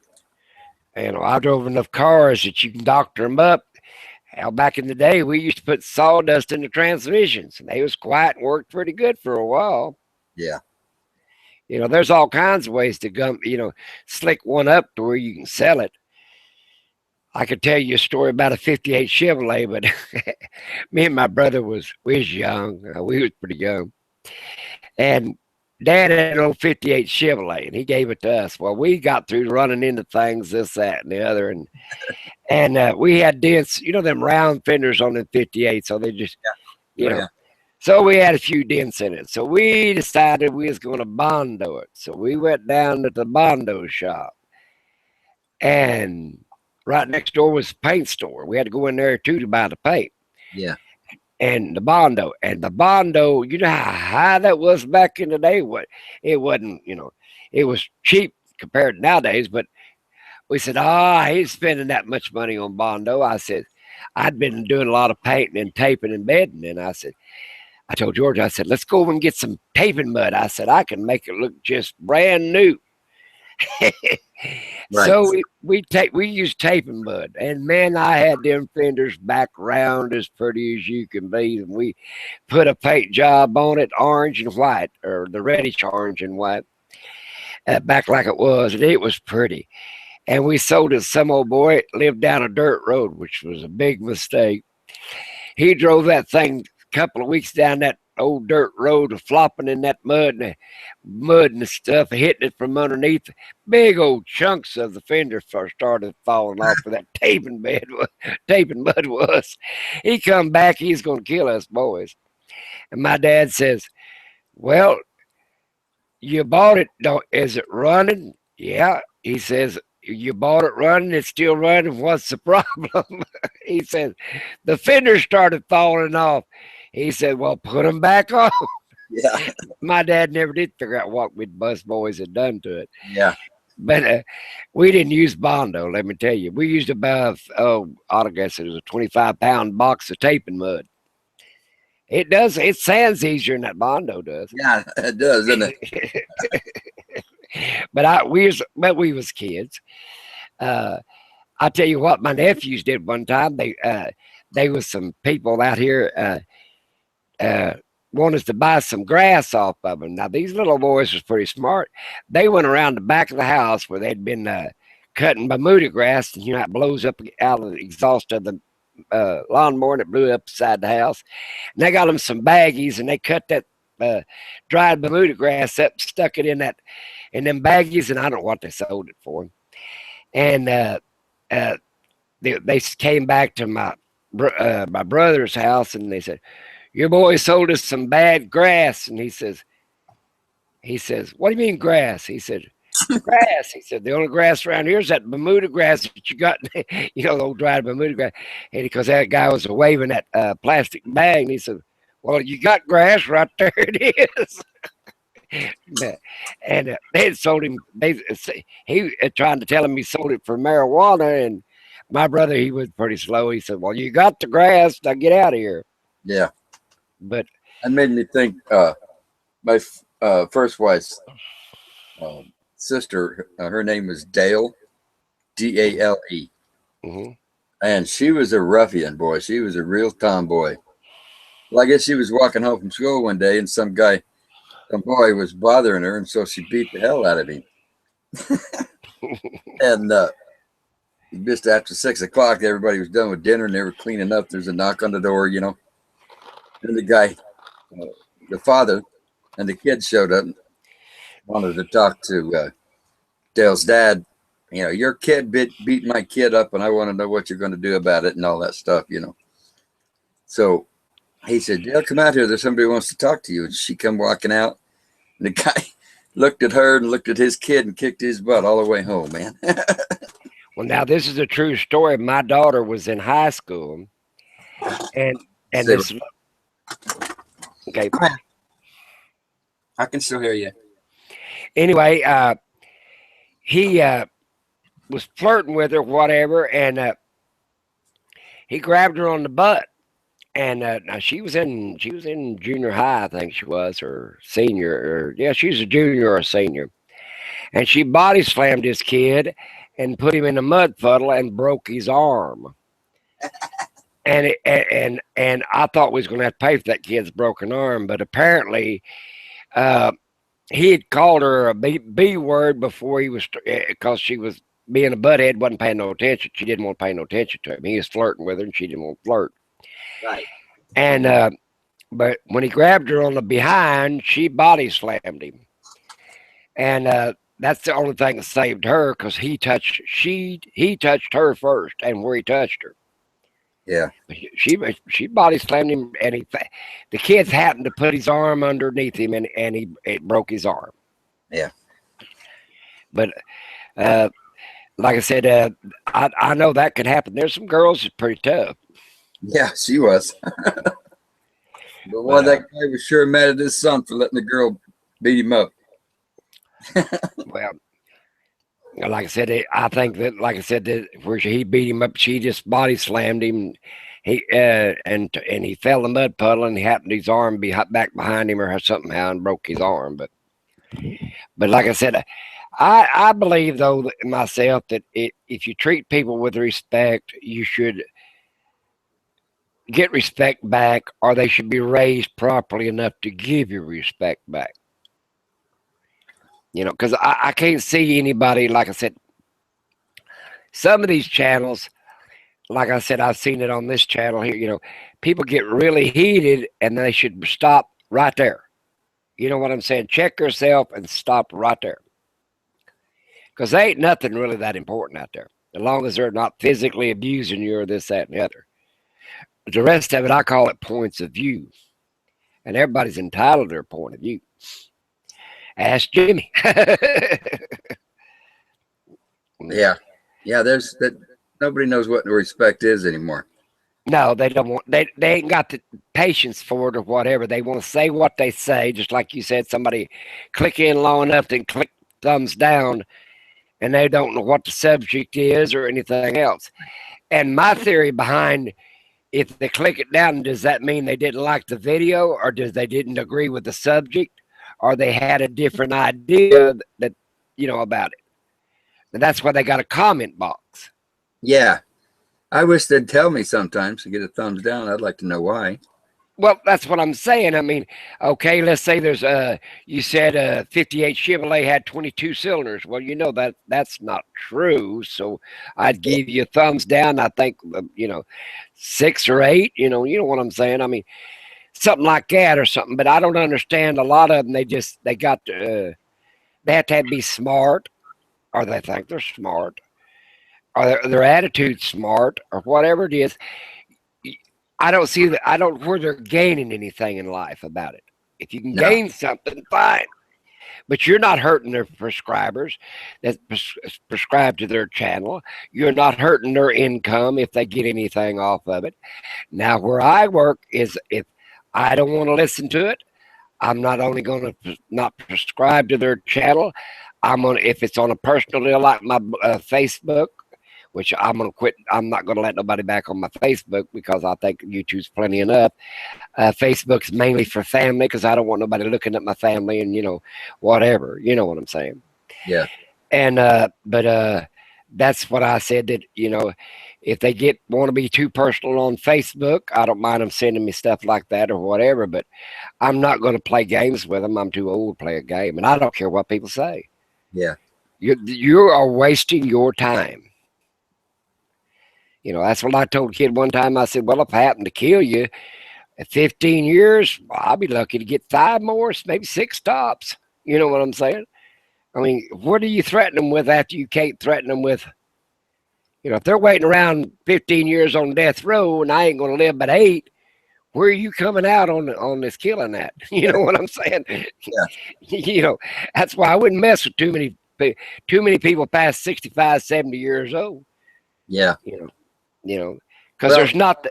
And I drove enough cars that you can doctor them up. Hell, back in the day, we used to put sawdust in the transmissions, and they was quiet and worked pretty good for a while. Yeah. You know, there's all kinds of ways to slick one up to where you can sell it. I could tell you a story about a 58 Chevrolet, but me and my brother we was young. We was pretty young. And Dad had an old 58 Chevrolet, and he gave it to us. Well, we got through running into things, this, that, and the other. And we had dents, them round fenders on the 58, so they just, Yeah. So we had a few dents in it. So we decided we was going to Bondo it. So we went down to the Bondo shop. And right next door was a paint store. We had to go in there too to buy the paint. Yeah. And the Bondo, you know how high that was back in the day? It wasn't, it was cheap compared to nowadays, but we said, I ain't spending that much money on Bondo. I said, I'd been doing a lot of painting and taping and bedding. And I told George, I said, let's go over and get some taping mud. I said, I can make it look just brand new. Right. So we used taping mud, and man, I had them fenders back round as pretty as you can be. And we put a paint job on it, orange and white, or the reddish orange and white, back like it was, and it was pretty. And we sold it to some old boy that lived down a dirt road, which was a big mistake. He drove that thing a couple of weeks down that old dirt road, flopping in that mud and stuff, hitting it from underneath. Big old chunks of the fender started falling off where that taping mud was. He come back, he's going to kill us boys. And my dad says, well, you bought it, is it running? Yeah. He says, you bought it running, it's still running, what's the problem? He said, the fender started falling off. He said, well, put them back on. Yeah. My dad never did figure out what we bus boys had done to it. Yeah. But we didn't use Bondo, let me tell you. We used about, I guess it was a 25-pound box of taping mud. It sands easier than that Bondo does. Yeah, it does, doesn't it? But we was kids. I tell you what, my nephews did one time. They was some people out here wanted to buy some grass off of them. Now these little boys was pretty smart. They went around the back of the house where they'd been cutting Bermuda grass, and it blows up out of the exhaust of the lawnmower, and it blew up beside the house. And they got them some baggies, and they cut that dried Bermuda grass up, stuck it in them baggies, and I don't know what they sold it for. And they came back to my brother's house, and they said, your boy sold us some bad grass. And he says, what do you mean grass? He said, grass. He said, the only grass around here is that Bermuda grass that you got, the old dried Bermuda grass. And because that guy was waving that plastic bag, and he said, well, you got grass right there, it is. And they had sold him, he trying to tell him he sold it for marijuana. And my brother, he was pretty slow. He said, well, you got the grass, now get out of here. Yeah. But that made me think, my first wife's sister, her name was Dale, D-A-L-E. Mm-hmm. And she was a ruffian, boy. She was a real tomboy. Well, I guess she was walking home from school one day, and some boy was bothering her, and so she beat the hell out of him. And just after 6 o'clock, everybody was done with dinner, and they were cleaning up. There's a knock on the door, and the guy, the father, and the kid showed up, and wanted to talk to Dale's dad. Your kid beat my kid up, and I want to know what you're going to do about it and all that stuff. So he said, Dale, come out here. There's somebody who wants to talk to you. And she come walking out. And the guy looked at her and looked at his kid and kicked his butt all the way home, man. Well, now this is a true story. My daughter was in high school, and this. Okay. I can still hear you. Anyway, he was flirting with her, whatever, and he grabbed her on the butt. And now she was in junior high, I think she was, or senior, or yeah, she's a junior or a senior. And she body slammed this kid and put him in a mud puddle and broke his arm. And I thought we was going to have to pay for that kid's broken arm, but apparently he had called her a B word before he was, because she was being a butthead, wasn't paying no attention. She didn't want to pay no attention to him. He was flirting with her, and she didn't want to flirt. Right. And but when he grabbed her on the behind, she body slammed him, and that's the only thing that saved her, because he touched her first, and where he touched her. Yeah. She body slammed him, and the kids happened to put his arm underneath him, and it broke his arm. Yeah. But like I said, I know that could happen. There's some girls that's pretty tough. Yeah, she was. But boy, that guy was sure mad at his son for letting the girl beat him up. Well, like I said, I think that, like I said, that where he beat him up, she just body slammed him. He and he fell in the mud puddle, and he happened his arm be back behind him or somehow and broke his arm. But like I said, I believe though myself that if you treat people with respect, you should get respect back, or they should be raised properly enough to give you respect back. Because I can't see anybody, like I said, some of these channels, like I said, I've seen it on this channel here, people get really heated, and they should stop right there. You know what I'm saying? Check yourself and stop right there. Because there ain't nothing really that important out there, as long as they're not physically abusing you or this, that, and the other. The rest of it, I call it points of view. And everybody's entitled to their point of view. Ask Jimmy. Yeah. There's that. Nobody knows what respect is anymore. No, they don't want. They ain't got the patience for it or whatever. They want to say what they say, just like you said. Somebody click in long enough to click thumbs down, and they don't know what the subject is or anything else. And my theory behind, if they click it down, does that mean they didn't like the video, or does they didn't agree with the subject, or they had a different idea that about it? And that's why they got a comment box. Yeah. I wish they'd tell me sometimes to get a thumbs down. I'd like to know why. Well, that's what I'm saying. I mean, okay, let's say there's you said 58 Chevrolet had 22 cylinders. Well, that's not true. So I'd give you a thumbs down. I think 6 or 8. You know what I'm saying. I mean, something like that or something. But I don't understand. A lot of them, they have to be smart, or they think they're smart, or their attitude's smart, or whatever it is. I don't see that. I don't where they're gaining anything in life about it. If you can gain something, fine. But you're not hurting their prescribers that prescribe to their channel. You're not hurting their income if they get anything off of it. Now, where I work is, if I don't want to listen to it, I'm not only going to not prescribe to their channel. If it's on a personal deal like my Facebook, which I'm going to quit. I'm not going to let nobody back on my Facebook, because I think YouTube's plenty enough. Facebook's mainly for family, because I don't want nobody looking at my family and, whatever. You know what I'm saying? Yeah. And, but that's what I said, that, if they want to be too personal on Facebook, I don't mind them sending me stuff like that or whatever. But I'm not going to play games with them. I'm too old to play a game, and I don't care what people say. Yeah. You are wasting your time. You know, that's what I told a kid one time. I said, well, if I happen to kill you at 15 years, well, I'll be lucky to get 5 more, maybe 6 stops. You know what I'm saying? I mean, what do you threaten them with after you can't threaten them with? You know, if they're waiting around 15 years on death row and I ain't going to live but 8, where are you coming out on this killing at? You know what I'm saying? Yeah. You know, that's why I wouldn't mess with too many people past 65, 70 years old. Yeah. You know, because there's not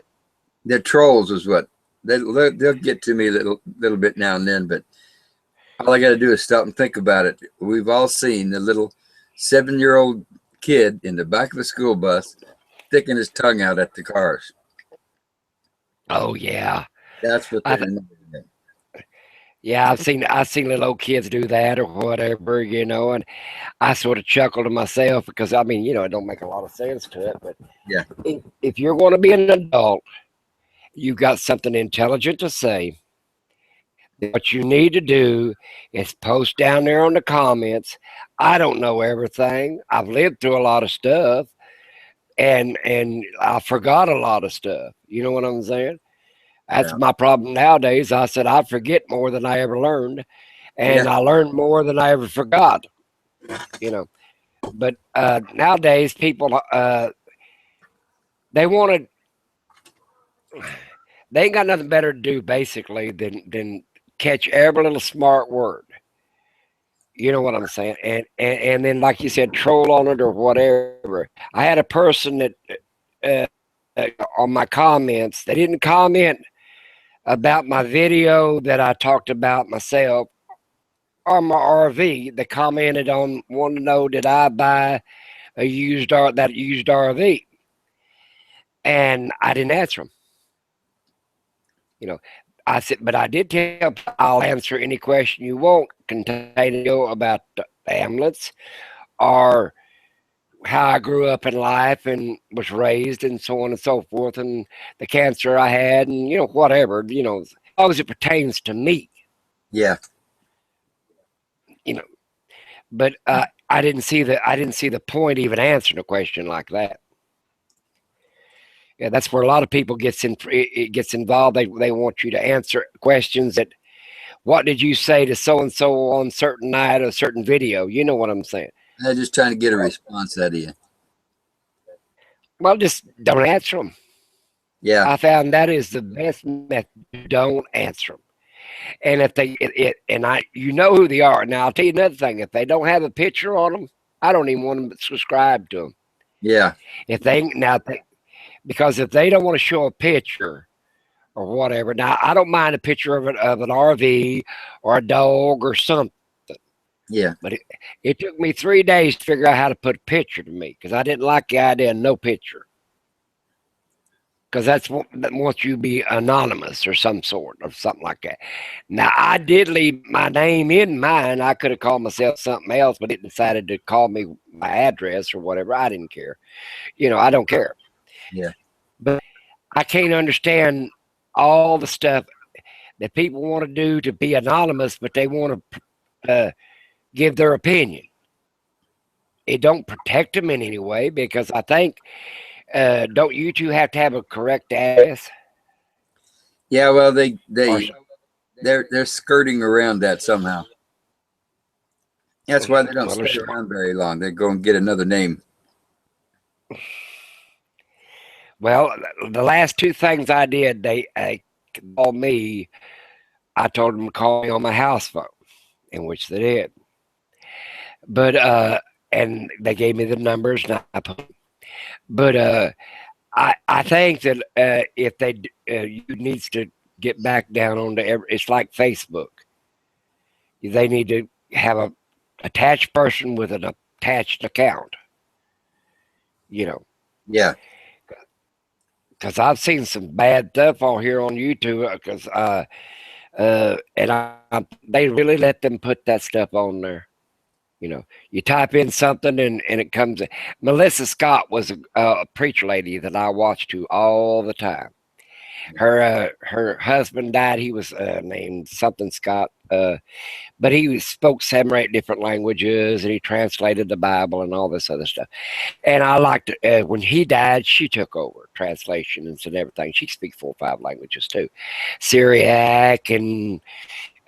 the trolls is what they'll get to me a little bit now and then, but all I got to do is stop and think about it. We've all seen the little 7-year-old kid in the back of a school bus sticking his tongue out at the cars. Oh yeah, that's what they're doing. Yeah, I've seen little old kids do that or whatever, you know, and I sort of chuckle to myself because I mean, you know, it don't make a lot of sense to it, but yeah, if you're going to be an adult, you've got something intelligent to say. What you need to do is post down there on the comments. I don't know everything. I've lived through a lot of stuff, and I forgot a lot of stuff. You know what I'm saying? That's my problem nowadays. I said I forget more than I ever learned, and I learned more than I ever forgot. You know, but nowadays people they ain't got nothing better to do basically than catch every little smart word. You know what I'm saying? And then, like you said, troll on it or whatever. I had a person that on my comments, they didn't comment about my video that I talked about myself or my RV. They commented on, wanted to know, did I buy a used RV? And I didn't answer them. You know, I said, but I did tell, I'll answer any question you want containing about the ambulance or how I grew up in life and was raised and so on and so forth, and the cancer I had, and you know, whatever, you know, as long as it pertains to me. Yeah. You know, but I didn't see the point even answering a question like that. Yeah, that's where a lot of people gets involved. They want you to answer questions that, what did you say to so and so on certain night or certain video? You know what I'm saying? They're just trying to get a response out of you. Well, just don't answer them. Yeah, I found that is the best method. Don't answer them. And if they you know who they are. Now I'll tell you another thing. If they don't have a picture on them, I don't even want to subscribe to them. Yeah. Because if they don't want to show a picture or whatever, now I don't mind a picture of an RV or a dog or something. Yeah. But it took me 3 days to figure out how to put a picture to me because I didn't like the idea of no picture. Because that wants you to be anonymous or some sort of something like that. Now, I did leave my name in mine. I could have called myself something else, but it decided to call me my address or whatever. I didn't care. You know, I don't care. Yeah. But I can't understand all the stuff that people want to do to be anonymous, but they want to give their opinion. It don't protect them in any way because I think, don't you two have to have a correct address? Yeah, well, they're skirting around that somehow. That's why they don't stay around very long. They go and get another name. Well, the last 2 things I did, they called me. I told them to call me on my house phone, in which they did. But and they gave me the numbers, and I put. But I think that if they you needs to get back down onto it's like Facebook. They need to have a attached person with an attached account. You know. Yeah. Because I've seen some bad stuff on here on YouTube. Because they really let them put that stuff on there. You know, you type in something and it comes. Melissa Scott was a preacher lady that I watched to all the time. Her husband died. He was named something Scott, but he spoke 7 or 8 different languages, and he translated the Bible and all this other stuff. And I liked it. When he died, she took over translations and everything. She speaks 4 or 5 languages too, Syriac and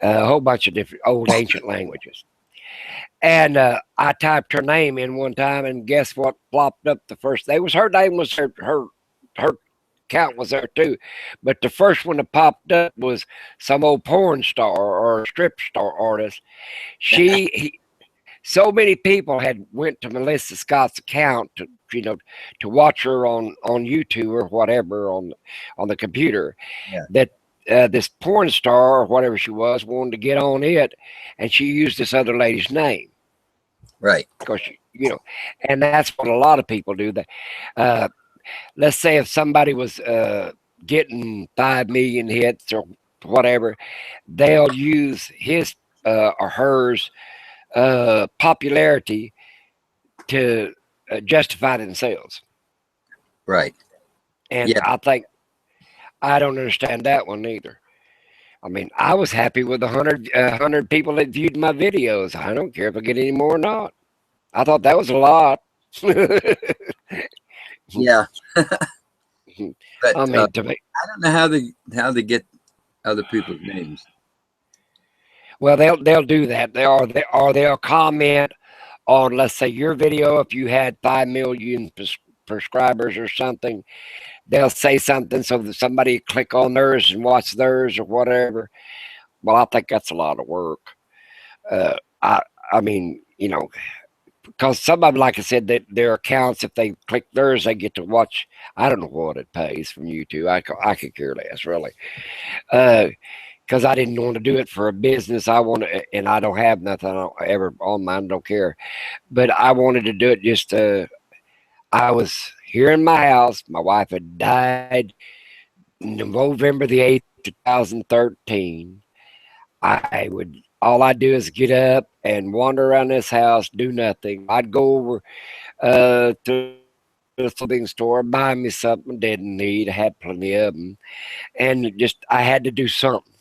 a whole bunch of different old ancient languages. And I typed her name in one time, and guess what plopped up the first? Day was her name was her account was there too, but the first one that popped up was some old porn star or strip star artist. So many people had went to Melissa Scott's account to to watch her on YouTube or whatever on the computer. Yeah. That this porn star or whatever she was wanted to get on it, and she used this other lady's name. Right. Because and that's what a lot of people do. That let's say if somebody was getting 5 million hits or whatever, they'll use his or hers popularity to justify themselves. Right. And Yeah. I think I don't understand that one either. I mean, I was happy with 100 people that viewed my videos. I don't care if I get any more or not. I thought that was a lot. Yeah. But I mean, to me, I don't know how they get other people's names. well, they'll do that. They'll comment on, let's say, your video. If you had 5 million subscribers or something, they'll say something so that somebody click on theirs and watch theirs or whatever. Well, I think that's a lot of work. I mean, because some of them, like I said, that their accounts, if they click theirs, they get to watch. I don't know what it pays from YouTube. I could care less, really. Because I didn't want to do it for a business. I want to, and I don't have nothing ever on mine. Don't care. But I wanted to do it just I was here in my house. My wife had died November the 8th, 2013. All I do is get up and wander around this house, do nothing. I'd go over to the clothing store, buy me something I didn't need. I had plenty of them. And I had to do something.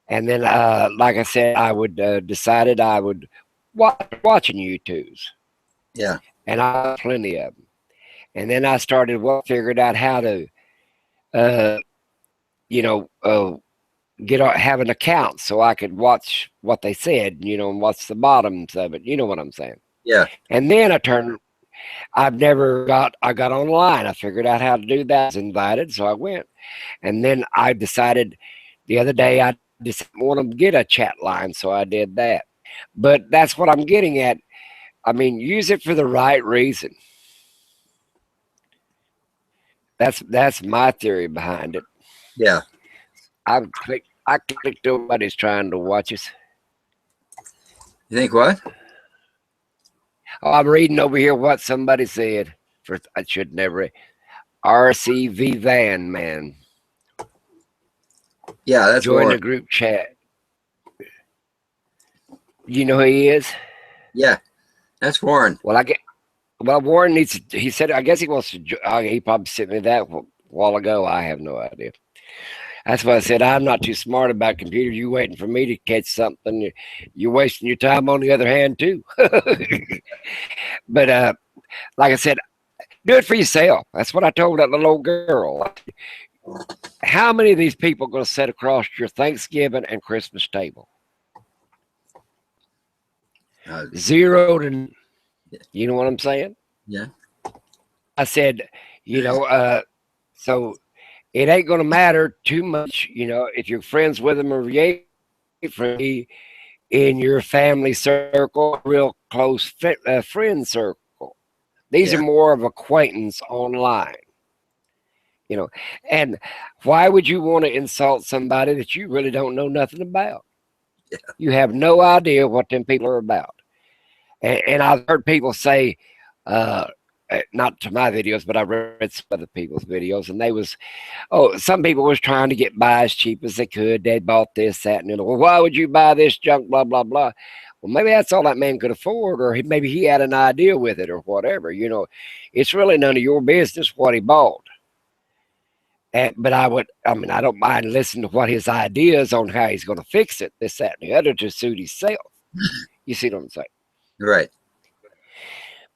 And then, like I said, I would decided I would watching YouTubes. Yeah. And I had plenty of them. And then I started figured out how to, have an account so I could watch what they said, and watch the bottoms of it. You know what I'm saying? Yeah. And then I got online. I figured out how to do that. I was invited, so I went. And then I decided the other day I just want to get a chat line, so I did that. But that's what I'm getting at. I mean, use it for the right reason. That's my theory behind it. Yeah. I clicked nobody's trying to watch us. You think what? Oh, I'm reading over here what somebody said. I should never. RCV Van Man. Yeah, that's join Warren. the group chat. You know who he is? Yeah, that's Warren. Well, Warren needs to, he said, I guess he wants to, he probably sent me that a while ago. I have no idea. That's why I said, I'm not too smart about computers. You waiting for me to catch something. You're wasting your time on the other hand, too. But like I said, do it for yourself. That's what I told that little old girl. How many of these people are going to sit across your Thanksgiving and Christmas table? 0 to, you know what I'm saying? Yeah. I said, so it ain't going to matter too much, if you're friends with them or you ain't friendly in your family circle, real close friend circle. These are more of acquaintance online, and why would you want to insult somebody that you really don't know nothing about? Yeah. You have no idea what them people are about. And I've heard people say, not to my videos, but I read some other people's videos, and some people was trying to get by as cheap as they could. They bought this, that, and the other. Well, why would you buy this junk, blah, blah, blah? Well, maybe that's all that man could afford, or maybe he had an idea with it, or whatever. You know, it's really none of your business what he bought. But I mean, I don't mind listening to what his ideas on how he's going to fix it, this, that, and the other to suit himself. You see what I'm saying? Right.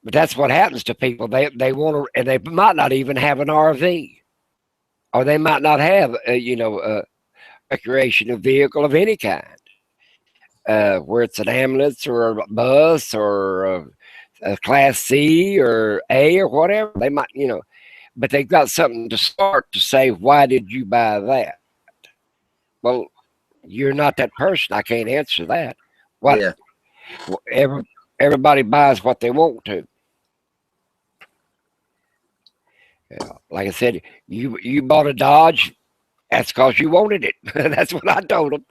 But that's what happens to people. They want to, and they might not even have an RV, or they might not have, a recreational vehicle of any kind. Where it's an ambulance or a bus or a class C or A or whatever. They might, but they've got something to start to say, why did you buy that? Well, you're not that person. I can't answer that. What? Yeah. Everybody buys what they want to. Yeah. Like I said, you bought a Dodge. That's because you wanted it. That's what I told them.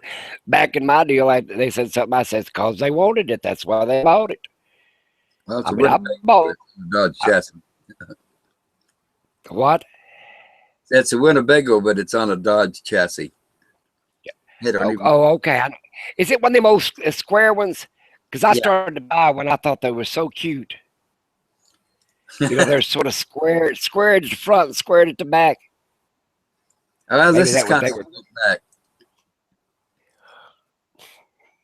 Back in my deal, they said something. I said, because they wanted it. That's why they bought it. Well, it's I mean, I bought Dodge chassis. What? It's a Winnebago, but it's on a Dodge chassis. Okay. Is it one of the most square ones? Because I started to buy when I thought they were so cute. They're sort of squared at the front and squared at the back. This is kind of sloped back.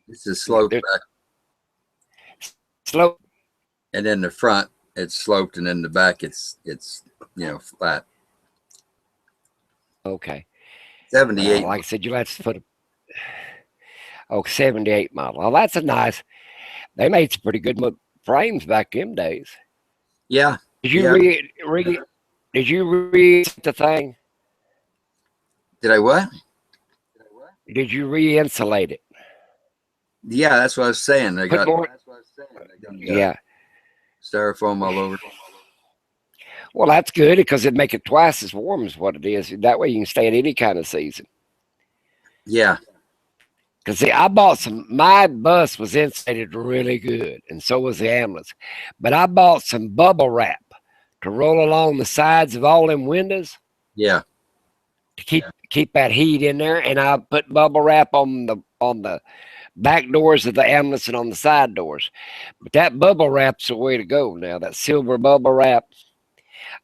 This is sloped back. Slope. And in the front, it's sloped, and in the back, it's flat. Okay. 78. Like I said, you'll have to put 78 model. Well, that's a nice. They made some pretty good frames back in them days. Yeah. Did you did you read the thing? Did I what? Did you re-insulate it? Yeah, that's what I was saying. I got styrofoam all over. Well, that's good because it'd make it twice as warm as what it is. That way you can stay in any kind of season. Yeah. Because see, I bought my bus was insulated really good, and so was the ambulance. But I bought some bubble wrap to roll along the sides of all them windows. Yeah. To keep that heat in there, and I put bubble wrap on the back doors of the ambulance and on the side doors. But that bubble wrap's the way to go now. That silver bubble wrap.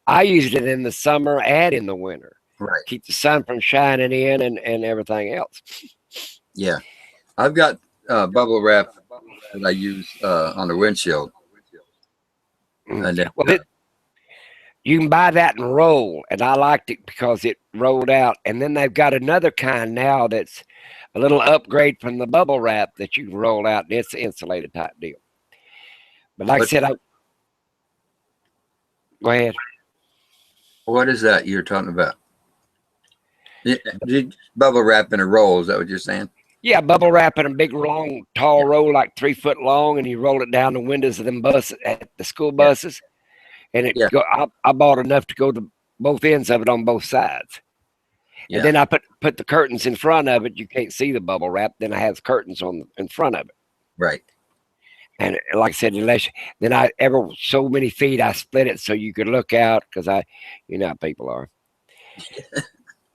I used it in the summer and in the winter. Right. Keep the sun from shining in and everything else. Yeah. I've got bubble wrap that I use on the windshield. And then, you can buy that and roll, and I liked it because it rolled out. And then they've got another kind now that's a little upgrade from the bubble wrap that you can roll out, and it's an insulated type deal. But like I said, go ahead. What is that you're talking about? Bubble wrap in a roll, is that what you're saying? Yeah, bubble wrap in a big, long, tall roll, like 3 foot long, and you roll it down the windows of them buses, at the school buses. And I bought enough to go to both ends of it on both sides. And then I put the curtains in front of it. You can't see the bubble wrap. Then I have curtains in front of it. Right. And like I said, so many feet, I split it so you could look out because you know how people are.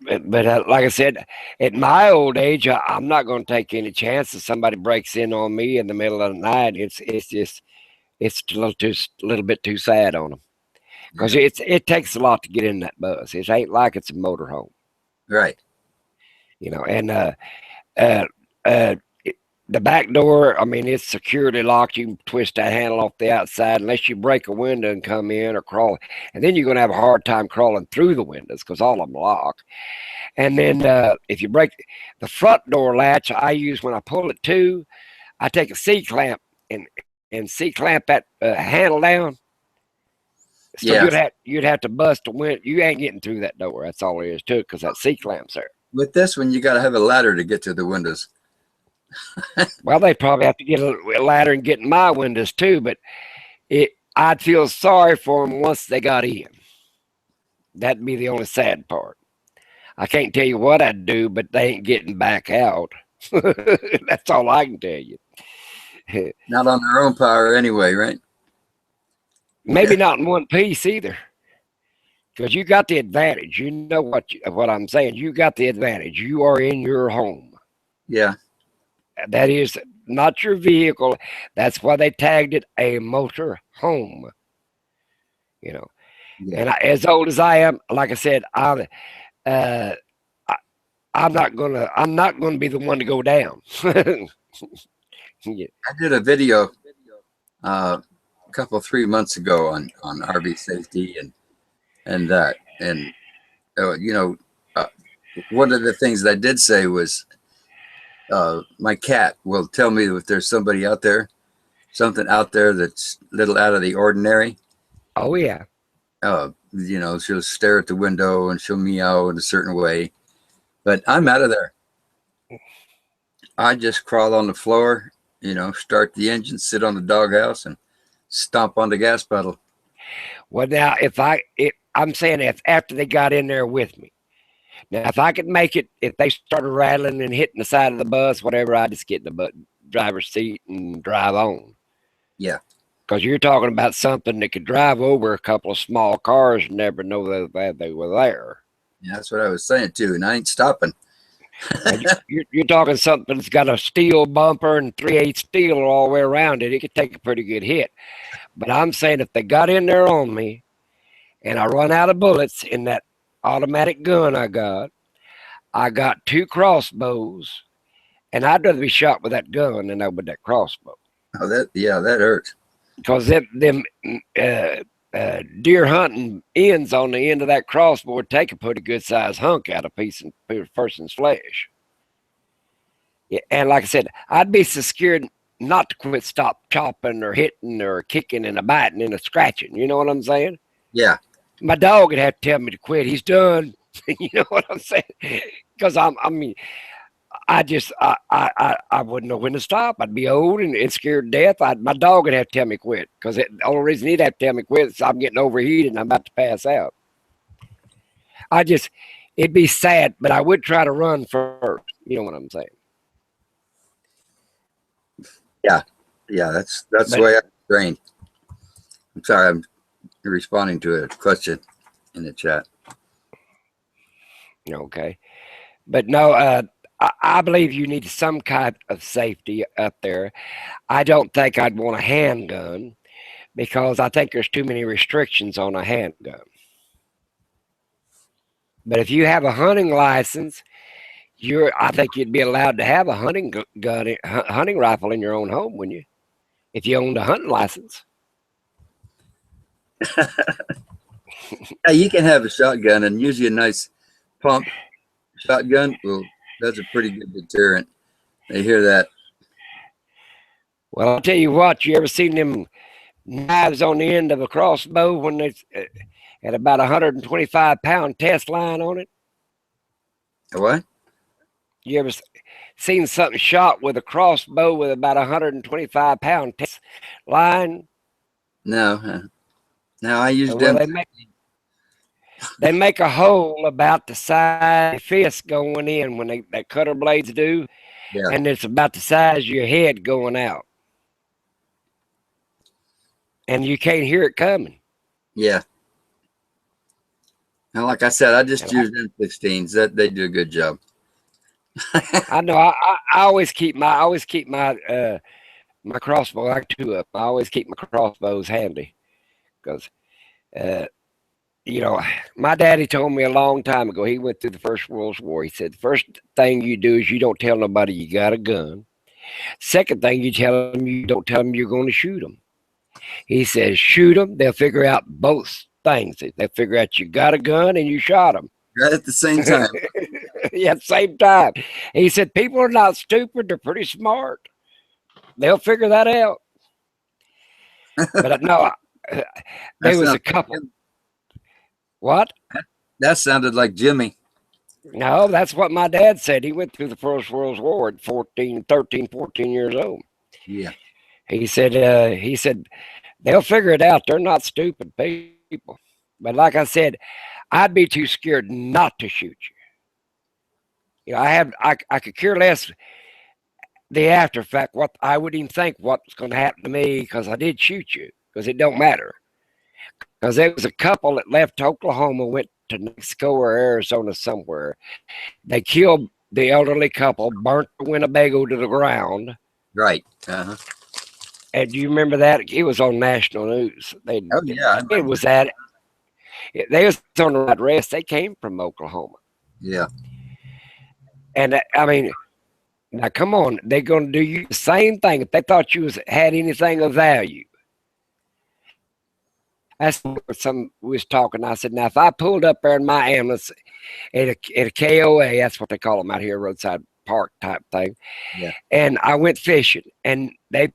But like I said, at my old age, I'm not going to take any chances. Somebody breaks in on me in the middle of the night. It's a little bit too sad on them because it takes a lot to get in that bus. It ain't like it's a motorhome, right? And the back door, I mean, it's securely locked. You can twist that handle off the outside unless you break a window and come in or crawl. And then you're going to have a hard time crawling through the windows because all of them lock. And then if you break the front door latch, I use when I pull it to, I take a C-clamp and C-clamp that handle down. So you'd have to bust a window. You ain't getting through that door. That's all there is to it because that C-clamp's there. With this one, you got to have a ladder to get to the windows. Well, they probably have to get a ladder and get in my windows too, but I'd feel sorry for them once they got in. That'd be the only sad part. I can't tell you what I'd do, but they ain't getting back out. That's all I can tell you. Not on their own power anyway, right? Maybe not in one piece either. Because you got the advantage. You know what I'm saying. You got the advantage. You are in your home. Yeah. That is not your vehicle. That's why they tagged it a motor home. You know, Yeah. and as old as I am, like I said, uh, I, I'm not gonna be the one to go down. Yeah. I did a video a couple 3 months ago on RV safety and that and you know one of the things that I did say was my cat will tell me if there's somebody out there, something out there that's a little out of the ordinary. Oh yeah. You know, she'll stare at the window and she'll meow in a certain way, but I'm out of there. I just crawl on the floor, you know, start the engine, sit on the doghouse, and stomp on the gas pedal. Well, now if I'm saying if after they got in there with me, now if I could make it, if they started rattling and hitting the side of the bus, whatever, I just get in the driver's seat and drive on. Yeah. Because you're talking about something that could drive over a couple of small cars and never know that they were there. Yeah, that's what I was saying too, and I ain't stopping. You're talking something that's got a steel bumper and 3/8 steel all the way around it. It could take a pretty good hit. But I'm saying if they got in there on me and I run out of bullets in that automatic gun I got 2 crossbows, and I'd rather be shot with that gun than with that crossbow. Oh, that hurts. Because them deer hunting ends on the end of that crossbow would take a pretty good sized hunk out of a person's flesh. Yeah, and like I said, I'd be so scared not to stop chopping or hitting or kicking and a biting and a scratching. You know what I'm saying? Yeah. My dog would have to tell me to quit. He's done. You know what I'm saying? Because I wouldn't know when to stop. I'd be old and scared to death. My dog would have to tell me quit, because the only reason he'd have to tell me quit is I'm getting overheated and I'm about to pass out. It'd be sad, but I would try to run first. You know what I'm saying? Yeah, that's the way I'm trained. I'm sorry, I'm responding to a question in the chat. Okay, but no, I believe you need some kind of safety up there. I don't think I'd want a handgun, because I think there's too many restrictions on a handgun. But if you have a hunting license, I think you'd be allowed to have a hunting rifle in your own home, wouldn't you? If you owned a hunting license. Yeah, you can have a shotgun, and usually a nice pump shotgun. Well, that's a pretty good deterrent. They hear that. Well, I'll tell you what. You ever seen them knives on the end of a crossbow when it's at about 125-pound test line on it? What? You ever seen something shot with a crossbow with about 125-pound test line? No. No, I use them. They make a hole about the size of your fist going in when that cutter blades do, yeah. And it's about the size of your head going out, and you can't hear it coming. Yeah. And like I said, I just use M16s. That they do a good job. I know. I always keep my my crossbow. I two up. I always keep my crossbows handy, because you know, my daddy told me a long time ago. He went through the First World War. He said the first thing you do is you don't tell nobody you got a gun. Second thing, you don't tell them you're going to shoot them. He says shoot them. They'll figure out both things. They'll figure out you got a gun and you shot them. Right at the same time. Yeah, at the same time. He said people are not stupid. They're pretty smart. They'll figure that out. But no, there was a couple. What? That sounded like Jimmy. No, that's what my dad said. He went through the First World War at 14 years old. Yeah. He said they'll figure it out. They're not stupid people. But like I said, I'd be too scared not to shoot you. You know, I could care less the after fact. What I wouldn't even think what's going to happen to me, because I did shoot you, because it don't matter. Because there was a couple that left Oklahoma, went to Mexico or Arizona somewhere. They killed the elderly couple burnt the Winnebago to the ground. Right. And do you remember that? It was on national news. Oh yeah. It was that. They was on the address. They came from Oklahoma. Yeah. And I mean, now come on, they're going to do you the same thing if they thought you had anything of value. That's what some was talking. I said, now if I pulled up there in my ambulance at a KOA, that's what they call them out here, roadside park type thing. Yeah. And I went fishing, and they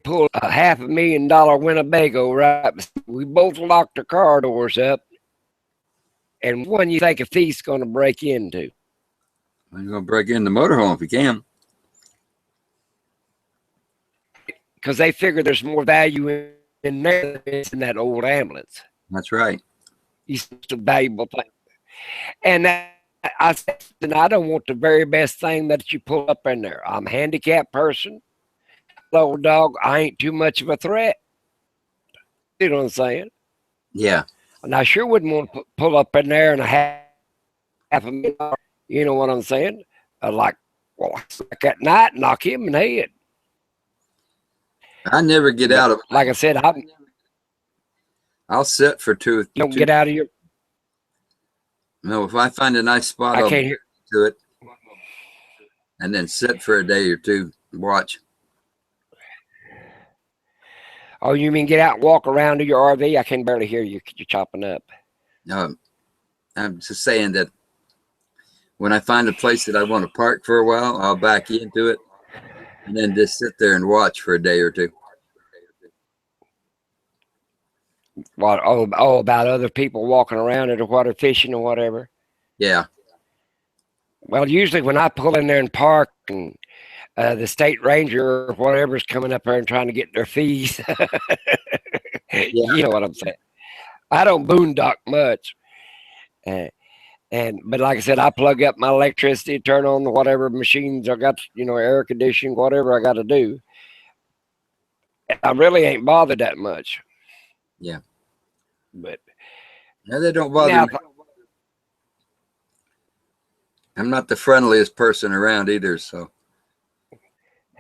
pulled a $500,000 Winnebago. Right, we both locked our car doors up. And one you think a thief's going to break into? You're going to break in the motorhome if you can. Because they figure there's more value in there than in that old ambulance. That's right. It's a valuable thing. And I said, I don't want the very best thing that you pull up in there. I'm a handicapped person. Old dog, I ain't too much of a threat. You know what I'm saying? Yeah. And I sure wouldn't want to pull up in there and $500,000. You know what I'm saying? Like at night, knock him in the head. I never get out of. Like I said, I'll sit for two. Don't get out of your. No, if I find a nice spot, I'll can't hear to it, and then sit for a day or two, watch. Oh, you mean get out and walk around to your RV? I can barely hear you. You're chopping up. No, I'm just saying that when I find a place that I want to park for a while, I'll back into it and then just sit there and watch for a day or two. What? Oh, about other people walking around it or water fishing or whatever. Yeah. Well, usually when I pull in there and park and the state ranger or whatever's coming up there and trying to get their fees. You know what I'm saying? I don't boondock much. But like I said, I plug up my electricity, turn on whatever machines I got, air conditioning, whatever I got to do. I really ain't bothered that much. Yeah. But no, they don't bother me. I'm not the friendliest person around either, so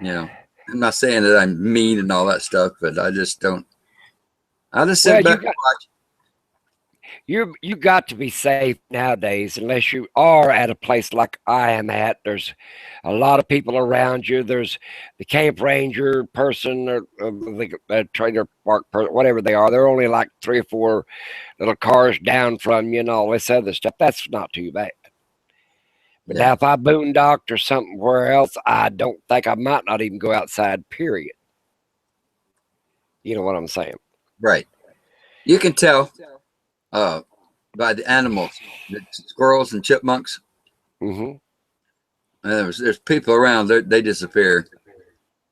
I'm not saying that I'm mean and all that stuff, but I just don't. I'll just sit back and watch. You got to be safe nowadays, unless you are at a place like I am at. There's a lot of people around you. There's the camp ranger person or the trailer park person, whatever they are. They're only like 3 or 4 little cars down from you and all this other stuff. That's not too bad. But now if I boondocked or somewhere else, I don't think I might not even go outside, period. You know what I'm saying? Right. You can tell by the animals, the squirrels and chipmunks. Mm-hmm. There's people around, they disappear.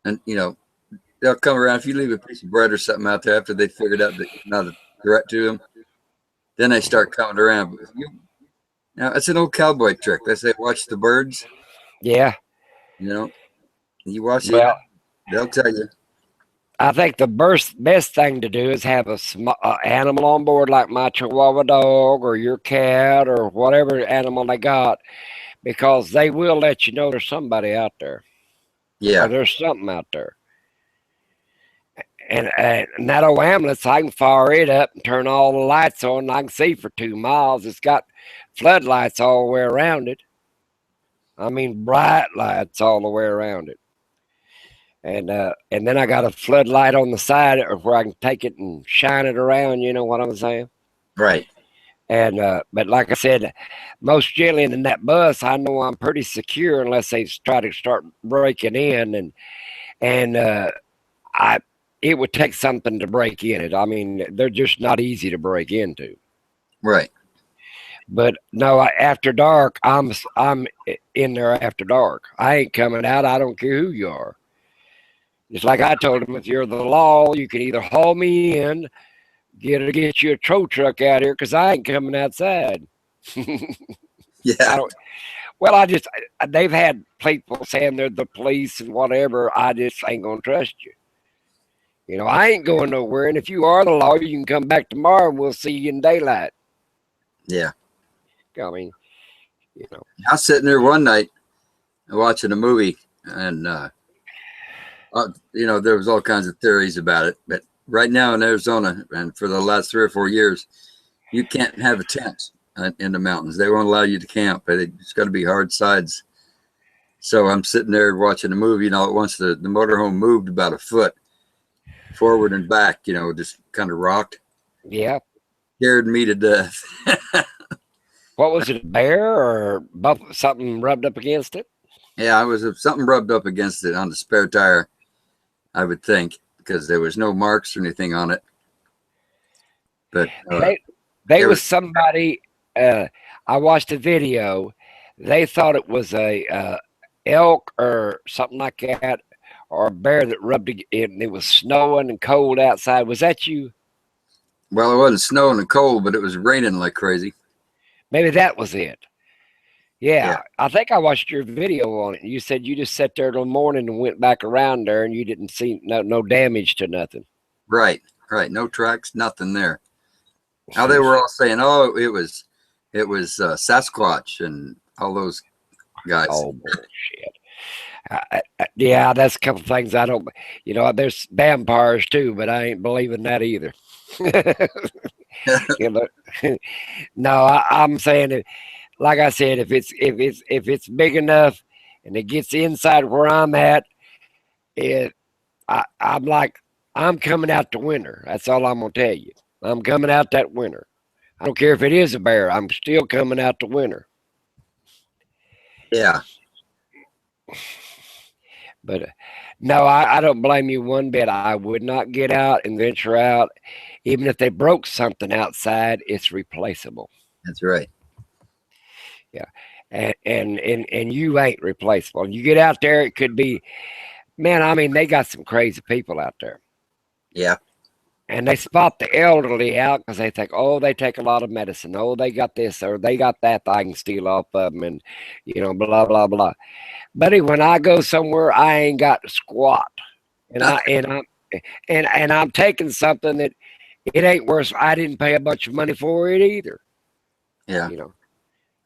And, they'll come around. If you leave a piece of bread or something out there after they figured out that you're not a threat to them, then they start coming around. Now, it's an old cowboy trick. They say, watch the birds. Yeah. You watch it, they'll tell you. I think the best thing to do is have a animal on board, like my Chihuahua dog or your cat or whatever animal they got, because they will let you know there's somebody out there. Yeah. Or there's something out there. And that old ambulance, I can fire it up and turn all the lights on, and I can see for 2 miles. It's got floodlights all the way around it. I mean, bright lights all the way around it. And then I got a floodlight on the side where I can take it and shine it around. You know what I'm saying? Right. And but like I said, most generally in that bus, I know I'm pretty secure unless they try to start breaking in, and it would take something to break in it. I mean, they're just not easy to break into. Right. But no, after dark, I'm in there after dark. I ain't coming out. I don't care who you are. Just like I told them, if you're the law, you can either haul me in, get you a tow truck out here, because I ain't coming outside. Yeah. They've had people saying they're the police and whatever. I just ain't going to trust you. I ain't going nowhere. And if you are the law, you can come back tomorrow and we'll see you in daylight. Yeah. I mean, You know. I was sitting there one night watching a movie, and you know, there was all kinds of theories about it. But right now in Arizona, and for the last 3 or 4 years, you can't have a tent in the mountains. They won't allow you to camp. It's got to be hard sides. So I'm sitting there watching a movie, and all at once the motorhome moved about a foot forward and back. You know, just kind of rocked. Yeah. Scared me to death. What was it, a bear or something rubbed up against it? Yeah, I was something rubbed up against it on the spare tire, I would think, because there was no marks or anything on it. But they was somebody. I watched a video. They thought it was a elk or something like that, or a bear that rubbed it. And it was snowing and cold outside. Was that you? Well, it wasn't snowing and cold, but it was raining like crazy. Maybe that was it. Yeah, I think I watched your video on it. You said you just sat there till morning and went back around there, and you didn't see no damage to nothing. Right. No tracks, nothing there. Now they were all saying, "Oh, it was Sasquatch and all those guys." Oh bullshit! Yeah, that's a couple of things I don't. You know, there's vampires too, but I ain't believing that either. You know, no, I'm saying it. Like I said, if it's big enough and it gets inside where I'm at, I'm coming out to winter. That's all I'm gonna tell you. I'm coming out that winter. I don't care if it is a bear. I'm still coming out to winter. Yeah. But no, I don't blame you one bit. I would not get out and venture out. Even if they broke something outside, it's replaceable. That's right. Yeah. And you ain't replaceable. You get out there, it could be, man, I mean, they got some crazy people out there. Yeah. And they spot the elderly out because they think, oh, they take a lot of medicine. Oh, they got this or they got that I can steal off of them, and, you know, blah, blah, blah. Buddy, when I go somewhere, I ain't got squat. And I'm taking something that it ain't worth. I didn't pay a bunch of money for it either. Yeah. You know,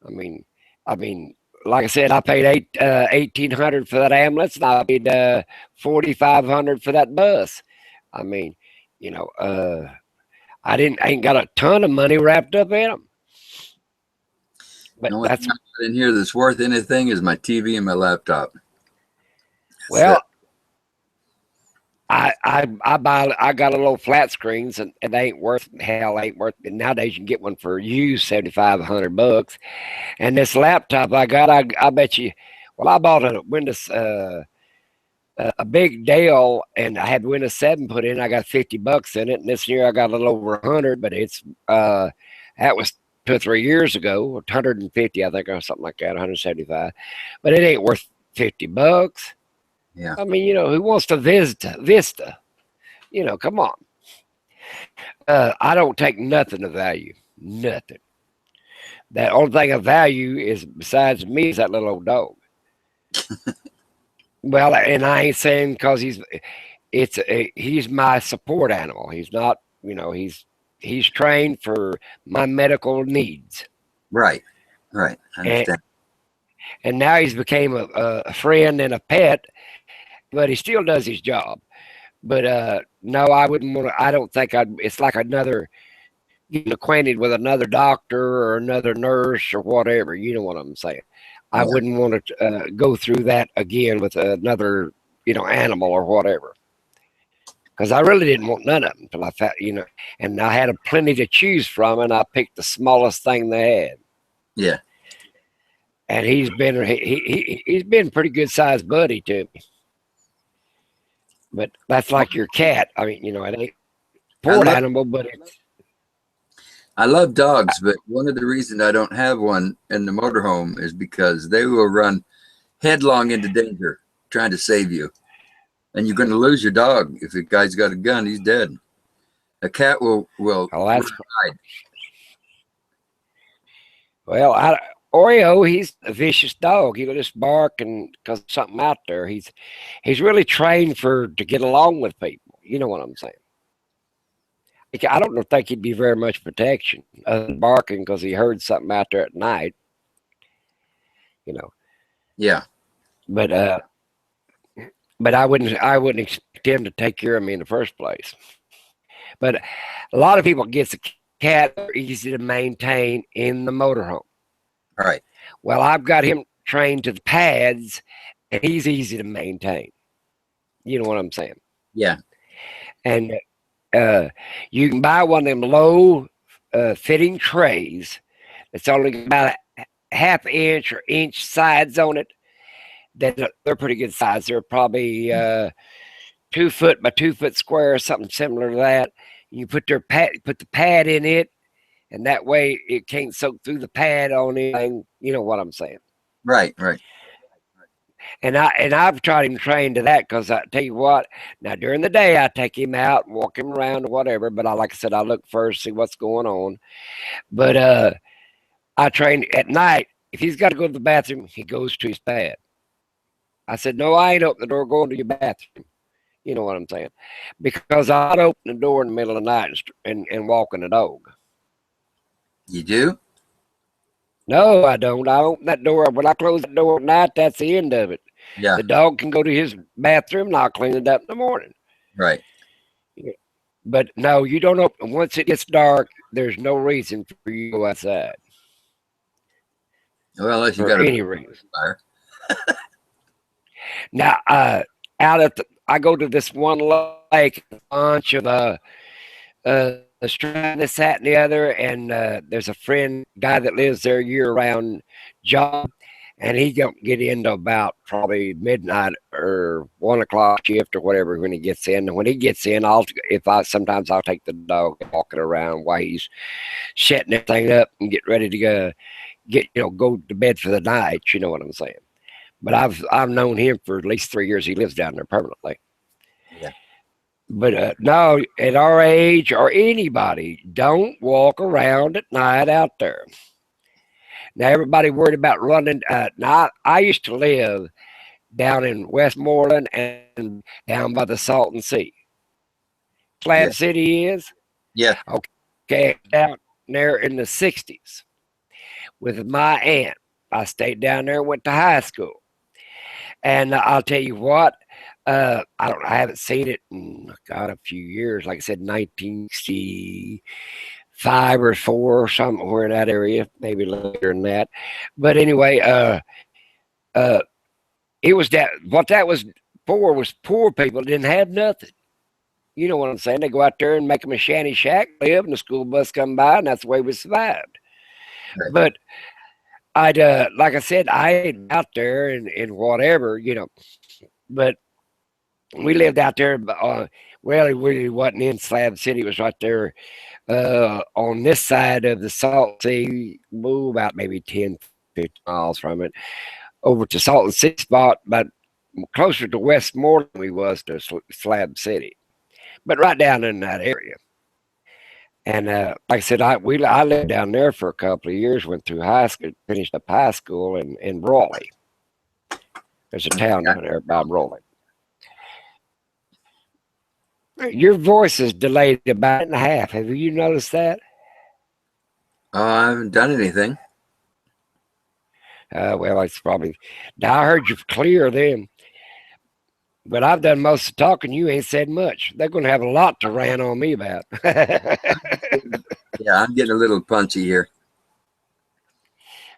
I mean, like I said, I paid $1,800 for that ambulance, and I paid $4,500 for that bus. I mean, you know, I ain't got a ton of money wrapped up in them. But the only thing in here that's worth anything is my TV and my laptop. Well, I got a little flat screens, and they ain't worth nowadays. You can get one for used $7,500. And this laptop I got, I bet you. Well, I bought a Windows a big Dell, and I had Windows 7 put in. I got $50 in it, and this year I got a little over 100. But it's that was 2 or 3 years ago, 150, I think, or something like that, 175. But it ain't worth $50. Yeah. I mean, you know, who wants to Vista? You know, come on. I don't take nothing of value. Nothing. That only thing of value is, besides me, is that little old dog. Well, and I ain't saying because he's my support animal. He's not, you know, he's trained for my medical needs. Right. I understand. And now he's became a friend and a pet, but he still does his job. But no, I wouldn't want to. I don't think it's like another, getting acquainted with another doctor or another nurse or whatever. You know what I'm saying? I wouldn't want to go through that again with another, you know, animal or whatever. Because I really didn't want none of them until I found, you know, and I had plenty to choose from, and I picked the smallest thing they had. Yeah. And he's been a pretty good sized buddy to me. But that's like your cat. I mean, you know, it ain't poor animal, but it's. I love dogs, but one of the reasons I don't have one in the motorhome is because they will run headlong into danger trying to save you. And you're going to lose your dog. If a guy's got a gun, he's dead. A cat will hide. Well, Oreo, he's a vicious dog. He'll just bark and because something out there. He's really trained to get along with people. You know what I'm saying? I don't think he'd be very much protection other than barking because he heard something out there at night. you know. Yeah. But I wouldn't expect him to take care of me in the first place. But a lot of people gets a cat that are easy to maintain in the motorhome. All right. Well, I've got him trained to the pads, and he's easy to maintain. You know what I'm saying? Yeah. And you can buy one of them low fitting trays. It's only about a half inch or inch sides on it. They're pretty good size. They're probably 2 foot by 2 foot square or something similar to that. You put the pad in it, and that way it can't soak through the pad on anything. You know what I'm saying? Right. Right. And I've tried him trained to that, because I tell you what, now during the day I take him out and walk him around or whatever, but like I said, I look first, see what's going on. But I train at night. If he's got to go to the bathroom, he goes to his pad. I said, no, I ain't open the door going to your bathroom. You know what I'm saying? Because I'd open the door in the middle of the night and walking the dog. You do? No, I don't. I open that door. When I close the door at night, that's the end of it. Yeah. The dog can go to his bathroom, and I'll clean it up in the morning. Right. But no, you don't open. Once it gets dark, there's no reason for you to go outside. Well, unless you For got any a reason. fire. Now, I go to this one lake, a bunch of this, that, and the other, and there's a guy that lives there year round, John, and he don't get into about probably midnight or 1 o'clock shift or whatever when he gets in. And when he gets in, sometimes I'll take the dog walking around while he's setting everything up and get ready to go to bed for the night. You know what I'm saying? But I've known him for at least 3 years. He lives down there permanently. Yeah. But no, at our age or anybody, don't walk around at night out there. Now, everybody worried about running. Now, I used to live down in Westmoreland and down by the Salton Sea. Slab Yeah. City is? Yeah. Okay, down there in the 60s with my aunt. I stayed down there and went to high school. And I'll tell you what, I haven't seen it in, God, a few years. Like I said, 1965 or 4 or somewhere in that area, maybe later than that. But anyway, it was what that was for was poor people didn't have nothing. You know what I'm saying? They go out there and make them a shanty shack, live, and the school bus come by, and that's the way we survived. Right. But like I said, I ain't out there and whatever, but we lived out there. Well, it really wasn't in Slab City. It was right there on this side of the Salt Sea, about maybe 10, 15 miles from it, over to Salt Sea spot, but closer to Westmoreland we was to Slab City, but right down in that area. And like I said, I lived down there for a couple of years, went through high school, finished up high school in Raleigh. There's a town down there by Raleigh. Your voice is delayed about an hour and a half. Have you noticed that? I haven't done anything. Well, it's probably... Now, I heard you clear then. But I've done most of the talking. You ain't said much. They're going to have a lot to rant on me about. Yeah, I'm getting a little punchy here.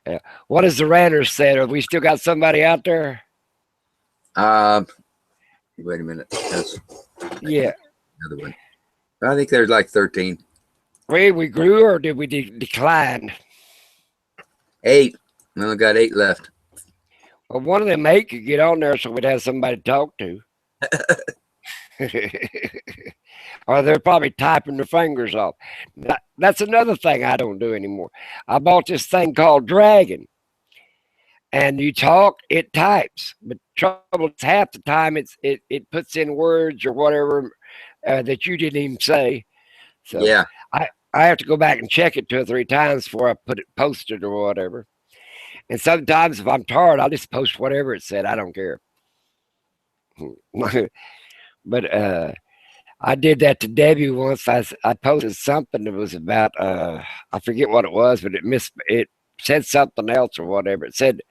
Yeah. What has the ranters said? Have we still got somebody out there? Wait a minute. That's Yeah. another one. I think there's like 13. We grew, or did we decline? 8. We only got 8 left. Well, one of them 8 could get on there so we'd have somebody to talk to. Or they're probably typing their fingers off. That's another thing I don't do anymore. I bought this thing called Dragon. And you talk, it types. But trouble is half the time it puts in words or whatever that you didn't even say. So Yeah. I have to go back and check it 2 or 3 times before I post it or whatever. And sometimes if I'm tired, I'll just post whatever it said. I don't care. But I did that to Debbie once. I posted something that was about I forget what it was, but it said something else or whatever. It said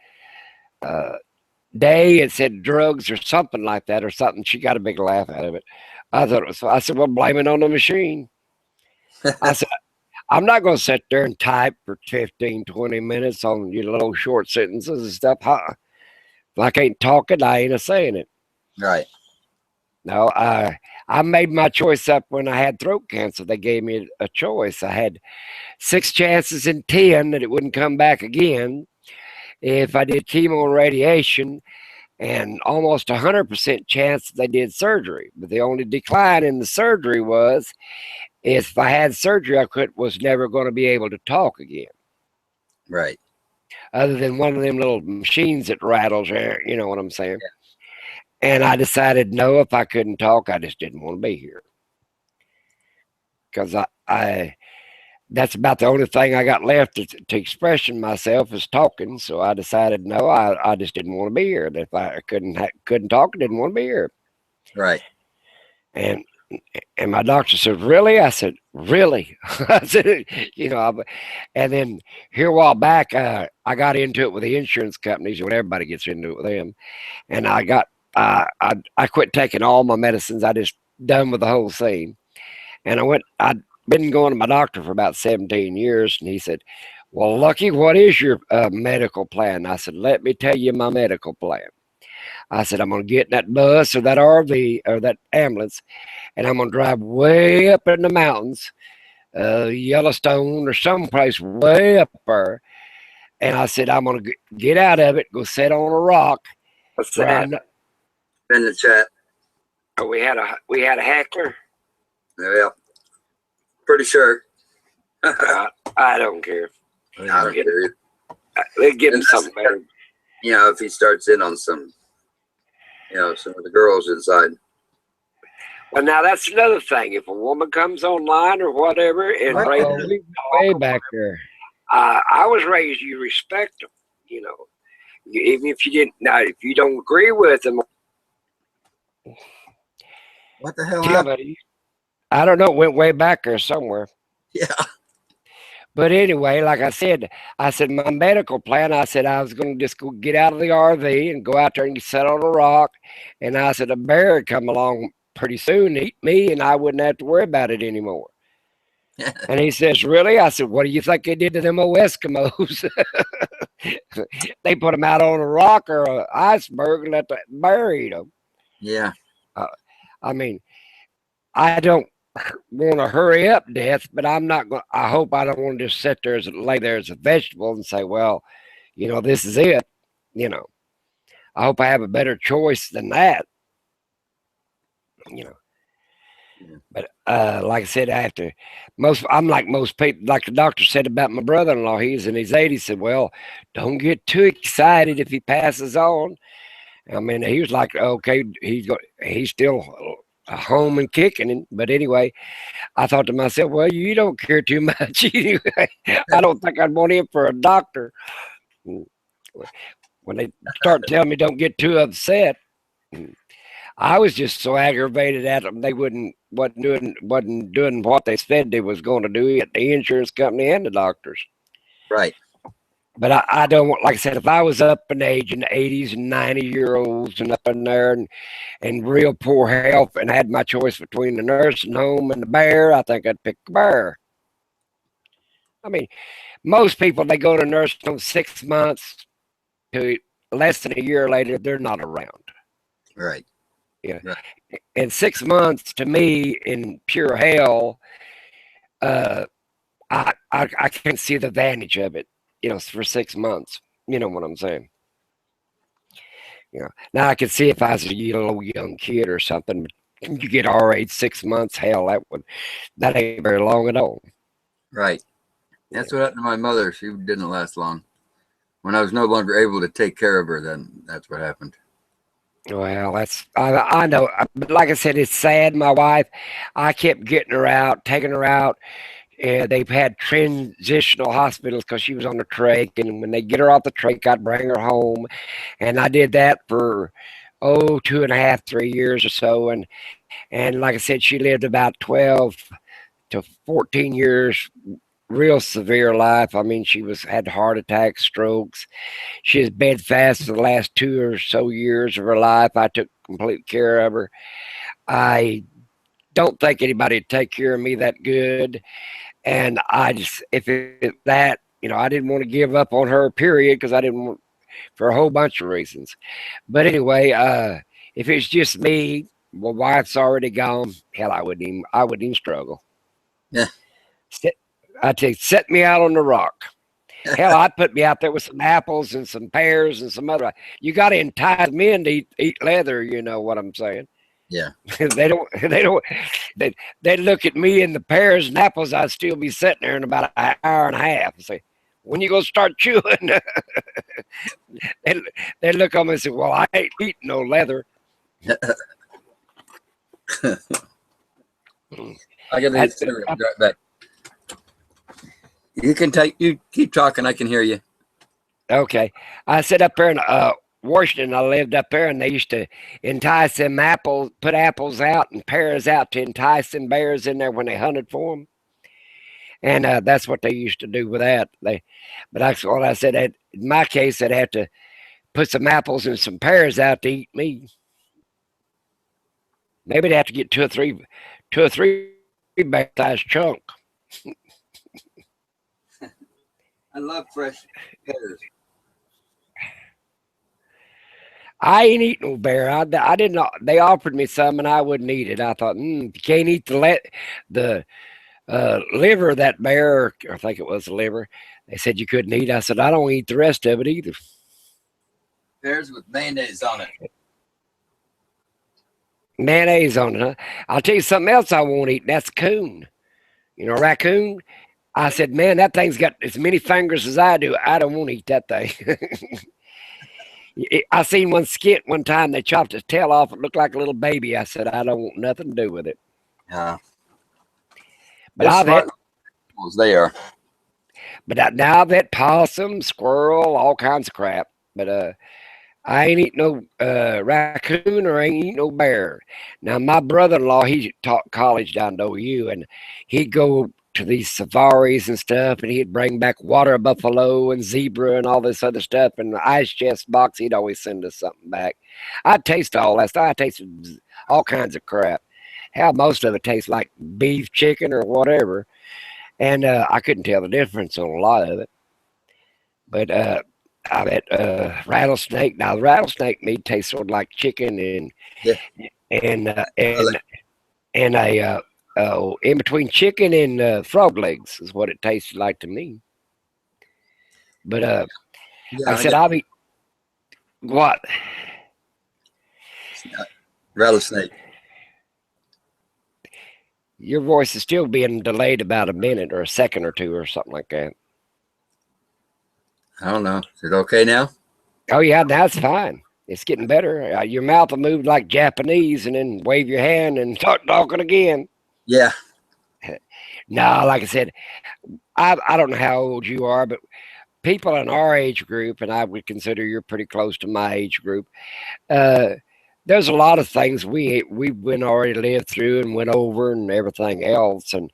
day. It said drugs or something like that or something. She got a big laugh out of it. I thought it was. I said, well, blame it on the machine. I said, I'm not going to sit there and type for 15, 20 minutes on your little short sentences and stuff. Huh? If I can't talk it, I ain't saying it. Right. No, I made my choice up when I had throat cancer. They gave me a choice. I had 6 chances in 10 that it wouldn't come back again if I did chemo and radiation, and almost 100% chance that they did surgery. But the only decline in the surgery was if I had surgery, was never going to be able to talk again. Right. Other than one of them little machines that rattles, you know what I'm saying? Yeah. And I decided, no, if I couldn't talk, I just didn't want to be here. Because I that's about the only thing I got left to expression myself is talking. So I decided, no, I just didn't want to be here. That if I couldn't talk, I didn't want to be here. Right. And my doctor said, really? I said, really? I said, you know, and then here a while back, I got into it with the insurance companies, when everybody gets into it with them. And I quit taking all my medicines. I just done with the whole thing. And I'd been going to my doctor for about 17 years. And he said, well, Lucky, what is your medical plan? I said, let me tell you my medical plan. I said, I'm going to get in that bus or that RV or that ambulance, and I'm going to drive way up in the mountains, Yellowstone or someplace way up there. And I said, I'm going to get out of it, go sit on a rock. What's that? In the chat. Oh, we had a heckler? Yeah. Pretty sure. I don't care. I don't care. Let's give him something better. You know, if he starts in on some, you know, some of the girls inside. Well, now that's another thing. If a woman comes online or whatever and raises way back there, I was raised, you respect them. You know, even if you didn't. Now, if you don't agree with them, what the hell happened? I don't know. It went way back there somewhere. Yeah. But anyway, like I said my medical plan, I said I was going to just go get out of the RV and go out there and sit on a rock. And I said a bear would come along pretty soon, eat me, and I wouldn't have to worry about it anymore. And he says, really? I said, what do you think they did to them old Eskimos? They put them out on a rock or an iceberg and let the bear eat them. Yeah. I mean, I don't want to hurry up death, but I'm not going. I hope I don't want to just sit there lay there as a vegetable and say, well, you know, this is it. You know, I hope I have a better choice than that. You know, yeah. But like I said, I'm like most people, like the doctor said about my brother-in-law. He's in his 80s. Said, well, don't get too excited if he passes on. I mean, he was like, okay, he's still home and kicking. But anyway, I thought to myself, well, you don't care too much anyway. I don't think I'd want him for a doctor. When they start telling me don't get too upset, I was just so aggravated at them. They wasn't doing what they said they was going to do at the insurance company and the doctors. Right. But I don't want, like I said, if I was up in age in the 80s and 90-year-olds and up in there and real poor health and had my choice between the nursing home and the bear, I think I'd pick the bear. I mean, most people, they go to nursing home 6 months to less than a year later, they're not around. Right. Yeah. Right. And 6 months to me in pure hell, I can't see the advantage of it. You know, for 6 months. You know what I'm saying? You know, now I could see if I was a little young kid or something, you get our age 6 months, hell, that ain't very long at all. Right. That's what happened to my mother. She didn't last long. When I was no longer able to take care of her, then that's what happened. Well, I know. But like I said, it's sad. My wife, I kept getting her out, taking her out. And they've had transitional hospitals because she was on the trach. And when they get her off the trach, I'd bring her home. And I did that for, 2.5, 3 years or so. And like I said, she lived about 12 to 14 years real severe life. I mean, she had heart attacks, strokes. She was bedfast for the last 2 or so years of her life. I took complete care of her. I don't think anybody would take care of me that good. And I just, if it that, I didn't want to give up on her, period, because I didn't want, for a whole bunch of reasons. But anyway, if it's just me, my wife's already gone. Hell, I wouldn't even struggle. Yeah. I tell you, set me out on the rock. Hell, I'd put me out there with some apples and some pears and some other. You got to entice men to eat leather. You know what I'm saying? Yeah. They don't. They look at me and the pears and apples. I'd still be sitting there in about an hour and a half. And say, when you gonna start chewing? they look on me and say, well, I ain't eating no leather. I gotta be right back. You keep talking. I can hear you. Okay. I sit up there in Washington. I lived up there, and they used to entice them apples, put apples out and pears out to entice them bears in there when they hunted for them. And that's what they used to do with that. But that's what I said. In my case, they'd have to put some apples and some pears out to eat me. Maybe they'd have to get two or three bag-sized chunk. I love fresh pears. I ain't eat no bear. I didn't. They offered me some, and I wouldn't eat it. I thought, you can't eat the liver of that bear. Or I think it was the liver. They said you couldn't eat. I said I don't eat the rest of it either. Pears with mayonnaise on it. Mayonnaise on it, huh? I'll tell you something else I won't eat. And that's coon. Raccoon. I said, man, that thing's got as many fingers as I do. I don't want to eat that thing. I seen one skit one time. They chopped his tail off. It looked like a little baby. I said, I don't want nothing to do with it. Yeah. But I've had, they are. but now I've had possum, squirrel, all kinds of crap. But I ain't eat no raccoon or ain't eat no bear. Now my brother-in-law, he taught college down at OU, and he'd go to these safaris and stuff, and he'd bring back water buffalo and zebra and all this other stuff. And the ice chest box, he'd always send us something back. I'd taste all that stuff. I tasted all kinds of crap. Hell, most of it tastes like beef, chicken, or whatever. And I couldn't tell the difference on a lot of it. But I bet rattlesnake. Now the rattlesnake meat tastes sort of like chicken and a in between chicken and frog legs is what it tasted like to me. But like I said, I'll be what? Rattlesnake. Your voice is still being delayed about a minute or a second or two or something like that. I don't know. Is it okay now? Oh yeah, that's fine. It's getting better. Your mouth will move like Japanese, and then wave your hand and start talking again. Yeah. No, like I said, I don't know how old you are, but people in our age group, and I would consider you're pretty close to my age group, there's a lot of things we've already lived through and went over and everything else. And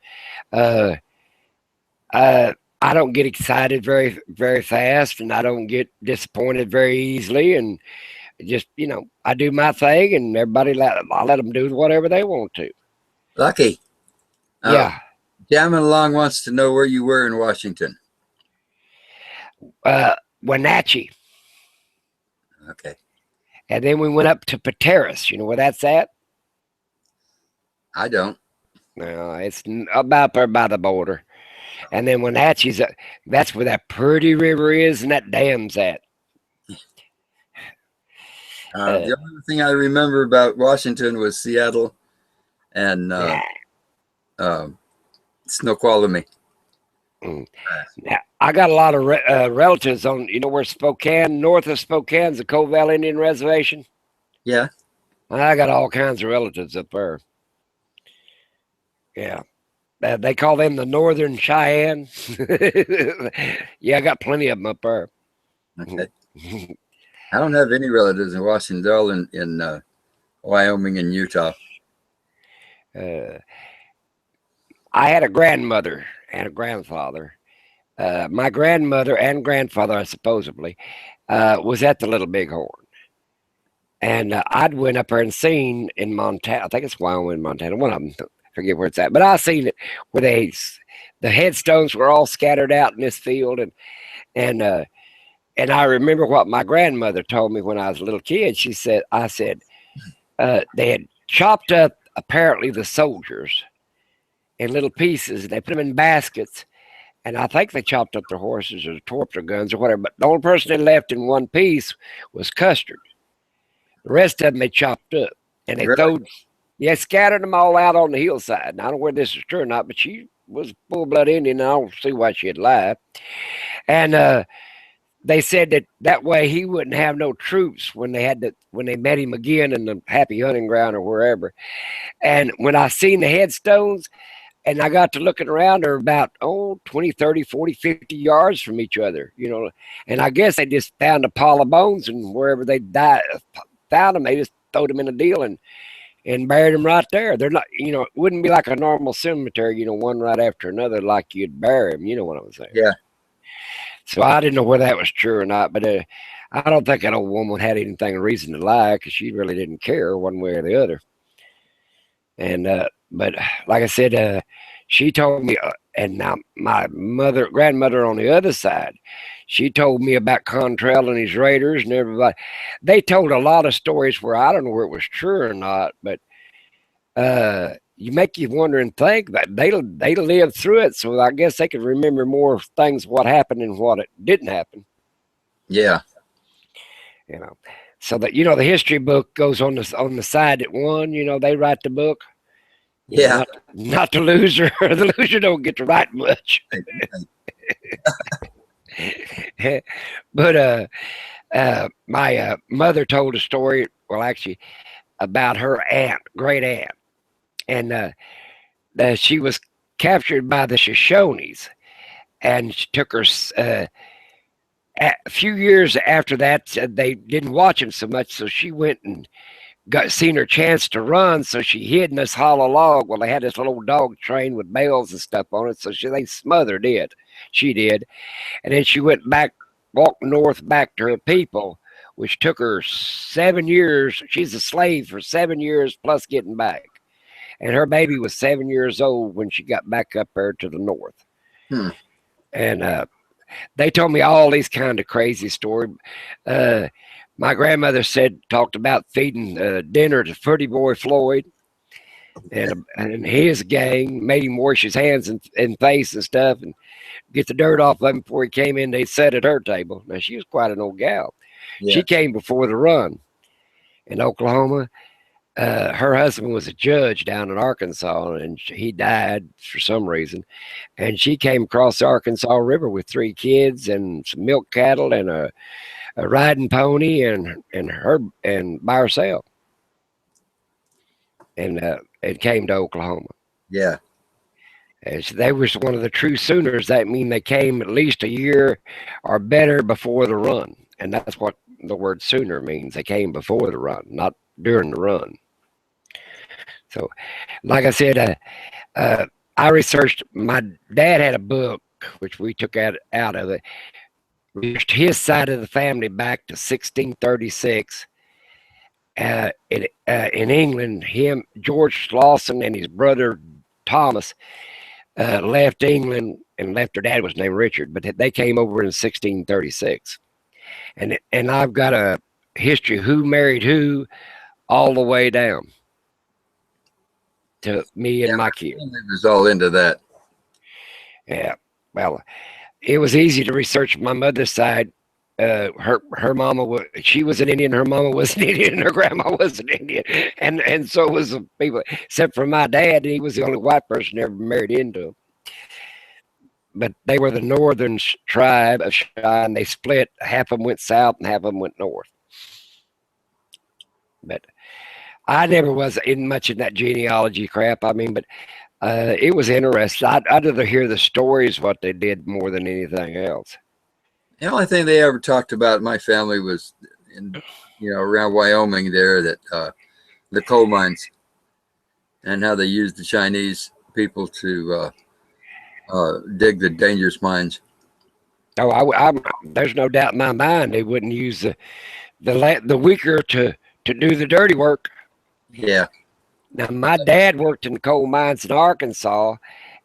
I don't get excited very, very fast, and I don't get disappointed very easily. And just, I do my thing, and I let them do whatever they want to. Lucky. Yeah. Jamming Along wants to know where you were in Washington. Wenatchee. Okay. And then we went up to Pateros. You know where that's at? I don't. No, it's about there by the border. And then Wenatchee's, that's where that pretty river is, and that dam's at. The only thing I remember about Washington was Seattle and Snoqualmie. Now, I got a lot of relatives on, where Spokane, north of Spokane's the Covell Indian Reservation? Yeah. I got all kinds of relatives up there. Yeah. They call them the Northern Cheyenne. Yeah, I got plenty of them up there. Okay. I don't have any relatives in Washington. They're all in Wyoming and Utah. I had a grandmother, and a grandfather. My grandmother and grandfather, supposedly, was at the Little Bighorn. And I'd went up there and seen in Montana, I think it's Wyoming, Montana, one of them, I forget where it's at, but I seen it where the headstones were all scattered out in this field. And I remember what my grandmother told me when I was a little kid. I said, they had chopped up apparently the soldiers in little pieces, and they put them in baskets. And I think they chopped up their horses or tore up their guns or whatever. But the only person they left in one piece was Custard. The rest of them they chopped up, and they scattered them all out on the hillside. And I don't know whether this is true or not, but she was full-blood Indian, and I don't see why she'd lie. And they said that way he wouldn't have no troops when they met him again in the Happy Hunting Ground or wherever. And when I seen the headstones, and I got to looking around, they're about 20, 30, 40, 50 yards from each other, And I guess they just found a pile of bones, and wherever they found them, they just throwed them in a deal and buried them right there. They're not, it wouldn't be like a normal cemetery, one right after another, like you'd bury them. You know what I'm saying? Yeah. So I didn't know whether that was true or not, but I don't think that old woman had anything reason to lie, because she really didn't care one way or the other. And but like I said, she told me, and now my grandmother on the other side, she told me about Contrell and his raiders and everybody. They told a lot of stories where I don't know where it was true or not, but you make you wonder and think that they lived through it, so I guess they could remember more things, what happened and what it didn't happen. Yeah. So that the history book goes on the side that won. They write the book. Yeah. Not the loser. The loser don't get to write much. But my mother told a story. Well, actually, about her great aunt, and she was captured by the Shoshones, and she took her. A few years after that, they didn't watch him so much, so she went and seen her chance to run, so she hid in this hollow log. Well, they had this little dog train with bells and stuff on it, so they smothered it. She did. And then she walked north back to her people, which took her 7 years. She's a slave for 7 years plus getting back. And her baby was 7 years old when she got back up there to the north. And they told me all these kind of crazy stories. My grandmother talked about feeding dinner to Pretty Boy Floyd and his gang, made him wash his hands and face and stuff and get the dirt off of him before he came in. They sat at her table. Now, she was quite an old gal. Yeah. She came before the run in Oklahoma. Her husband was a judge down in Arkansas, and he died for some reason. And she came across the Arkansas River with 3 kids and some milk cattle and a riding pony and by herself. And it came to Oklahoma. Yeah. And so they was one of the true Sooners. That mean they came at least a year or better before the run. And that's what the word Sooner means. They came before the run, not during the run. So, like I said, I researched. My dad had a book, which we took out of it. Reached his side of the family back to 1636. In England, George Lawson and his brother Thomas left England and left. Their dad was named Richard, but they came over in 1636. And I've got a history of who married who all the way down to me and my kid. It was all into that. Yeah. Well, it was easy to research my mother's side. Her mama she was an Indian, her mama was an Indian, and her grandma was an Indian. And so was the people, except for my dad. He was the only white person ever married into him. But they were the northern tribe of Cheyenne. They split. Half of them went south and half of them went north. But I never was in much in that genealogy crap. I mean, but it was interesting. I'd rather hear the stories, what they did, more than anything else. The only thing they ever talked about in my family was, around Wyoming there, that the coal mines and how they used the Chinese people to dig the dangerous mines. Oh, there's no doubt in my mind they wouldn't use the weaker to do the dirty work. Yeah. Now, my dad worked in coal mines in Arkansas,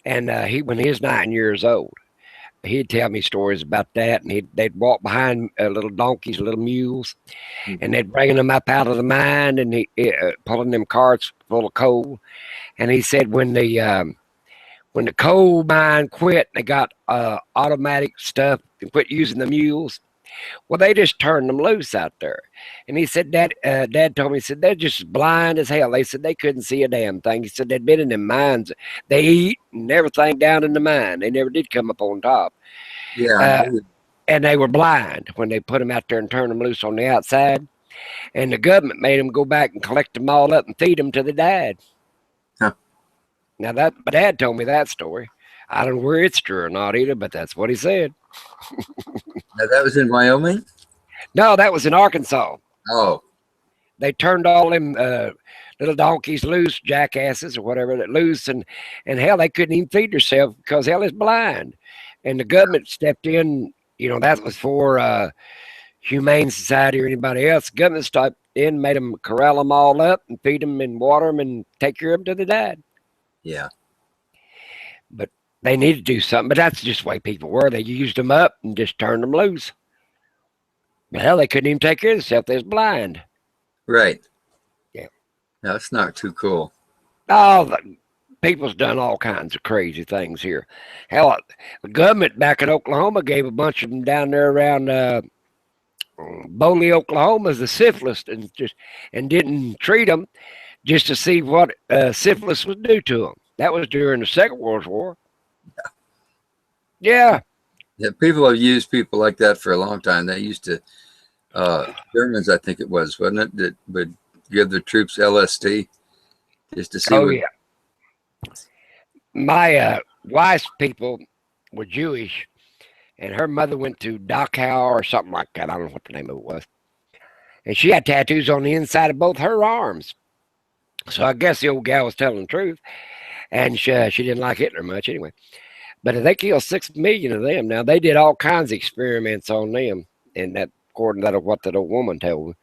and when he was 9 years old, he'd tell me stories about that, and they'd walk behind little donkeys, little mules, and they'd bring them up out of the mine, and pulling them carts full of coal. And he said when the coal mine quit, they got automatic stuff and quit using the mules. Well, they just turned them loose out there. And he said, Dad told me, he said, they're just blind as hell. They said they couldn't see a damn thing. He said they'd been in them mines. They eat and everything down in the mine. They never did come up on top. Yeah. And they were blind when they put them out there and turned them loose on the outside. And the government made them go back and collect them all up and feed them to the dad. Huh. Now, my dad told me that story. I don't know where it's true or not either, but that's what he said. Now, that was in Wyoming? No, that was in Arkansas. Oh. They turned all them little donkeys loose, jackasses or whatever, that loose, and hell, they couldn't even feed themselves because hell is blind. And the government stepped in. That was for Humane Society or anybody else. The government stepped in, made them corral them all up and feed them and water them and take care of them till they died. Yeah. But they need to do something. But that's just the way people were. They used them up and just turned them loose. But hell, they couldn't even take care of themselves. They was blind. Right. Yeah. No, it's not too cool. Oh, people's done all kinds of crazy things here. Hell, the government back in Oklahoma gave a bunch of them down there around Boley, Oklahoma, as the syphilis, and didn't treat them just to see what syphilis would do to them. That was during the Second World War. Yeah. Yeah, people have used people like that for a long time. They used to, Germans, I think it was, wasn't it, that would give the troops LSD just to see. Oh, yeah. My wife's people were Jewish, and her mother went to Dachau or something like that. I don't know what the name of it was. And she had tattoos on the inside of both her arms. So I guess the old gal was telling the truth. And she didn't like Hitler much anyway. But they killed 6 million of them. Now, they did all kinds of experiments on them, and that, according to what that old woman told me,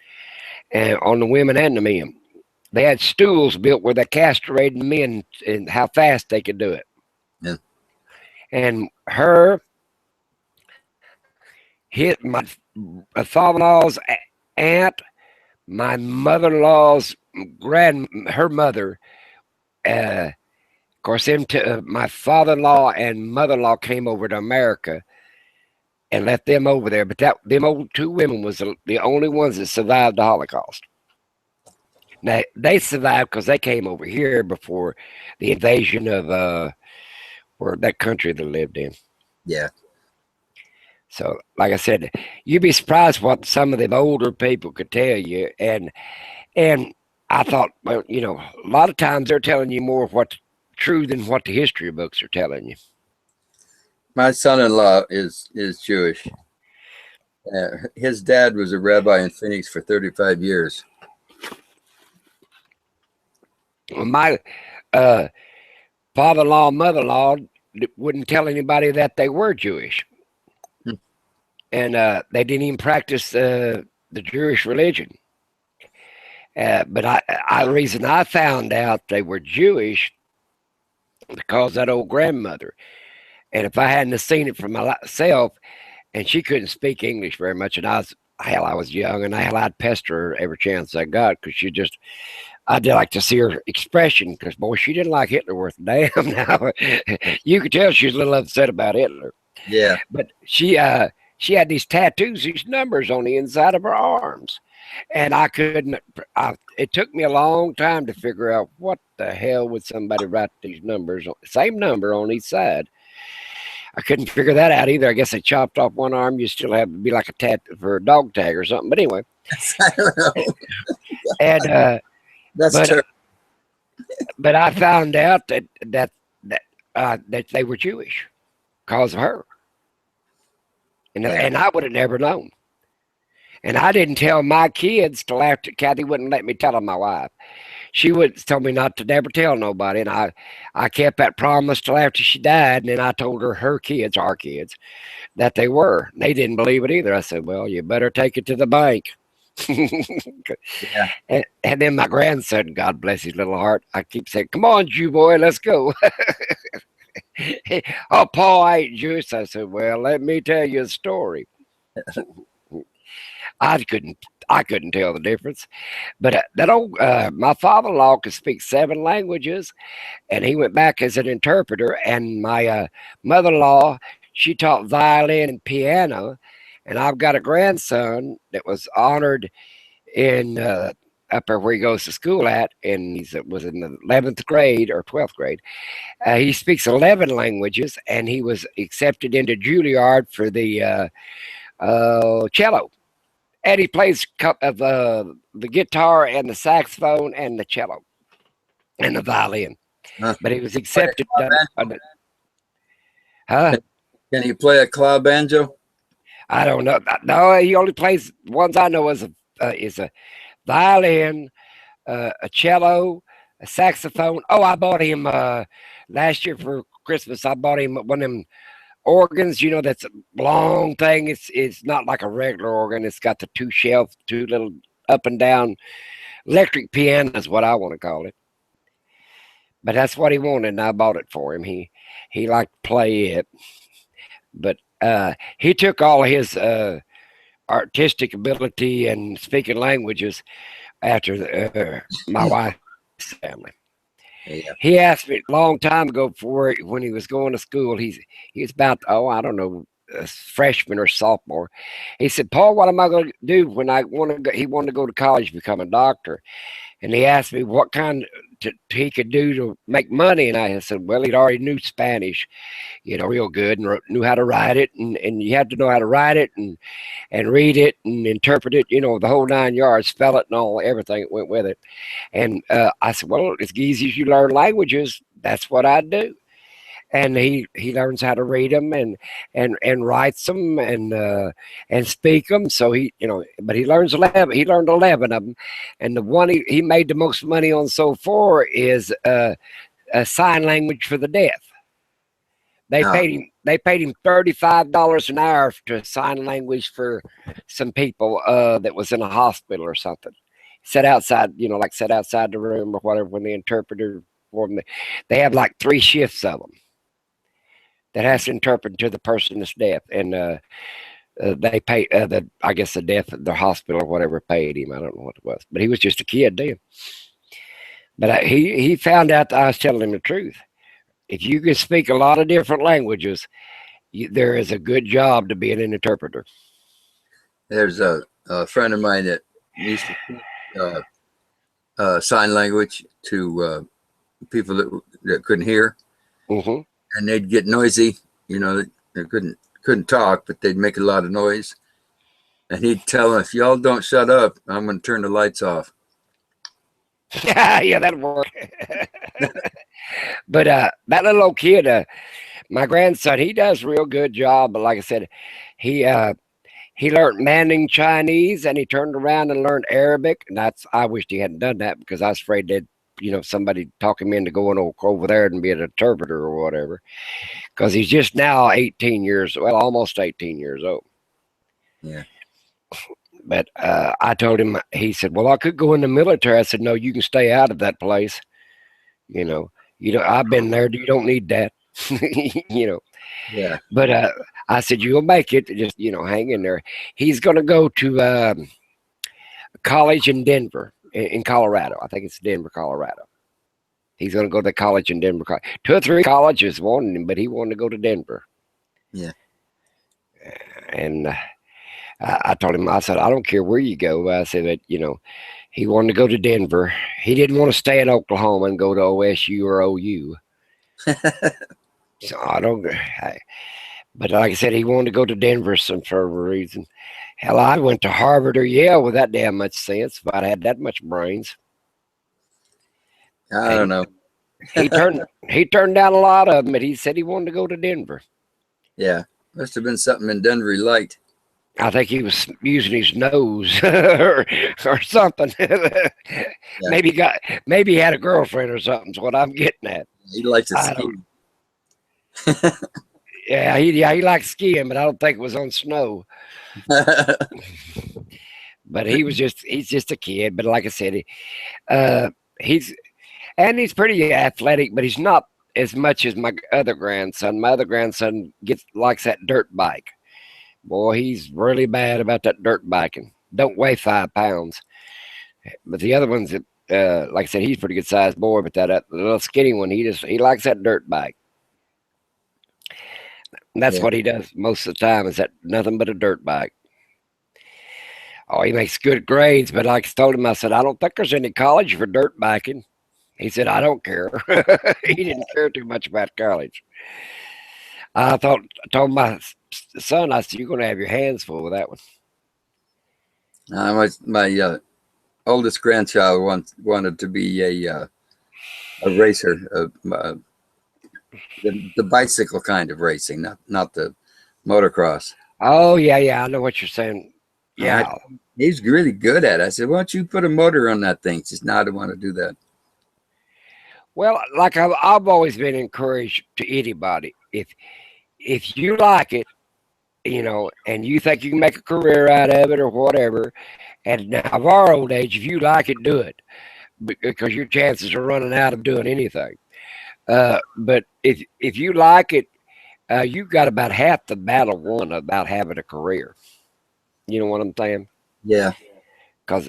and on the women and the men. They had stools built where they castrated the men and how fast they could do it. Yeah. And her hit my father-in-law's aunt, my mother-in-law's her mother, of course, my father-in-law and mother-in-law came over to America and left them over there. But them old 2 women was the only ones that survived the Holocaust. Now, they survived because they came over here before the invasion of that country they lived in. Yeah. So, like I said, you'd be surprised what some of the older people could tell you. And I thought, well, a lot of times they're telling you more of what's true than what the history books are telling you. My son-in-law is Jewish. His dad was a rabbi in Phoenix for 35 years. My father-in-law and mother-in-law wouldn't tell anybody that they were Jewish. And they didn't even practice the Jewish religion. But the reason I found out they were Jewish because that old grandmother. And if I hadn't have seen it for myself, and she couldn't speak English very much, and I was young, and I'd pester her every chance I got because I did like to see her expression because, boy, she didn't like Hitler worth a damn. Now, you could tell she was a little upset about Hitler. Yeah. But she had these tattoos, these numbers on the inside of her arms. And I couldn't, it took me a long time to figure out what the hell would somebody write these numbers on, same number on each side. I couldn't figure that out either. I guess they chopped off one arm. You still have to be like a tattoo for a dog tag or something. But anyway. I don't know. And, that's true. But I found out that they were Jewish because of her. And I would have never known. And I didn't tell my kids till after Kathy wouldn't let me tell them my wife. she would tell me not to never tell nobody, and I kept that promise till after she died, and then I told her kids, our kids, that they were. They didn't believe it either. I said, well, you better take it to the bank. Yeah. And then my grandson, God bless his little heart, I keep saying, come on, Jew boy, let's go. Oh, Paul, I ain't Jewish. I said, well, let me tell you a story. I couldn't I couldn't tell the difference. But that old my father-in-law could speak 7 languages, and he went back as an interpreter. And my mother-in-law, she taught violin and piano. And I've got a grandson that was honored in up there where he goes to school at, and he was in the 11th grade or 12th grade. He speaks 11 languages, and he was accepted into Juilliard for the cello. And he plays the guitar and the saxophone and the cello and the violin. Huh. But he was Play a accepted. claw banjo? Huh? Can he play a claw banjo? I don't know. No, he only plays ones I know is a violin, a cello, a saxophone. Oh, I bought him last year for Christmas. I bought him one of them organs. You know, that's a long thing. It's not like a regular organ. It's got the 2 shelves, 2 little up and down electric piano is what I want to call it. But that's what he wanted, and I bought it for him. He liked to play it, but he took all his artistic ability and speaking languages after my wife's family. Yeah. He asked me a long time ago when he was going to school. He was about, oh, I don't know, a freshman or sophomore. He said, Paul, what am I going to do when I want to go? He wanted to go to college, become a doctor. And he asked me what kind he could do to make money. And I said, well, he'd already knew Spanish, you know, real good, and knew how to write it. And you had to know how to write it and read it and interpret it, you know, the whole 9 yards, spell it and all, everything that went with it. And I said, well, as easy as you learn languages, that's what I do. And he learns how to read them and writes them and speak them. So he, you know, but he learns 11. He learned 11 of them, and the one he made the most money on so far is a sign language for the deaf. They paid him $35 an hour to sign language for some people that was in a hospital or something. Sat outside, you know, like sat outside the room or whatever when the interpreter for them. They have like 3 shifts of them that has to interpret to the person that's deaf, and they pay I guess the deaf, the hospital or whatever paid him. I don't know what it was, but he was just a kid then. But he found out that I was telling him the truth. If you can speak a lot of different languages, there is a good job to be an interpreter. There's a friend of mine that used to sign language to people that couldn't hear, Mm-hmm. and they'd get noisy. You know, they couldn't talk, but they'd make a lot of noise. And he'd tell them, if y'all don't shut up, I'm going to turn the lights off. Yeah, that'll work. But that little old kid, my grandson, he does a real good job. But like I said, he learned Mandarin Chinese, and he turned around and learned Arabic. And I wished he hadn't done that, because I was afraid that, you know, somebody talk him into going over there and be an interpreter or whatever. Because he's just now 18 years, well, almost 18 years old. Yeah. But I told him, he said, well, I could go in the military. I said, no, you can stay out of that place. You know, I've been there. You don't need that. You know. Yeah. But I said, you'll make it. Just, you know, hang in there. He's going to go to college in Denver, in Colorado. I think it's Denver, Colorado. He's going to go to college in Denver. 2 or 3 colleges wanted him, but he wanted to go to Denver. Yeah. And I told him, I said, I don't care where you go. I said that, you know, he wanted to go to Denver. He didn't want to stay in Oklahoma and go to OSU or OU. So but like I said, he wanted to go to Denver for a reason. Hell, I went to Harvard or Yale with that damn much sense if I'd had that much brains. I don't know. he turned down a lot of them, but he said he wanted to go to Denver. Yeah. Must have been something in Denver he liked. I think he was using his nose or something. Yeah. Maybe he had a girlfriend or something. Is what I'm getting at. He likes to I ski. don't. He likes skiing, but I don't think it was on snow. But he's just a kid. But like I said, uh, he's he's pretty athletic, but he's not as much as my other grandson. My other grandson likes that dirt bike. Boy, he's really bad about that dirt biking. Don't weigh 5 pounds. But the other one's, like I said, he's a pretty good sized boy. But that little skinny one, he likes that dirt bike. And that's Yeah. what he does most of the time. Is that nothing but a dirt bike. Oh, he makes good grades. But like I told him, I said, I don't think there's any college for dirt biking. He said, I don't care. He didn't care too much about college. I told my son, I said, you're going to have your hands full with that one. My oldest grandchild wanted to be a racer, the bicycle kind of racing, not the motocross. Oh, yeah, I know what you're saying. Yeah. He's really good at it. I said, why don't you put a motor on that thing? He says, no, I don't want to do that. Well, like I've always been encouraged to anybody, if you like it, and you think you can make a career out of it or whatever, and now of our old age, if you like it, do it, because your chances are running out of doing anything. But if you like it, you've got about half the battle won about having a career. You know what I'm saying? Yeah. Because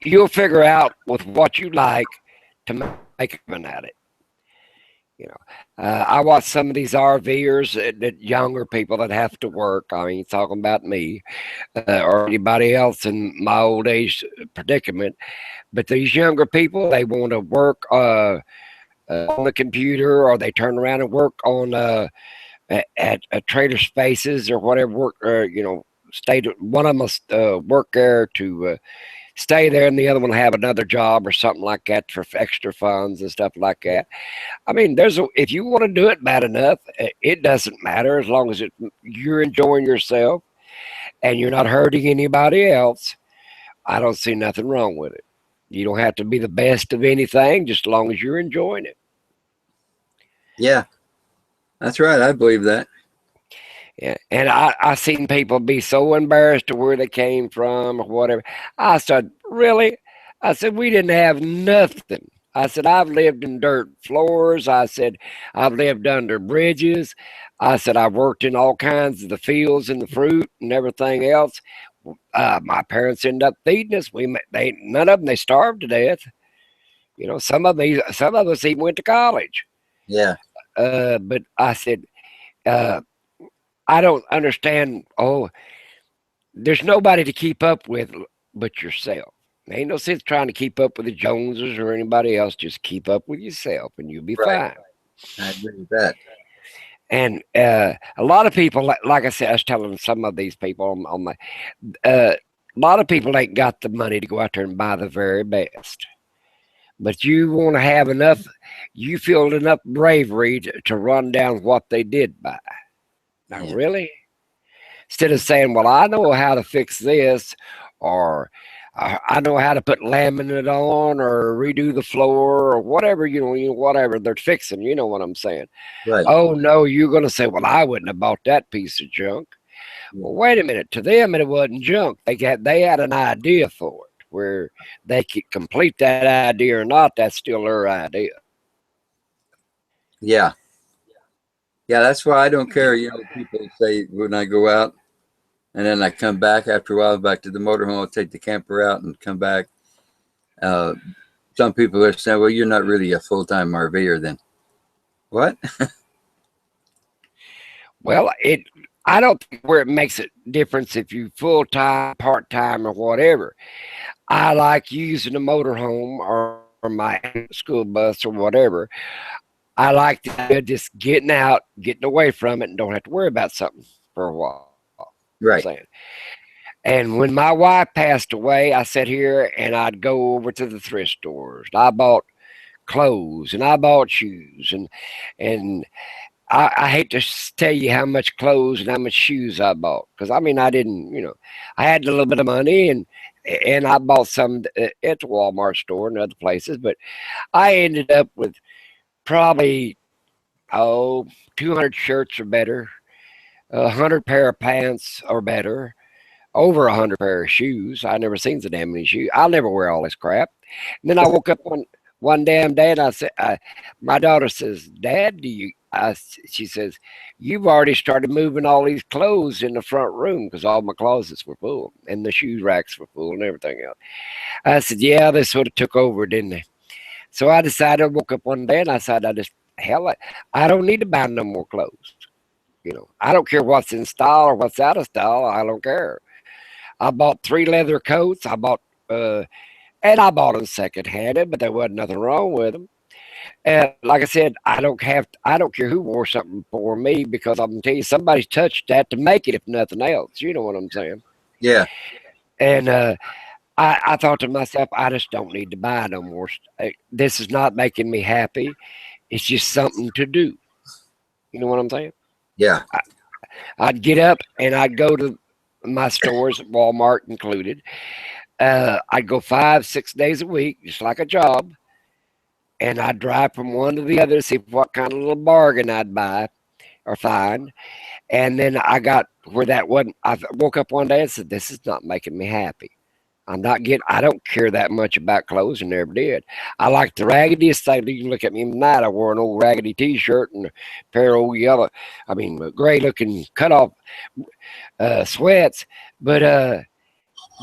you'll figure out with what you like to make a living at it. I watch some of these RVers, that younger people that have to work. I mean, talking about me or anybody else in my old age predicament. But these younger people, they want to work on the computer, or they turn around and work on at trader spaces or whatever work. One of them must work there to stay there, and the other one have another job or something like that for extra funds and stuff like that. I mean, if you want to do it bad enough, it doesn't matter as long as you're enjoying yourself and you're not hurting anybody else. I don't see nothing wrong with it. You don't have to be the best of anything, just as long as you're enjoying it. Yeah, that's right. I believe that. Yeah, and I seen people be so embarrassed to where they came from or whatever. I said, really? I said, we didn't have nothing. I said, I've lived in dirt floors. I said, I've lived under bridges. I said, I've worked in all kinds of the fields and the fruit and everything else. My parents ended up feeding us. None of them, they starved to death. Some of us even went to college. Yeah. But I said, I don't understand. Oh, there's nobody to keep up with but yourself. There ain't no sense trying to keep up with the Joneses or anybody else. Just keep up with yourself and you'll be fine. I agree with that. And a lot of people, like I said, I was telling some of these people a lot of people ain't got the money to go out there and buy the very best. But you want to have enough, you feel enough bravery to run down what they did buy. Now, really? Instead of saying, well, I know how to fix this, or I know how to put laminate on, or redo the floor, or whatever, whatever they're fixing, you know what I'm saying? Right. Oh, no, you're going to say, well, I wouldn't have bought that piece of junk. Well, wait a minute. To them, it wasn't junk. They had an idea for it. Where they could complete that idea or not, that's still their idea. Yeah. Yeah, that's why I don't care. People say when I go out and then I come back after a while back to the motorhome, I'll take the camper out and come back. Some people are saying, well, you're not really a full-time RVer then. What? Well, I don't think where it makes a difference if you full-time, part-time, or whatever. I like using a motorhome or my school bus or whatever. I like just getting out, getting away from it, and don't have to worry about something for a while. Right. And when my wife passed away, I sat here and I'd go over to the thrift stores. I bought clothes and I bought shoes and I hate to tell you how much clothes and how much shoes I bought, because I mean I didn't, I had a little bit of money and I bought some at the Walmart store and other places, but I ended up with probably 200 shirts or better, 100 pair of pants or better, over 100 pair of shoes. I never seen so damn many shoes. I'll never wear all this crap. And then I woke up one damn day and I said, my daughter says, Dad, she says, you've already started moving all these clothes in the front room because all my closets were full and the shoe racks were full and everything else. I said, yeah, they sort of took over, didn't they? So I decided, I woke up one day and I said, I don't need to buy no more clothes. I don't care what's in style or what's out of style. I don't care. I bought 3 leather coats. I bought them second-handed, but there wasn't nothing wrong with them. And like I said, I don't care who wore something for me, because I'm gonna tell you, somebody's touched that to make it, if nothing else. You know what I'm saying? Yeah. And I thought to myself, I just don't need to buy no more. This is not making me happy. It's just something to do. You know what I'm saying? Yeah. I'd get up and I'd go to my stores, Walmart included. I'd go 5-6 days a week, just like a job. And I'd drive from one to the other to see what kind of little bargain I'd buy or find. And then I got where that wasn't. I woke up one day and said, this is not making me happy. I don't care that much about clothes, and never did. I like the raggediest thing. You can look at me tonight. I wore an old raggedy t-shirt and a pair of old gray looking cutoff sweats. But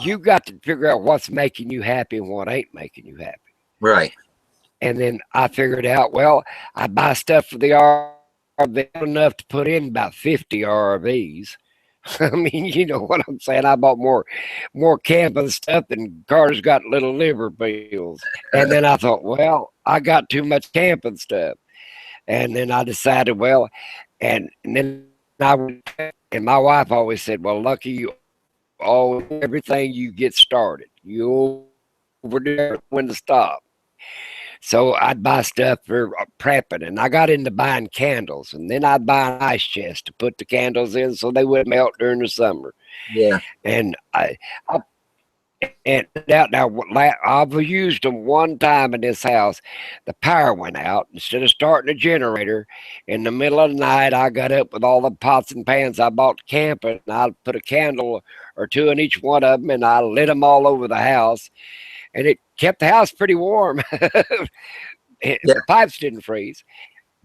you got to figure out what's making you happy and what ain't making you happy. Right. And then I figured out, well, I buy stuff for the RV enough to put in about 50 RVs. I mean, you know what I'm saying? I bought more camping stuff than Carter's got little liver pills. And then I thought, well, I got too much camping stuff. And then I decided, well, and then and my wife always said, well, Lucky, you always, everything you get started, you overdo it when to stop. So I'd buy stuff for prepping, and I got into buying candles, and then I'd buy an ice chest to put the candles in so they wouldn't melt during the summer. Yeah. And I've used them one time in this house. The power went out. Instead of starting a generator in the middle of the night, I got up with all the pots and pans I bought camping, and I put a candle or two in each one of them, and I lit them all over the house. And it kept the house pretty warm. The pipes didn't freeze.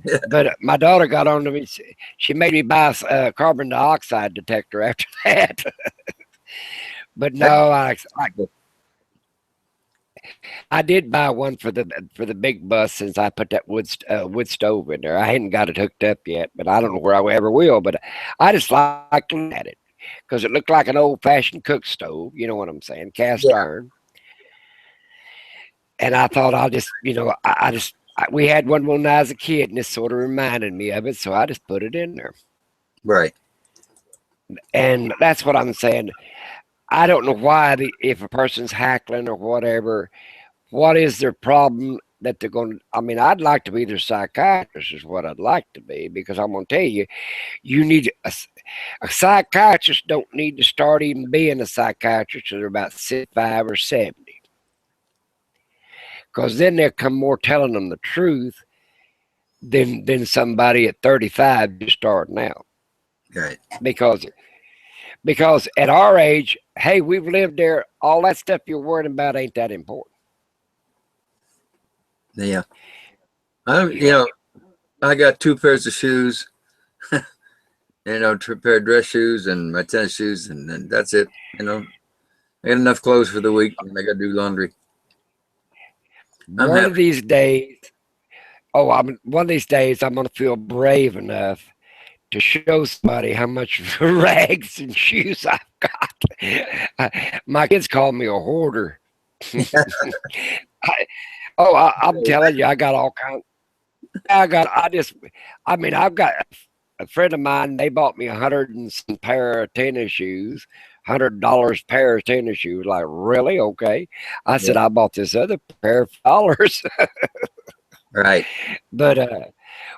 Yeah. But my daughter got on to me. She made me buy a carbon dioxide detector after that. But no, I did buy one for the big bus, since I put that wood stove in there. I hadn't got it hooked up yet, but I don't know where I ever will. But I just like to look at it because it looked like an old-fashioned cook stove. You know what I'm saying? Cast iron. And I thought I'll just, we had one when I was a kid, and this sort of reminded me of it, so I just put it in there. Right. And that's what I'm saying. I don't know why, if a person's hackling or whatever, what is their problem that they're going to, I'd like to be their psychiatrist is what I'd like to be, because I'm going to tell you, you need a psychiatrist don't need to start even being a psychiatrist until they're about 65 or 70. Because then they'll come more telling them the truth than somebody at 35 just starting out. Right. Because at our age, hey, we've lived there. All that stuff you're worrying about ain't that important. Yeah. I got 2 pairs of shoes, a pair of dress shoes and my tennis shoes, and then that's it. I got enough clothes for the week, and I got to do laundry. One of these days, I'm going to feel brave enough to show somebody how much rags and shoes I've got. My kids call me a hoarder. I'm telling you, I got all kinds. I've got a friend of mine. They bought me 100 and some pair of tennis shoes. $100 pair of tennis shoes. Like, really? Okay. I said, I bought this other pair for $. Right. But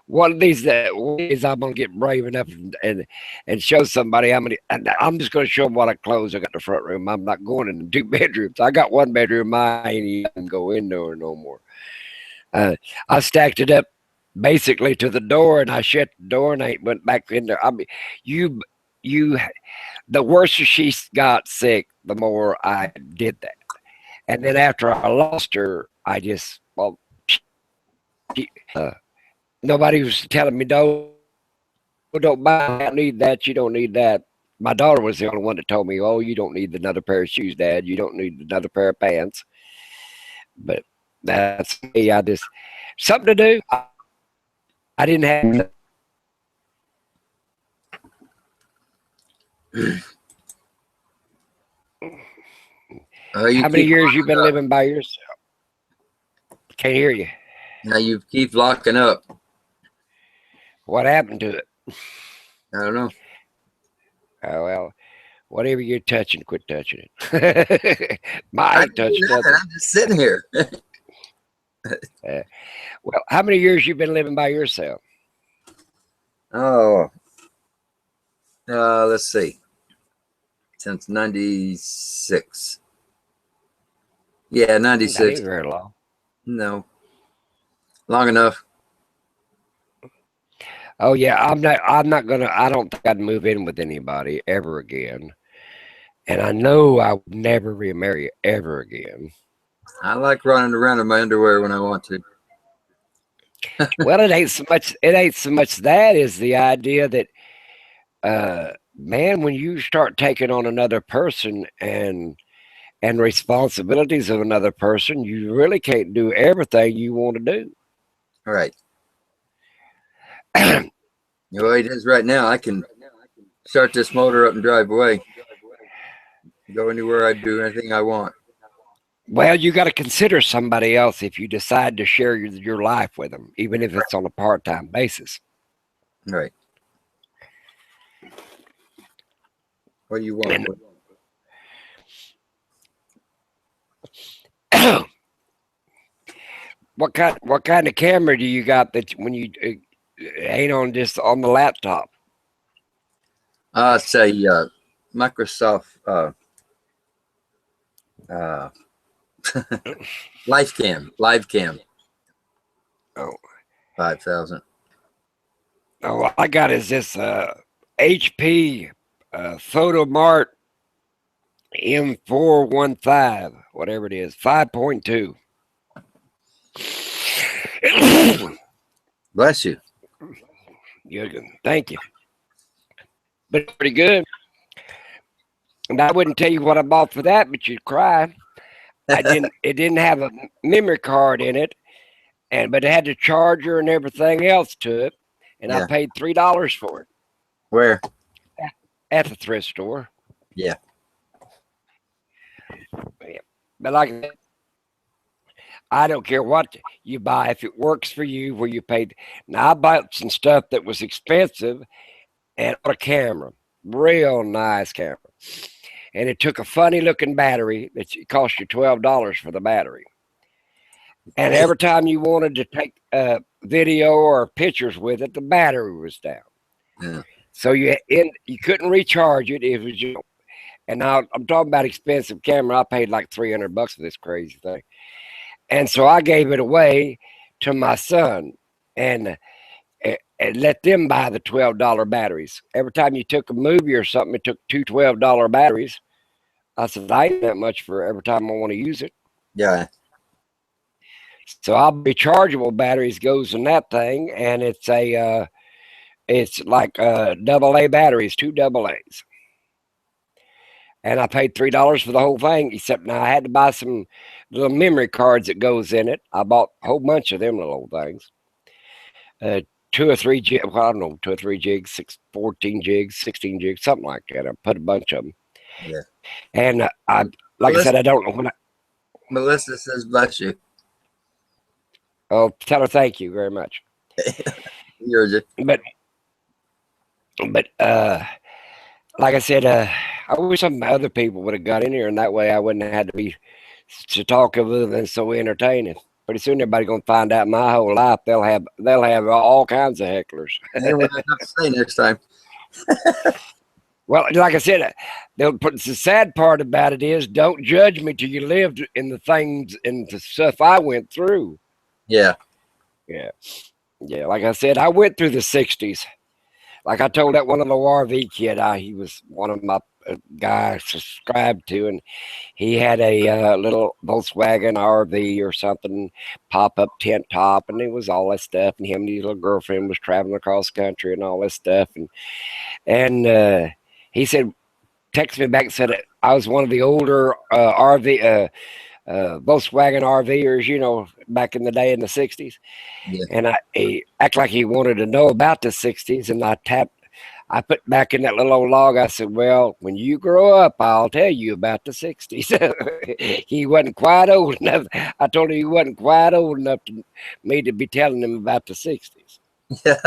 one of these days I'm gonna get brave enough and show somebody how many. And I'm just gonna show them what I clothes I got in the front room. I'm not going in the 2 bedrooms. I got 1 bedroom. I ain't even go in there no more. I stacked it up basically to the door, and I shut the door, and I went back in there. I mean, you, the worse she got sick, the more I did that. And then after I lost her, I just, well, she, nobody was telling me, don't buy, I don't need that, you don't need that. My daughter was the only one that told me, oh, you don't need another pair of shoes, Dad. You don't need another pair of pants. But that's me. I just, something to do. I didn't have. How many years you been living by yourself? Can't hear you. Now you keep locking up. What happened to it? I don't know. Oh, well, whatever you're touching, quit touching it. I ain't touching nothing. I'm just sitting here. Well, how many years you been living by yourself? Oh, let's see. Since 96. Yeah, 96. That ain't very long. No. Long enough. Oh yeah, I'm not gonna, I don't think I'd move in with anybody ever again. And I know I would never remarry ever again. I like running around in my underwear when I want to. Well, it ain't so much that is the idea that man, when you start taking on another person and responsibilities of another person, you really can't do everything you want to do. All right. Well, it is right now. I can start this motor up and drive away. Go anywhere I do anything I want. Well, you got to consider somebody else if you decide to share your life with them, even if it's on a part-time basis. Right. What do you want? What kind of camera do you got that when you ain't on just on the laptop? It's a Microsoft live cam. Oh, 5,000. Oh, I got is this HP Photomart M415, whatever it is, 5.2. Bless you. You're good. Thank you. But pretty good. And I wouldn't tell you what I bought for that, but you'd cry. It didn't have a memory card in it, but it had the charger and everything else to it. And Yeah. I paid $3 for it. Where? At the thrift store. Yeah. But like, I don't care what you buy if it works for you where you paid. Now I bought some stuff that was expensive and a camera, real nice camera, and it took a funny looking battery that cost you $12 for the battery. And every time you wanted to take video or pictures with it, the battery was down. Yeah. So you couldn't recharge it. It was just, and now I'm talking about expensive camera. I paid like $300 for this crazy thing. And so I gave it away to my son and let them buy the $12 batteries. Every time you took a movie or something, it took two $12 batteries. I said, I ain't that much for every time I want to use it. Yeah. So rechargeable batteries goes in that thing, and it's like AA batteries, 2 AA's. And I paid $3 for the whole thing, except now I had to buy some little memory cards that goes in it. I bought a whole bunch of them little old things. 2 or 3 jigs, well, I don't know, 2 or 3 jigs, 14 jigs, 16 jigs, something like that. I put a bunch of them. Yeah. And I said, I don't know when Melissa says, bless you. Oh, tell her thank you very much. But like I said, I wish some other people would have got in here, and that way I wouldn't have had to talk of it and so entertaining. Pretty soon everybody's gonna find out my whole life. They'll have all kinds of hecklers. Hey, what I have to say next time. Well, like I said, the sad part about it is don't judge me till you lived in the things and the stuff I went through. Yeah. Yeah. Yeah. Like I said, I went through the 60s. Like I told that one little RV kid, he was one of my guys subscribed to, and he had a little Volkswagen RV or something, pop-up tent top, and it was all that stuff. And him and his little girlfriend was traveling across country and all that stuff. And he said, texted me back and said I was one of the older Volkswagen RVers, you know, back in the day in the 60s. Yeah. And he acted like he wanted to know about the 60s. And I put back in that little old log, I said, well, when you grow up, I'll tell you about the 60s. He wasn't quite old enough. I told him he wasn't quite old enough to me to be telling him about the 60s. Yeah.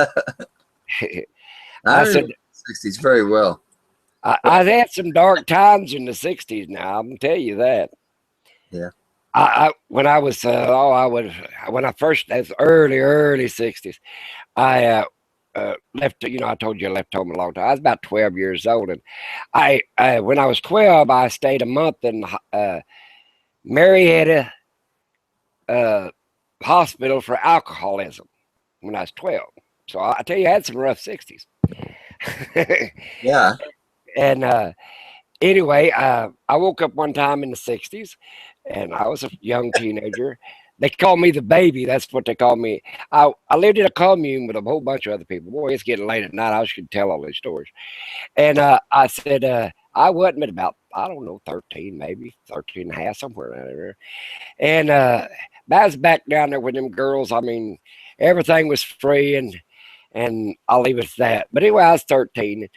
I said, 60s very well. I've had some dark times in the 60s now, I'm going to tell you that. Yeah. When I was, when I first, that's early 60s, I left, you know, I told you I left home a long time. I was about 12 years old. And when I was 12, I stayed a month in Marietta hospital for alcoholism when I was 12. So I tell you, I had some rough 60s. Yeah. And anyway, I woke up one time in the 60s, and I was a young teenager. They called me the baby. That's what they called me. I lived in a commune with a whole bunch of other people. Boy, it's getting late at night. I should tell all these stories. And I said, I wasn't at about, I don't know, 13, maybe 13 and a half, somewhere around there. And I was back down there with them girls. I mean, everything was free, and I'll leave it at that. But anyway, I was 13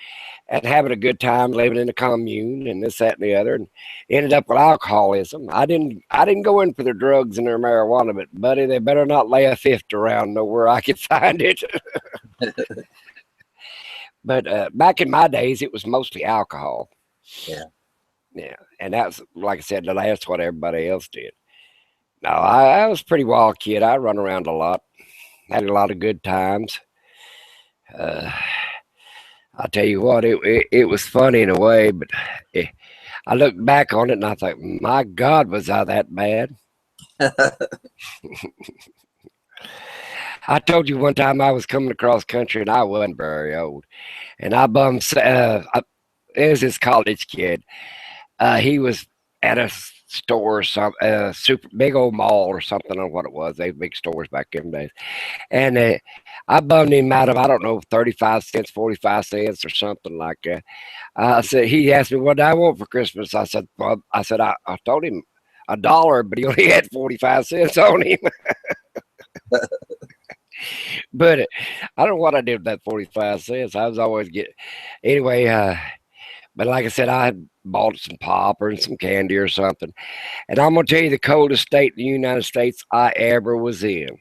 and having a good time living in a commune and this, that, and the other, and ended up with alcoholism. I didn't go in for their drugs and their marijuana, but buddy, they better not lay a fifth around nowhere I could find it. But back in my days, it was mostly alcohol. Yeah. Yeah. And that's, like I said, that's what everybody else did. No, I was a pretty wild kid. I run around a lot, had a lot of good times. I'll tell you what, it was funny in a way, but I look back on it and I think, my God, was I that bad? I told you one time I was coming across country and I wasn't very old, and I bummed. It was this college kid. He was at a store or some super big old mall or something. I don't know what it was. They had big stores back in the days. And I bummed him out of, I don't know, 35 cents, 45 cents or something like that. I said, he asked me, what do I want for Christmas? I said, well, I told him $1, but he only had 45 cents on him. But I don't know what I did with that 45 cents. I was always getting, anyway, but like I said, I bought some pop or some candy or something. And I'm going to tell you the coldest state in the United States I ever was in.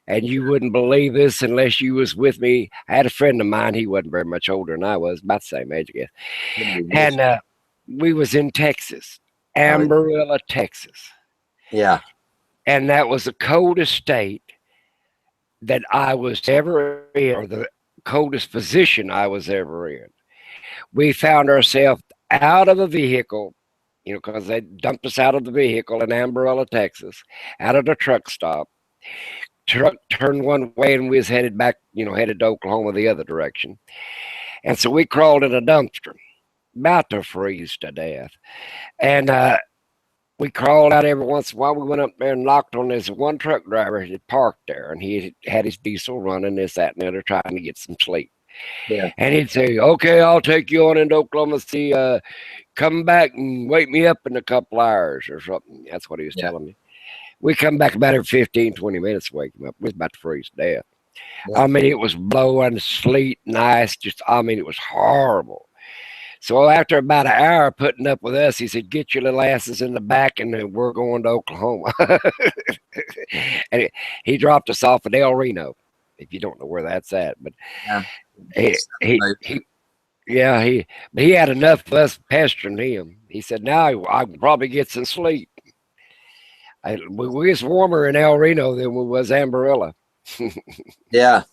And you wouldn't believe this unless you was with me. I had a friend of mine. He wasn't very much older than I was, about the same age, I guess. And we was in Texas, Amarillo, Texas. Yeah. And that was the coldest state that I was ever in, or the coldest position I was ever in. We found ourselves out of a vehicle, you know, because they dumped us out of the vehicle in Amarillo, Texas, out of the truck stop. Truck turned one way and we was headed back, you know, headed to Oklahoma the other direction. And so we crawled in a dumpster, about to freeze to death. And we crawled out every once in a while. We went up there and knocked on this one truck driver that parked there, and he had his diesel running, this, that, and the other, trying to get some sleep. Yeah. And he'd say, okay, I'll take you on into Oklahoma City. Come back and wake me up in a couple hours or something. That's what he was telling me. We come back about every 15, 20 minutes to wake him up. We was about to freeze to death. Yeah. I mean, it was blowing sleet and ice. Just, I mean, it was horrible. So after about an hour putting up with us, he said, get your little asses in the back and then we're going to Oklahoma. And he dropped us off at El Reno, if you don't know where that's at. But he had enough of us pestering him. He said, now I can probably get some sleep. We was warmer in El Reno than we was Amarillo. Yeah,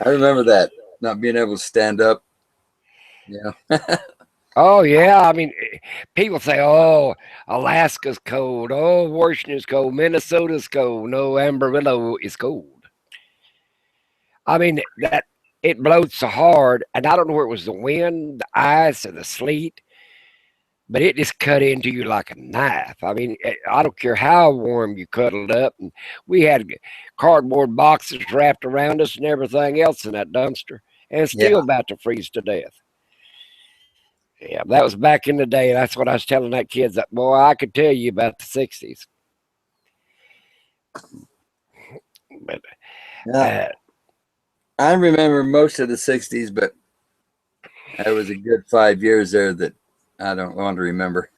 I remember that, not being able to stand up. Yeah. Oh yeah, I mean, people say, "Oh, Alaska's cold. Oh, Washington's cold. Minnesota's cold. No, Amarillo is cold." I mean, that it blowed so hard, and I don't know where it was the wind, the ice, or the sleet, but it just cut into you like a knife. I mean, I don't care how warm you cuddled up, and we had cardboard boxes wrapped around us and everything else in that dumpster, and Yeah. still about to freeze to death. Yeah, that was back in the day. That's what I was telling that kid. That boy, I could tell you about the '60s, but Yeah. I remember most of the 60s, but there was a good 5 years there that I don't want to remember.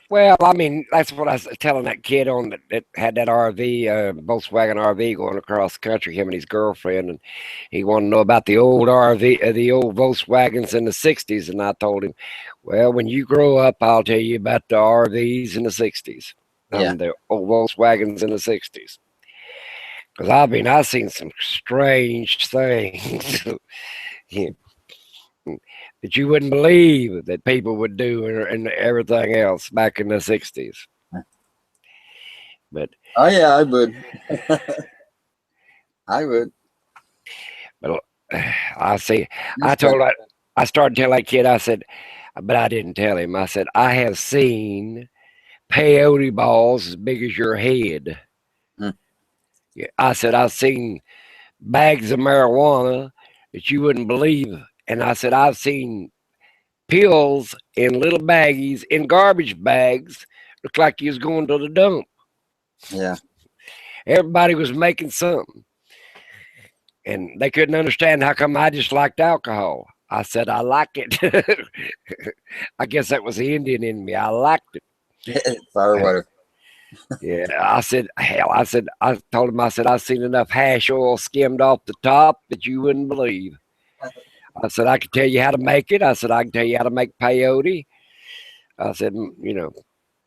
well, I mean, that's what I was telling that kid on that had that RV, Volkswagen RV going across the country. Him and his girlfriend, and he wanted to know about the old RV, the old Volkswagens in the '60s. And I told him, well, when you grow up, I'll tell you about the RVs in the '60s, Yeah. the old Volkswagens in the '60s. Because I've seen some strange things that you wouldn't believe that people would do and everything else back in the '60s. But Oh yeah, I would. I would. but I see. I Just like, told I started telling that kid. I said, but I didn't tell him. I said I have seen peyote balls as big as your head. Hmm. Yeah, I said I've seen bags of marijuana that you wouldn't believe, and I said I've seen pills in little baggies in garbage bags. Looked like you was going to the dump. yeah. Everybody was making something, and they couldn't understand how come I just liked alcohol. I said I like it. I guess that was the Indian in me. I liked it. Firewater. Yeah, I said, hell, I told him, I said, I've seen enough hash oil skimmed off the top that you wouldn't believe. I said, I can tell you how to make it. I said, I can tell you how to make peyote. I said,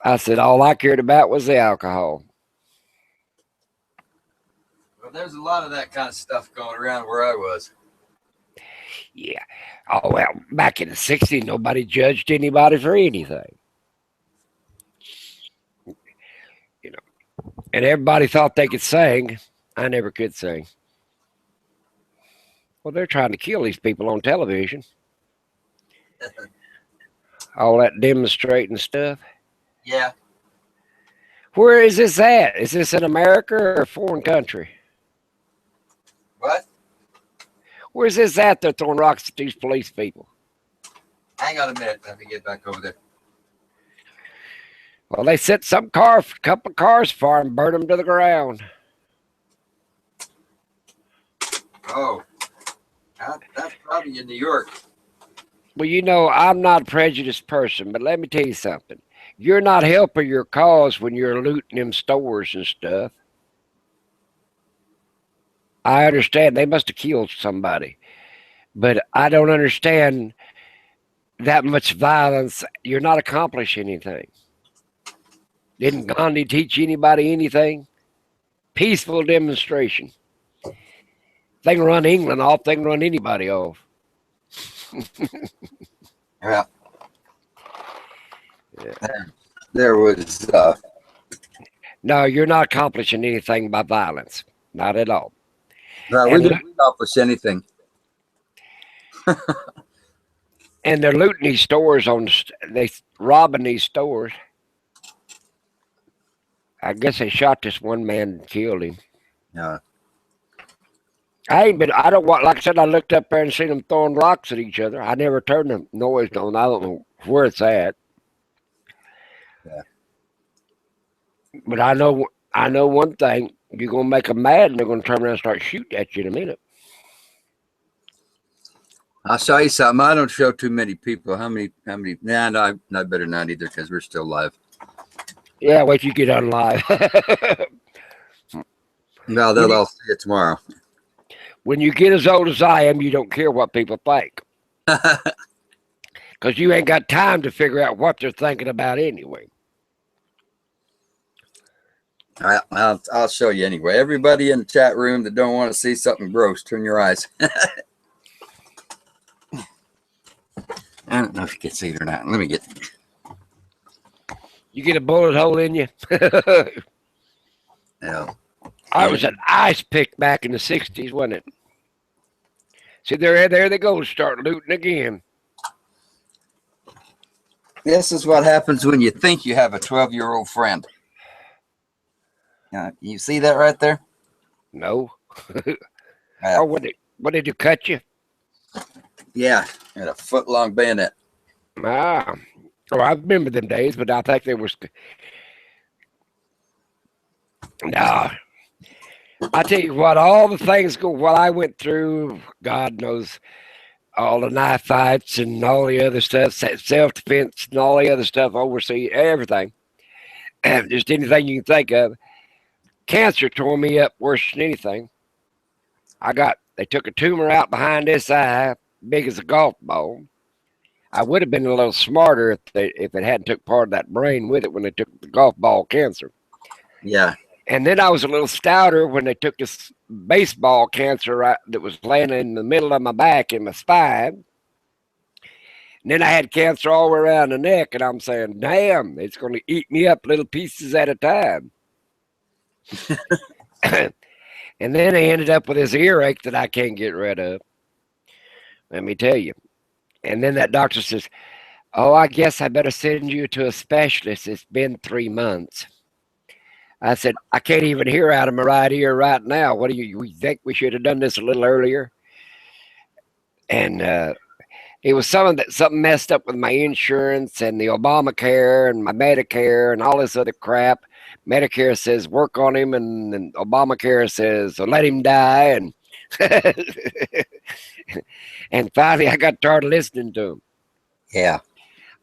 I said, all I cared about was the alcohol. Well, there's a lot of that kind of stuff going around where I was. Yeah. Oh, well, back in the '60s, nobody judged anybody for anything. And everybody thought they could sing. I never could sing. Well, they're trying to kill these people on television. All that demonstrating stuff. Yeah. Where is this at? Is this in America or a foreign country? What? Where's this at? They're throwing rocks at these police people. Hang on a minute. Let me get back over there. Well, they set some couple of cars fire and burn them to the ground. Oh, that's probably in New York. Well, I'm not a prejudiced person, but let me tell you something. You're not helping your cause when you're looting them stores and stuff. I understand they must have killed somebody, but I don't understand that much violence. You're not accomplishing anything. Didn't Gandhi teach anybody anything? Peaceful demonstration. They can run England off. They can run anybody off. Yeah. Yeah. There was. No, you're not accomplishing anything by violence. Not at all. No, we didn't accomplish anything. And they're looting these stores they robbing these stores. I guess they shot this one man and killed him. Yeah. I don't want, like I said, I looked up there and seen them throwing rocks at each other. I never turned the noise on. I don't know where it's at. Yeah. But I know one thing. You're going to make them mad and they're going to turn around and start shooting at you in a minute. I'll show you something. I don't show too many people. How many? Nah, no, I better not either because we're still live. Yeah, wait till you get on live. No, they'll all see it tomorrow. When you get as old as I am, you don't care what people think. Because you ain't got time to figure out what they're thinking about anyway. I'll show you anyway. Everybody in the chat room that don't want to see something gross, turn your eyes. I don't know if you can see it or not. Let me get. You get a bullet hole in you. No. I was an ice pick back in the 60s, wasn't it? See, there they go, start looting again. This is what happens when you think you have a 12-year-old friend. You see that right there? No. Oh, what did you cut you? Yeah, and a foot-long bayonet. Ah. Oh, I remember them days, but I think they were. Nah. I tell you what, all the things what I went through, God knows, all the knife fights and all the other stuff, self-defense and all the other stuff, overseas, everything. Just anything you can think of. Cancer tore me up worse than anything. They took a tumor out behind this eye, big as a golf ball. I would have been a little smarter if it hadn't took part of that brain with it when they took the golf ball cancer. Yeah. And then I was a little stouter when they took this baseball cancer that was laying in the middle of my back and my spine. And then I had cancer all around the neck, and I'm saying, damn, it's going to eat me up little pieces at a time. And then I ended up with this earache that I can't get rid of. Let me tell you. And then that doctor says, oh, I guess I better send you to a specialist. It's been 3 months. I said, I can't even hear out of my right ear right now. What do you think we should have done this a little earlier? And it was something messed up with my insurance and the Obamacare and my Medicare and all this other crap. Medicare says work on him, and Obamacare says let him die. And and finally, I got tired of listening to him. Yeah.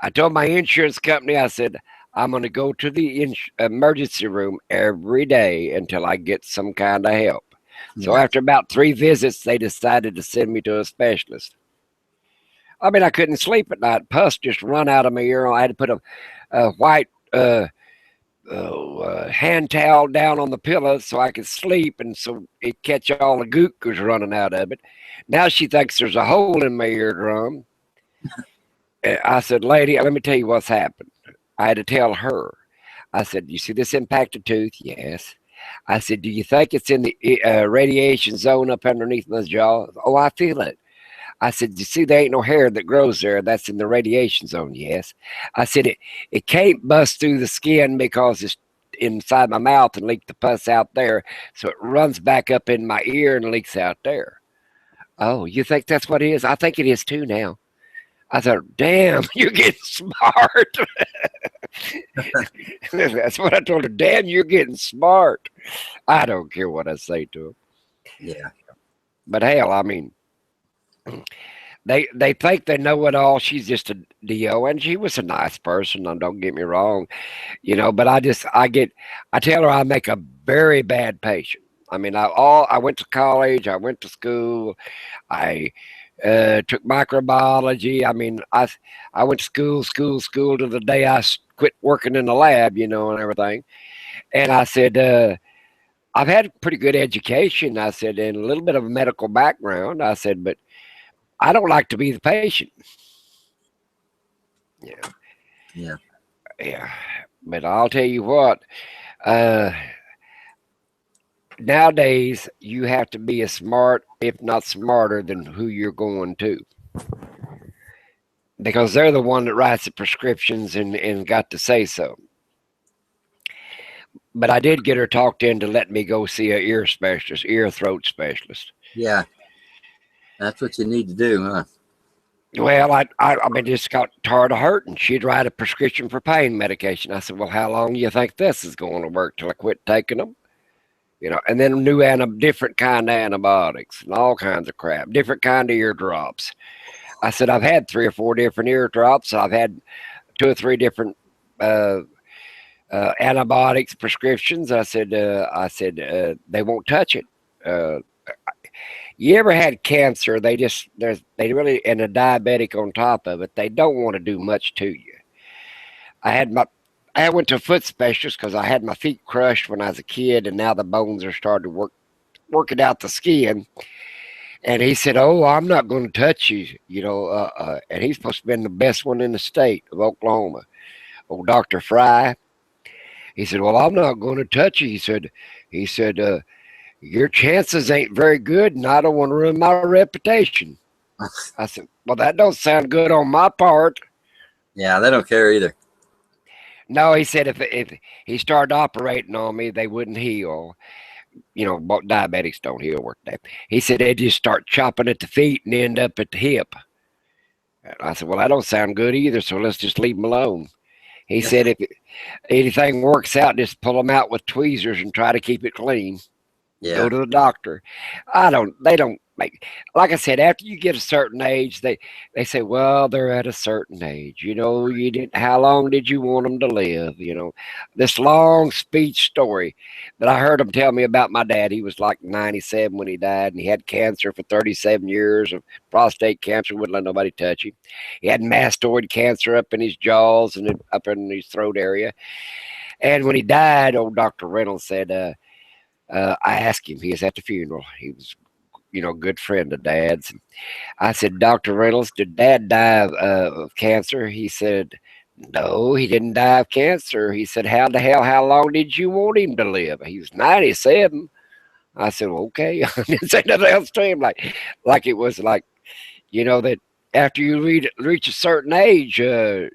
I told my insurance company, I said, I'm going to go to the emergency room every day until I get some kind of help. Yeah. So after about 3 visits, they decided to send me to a specialist. I mean, I couldn't sleep at night. Pus just run out of my ear. I had to put a white hand towel down on the pillow so I could sleep, and so it catch all the gook was running out of it. Now she thinks there's a hole in my eardrum. I said, lady, let me tell you what's happened. I had to tell her. I said, you see this impacted tooth? Yes. I said, do you think it's in the radiation zone up underneath my jaw? Oh, I feel it. I said, you see, there ain't no hair that grows there. That's in the radiation zone. Yes. I said, it can't bust through the skin because it's inside my mouth and leak the pus out there. So it runs back up in my ear and leaks out there. Oh, you think that's what it is? I think it is too now. I thought, damn, you're getting smart. That's what I told her. Damn, you're getting smart. I don't care what I say to him. Yeah. But hell, I mean, they think they know it all. She's just a DO, and she was a nice person. Don't get me wrong, But I tell her I make a very bad patient. I mean, I went to college, I went to school, I took microbiology. I mean, I went to school to the day I quit working in the lab, and everything. And I said, I've had a pretty good education. I said, and a little bit of a medical background. I said, but I don't like to be the patient. Yeah. Yeah. Yeah. But I'll tell you what, nowadays you have to be as smart, if not smarter, than who you're going to. Because they're the one that writes the prescriptions and got to say so. But I did get her talked into letting me go see an ear specialist, throat specialist. Yeah. That's what you need to do, huh? Well, I mean, just got tired of hurting. She'd write a prescription for pain medication. I said, well, how long do you think this is going to work till I quit taking them? And then different kind of antibiotics and all kinds of crap, different kind of ear drops. I said, I've had 3 or 4 different ear drops. I've had 2 or 3 different antibiotics prescriptions. I said, they won't touch it. You ever had cancer? They really, and a diabetic on top of it, they don't want to do much to you. I I went to a foot specialist because I had my feet crushed when I was a kid, and now the bones are starting to working out the skin. And he said, "Oh, I'm not going to touch you," and he's supposed to be the best one in the state of Oklahoma. Old Dr. Fry. He said, "Well, I'm not going to touch you." He said, your chances ain't very good, and I don't want to ruin my reputation. I said, "Well, that don't sound good on my part." Yeah, they don't care either. No, he said if he started operating on me, they wouldn't heal. But diabetics don't heal worth that. He said they just start chopping at the feet and end up at the hip. And I said, "Well, that don't sound good either, so let's just leave them alone." He said if anything works out, just pull them out with tweezers and try to keep it clean. Yeah. Go to the doctor. They don't make, like I said, after you get a certain age, they say, well, they're at a certain age. How long did you want them to live? This long speech story that I heard them tell me about my dad. He was like 97 when he died, and he had cancer for 37 years of prostate cancer, wouldn't let nobody touch him. He had mastoid cancer up in his jaws and up in his throat area. And when he died, old Dr. Reynolds said, I asked him, he was at the funeral. He was, a good friend of Dad's. And I said, "Dr. Reynolds, did Dad die of cancer?" He said, "No, he didn't die of cancer." He said, how long did you want him to live?" He was 97. I said, "Well, okay." I didn't say nothing else to him. Like it was like, that after you reach a certain age, you're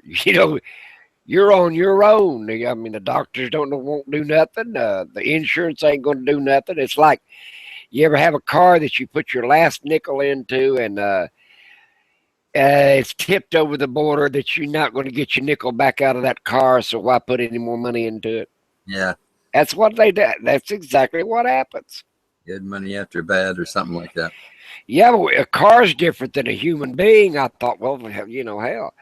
on your own. I mean, the doctors won't do nothing. The insurance ain't going to do nothing. It's like you ever have a car that you put your last nickel into, and it's tipped over the border that you're not going to get your nickel back out of that car. So why put any more money into it? Yeah. That's what they do. That's exactly what happens. Good money after bad or something like that. Yeah, but a car's different than a human being. I thought, well, hell.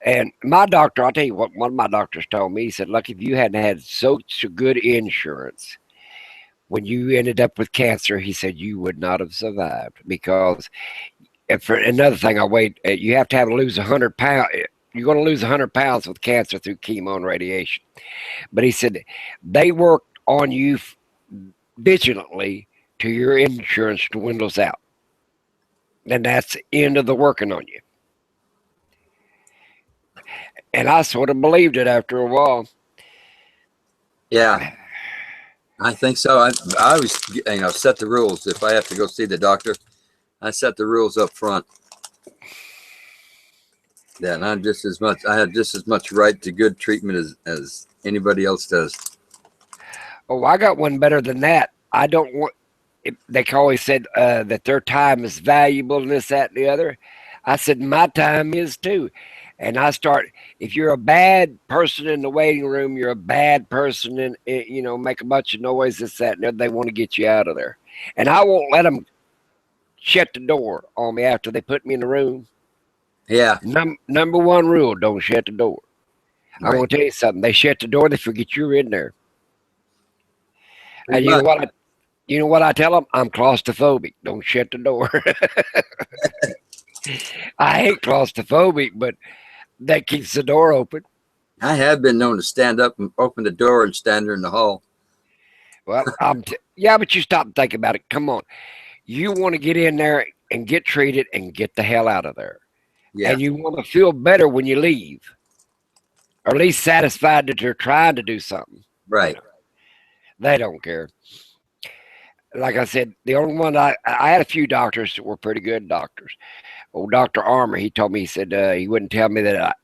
And my doctor, I'll tell you what, one of my doctors told me, he said, "Look, if you hadn't had such good insurance when you ended up with cancer," he said, "you would not have survived." Because, and for another thing, you have to lose 100 pounds. You're going to lose 100 pounds with cancer through chemo and radiation. But he said, they work on you vigilantly till your insurance dwindles out. And that's the end of the working on you. And I sort of believed it after a while. Yeah, I think so. I always, set the rules. If I have to go see the doctor, I set the rules up front. That I have just as much right to good treatment as anybody else does. Oh, I got one better than that. I don't want. They always said that their time is valuable and this, that, and the other. I said my time is too. And if you're a bad person in the waiting room, you're a bad person and, make a bunch of noise, this, that, and the other. They want to get you out of there. And I won't let them shut the door on me after they put me in the room. Yeah. Number one rule, don't shut the door. Right. I'm going to tell you something. They shut the door, they forget you're in there. Pretty And much. you know what I tell them? I'm claustrophobic. Don't shut the door. I hate claustrophobic, but that keeps the door open. I have been known to stand up and open the door and stand there in the hall. Well, yeah, but you stop and think about it. Come on. You want to get in there and get treated and get the hell out of there. Yeah. And you want to feel better when you leave. Or at least satisfied that they're trying to do something. Right. They don't care. Like I said, the only one I had a few doctors that were pretty good doctors. Old Dr. Armour, he told me, he said he wouldn't tell me that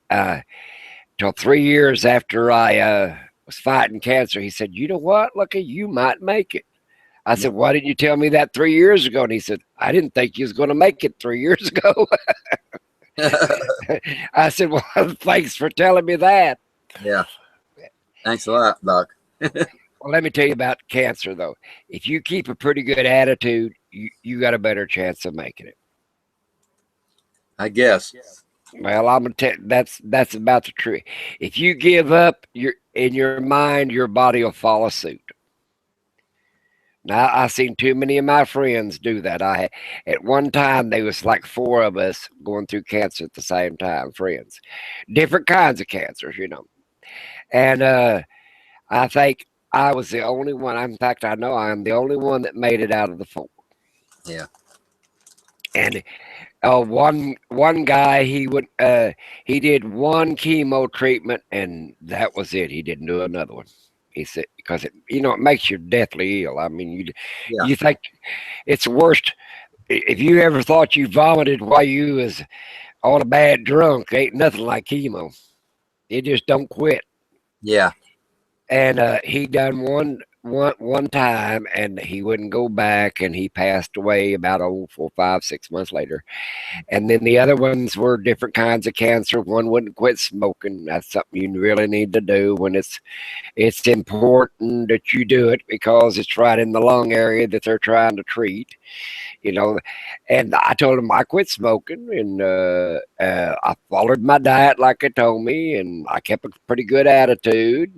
till 3 years after I was fighting cancer. He said, "You know what, Lucky, you might make it." I said, "Why didn't you tell me that 3 years ago?" And he said, "I didn't think you was going to make it 3 years ago." I said, "Well, thanks for telling me that." Yeah. Thanks a lot, Doc. Well, let me tell you about cancer, though. If you keep a pretty good attitude, you got a better chance of making it. I guess. Well, I'm gonna tell that's about the truth. If you give up in your mind, your body will follow suit. Now, I've seen too many of my friends do that. At one time there was like 4 of us going through cancer at the same time, friends, different kinds of cancers, And I think I was the only one. In fact, I know I am the only one that made it out of the 4. Yeah. And one guy, he did one chemo treatment, and that was it. He didn't do another one. He said because it makes you deathly ill. I mean, Yeah. you think it's the worst. If you ever thought you vomited while you was on a bad drunk, ain't nothing like chemo. It just don't quit. Yeah. And he done one time, and he wouldn't go back, and he passed away about 4, 5, 6 months later. And then the other ones were different kinds of cancer. One wouldn't quit smoking. That's something you really need to do when it's important that you do it because it's right in the lung area that they're trying to treat. And I told him I quit smoking, and I followed my diet like they told me, and I kept a pretty good attitude.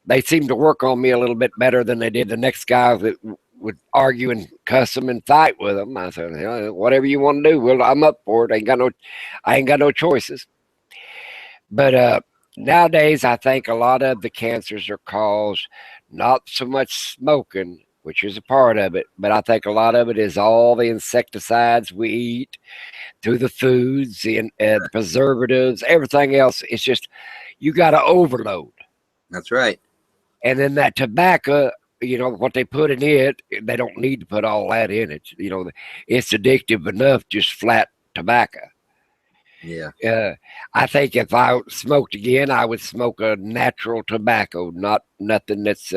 They seemed to work on me a little bit better than they did the next guy that would argue and cuss them and fight with them. I said, whatever you want to do, well, I'm up for it. I ain't got no choices. But nowadays, I think a lot of the cancers are caused not so much smoking, which is a part of it, but I think a lot of it is all the insecticides we eat through the foods and the preservatives, everything else. It's just you got to overload. That's right. And then that tobacco, what they put in it, they don't need to put all that in it. It's addictive enough, just flat tobacco. Yeah. I think if I smoked again, I would smoke a natural tobacco, not nothing that's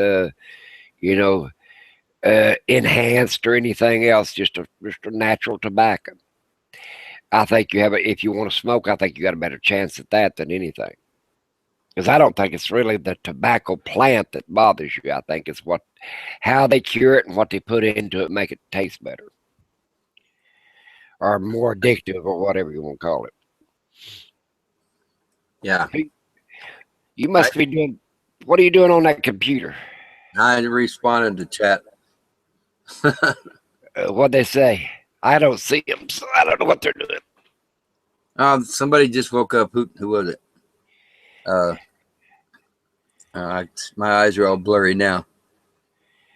enhanced or anything else. Just a natural tobacco. I think if you want to smoke, I think you got a better chance at that than anything. Because I don't think it's really the tobacco plant that bothers you. I think it's how they cure it and what they put into it make it taste better, or more addictive, or whatever you want to call it. Yeah. You must be doing. What are you doing on that computer? I responded to chat. What'd they say? I don't see them, so I don't know what they're doing. Somebody just woke up. Who was it? My eyes are all blurry now.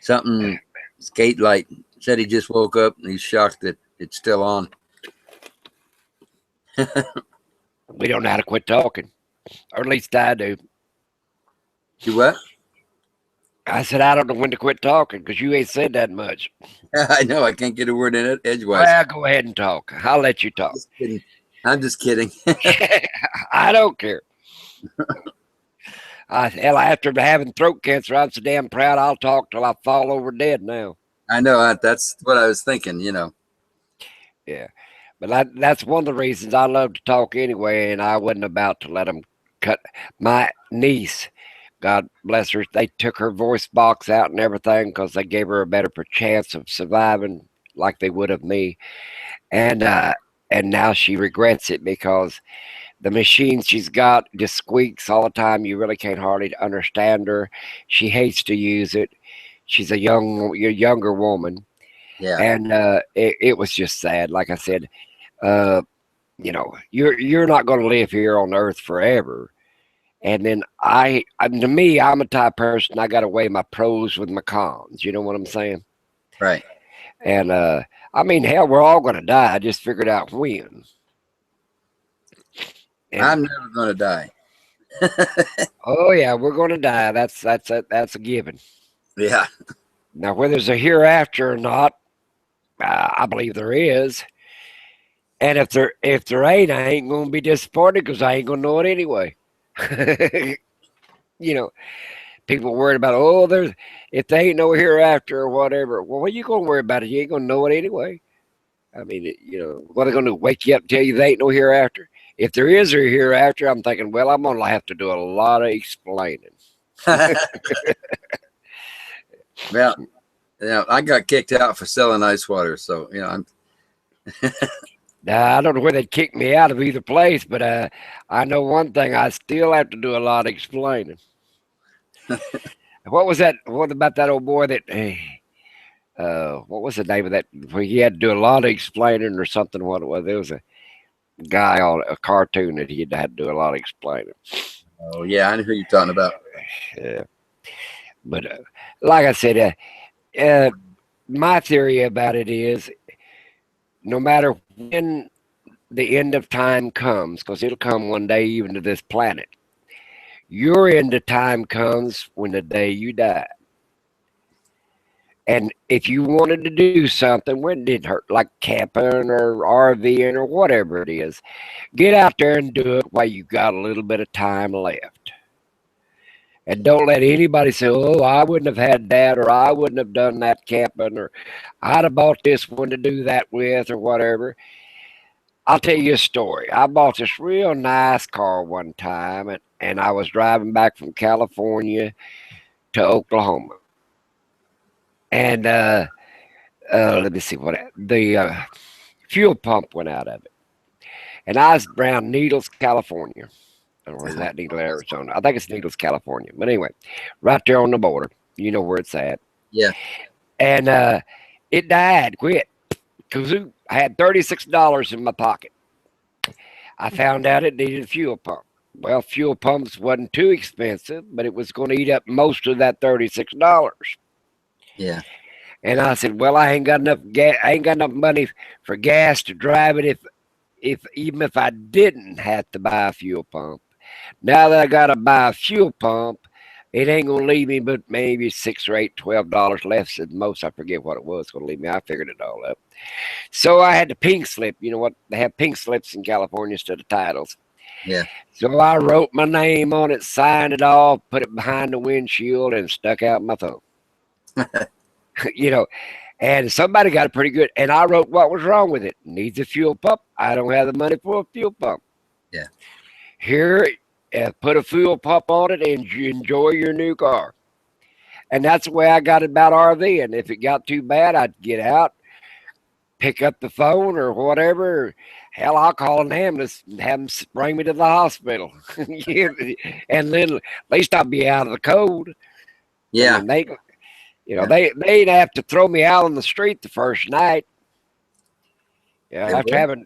Something skate light said he just woke up and he's shocked that it's still on. We don't know how to quit talking, or at least I do. You what? I said I don't know when to quit talking because you ain't said that much. I know I can't get a word in it edgewise. Well, go ahead and talk. I'll let you talk. I'm just kidding. I don't care. Hell, after having throat cancer, I'm so damn proud I'll talk till I fall over dead now. I know. That's what I was thinking, Yeah. But that's one of the reasons I love to talk anyway, and I wasn't about to let them cut. My niece, God bless her, they took her voice box out and everything because they gave her a better chance of surviving like they would of me. And now she regrets it because the machine she's got just squeaks all the time. You really can't hardly understand her. She hates to use it. She's a younger woman. Yeah. And it was just sad. Like I said, you're not going to live here on Earth forever. And then to me, I'm a type of person. I got to weigh my pros with my cons. You know what I'm saying? Right. And I mean, hell, we're all going to die. I just figured out when. And, I'm never going to die. Oh yeah, we're going to die. That's a given. Yeah. Now, whether there's a hereafter or not, I believe there is. And if there ain't, I ain't going to be disappointed because I ain't going to know it anyway. People worried about, if there ain't no hereafter or whatever. Well, what are you going to worry about it? You ain't going to know it anyway. I mean, what are they going to wake you up and tell you there ain't no hereafter? If there is a hereafter, I'm thinking, well, I'm going to have to do a lot of explaining. Well, I got kicked out for selling ice water, so I'm. Now, I don't know where they'd kick me out of either place, but I know one thing: I still have to do a lot of explaining. What was that? What about that old boy that? What was the name of that? Where he had to do a lot of explaining or something. What it was? There was a guy on a cartoon that he had to do a lot of explaining. Oh yeah, I know who you're talking about. Yeah. But like I said, uh, my theory about it is no matter when the end of time comes, because it'll come one day even to this planet, your end of time comes when the day you die. And if you wanted to do something when it didn't hurt, like camping or RVing or whatever it is, get out there and do it while you got a little bit of time left. And don't let anybody say, oh, I wouldn't have had that, or I wouldn't have done that camping, or I'd have bought this one to do that with, or whatever. I'll tell you a story. I bought this real nice car one time, and I was driving back from California to Oklahoma. And let me see what the fuel pump went out of it. And I was around Needles, California. Or is that Needles, Arizona? I think it's Needles, California. But anyway, right there on the border. You know where it's at. Yeah. And it died, quit. Kazoo. I had $36 in my pocket. I found out it needed a fuel pump. Well, fuel pumps wasn't too expensive, but it was going to eat up most of that $36. Yeah. And I said, well, I ain't got enough gas. I ain't got enough money for gas to drive it even if I didn't have to buy a fuel pump. Now that I got to buy a fuel pump, it ain't going to leave me but maybe $6 or $8, $12 less at most. I forget what it was going to leave me. I figured it all up. So I had the pink slip. You know what? They have pink slips in California instead of titles. Yeah. So I wrote my name on it, signed it off, put it behind the windshield, and stuck out my thumb. You know, and somebody got it pretty good. And I wrote what was wrong with it. Needs a fuel pump. I don't have the money for a fuel pump. Yeah. Here, put a fuel pump on it and you enjoy your new car. And that's the way I got it about RV. And if it got too bad, I'd get out, pick up the phone or whatever. Hell, I'll call an ambulance and have them bring me to the hospital. And then at least I'll be out of the cold. Yeah. I mean, they'd have to throw me out on the street the first night. Yeah, after having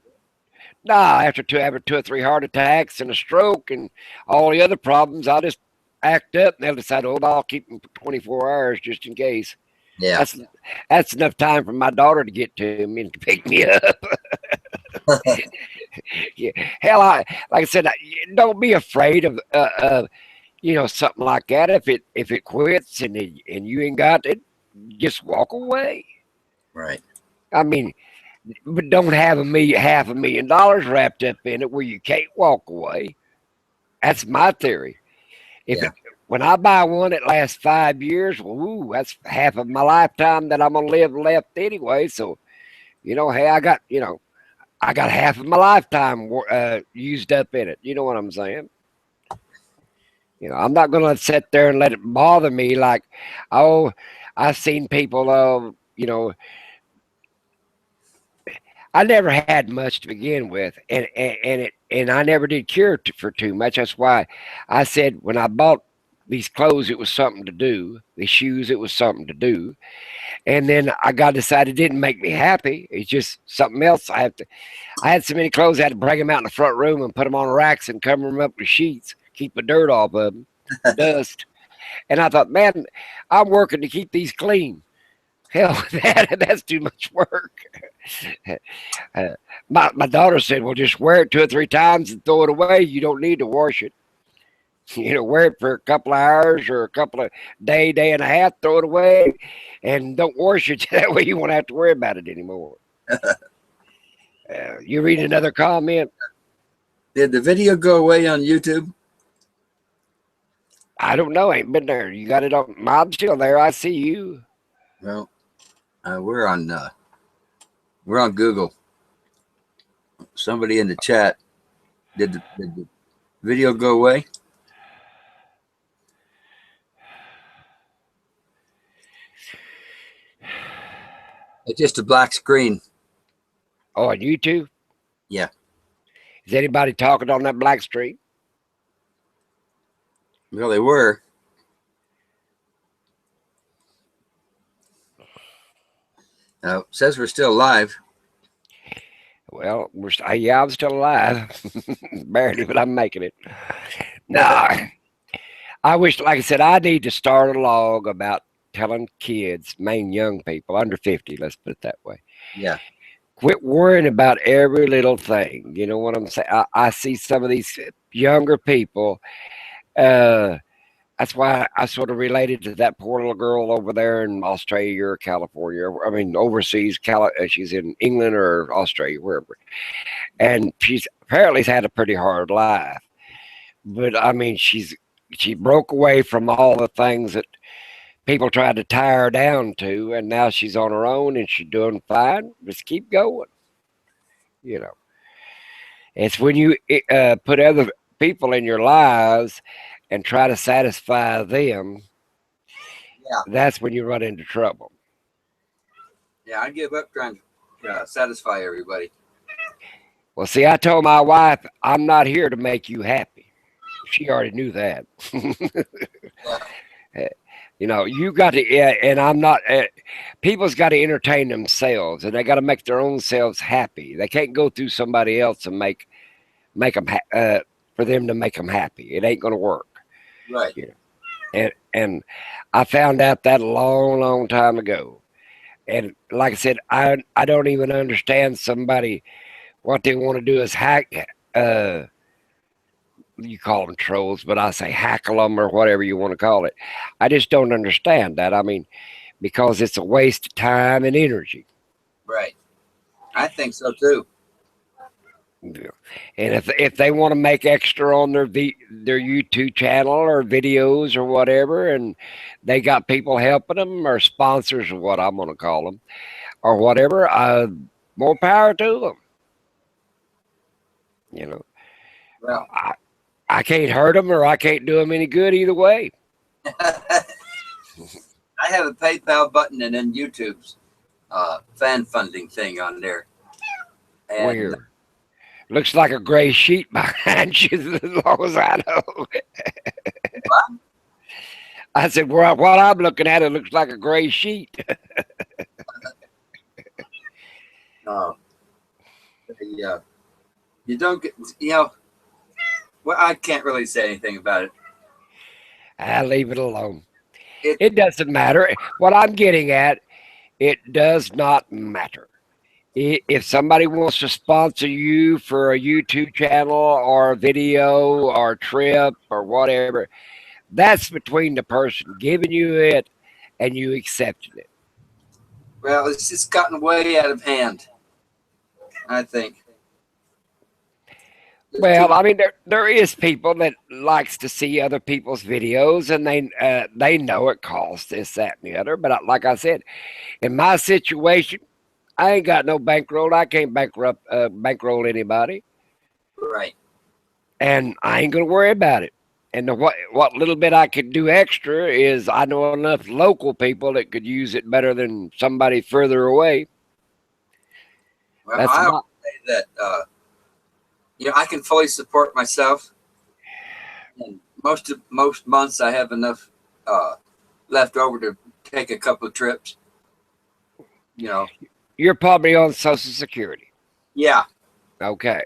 having 2 or 3 heart attacks and a stroke and all the other problems, I'll just act up and they'll decide, oh, I'll keep them for 24 hours just in case. Yeah. That's enough time for my daughter to get to me and to pick me up. Yeah. Hell, like I said, don't be afraid of something like that. If it quits and you ain't got it, just walk away. Right. I mean, but don't have $500,000 wrapped up in it where you can't walk away. That's my theory. When I buy one that lasts 5 years, well, ooh, that's half of my lifetime that I'm gonna live left anyway. So, hey, I got half of my lifetime used up in it. You know what I'm saying? I'm not gonna sit there and let it bother me like, oh, I've seen people, I never had much to begin with, and I never did care for too much. That's why I said when I bought these clothes, it was something to do. The shoes, it was something to do. And then I got decided it didn't make me happy. It's just something else. I had so many clothes, I had to bring them out in the front room and put them on racks and cover them up with sheets, keep the dirt off of them, dust. And I thought, man, I'm working to keep these clean. Hell, that's too much work. My daughter said, well, just wear it 2 or 3 times and throw it away. You don't need to wash it. Wear it for a couple of hours or a couple of day and a half, throw it away, and don't wash it. That way you won't have to worry about it anymore. You read another comment? Did the video go away on YouTube? I don't know. I ain't been there. You got it on? I'm still there. I see you. Well, we're on Google. Somebody in the chat, did the video go away? It's just a black screen. Oh, on YouTube? Yeah. Is anybody talking on that black screen? Well, they were. It says we're still alive. Well, I'm still alive. Barely, but I'm making it. Nah, I wish, like I said, I need to start a log about telling kids, main young people, under 50, let's put it that way. Yeah. Quit worrying about every little thing. You know what I'm saying? I see some of these younger people. That's why I sort of related to that poor little girl over there in Australia or California. I mean, overseas. She's in England or Australia, wherever. And she's apparently had a pretty hard life. But I mean, she broke away from all the things that people tried to tie her down to, and now she's on her own and she's doing fine. Just keep going. You know, it's when you put other people in your lives and try to satisfy them. Yeah. That's when you run into trouble. Yeah, I give up trying to satisfy everybody. Well, see, I told my wife, I'm not here to make you happy. She already knew that. You know, you got to, and I'm not, people's got to entertain themselves and they got to make their own selves happy. They can't go through somebody else and make them, for them to make them happy. It ain't going to work. Right. You know? And I found out that a long, long time ago. And like I said, I don't even understand somebody, what they want to do is hack, you call them trolls, but I say hackle them or whatever you want to call it. I just don't understand that. I mean, because it's a waste of time and energy. Right. I think so too. And if they want to make extra on their YouTube channel or videos or whatever, and they got people helping them or sponsors or what I'm going to call them or whatever, more power to them. You know, Well, I can't hurt them or I can't do them any good either way. I have a PayPal button and then YouTube's fan funding thing on there. And Where? Looks like a gray sheet behind you, as long as I know. What? I said, well, what I'm looking at, it looks like a gray sheet. You don't get, you know, well, I can't really say anything about it. I leave it alone. It doesn't matter. What I'm getting at, it does not matter. If somebody wants to sponsor you for a YouTube channel or a video or a trip or whatever, that's between the person giving you it and you accepting it. Well, it's just gotten way out of hand, I think. Well, I mean, there is people that likes to see other people's videos, and they know it costs this, that, and the other. But like I said, in my situation, I ain't got no bankroll. I can't bankroll anybody. Right. And I ain't gonna worry about it. And what little bit I could do extra is I know enough local people that could use it better than somebody further away. Well, That's I would say that you know, I can fully support myself. And most months I have enough left over to take a couple of trips. You know. You're probably on Social Security. Yeah. Okay.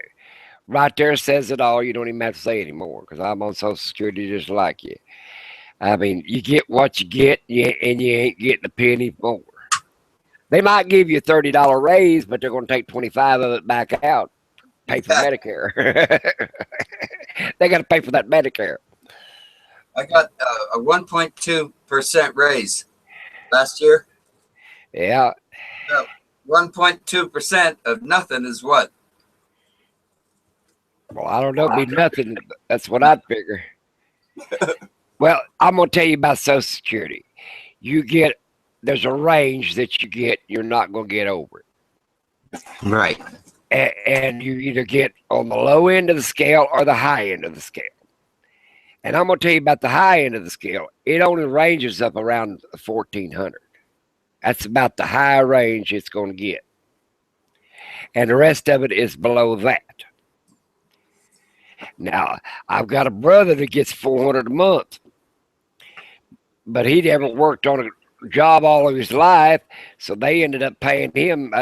Right there says it all. You don't even have to say anymore because I'm on Social Security just like you. I mean, you get what you get, and you ain't getting a penny more. They might give you a $30 raise, but they're going to take 25 of it back out. Pay for Medicare. They got to pay for that Medicare. I got a 1.2% raise last year. Yeah. 1.2% of nothing is what? Well, I don't know. It'd be nothing. That's what I'd figure. Well, I'm going to tell you about Social Security. There's a range that you get. You're not going to get over it. Right. And you either get on the low end of the scale or the high end of the scale. And I'm going to tell you about the high end of the scale. It only ranges up around 1,400. That's about the high range it's going to get. And the rest of it is below that. Now, I've got a brother that gets $400 a month. But he never worked on job all of his life, so they ended up paying him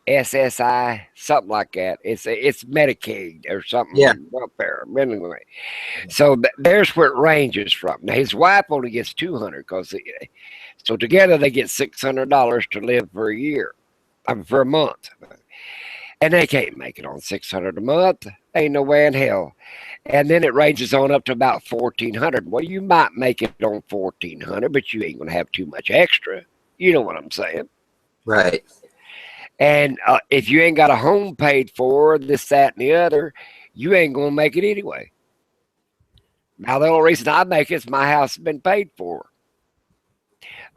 SSI, something like that. It's Medicaid or something, Yeah. welfare. Anyway, so there's where it ranges from. Now his wife only gets 200 because so together they get $600 to live for a year, for a month, and they can't make it on 600 a month. Ain't no way in hell. And then it ranges on up to about 1,400. Well, you might make it on 1,400, but you ain't gonna have too much extra. You know what I'm saying? Right. And if you ain't got a home paid for, this, that, and the other, you ain't gonna make it anyway. Now the only reason I make it is my house has been paid for.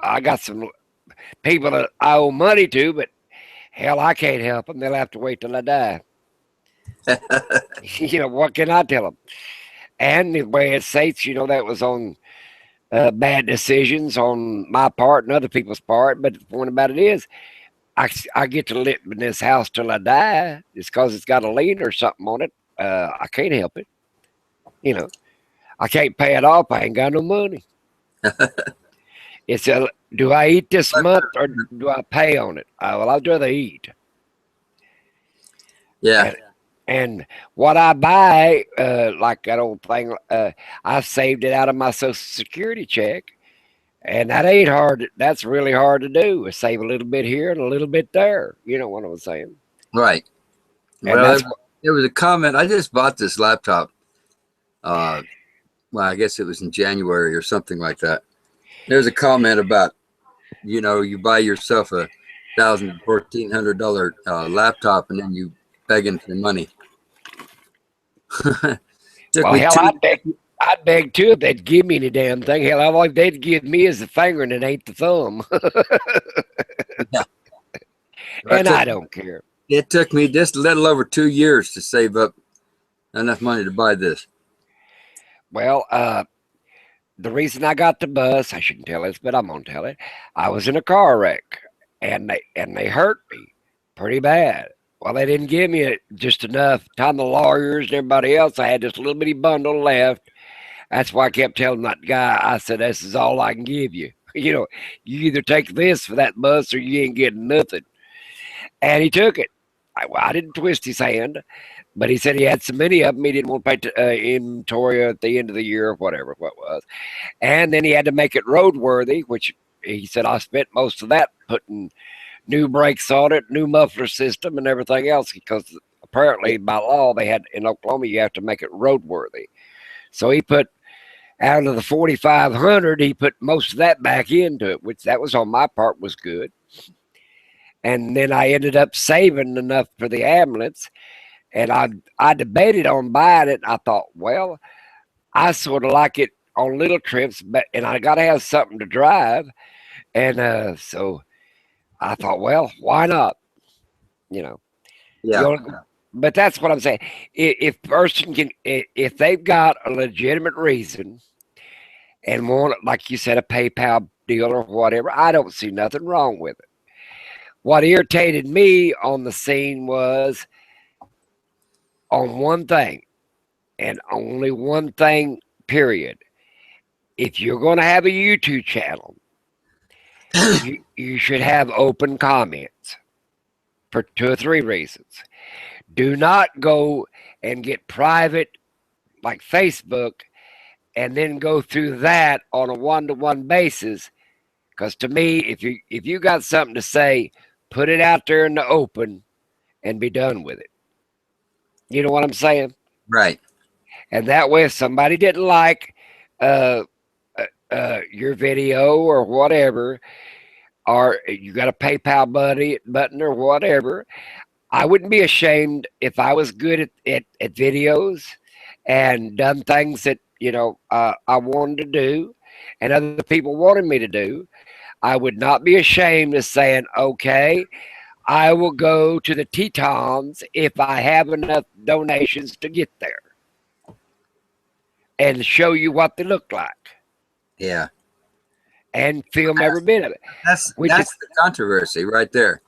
I got some people that I owe money to, but hell, I can't help them. They'll have to wait till I die. You know, what can I tell them? And the way it states, you know, that was on bad decisions on my part and other people's part. But the point about it is, I get to live in this house till I die. It's because it's got a lien or something on it. I can't help it. You know, I can't pay it off. I ain't got no money. It's do I eat this month or do I pay on it? Well, I'd rather eat. Yeah. And what I buy, like that old thing, I saved it out of my Social Security check. And that ain't hard. That's really hard to do. Is save a little bit here and a little bit there. You know what I'm saying? Right. And Well, there was a comment. I just bought this laptop. Well, I guess it was in January or something like that. There's a comment about, you know, you buy yourself a $1,400 laptop and then you begging for money. Well, hell, I'd beg too if they'd give me any damn thing. Hell, all they'd give me is the finger and it ain't the thumb. Yeah. And I don't care. It took me just a little over 2 years to save up enough money to buy this. Well, the reason I got the bus, I shouldn't tell this, but I'm gonna tell it. I was in a car wreck, and they hurt me pretty bad. Well, they didn't give me just enough time. The lawyers and everybody else, I had just a little bitty bundle left. That's why I kept telling that guy. I said, "This is all I can give you. You know, you either take this for that bus, or you ain't getting nothing." And he took it. I didn't twist his hand, but he said he had so many of them he didn't want to pay inventory at the end of the year or whatever what was. And then he had to make it roadworthy, which he said I spent most of that putting new brakes on it, new muffler system, and everything else because apparently by law they had in Oklahoma you have to make it roadworthy. So he put out of the 4,500, he put most of that back into it, which that was on my part was good. And then I ended up saving enough for the ambulance, and I debated on buying it. I thought, well, I sort of like it on little trips, and I got to have something to drive, and so I thought, well, why not? You know, Yeah. but that's what I'm saying. If person can, if they've got a legitimate reason and want, like you said, a PayPal deal or whatever, I don't see nothing wrong with it. What irritated me on the scene was on one thing, and only one thing, period. If you're going to have a YouTube channel, you should have open comments for 2 or 3 reasons. Do not go and get private like Facebook and then go through that on a one-to-one basis. Because to me, if you got something to say, put it out there in the open and be done with it. You know what I'm saying? Right. And that way, if somebody didn't like your video or whatever, or you got a PayPal button or whatever, I wouldn't be ashamed if I was good at videos and done things that, you know, I wanted to do and other people wanted me to do. I would not be ashamed of saying, okay, I will go to the Tetons if I have enough donations to get there and show you what they look like. Yeah. And film every bit of it. That's the controversy right there.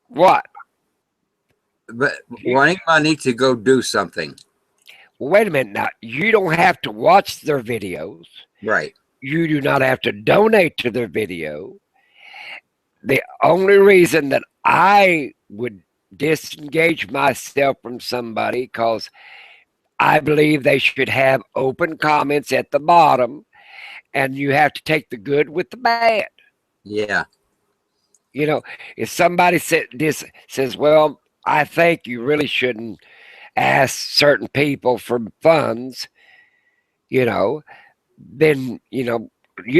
What? But wanting money to go do something. Well, wait a minute now. You don't have to watch their videos. Right. you do not have to donate to their video. The only reason that I would disengage myself from somebody, because I believe they should have open comments at the bottom, and you have to take the good with the bad. Yeah. You know, if somebody says, well, I think you really shouldn't ask certain people for funds, you know, then, you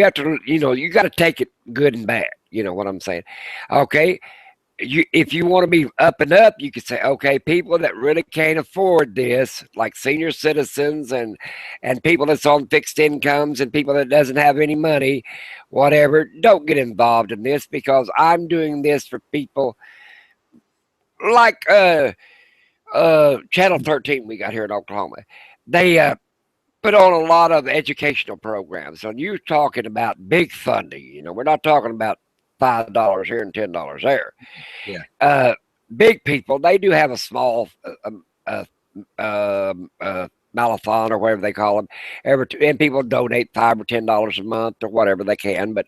have to, you got to take it good and bad. You know what I'm saying? Okay. If you want to be up and up, you could say, okay, people that really can't afford this, like senior citizens and people that's on fixed incomes and people that doesn't have any money, whatever, don't get involved in this, because I'm doing this for people like Channel 13 we got here in Oklahoma. They put on a lot of educational programs. And you're talking about big funding. We're not talking about $5 here and $10 there. Yeah. Big people, they do have a small mallathon or whatever they call them, and people donate $5 or $10 a month or whatever they can. But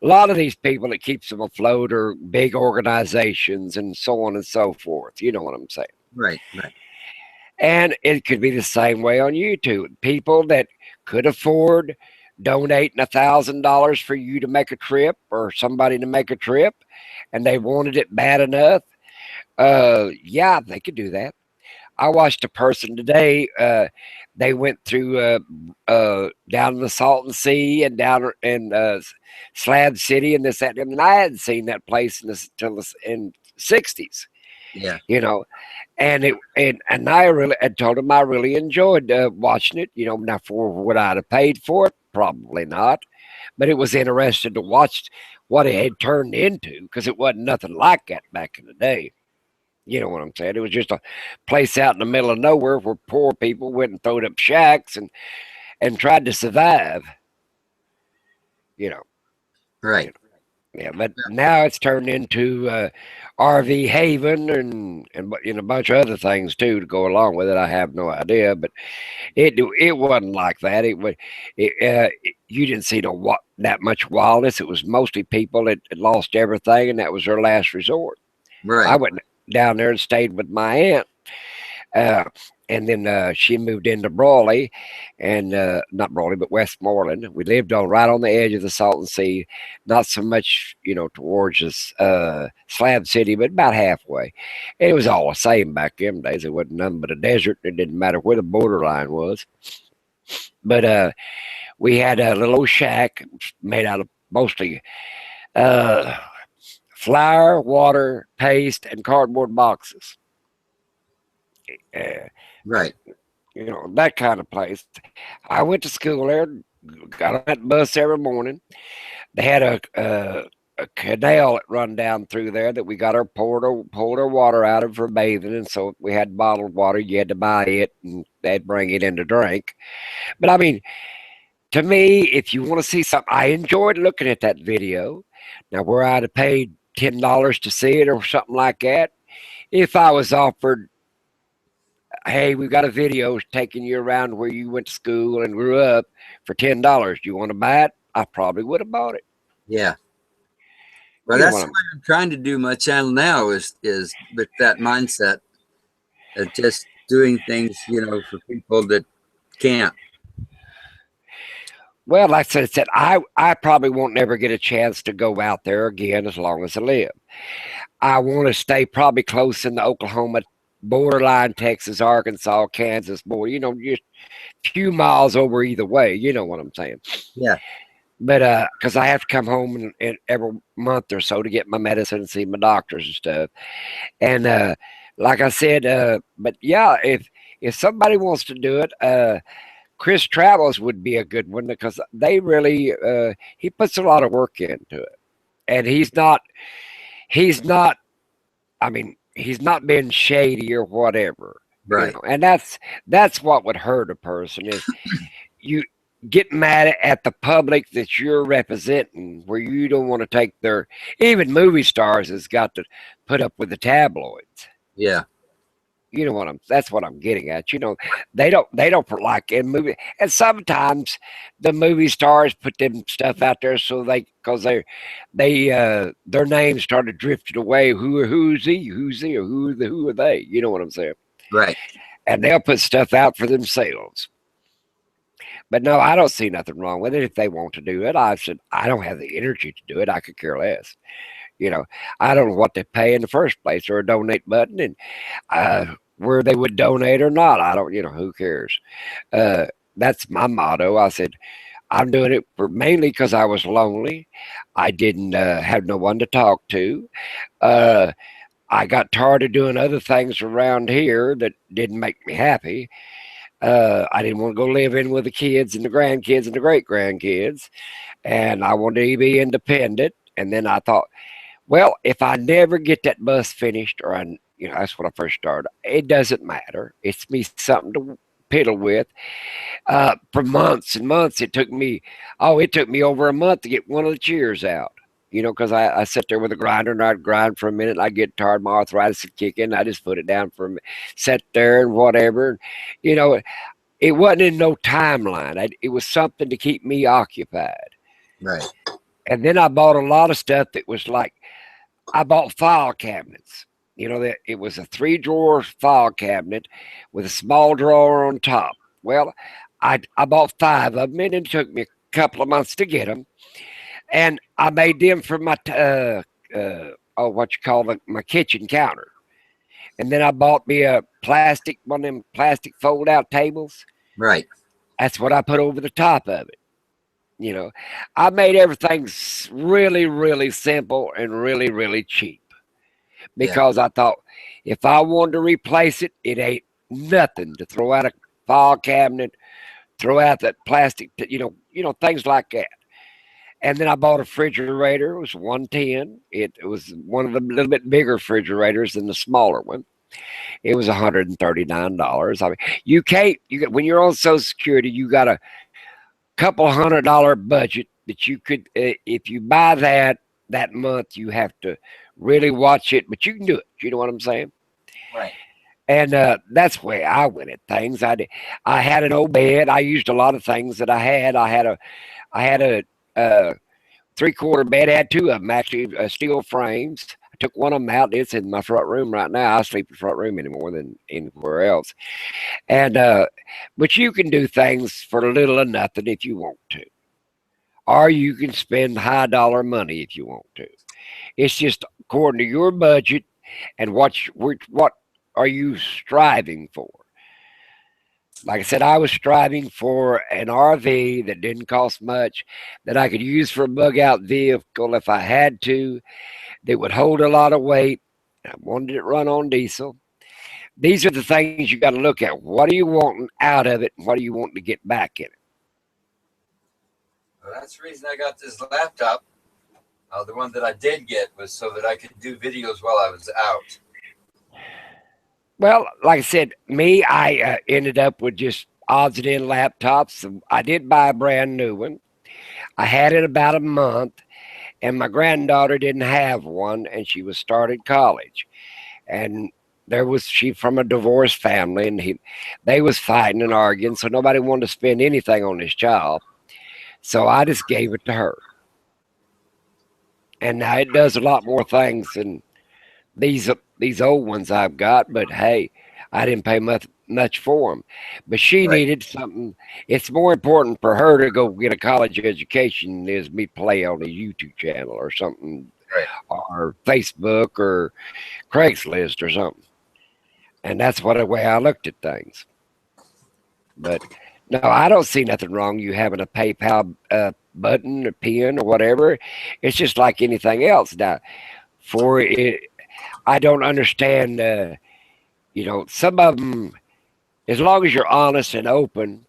a lot of these people, it keeps them afloat, are big organizations and so on and so forth. You know what I'm saying? Right. Right. And it could be the same way on YouTube. People that could afford donating $1,000 for you to make a trip, or somebody to make a trip, and they wanted it bad enough, yeah, they could do that. I watched a person today. They went through down in the Salton Sea and down in Slab City and this, that, and I hadn't seen that place until in '60s. Yeah. And I told him I really enjoyed watching it. Now for what I'd have paid for it, probably not, but it was interesting to watch what it had turned into, because it wasn't nothing like that back in the day. You know what I'm saying? It was just a place out in the middle of nowhere where poor people went and throwed up shacks and tried to survive. Right. Yeah, but now it's turned into RV haven and a bunch of other things too to go along with it. I have no idea, but it wasn't like that. You didn't see that much wildness. It was mostly people that had lost everything, and that was their last resort. Right. I went down there and stayed with my aunt. And then she moved into Brawley, and not Brawley, but Westmoreland. We lived right on the edge of the Salton Sea, not so much, towards this Slab City, but about halfway. And it was all the same back in them days. It wasn't nothing but a desert. It didn't matter where the borderline was. But we had a little old shack made out of mostly flour, water, paste, and cardboard boxes. Right. That kind of place. I went to school there, got on that bus every morning. They had a canal that run down through there that we got pulled our water out of for bathing, and so we had bottled water. You had to buy it, and they'd bring it in to drink. But I mean, to me, if you want to see something, I enjoyed looking at that video. Now, where I'd have paid $10 to see it or something like that, if I was offered, hey, we've got a video taking you around where you went to school and grew up for $10. Do you want to buy it? I probably would have bought it. Yeah. Well, that's what I'm trying to do my channel now is with that mindset of just doing things, for people that can't. Well, like I said, I probably won't never get a chance to go out there again as long as I live. I want to stay probably close in the Oklahoma borderline, Texas, Arkansas, Kansas border, just a few miles over either way. You know what I'm saying? Yeah. But because I have to come home in every month or so to get my medicine and see my doctors and stuff. And like I said, but yeah, if somebody wants to do it, Chris Travels would be a good one, because they really he puts a lot of work into it, and he's not. I mean, he's not being shady or whatever. Right. And that's what would hurt a person, is you get mad at the public that you're representing, where you don't want to take even movie stars has got to put up with the tabloids. Yeah. You know what that's what I'm getting at. You know, they don't like in movie, and sometimes the movie stars put them stuff out there so because their names started drifting away. Who's he, or who are they? You know what I'm saying? Right. And they'll put stuff out for themselves. But no, I don't see nothing wrong with it if they want to do it. I said I don't have the energy to do it. I could care less. You know, I don't know what they pay in the first place or a donate button, and where they would donate or not. I don't, who cares? Uh, that's my motto. I said, I'm doing it mainly because I was lonely. I didn't have no one to talk to. Uh, I got tired of doing other things around here that didn't make me happy. I didn't want to go live in with the kids and the grandkids and the great grandkids, and I wanted to be independent. And then I thought, well, if I never get that bus finished, or that's when I first started. It doesn't matter. It's me something to piddle with. For months and months, it took me over a month to get one of the cheers out. Because I sit there with a grinder and I'd grind for a minute. I'd get tired, my arthritis would kick in. I just put it down for a minute, sat there and whatever. You know, it wasn't in no timeline. It was something to keep me occupied. Right. And then I bought a lot of stuff that was like, I bought file cabinets. That it was a 3-drawer file cabinet with a small drawer on top. Well, I bought 5 of them, and it took me a couple of months to get them. And I made them for my my kitchen counter. And then I bought me one of them plastic fold out tables. Right. That's what I put over the top of it. I made everything really, really simple and really, really cheap. Because I thought if I wanted to replace it, it ain't nothing to throw out a file cabinet, throw out that plastic, things like that. And then I bought a refrigerator. It was 110. It was one of the little bit bigger refrigerators than the smaller one. It was $139. I mean, when you're on Social Security, you got a couple $100 budget that you could, if you buy that month, you have to really watch it, but you can do it. You know what I'm saying? Right. And that's the way I went at things. I had an old bed. I used a lot of things that I had. I had a 3-quarter bed. I had 2 of them actually, steel frames. I took one of them out. It's in my front room right now. I sleep in the front room anymore than anywhere else. And but you can do things for little or nothing if you want to, or you can spend high dollar money if you want to. It's just according to your budget and what are you striving for. Like I said, I was striving for an RV that didn't cost much, that I could use for a bug out vehicle if I had to, that would hold a lot of weight. I wanted it to run on diesel. These are the things you got to look at. What are you wanting out of it, and what are you wanting to get back in it? Well, that's the reason I got this laptop. The one that I did get was so that I could do videos while I was out. Well, like I said, I ended up with just odds and end laptops. I did buy a brand new one. I had it about a month, and my granddaughter didn't have one, and she was started college. And she from a divorced family, and they was fighting and arguing, so nobody wanted to spend anything on this child. So I just gave it to her. And now it does a lot more things than these old ones I've got. But hey, I didn't pay much for them. But she needed something. It's more important for her to go get a college education than it is me play on a YouTube channel or something, or Facebook or Craigslist or something. And that's the way I looked at things. But no, I don't see nothing wrong you having a PayPal button or pin or whatever. It's just like anything else. Now, for it, I don't understand. Some of them, as long as you're honest and open,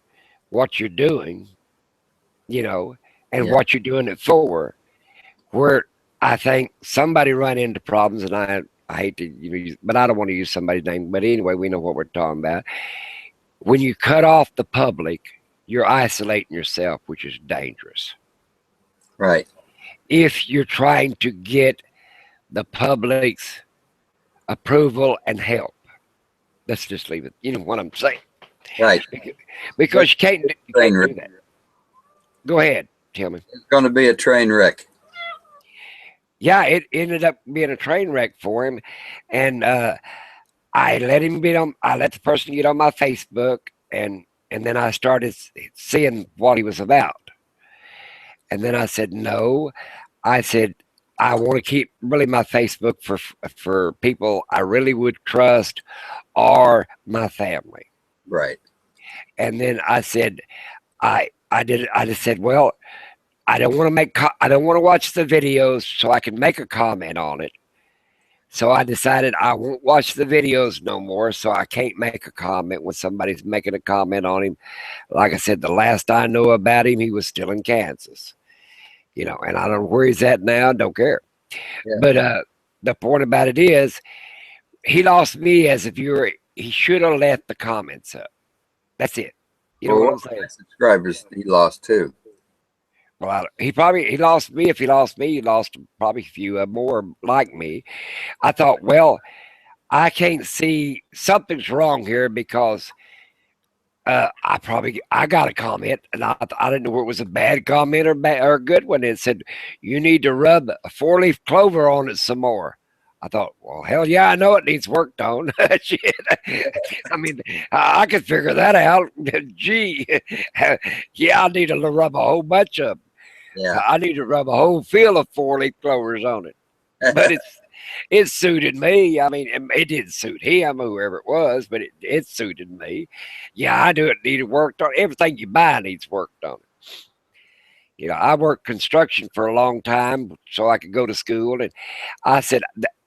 what you're doing, and what you're doing it for. Where I think somebody run into problems, and I hate to use, but I don't want to use somebody's name. But anyway, we know what we're talking about. When you cut off the public, you're isolating yourself, which is dangerous. Right. If you're trying to get the public's approval and help. Let's just leave it. You know what I'm saying? Right. Because you can't Train do wreck. that. Go ahead, tell me. It's going to be a train wreck. Yeah, it ended up being a train wreck for him, and I let him get on. I let the person get on my Facebook, and then I started seeing what he was about. And then I said, no. I said, I want to keep really my Facebook for people I really would trust or my family. Right. And then I said, I just said, well, I don't want to I don't want to watch the videos so I can make a comment on it. So I decided I won't watch the videos no more, so I can't make a comment when somebody's making a comment on him. Like I said, the last I know about him, he was still in Kansas. You know, and I don't know where he's at now, don't care. Yeah. But the point about it is, he lost me as a viewer. He should have left the comments up. That's it. You know Well, what I'm saying? subscribers he lost too. Well, he lost me. If he lost me, he lost probably a few more like me. I thought, well, I can't see something's wrong here because I got a comment and I didn't know where it was a bad comment or a good one. It said you need to rub a 4-leaf clover on it some more. I thought, well, hell yeah, I know it needs worked on. Shit. I mean, I could figure that out. Gee, yeah, I need to rub a whole bunch of. Yeah. I need to rub a whole field of 4-leaf clovers on it. But it suited me. I mean, it didn't suit him, whoever it was, but it suited me. Yeah, I do it needed worked on. Everything you buy needs worked on it. You know, I worked construction for a long time so I could go to school, and I said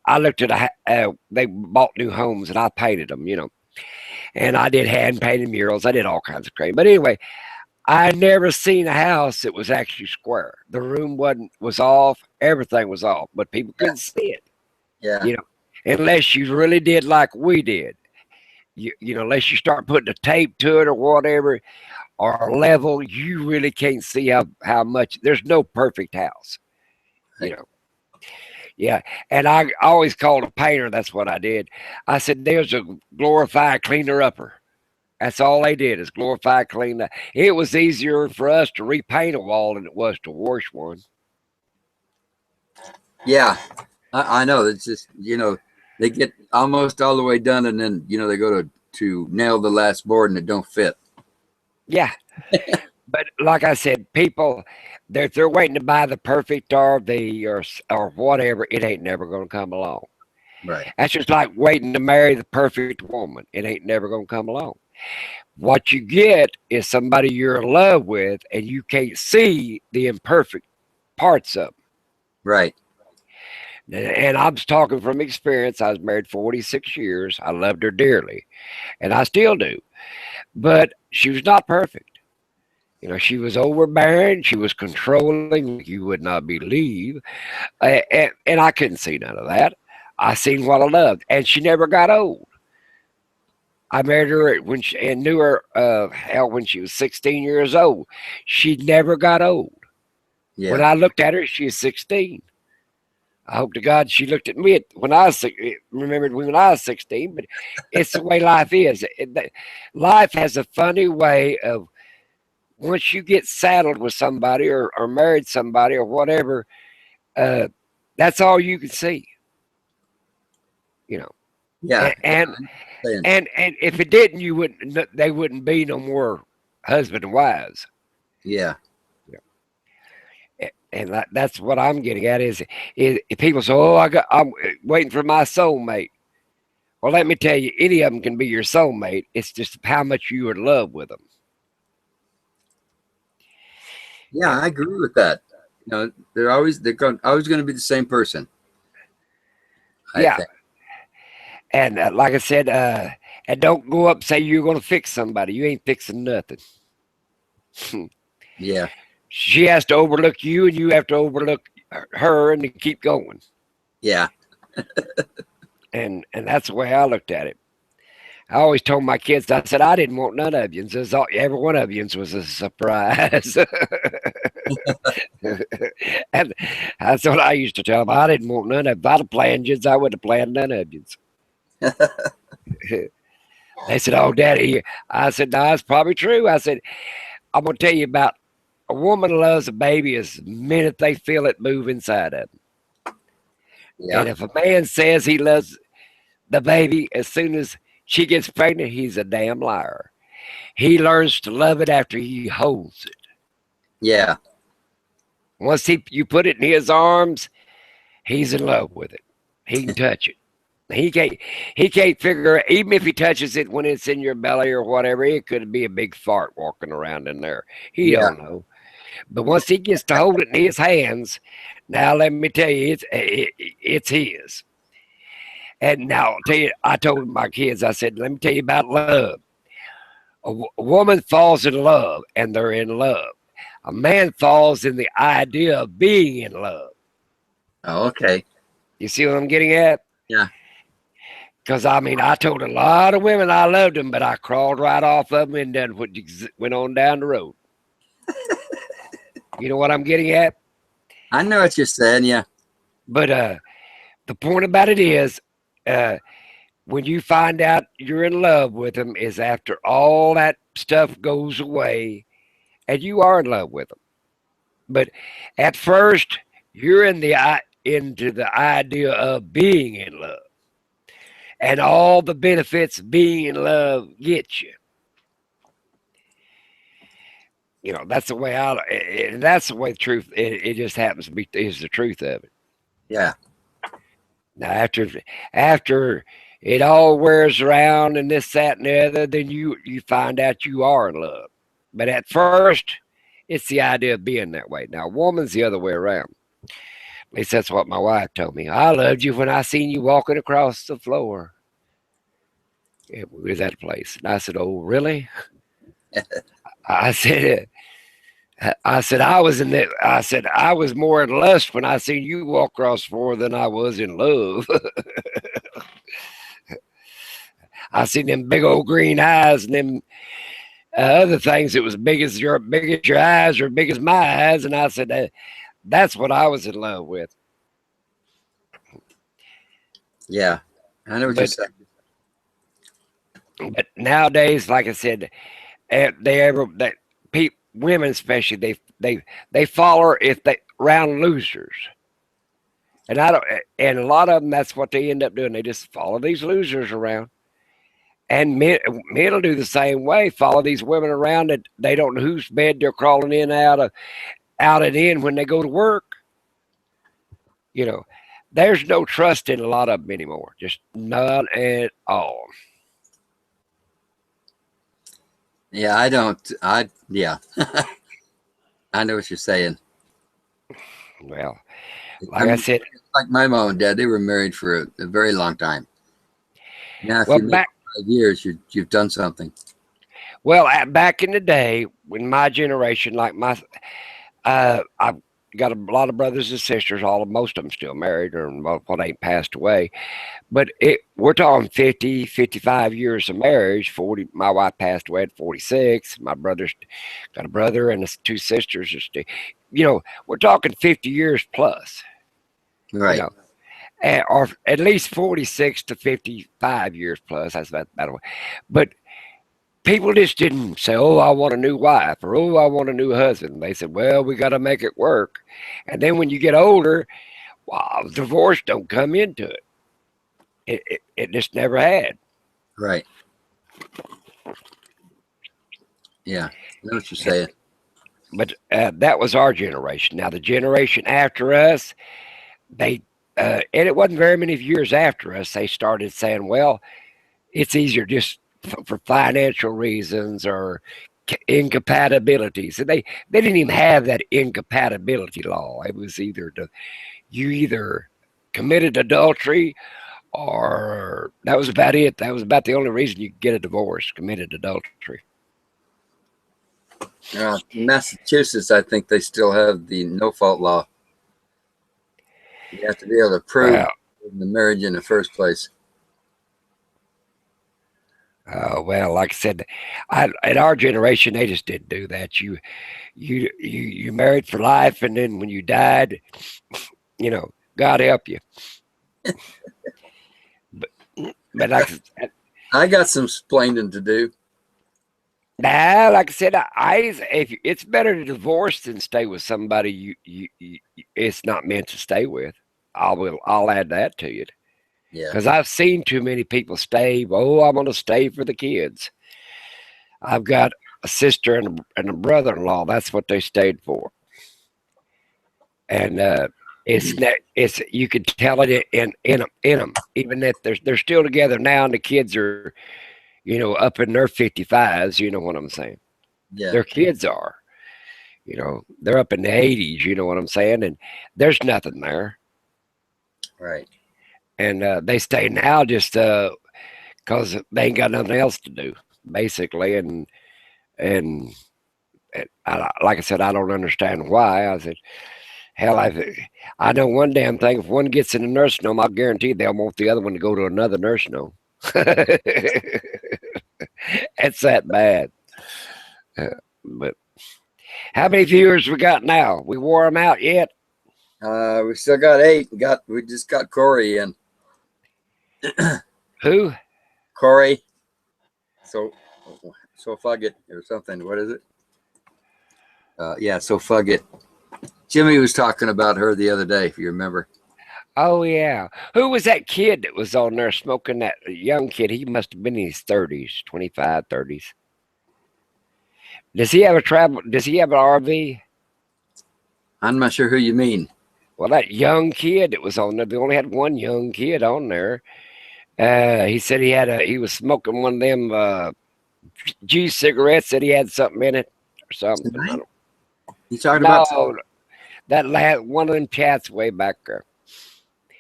I looked at they bought new homes and I painted them, you know, and I did hand painted murals. I did all kinds of crazy. But anyway, I never seen a house that was actually square. The room was off, everything was off, but people couldn't see it. Yeah. You know, unless you really did like we did. You know, unless you start putting a tape to it or whatever, or a level, you really can't see how much. There's no perfect house. You know. Yeah, and I always called a painter. That's what I did. I said, "There's a glorified cleaner upper." That's all they did is glorify, clean that. It was easier for us to repaint a wall than it was to wash one. Yeah, I know. It's just, you know, they get almost all the way done, and then, you know, they go to nail the last board and it don't fit. Yeah. But like I said, people, if they're waiting to buy the perfect RV or whatever, it ain't never going to come along. Right. That's just like waiting to marry the perfect woman. It ain't never going to come along. What you get is somebody you're in love with, and you can't see the imperfect parts of them. Right. And I'm talking from experience. I was married 46 years. I loved her dearly, and I still do. But she was not perfect. You know, she was overbearing. She was controlling. You would not believe. And I couldn't see none of that. I seen what I loved, and she never got old. I married her when and knew her hell when she was 16 years old. She never got old. Yeah. When I looked at her, she was 16. I hope to God she looked at me when I was remembered when I was 16. But it's the way life is. Life has a funny way of once you get saddled with somebody or married somebody or whatever, that's all you can see. You know. Yeah. And if it didn't, they wouldn't be no more husband and wives. Yeah. And that's what I'm getting at is if people say, "Oh, I'm waiting for my soulmate." Well, let me tell you, any of them can be your soulmate. It's just how much you're in love with them. Yeah, I agree with that. You know, they're always going to be the same person. Yeah. And like I said, and don't go up and say you're going to fix somebody. You ain't fixing nothing. Yeah. She has to overlook you, and you have to overlook her, and to keep going. Yeah. and that's the way I looked at it. I always told my kids, I said, I didn't want none of you. Every one of you was a surprise. And that's what I used to tell them. I didn't want none of you. If I'd have planned you, I would have planned none of you. They said, "Oh, Daddy." I said, "No, that's probably true." I said, "I'm gonna tell you about a woman loves a baby as the minute they feel it move inside of them. Yeah. And if a man says he loves the baby as soon as she gets pregnant, he's a damn liar. He learns to love it after he holds it. Yeah. Once you put it in his arms, he's in love with it. He can touch it. He can't figure, even if he touches it when it's in your belly or whatever, it could be a big fart walking around in there. He Yeah. don't know. But once he gets to hold it in his hands, now let me tell you, it's his. And now I'll tell you, I told my kids, I said, let me tell you about love. A woman falls in love, and they're in love. A man falls in the idea of being in love. Oh, okay. You see what I'm getting at? Yeah. Because, I mean, I told a lot of women I loved them, but I crawled right off of them and then went on down the road. You know what I'm getting at? I know what you're saying. Yeah. But the point about it is, when you find out you're in love with them is after all that stuff goes away and you are in love with them. But at first, you're into the idea of being in love and all the benefits being in love get you. You know, that's the way and that's the way the truth, it just happens to be, is the truth of it. Yeah. Now, after it all wears around and this, that, and the other, then you find out you are in love. But at first, it's the idea of being that way. Now, a woman's the other way around. At least that's what my wife told me. I loved you when I seen you walking across the floor. It was at a place. And I said, "Oh, really?" I said, I was in that. I said, I was more in lust when I seen you walk across the floor than I was in love. I seen them big old green eyes and them other things that was big as your eyes or big as my eyes, and I said that's what I was in love with. Yeah. I know what you're saying. But nowadays, like I said, women especially, they follow if they round losers. And and a lot of them, that's what they end up doing. They just follow these losers around. And men will do the same way, follow these women around that they don't know whose bed they're crawling in, out and in when they go to work. You know, there's no trust in a lot of them anymore. Just none at all. Yeah, yeah. I know what you're saying. Well, like I said, like my mom and dad, they were married for a very long time. Now, if you make 5 years, you've done something. Well, back in the day, when my generation, like I've got a lot of brothers and sisters. Most of them still married, or what ain't passed away. But we're talking 50, 55 years of marriage. 40. My wife passed away at 46. My brother's got a brother and 2 sisters. You know, we're talking 50 years plus. Right. You know, or at least 46 to 55 years plus. That's about way. But people just didn't say, "Oh, I want a new wife," or "Oh, I want a new husband." They said, "Well, we got to make it work." And then when you get older, well, divorce don't come into it. It just never had. Right. Yeah, I know what you're saying. But that was our generation. Now the generation after us, and it wasn't very many years after us, they started saying, "Well, it's easier just for financial reasons or incompatibilities." And they didn't even have that incompatibility law. It was you either committed adultery, or that was about it. That was about the only reason you could get a divorce: committed adultery. In Massachusetts, I think they still have the no-fault law. You have to be able to prove the marriage in the first place. Well, like I said, in our generation, they just didn't do that. You married for life, and then when you died, you know, God help you. but like I got some splaining to do. Nah, like I said, if it's better to divorce than stay with somebody it's not meant to stay with. I'll add that to it. Yeah. Because I've seen too many people stay. Oh, I'm going to stay for the kids. I've got a sister and a brother-in-law. That's what they stayed for. And it's you could tell it in them, even if they're still together now, and the kids are, up in their 55s. You know what I'm saying? Yeah. Their kids are, they're up in the 80s. You know what I'm saying? And there's nothing there. Right. And they stay now just because they ain't got nothing else to do, basically. And like I said, I don't understand why. I said, hell, I know one damn thing. If one gets in a nursing home, I'll guarantee they'll want the other one to go to another nursing home. It's that bad. But how many viewers we got now? We wore them out yet? We still got 8. We just got Corey in. Who? Corey. So Fugget or something. What is it? Yeah, so Fugget. Jimmy was talking about her the other day, if you remember. Oh, yeah. Who was that kid that was on there smoking, that young kid? He must have been in his 30s, 25, 30s. Does he have an RV? I'm not sure who you mean. Well, that young kid that was on there, they only had one young kid on there. He said he was smoking one of them G cigarettes, that he had something in it or something. You talking about? That one of them chats way back there.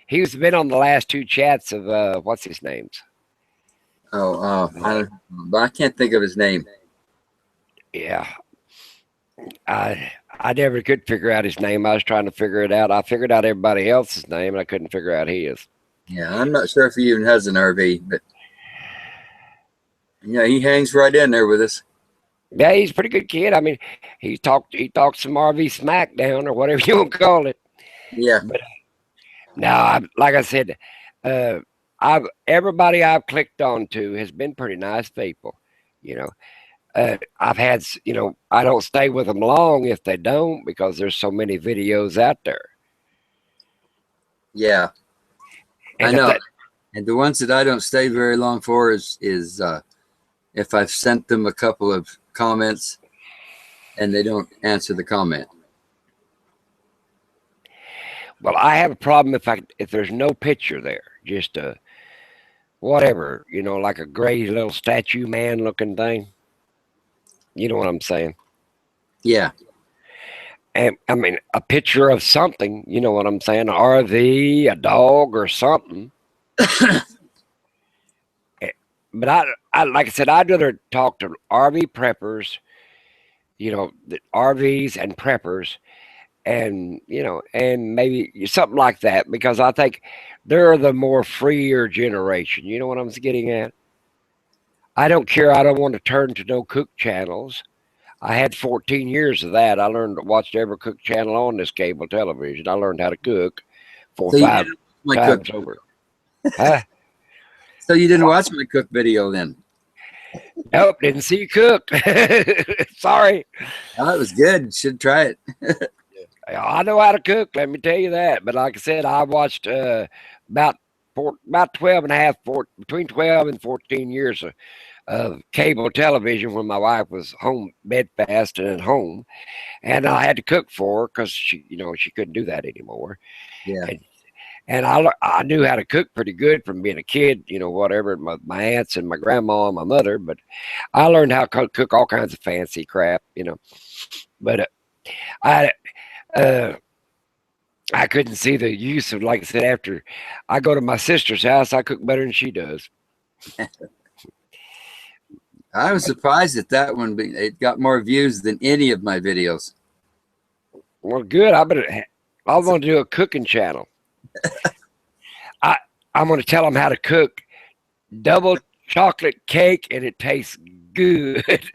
He's been on the last 2 chats of what's his names? I can't think of his name. Yeah, I never could figure out his name. I was trying to figure it out. I figured out everybody else's name, and I couldn't figure out his. Yeah, I'm not sure if he even has an RV, but yeah, he hangs right in there with us. Yeah, he's a pretty good kid. I mean, he talked some RV smackdown or whatever you want to call it. Yeah. But now, like I said, everybody I've clicked on to has been pretty nice people. I've had, I don't stay with them long if they don't, because there's so many videos out there. Yeah, I know. And the ones that I don't stay very long for is if I've sent them a couple of comments and they don't answer the comment. Well, I have a problem if there's no picture there, just whatever, like a gray little statue man looking thing. You know what I'm saying? Yeah. And I mean, a picture of something, you know what I'm saying? An RV, a dog, or something. But I like I said, I'd rather talk to RV preppers, the RVs and preppers, and and maybe something like that, because I think they're the more freer generation. You know what I'm getting at? I don't care. I don't want to turn to no cook channels. I had 14 years of that. I learned to watch every cook channel on this cable television. I learned how to cook 4 or 5 times over. Huh? So you didn't watch my cook video then? Nope, didn't see you cook. Sorry. Oh, it was good. You should try it. I know how to cook, let me tell you that. But like I said, I watched about 12 and a half, between 12 and 14 years of cable television when my wife was home bedfast and at home, and I had to cook for her because she couldn't do that anymore. Yeah. And I knew how to cook pretty good from being a kid, whatever, my aunts and my grandma and my mother. But I learned how to cook all kinds of fancy crap, But I couldn't see the use of, like I said, after I go to my sister's house, I cook better than she does. I was surprised at that one, but it got more views than any of my videos. Well, good. I'm going to do a cooking channel. I'm going to tell them how to cook double chocolate cake, and it tastes good. A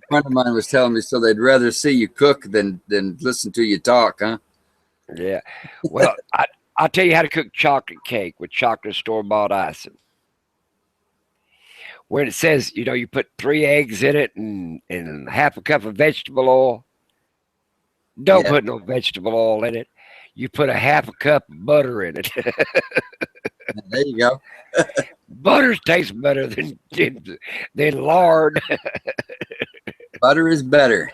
friend of mine was telling me, so they'd rather see you cook than listen to you talk, huh? Yeah. Well, I'll tell you how to cook chocolate cake with chocolate store-bought icing. when it says, you know, you put 3 eggs in it and half a cup of vegetable oil. Don't put no vegetable oil in it. You put a half a cup of butter in it. There you go. Butter tastes better than lard. Butter is better.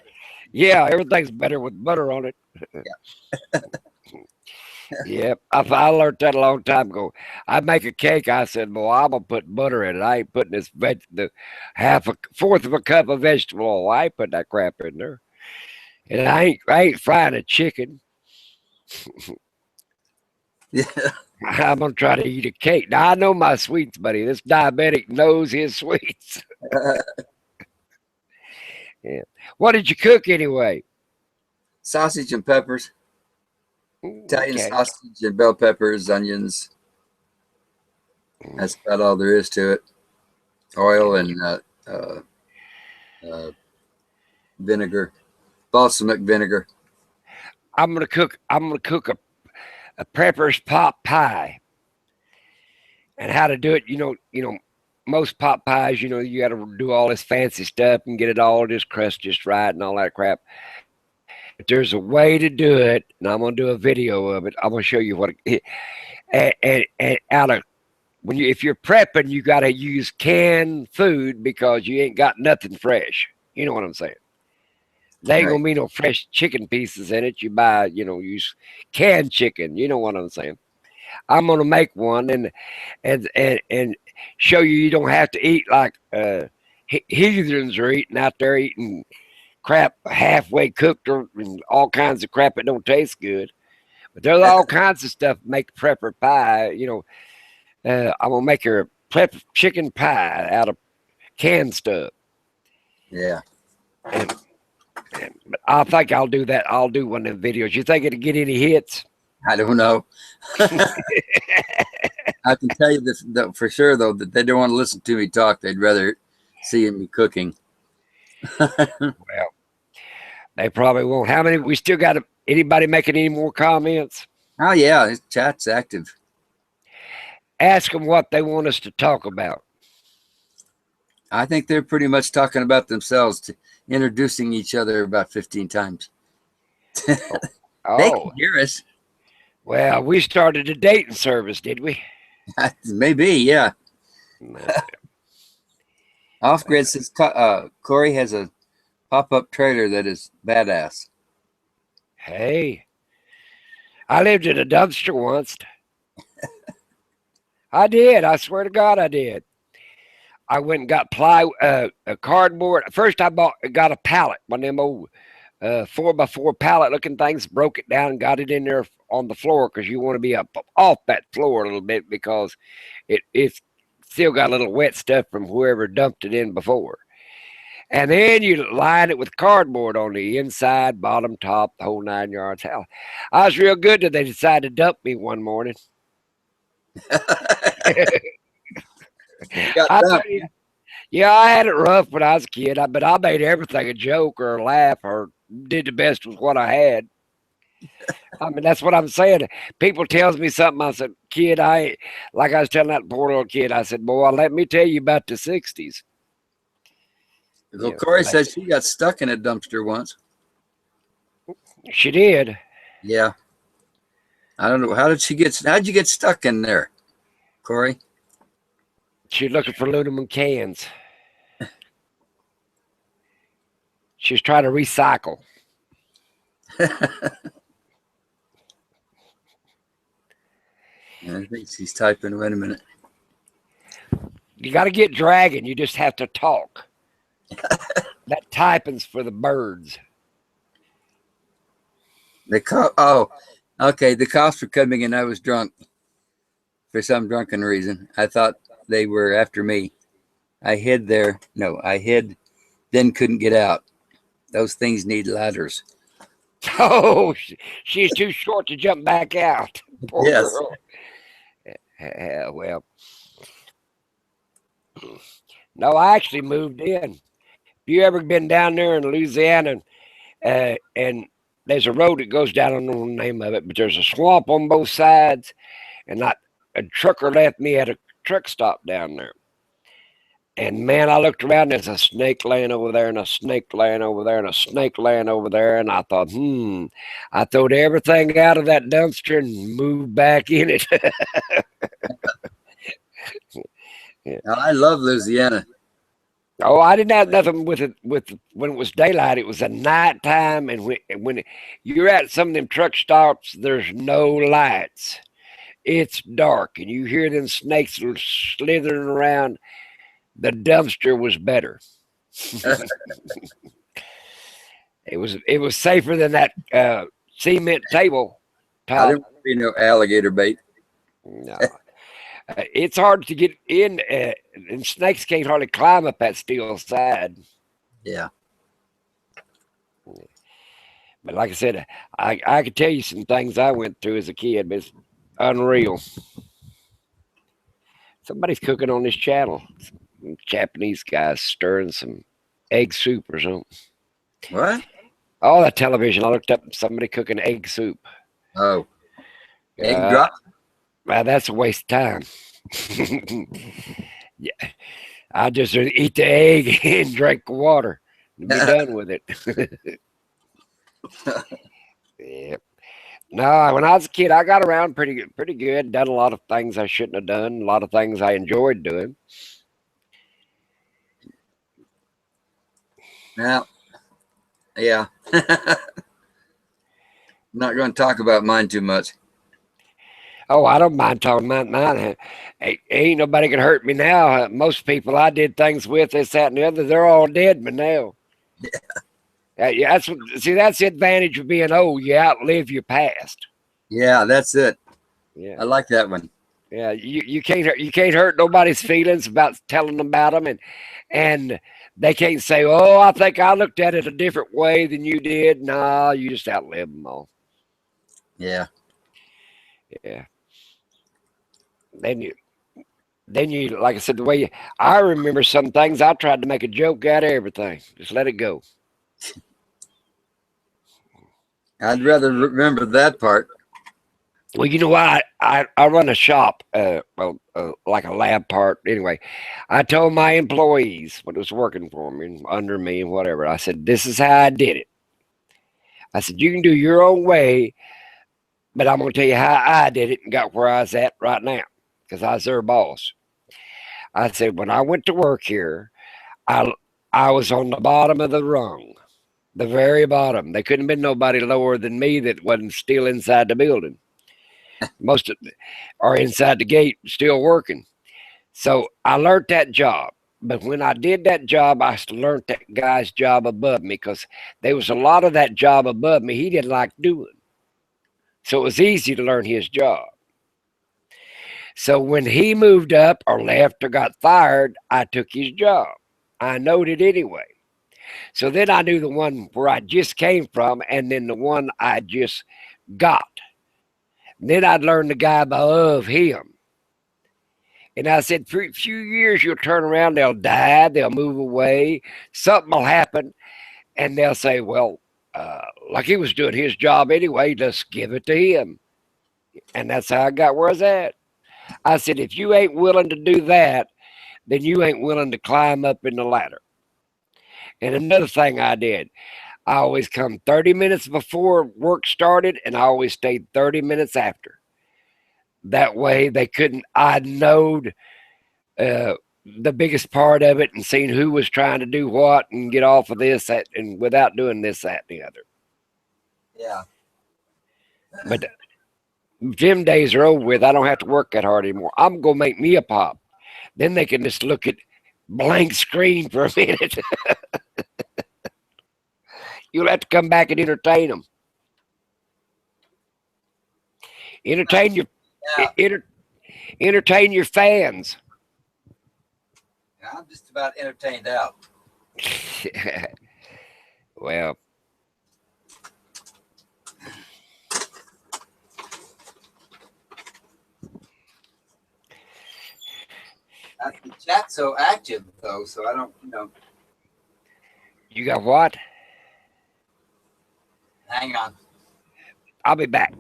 Yeah, everything's better with butter on it. Yeah. Yeah, I learned that a long time ago. I make a cake. I said, "Well, I'm gonna put butter in it. I ain't putting the fourth of a cup of vegetable oil. I ain't putting that crap in there. And I ain't frying a chicken. Yeah. I'm gonna try to eat a cake. Now I know my sweets, buddy. This diabetic knows his sweets. Yeah. What did you cook anyway? Sausage and peppers. Italian Okay. sausage and bell peppers, onions. That's about all there is to it. Oil and vinegar, balsamic vinegar. I'm gonna cook a prepper's pot pie. And how to do it, you know, most pot pies, you know, you got to do all this fancy stuff and get it all just crust just right and all that crap. But there's a way to do it, and I'm gonna do a video of it. I'm gonna show you what it, and out of if you're prepping, you got to use canned food because you ain't got nothing fresh. You know what I'm saying? There ain't gonna be no fresh chicken pieces in it. You buy, you know, use canned chicken. You know what I'm saying? I'm gonna make one and show you don't have to eat like heathens are eating out there, eating crap halfway cooked or and all kinds of crap that don't taste good. But there's all kinds of stuff make prepper pie. You know, I'm gonna make her prep chicken pie out of canned stuff. Yeah. But I think I'll do that. I'll do one of them videos. You think it'll get any hits? I don't know. I can tell you this for sure, though, that they don't want to listen to me talk. They'd rather see me cooking. Well, they probably won't. How many? We still got anybody making any more comments? Oh, yeah. This chat's active. Ask them what they want us to talk about. I think they're pretty much talking about themselves, introducing each other about 15 times. Oh. They can hear us. Well, we started a dating service, did we? Maybe, yeah. Off Grid says Corey has a pop-up trailer that is badass. Hey, I lived in a dumpster once. I did. I swear to God, I did. I went and got a cardboard. First, I got a pallet, one of them old 4x4 pallet looking things. Broke it down and got it in there on the floor because you want to be up off that floor a little bit because it's still got a little wet stuff from whoever dumped it in before. And then you line it with cardboard on the inside, bottom, top, the whole 9 yards. Hell, I was real good till they decided to dump me one morning. Yeah, I had it rough when I was a kid, but I made everything a joke or a laugh or did the best with what I had. I mean, that's what I'm saying. People tells me something. I said, kid, like I was telling that poor little kid, I said, boy, let me tell you about the 60s. Well, Corey said she got stuck in a dumpster once. She did. Yeah. I don't know. How'd you get stuck in there, Corey? She's looking for aluminum cans. She's trying to recycle. I think she's typing. Wait a minute. You got to get dragging. You just have to talk. That typing's for the birds. Oh, okay. The cops were coming and I was drunk for some drunken reason. I thought they were after me. I hid there. No, I hid, then couldn't get out. Those things need ladders. Oh, she's too short to jump back out. Poor Yes. girl. Well, no, I actually moved in. Have you ever been down there in Louisiana and there's a road that goes down, I don't know the name of it, but there's a swamp on both sides, and a trucker left me at a truck stop down there. And man, I looked around, there's a snake laying over there and a snake laying over there and a snake laying over there. And I thought, I throwed everything out of that dumpster and moved back in it. Yeah. Now, I love Louisiana. Oh, I didn't have nothing with it when it was daylight. It was a nighttime, and when you're at some of them truck stops, there's no lights. It's dark, and you hear them snakes slithering around. The dumpster was better. It was safer than that cement table top. I didn't want to be no alligator bait. No. It's hard to get in, and snakes can't hardly climb up that steel side. Yeah. But like I said, I could tell you some things I went through as a kid, but it's unreal. Somebody's cooking on this channel. Some Japanese guys stirring some egg soup or something. What? Oh, that television. I looked up somebody cooking egg soup. Oh. Egg drop? Well, that's a waste of time. Yeah. I just eat the egg and drink the water and be done with it. Yeah. No, when I was a kid, I got around pretty good. Done a lot of things I shouldn't have done. A lot of things I enjoyed doing. Now, yeah. I'm not going to talk about mine too much. Oh, I don't mind talking about mine. Ain't nobody can hurt me now. Most people I did things with, this, that, and the other, they're all dead by now. Yeah, that's the advantage of being old. You outlive your past. Yeah, that's it. Yeah, I like that one. yeah. You can't hurt nobody's feelings about telling them about them, and they can't say, "Oh, I think I looked at it a different way than you did." No, you just outlive them all. Yeah. Yeah. Then you, like I said, the way I remember some things, I tried to make a joke out of everything. Just let it go. I'd rather remember that part. Well, you know what? I run a shop, like a lab part. Anyway, I told my employees what was working for me and under me and whatever. I said, this is how I did it. I said, you can do your own way, but I'm going to tell you how I did it and got where I was at right now because I was their boss. I said, when I went to work here, I was on the bottom of the rung, the very bottom. There couldn't have been nobody lower than me that wasn't still inside the building. Most of them are inside the gate still working. So I learned that job. But when I did that job, I learned that guy's job above me because there was a lot of that job above me he didn't like doing. So it was easy to learn his job. So when he moved up or left or got fired, I took his job. I knowed it anyway. So then I knew the one where I just came from and then the one I just got. And then I'd learn the guy above him. And I said, for a few years, you'll turn around, they'll die, they'll move away, something will happen, and they'll say, well, like he was doing his job anyway, let's give it to him. And that's how I got where I was at. I said, if you ain't willing to do that, then you ain't willing to climb up in the ladder. And another thing I did, I always come 30 minutes before work started, and I always stayed 30 minutes after. That way they couldn't, I knowed the biggest part of it and seen who was trying to do what and get off of this, that, and without doing this, that, and the other. Yeah. But gym days are over with. I don't have to work that hard anymore. I'm going to make me a pop. Then they can just look at blank screen for a minute. You'll have to come back and entertain them. Entertain your fans. I'm just about entertained out. Well, The chat's so active though, so I don't, you got what? Hang on. I'll be back.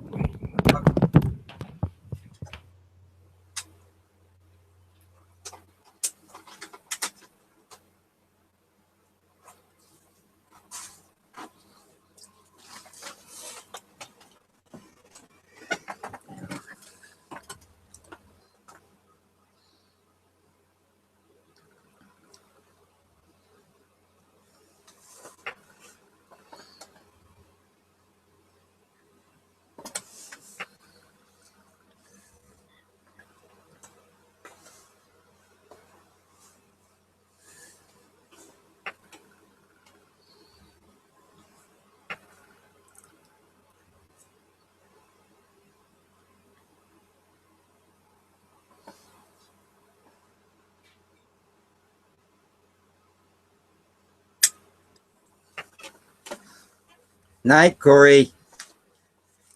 Night, Corey.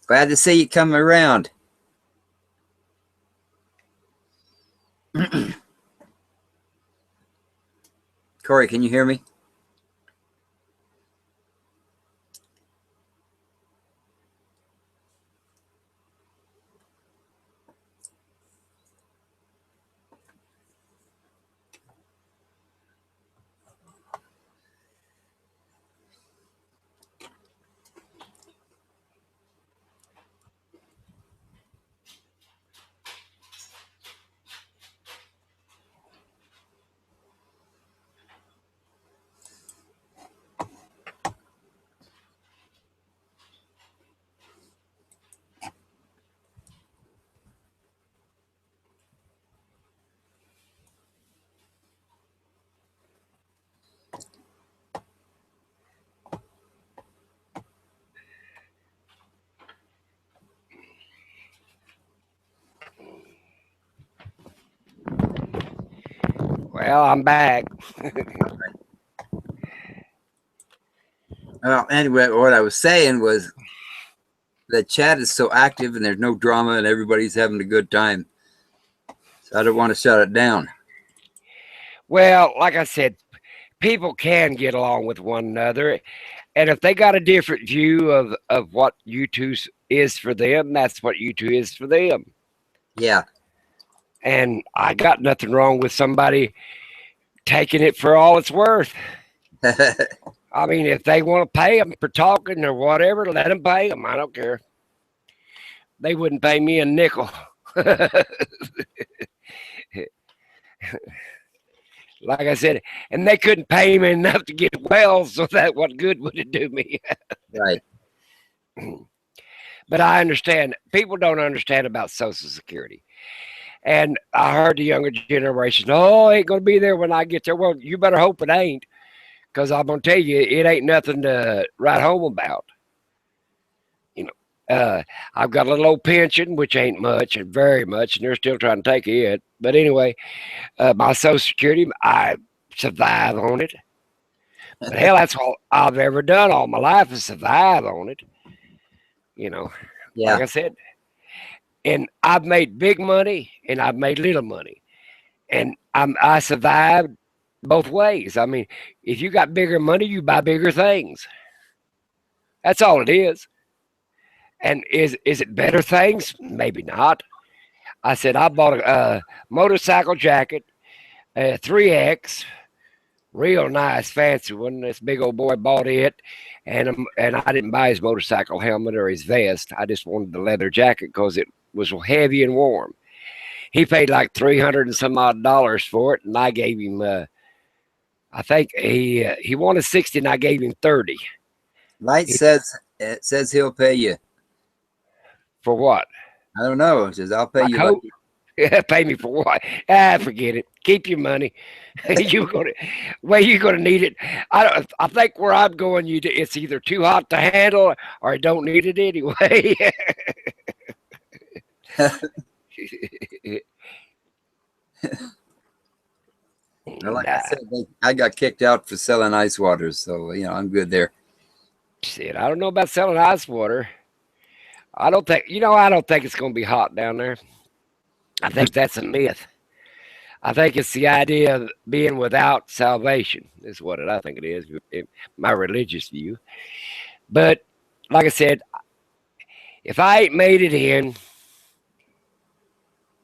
Glad to see you coming around. Corey, can you hear me? Well, I'm back. Well, anyway, what I was saying was the chat is so active and there's no drama and everybody's having a good time. So I don't want to shut it down. Well, like I said, people can get along with one another. And if they got a different view of what YouTube is for them, that's what YouTube is for them. Yeah. And I got nothing wrong with somebody taking it for all it's worth. I mean, if they want to pay them for talking or whatever, let them pay them. I don't care. They wouldn't pay me a nickel. Like I said, and they couldn't pay me enough to get well, so that what good would it do me? Right. But I understand. People don't understand about Social Security. And I heard the younger generation, oh, ain't going to be there when I get there. Well, you better hope it ain't, because I'm going to tell you, it ain't nothing to write home about. You know, I've got a little old pension, which ain't much and very much, and they're still trying to take it. But anyway, my Social Security, I survive on it. But hell, that's all I've ever done all my life is survive on it. You know, Yeah. like I said, and I've made big money and I've made little money, and I survived both ways. I mean, if you got bigger money, you buy bigger things. That's all it is. And is it better things? Maybe not. I said I bought a motorcycle jacket, a 3X, real nice, fancy one. This big old boy bought it, and I didn't buy his motorcycle helmet or his vest. I just wanted the leather jacket because it was heavy and warm. He paid like $300 and some odd for it, and I gave him. I think he wanted 60, and I gave him 30. Light says it says he'll pay you. For what? I don't know. It says I'll pay you. Like pay me for what? Forget it. Keep your money. You gonna need it. I think where I'm going, it's either too hot to handle or I don't need it anyway. Like I said, I got kicked out for selling ice waters, so I'm good there. Shit, I don't know about selling ice water. I don't think it's gonna be hot down there. I think that's a myth. I think it's the idea of being without salvation is what I think it is, my religious view. But like I said, if I ain't made it in,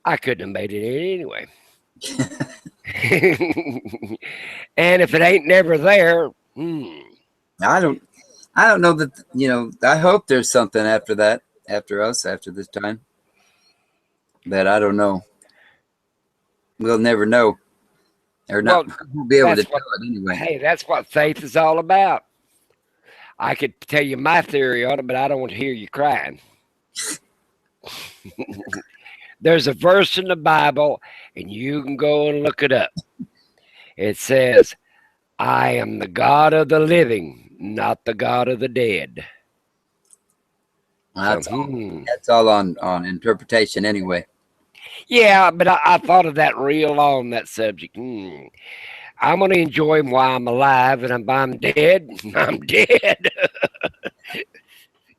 I couldn't have made it in anyway. And if it ain't never there, I don't know that, I hope there's something after that, after us, after this time. But I don't know. We'll never know. Or not, we'll be able to tell it anyway. Hey, that's what faith is all about. I could tell you my theory on it, but I don't want to hear you crying. There's a verse in the Bible, and you can go and look it up. It says, I am the God of the living, not the God of the dead. That's all on interpretation anyway. Yeah, but I thought of that real on that subject. I'm going to enjoy him while I'm alive, and if I'm dead, I'm dead.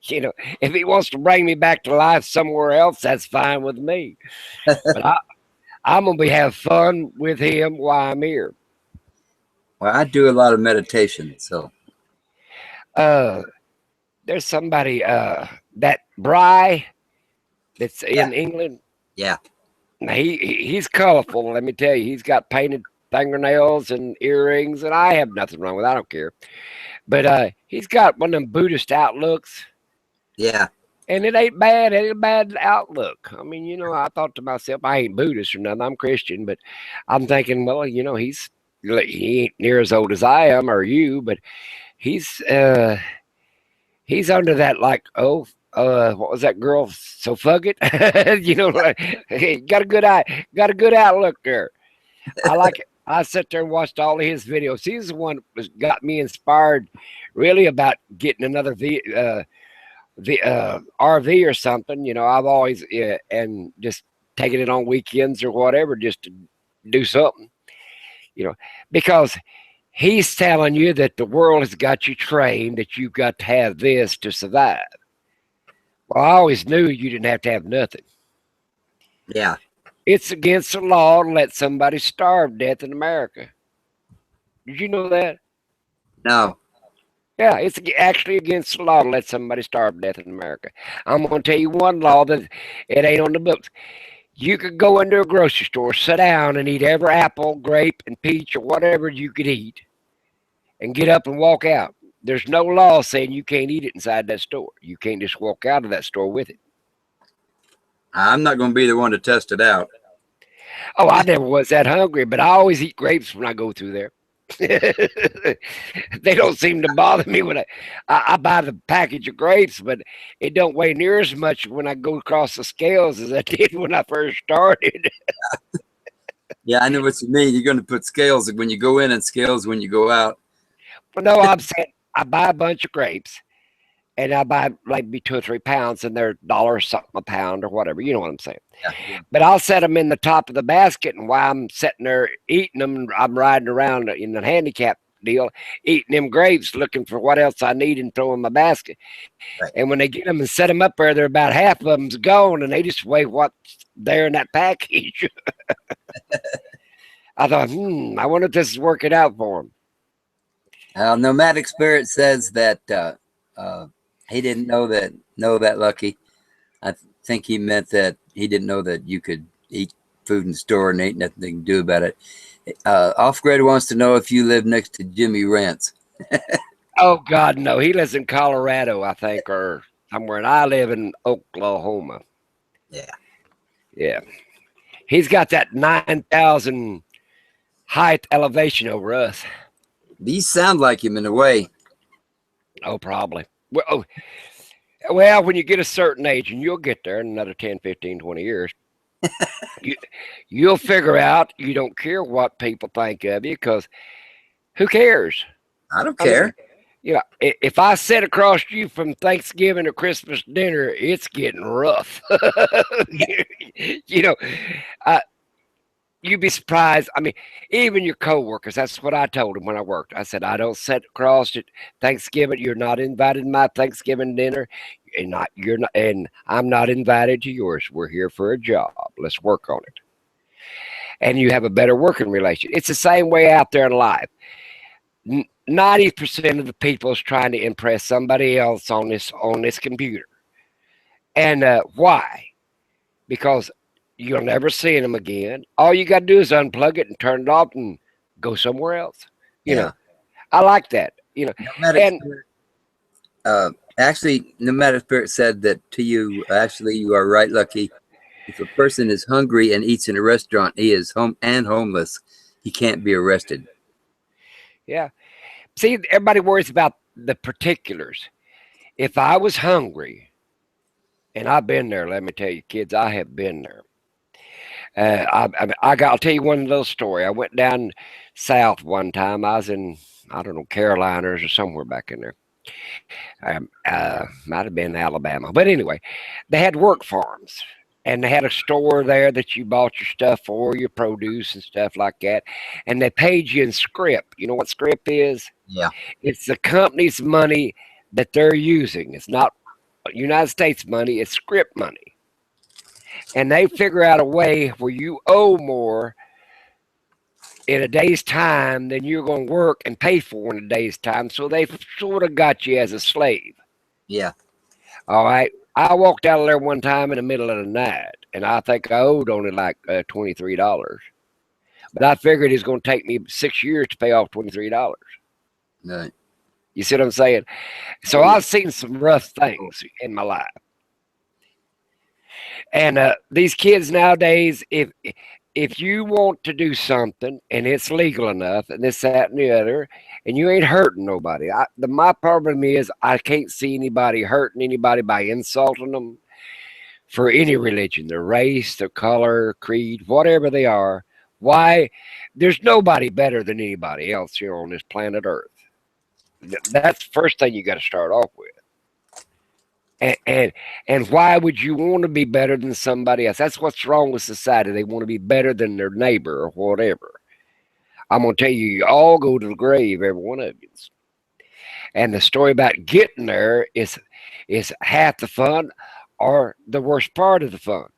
You know, if he wants to bring me back to life somewhere else, that's fine with me. But I'm gonna have fun with him while I'm here. Well, I do a lot of meditation, so Uh, there's somebody that Bry that's yeah, in England. yeah. Now, he's colorful. Let me tell you, he's got painted fingernails and earrings, and I have nothing wrong with. I don't care. But he's got one of them Buddhist outlooks. Yeah. And it ain't bad. It ain't a bad outlook. I mean, you know, I thought to myself, I ain't Buddhist or nothing. I'm Christian, but I'm thinking, well, you know, he ain't near as old as I am or you, but he's under that like, oh, what was that girl? So fuck it, you know, like, hey, got a good outlook there. I like it. I sat there and watched all of his videos. He's the one that got me inspired, really, about getting another RV or something. You know, I've always and just taking it on weekends or whatever, just to do something. You know, because he's telling you that the world has got you trained that you've got to have this to survive. Well, I always knew you didn't have to have nothing. Yeah. It's against the law to let somebody starve to death in America. Did you know that? No. Yeah, it's actually against the law to let somebody starve to death in America. I'm going to tell you one law that it ain't on the books. You could go into a grocery store, sit down, and eat every apple, grape, and peach, or whatever you could eat, and get up and walk out. There's no law saying you can't eat it inside that store. You can't just walk out of that store with it. I'm not going to be the one to test it out. Oh, I never was that hungry, but I always eat grapes when I go through there. They don't seem to bother me when I buy the package of grapes, but it don't weigh near as much when I go across the scales as I did when I first started. Yeah, I know what you mean. You're going to put scales when you go in and scales when you go out. Well, no, I'm saying I buy a bunch of grapes, and I buy like be 2 or 3 pounds, and they're $1 something a pound or whatever. You know what I'm saying? Yeah. But I'll set them in the top of the basket, and while I'm sitting there eating them, I'm riding around in the handicap deal, eating them grapes, looking for what else I need and throw in my basket. Right. And when they get them and set them up there, they're about half of them's gone, and they just weigh what's there in that package. I thought, I wonder if this is working out for them. Nomadic Spirit says that he didn't know that Lucky. I think he meant that he didn't know that you could eat food in the store and ain't nothing to do about it. Off-Grid wants to know if you live next to Jimmy Rance. Oh, God, no. He lives in Colorado, I think, or somewhere, and I live in Oklahoma. Yeah. Yeah. He's got that 9,000 height elevation over us. These sound like him in a way. Oh, probably. Well, when you get a certain age, and you'll get there in another 10, 15, 20 years, you'll figure out you don't care what people think of you, because who cares? I don't care. I mean, you know, if I sit across you from Thanksgiving or Christmas dinner, it's getting rough. You know, you'd be surprised. I mean, even your coworkers, that's what I told them when I worked. I said, I don't sit across at Thanksgiving. You're not invited to my Thanksgiving dinner. And I'm not invited to yours. We're here for a job. Let's work on it. And you have a better working relation. It's the same way out there in life. 90% of the people is trying to impress somebody else on this computer. And why? Because you'll never see them again. All you got to do is unplug it and turn it off and go somewhere else. You know, I like that. You know, Nomadic Spirit, actually, Nomadic Spirit said that to you. Actually, you are right, Lucky. If a person is hungry and eats in a restaurant, he is homeless. He can't be arrested. Yeah. See, everybody worries about the particulars. If I was hungry, and I've been there, let me tell you, kids, I have been there. I'll tell you one little story. I went down south one time. I was in, I don't know, Carolinas or somewhere back in there. Might have been Alabama. But anyway, they had work farms. And they had a store there that you bought your stuff for, your produce and stuff like that. And they paid you in scrip. You know what scrip is? Yeah. It's the company's money that they're using. It's not United States money, it's script money. And they figure out a way where you owe more in a day's time than you're going to work and pay for in a day's time. So they sort of got you as a slave. Yeah. All right. I walked out of there one time in the middle of the night, and I think I owed only like $23. But I figured it's going to take me 6 years to pay off $23. Right. You see what I'm saying? So I've seen some rough things in my life. And these kids nowadays, if you want to do something and it's legal enough and this, that, and the other, and you ain't hurting nobody. My problem is I can't see anybody hurting anybody by insulting them for any religion, their race, their color, creed, whatever they are. Why? There's nobody better than anybody else here on this planet Earth. That's the first thing you got to start off with. And why would you want to be better than somebody else? That's what's wrong with society. They want to be better than their neighbor or whatever. I'm going to tell you, you all go to the grave, every one of you. And the story about getting there is half the fun or the worst part of the fun.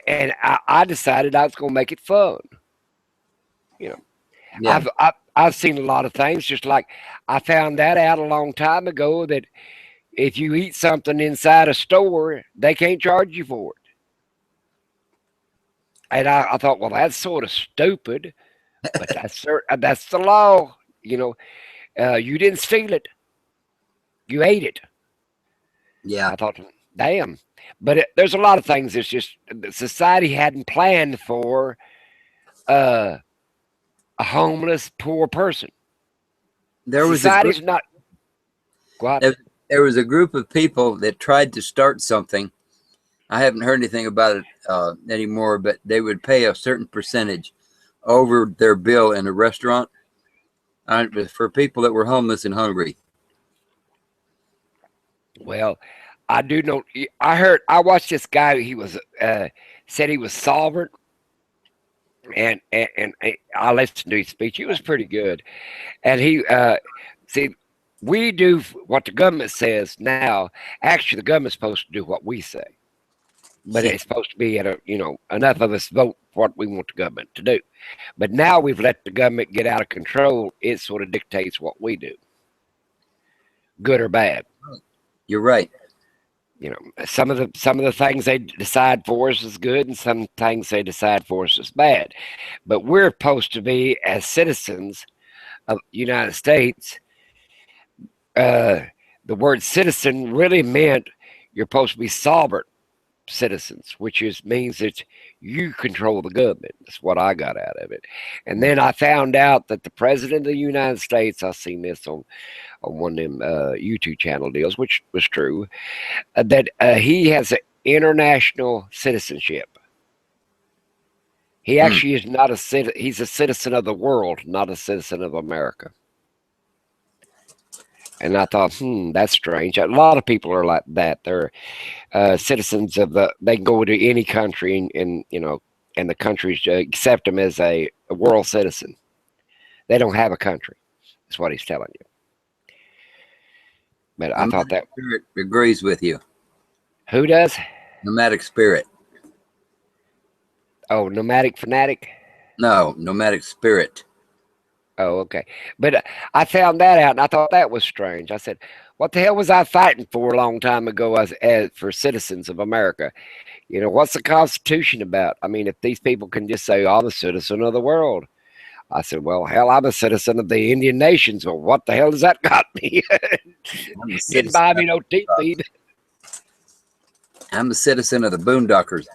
And I decided I was going to make it fun. You know, Yeah. I've seen a lot of things, just like I found that out a long time ago that if you eat something inside a store, they can't charge you for it. And I thought, well, that's sort of stupid, but that's the law. You know, you didn't steal it. You ate it. Yeah. I thought, damn. But there's a lot of things that's just society hadn't planned for a homeless, poor person. There was Society's not. What? There was a group of people that tried to start something. I haven't heard anything about it anymore, but they would pay a certain percentage over their bill in a restaurant for people that were homeless and hungry. Well, I do know. I watched this guy. He was said he was solvent, and I listened to his speech. He was pretty good, and he see. We do what the government says now. Actually, the government's supposed to do what we say, but it's supposed to be enough of us vote for what we want the government to do. But now we've let the government get out of control. It sort of dictates what we do, good or bad. You're right. You know, some of the things they decide for us is good, and some things they decide for us is bad. But we're supposed to be, as citizens of the United States. The word citizen really meant you're supposed to be sovereign citizens, which means that you control the government. That's what I got out of it. And then I found out that the president of the United States, I've seen this on one of them YouTube channel deals, which was true, that he has an international citizenship. He actually is not a citizen. He's a citizen of the world, not a citizen of America. And I thought, that's strange. A lot of people are like that. They're citizens of they can go to any country and the countries accept them as a world citizen. They don't have a country. That's what he's telling you. But I thought that Spirit agrees with you. Who does? Nomadic Spirit. Oh, nomadic fanatic? No, Nomadic Spirit. Oh, okay. But I found that out, and I thought that was strange. I said, what the hell was I fighting for a long time ago as for citizens of America? You know, what's the Constitution about? I mean, if these people can just say, I'm a citizen of the world. I said, well, hell, I'm a citizen of the Indian nations. Well, what the hell does that got me? Didn't buy me no teeth feed. I'm a citizen of the boondockers.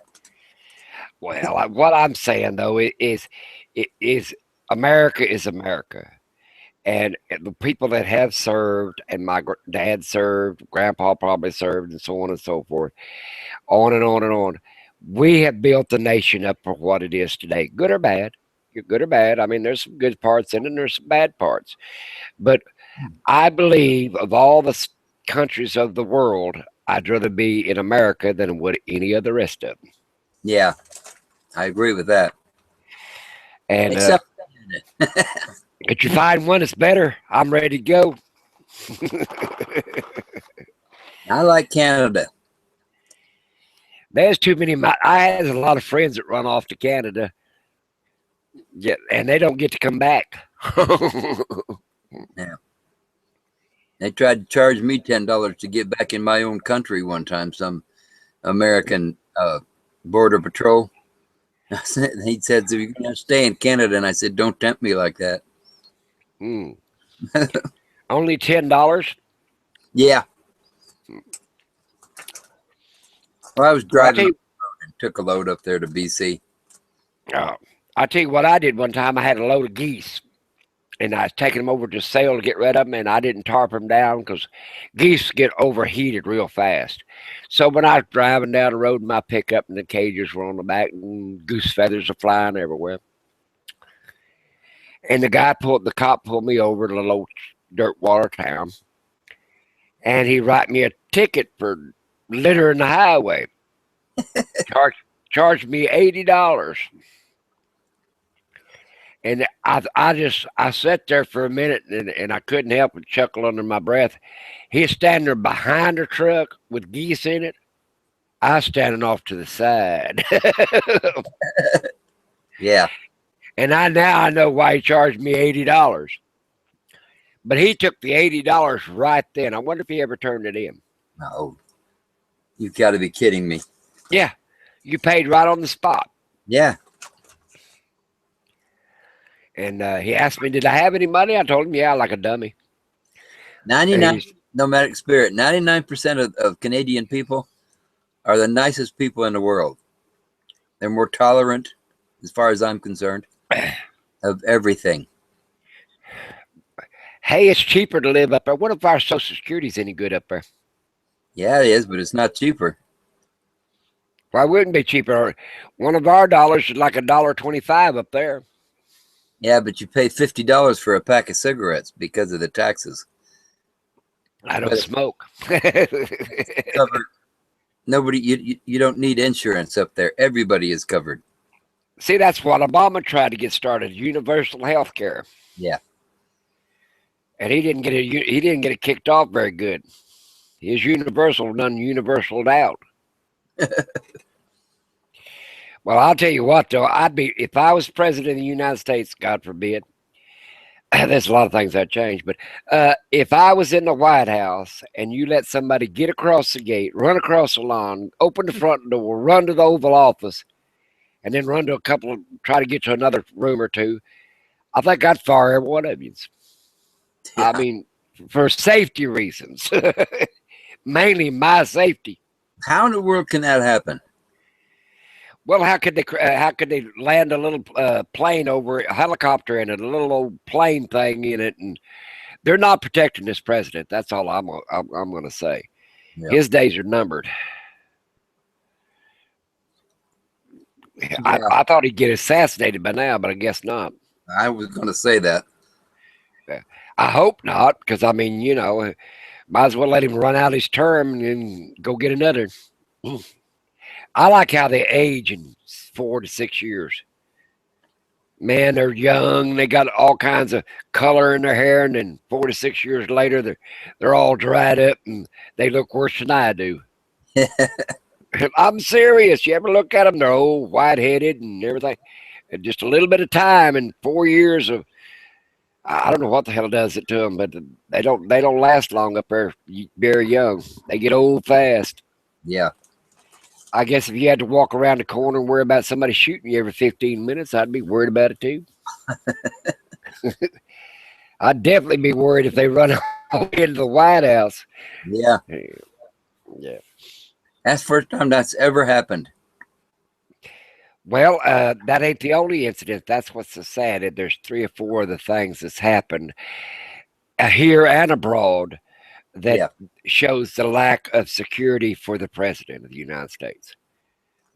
Well, what I'm saying, though, is America is America. And the people that have served, and my dad served, grandpa probably served, and so on and so forth, on and on and on. We have built the nation up for what it is today, good or bad. You're good or bad. I mean, there's some good parts in it, and there's some bad parts. But I believe of all the countries of the world, I'd rather be in America than would any of the rest of them. Yeah, I agree with that. And Except if you find one that's better, I'm ready to go. I like Canada. There's too many. I have a lot of friends that run off to Canada, and they don't get to come back. Yeah. They tried to charge me $10 to get back in my own country one time. Some American border patrol. He said, "So you're going to stay in Canada?" And I said, "Don't tempt me like that." Only $10. Yeah. Well, I was driving and took a load up there to BC. I tell you what I did one time. I had a load of geese, and I was taking them over to sale to get rid of them, and I didn't tarp them down because geese get overheated real fast. So when I was driving down the road in my pickup, and the cages were on the back, and goose feathers are flying everywhere, and the cop pulled me over to a little old dirt water town, and he write me a ticket for littering the highway. Charged me $80. And I sat there for a minute and I couldn't help but chuckle under my breath. He's standing there behind the truck with geese in it. I was standing off to the side. Yeah. And now I know why he charged me $80. But he took the $80 right then. I wonder if he ever turned it in. No. You've got to be kidding me. Yeah. You paid right on the spot. Yeah. And he asked me, did I have any money? I told him, yeah, like a dummy. 99 nomadic spirit. 99% of Canadian people are the nicest people in the world. They're more tolerant, as far as I'm concerned, of everything. Hey, it's cheaper to live up there. What if our Social Security's any good up there? Yeah, it is, but it's not cheaper. Why wouldn't it be cheaper? One of our dollars is like $1.25 up there. Yeah, but you pay $50 for a pack of cigarettes because of the taxes. I don't smoke. Covered. Nobody, you don't need insurance up there. Everybody is covered. See, that's what Obama tried to get started, universal health care. Yeah. And he didn't get it kicked off very good. His universal done universaled out. Well, I'll tell you what, though, if I was president of the United States, God forbid, there's a lot of things that change, but if I was in the White House and you let somebody get across the gate, run across the lawn, open the front door, run to the Oval Office, and then run to try to get to another room or two, I think I'd fire every one of you. Yeah. I mean, for safety reasons, mainly my safety. How in the world can that happen? Well, how could they land a little plane over a helicopter in it, a little old plane thing in it, and they're not protecting this president. That's all I'm going to say. Yeah. His days are numbered. Yeah. I thought he'd get assassinated by now, but I guess not. I was going to say that. I hope not, because I mean, you know, might as well let him run out his term and go get another. I like how they age in 4 to 6 years. Man, they're young. They got all kinds of color in their hair, and then 4 to 6 years later, they're all dried up, and they look worse than I do. I'm serious. You ever look at them? They're old, white-headed, and everything. And just a little bit of time and 4 years of, I don't know what the hell does it to them, but they don't last long up there very young. They get old fast. Yeah. I guess if you had to walk around the corner and worry about somebody shooting you every 15 minutes, I'd be worried about it too. I'd definitely be worried if they run into the White House. Yeah. Yeah. That's the first time that's ever happened. Well, that ain't the only incident. That's what's so sad. There's 3 or 4 of the things that's happened here and abroad that shows the lack of security for the president of the United States.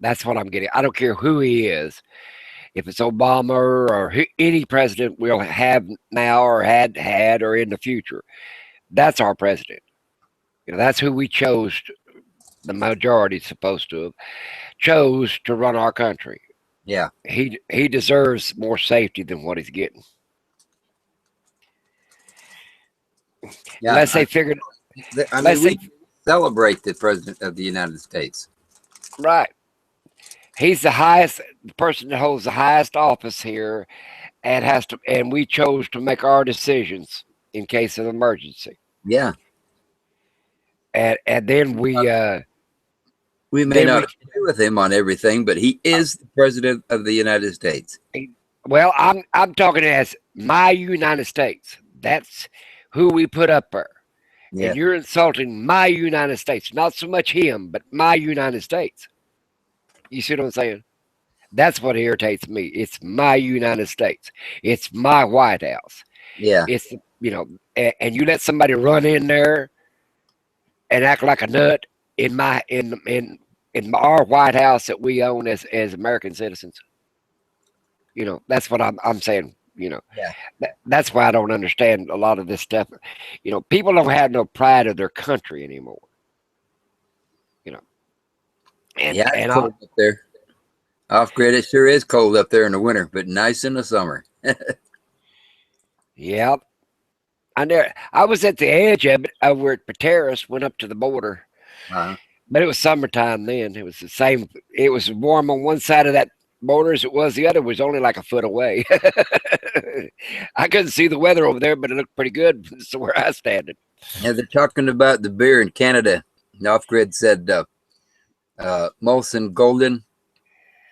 That's what I'm getting. I don't care who he is. If it's Obama or any president we'll have now or had or in the future, that's our president. You know, that's who we chose. The majority supposed to have chose to run our country. Yeah. He deserves more safety than what he's getting. Yeah, Unless they figured I Let's mean, say, we celebrate the President of the United States. right. He's the highest person that holds the highest office here, and we chose to make our decisions in case of emergency. Yeah. And then we may not agree with him on everything, but he is the President of the United States. well, I'm talking as my United States. That's who we put up there. Yeah. And you're insulting my United States. Not so much him, but my United States. You see what I'm saying? That's what irritates me. It's my United States. It's my White House. Yeah. It's, and you let somebody run in there and act like a nut in our White House that we own as American citizens. That's what I'm saying. Yeah. That's why I don't understand a lot of this stuff. People don't have no pride of their country anymore. Yeah, it's cold up there. Off grid, it sure is cold up there in the winter, but nice in the summer. Yeah. I was at the edge of it over at Preparedness, went up to the border. But it was summertime then. It was the same. It was warm on one side of that border as it was the other. It was only like a foot away. I couldn't see the weather over there, but it looked pretty good from where I standing. Yeah, they're talking about the beer in Canada. Off grid said Molson Golden.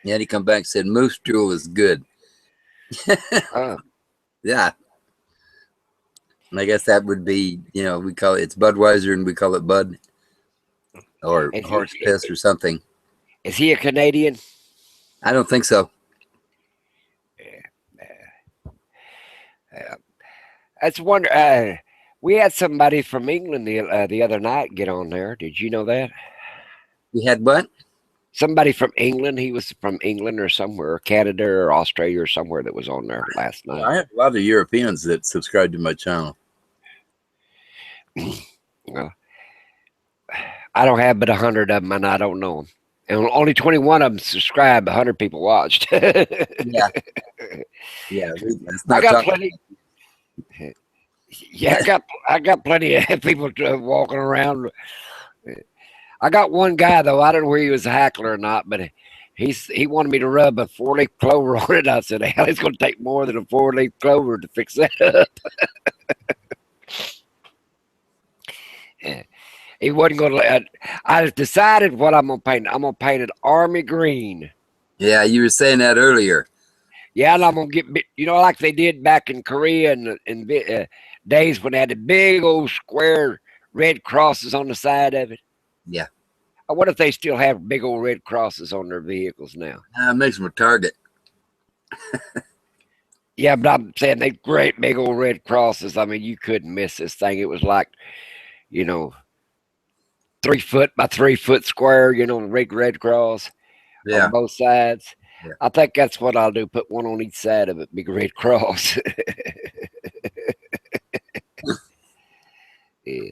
And he come back and said Moose Drool is good. Yeah. And I guess that would be, we call it's Budweiser and we call it Bud. Or horse piss or something. Is he a Canadian? I don't think so. That's wonder. We had somebody from England the other night get on there. Did you know that? We had what? Somebody from England. He was from England or somewhere, Canada or Australia or somewhere that was on there last night. I have a lot of Europeans that subscribe to my channel. Well, I don't have but 100 of them, and I don't know them. And only 21 of them subscribed. 100 people watched. Yeah. Yeah. I got plenty. Yeah, I got plenty of people walking around. I got one guy though. I don't know where he was a hackler or not, but he wanted me to rub a 4-leaf clover on it. I said, hell, it's going to take more than a 4-leaf clover to fix that up. He wasn't going to. I decided what I'm going to paint. I'm going to paint it army green. Yeah, you were saying that earlier. Yeah, and I'm going to get, like they did back in Korea in days when they had the big old square red crosses on the side of it. Yeah. I wonder if they still have big old red crosses on their vehicles now. Makes them a target. Yeah, but I'm saying they great big old red crosses. I mean, you couldn't miss this thing. It was like, 3 foot by 3 foot square, red cross on both sides. Yeah. I think that's what I'll do. Put one on each side of it, big red cross. Yeah.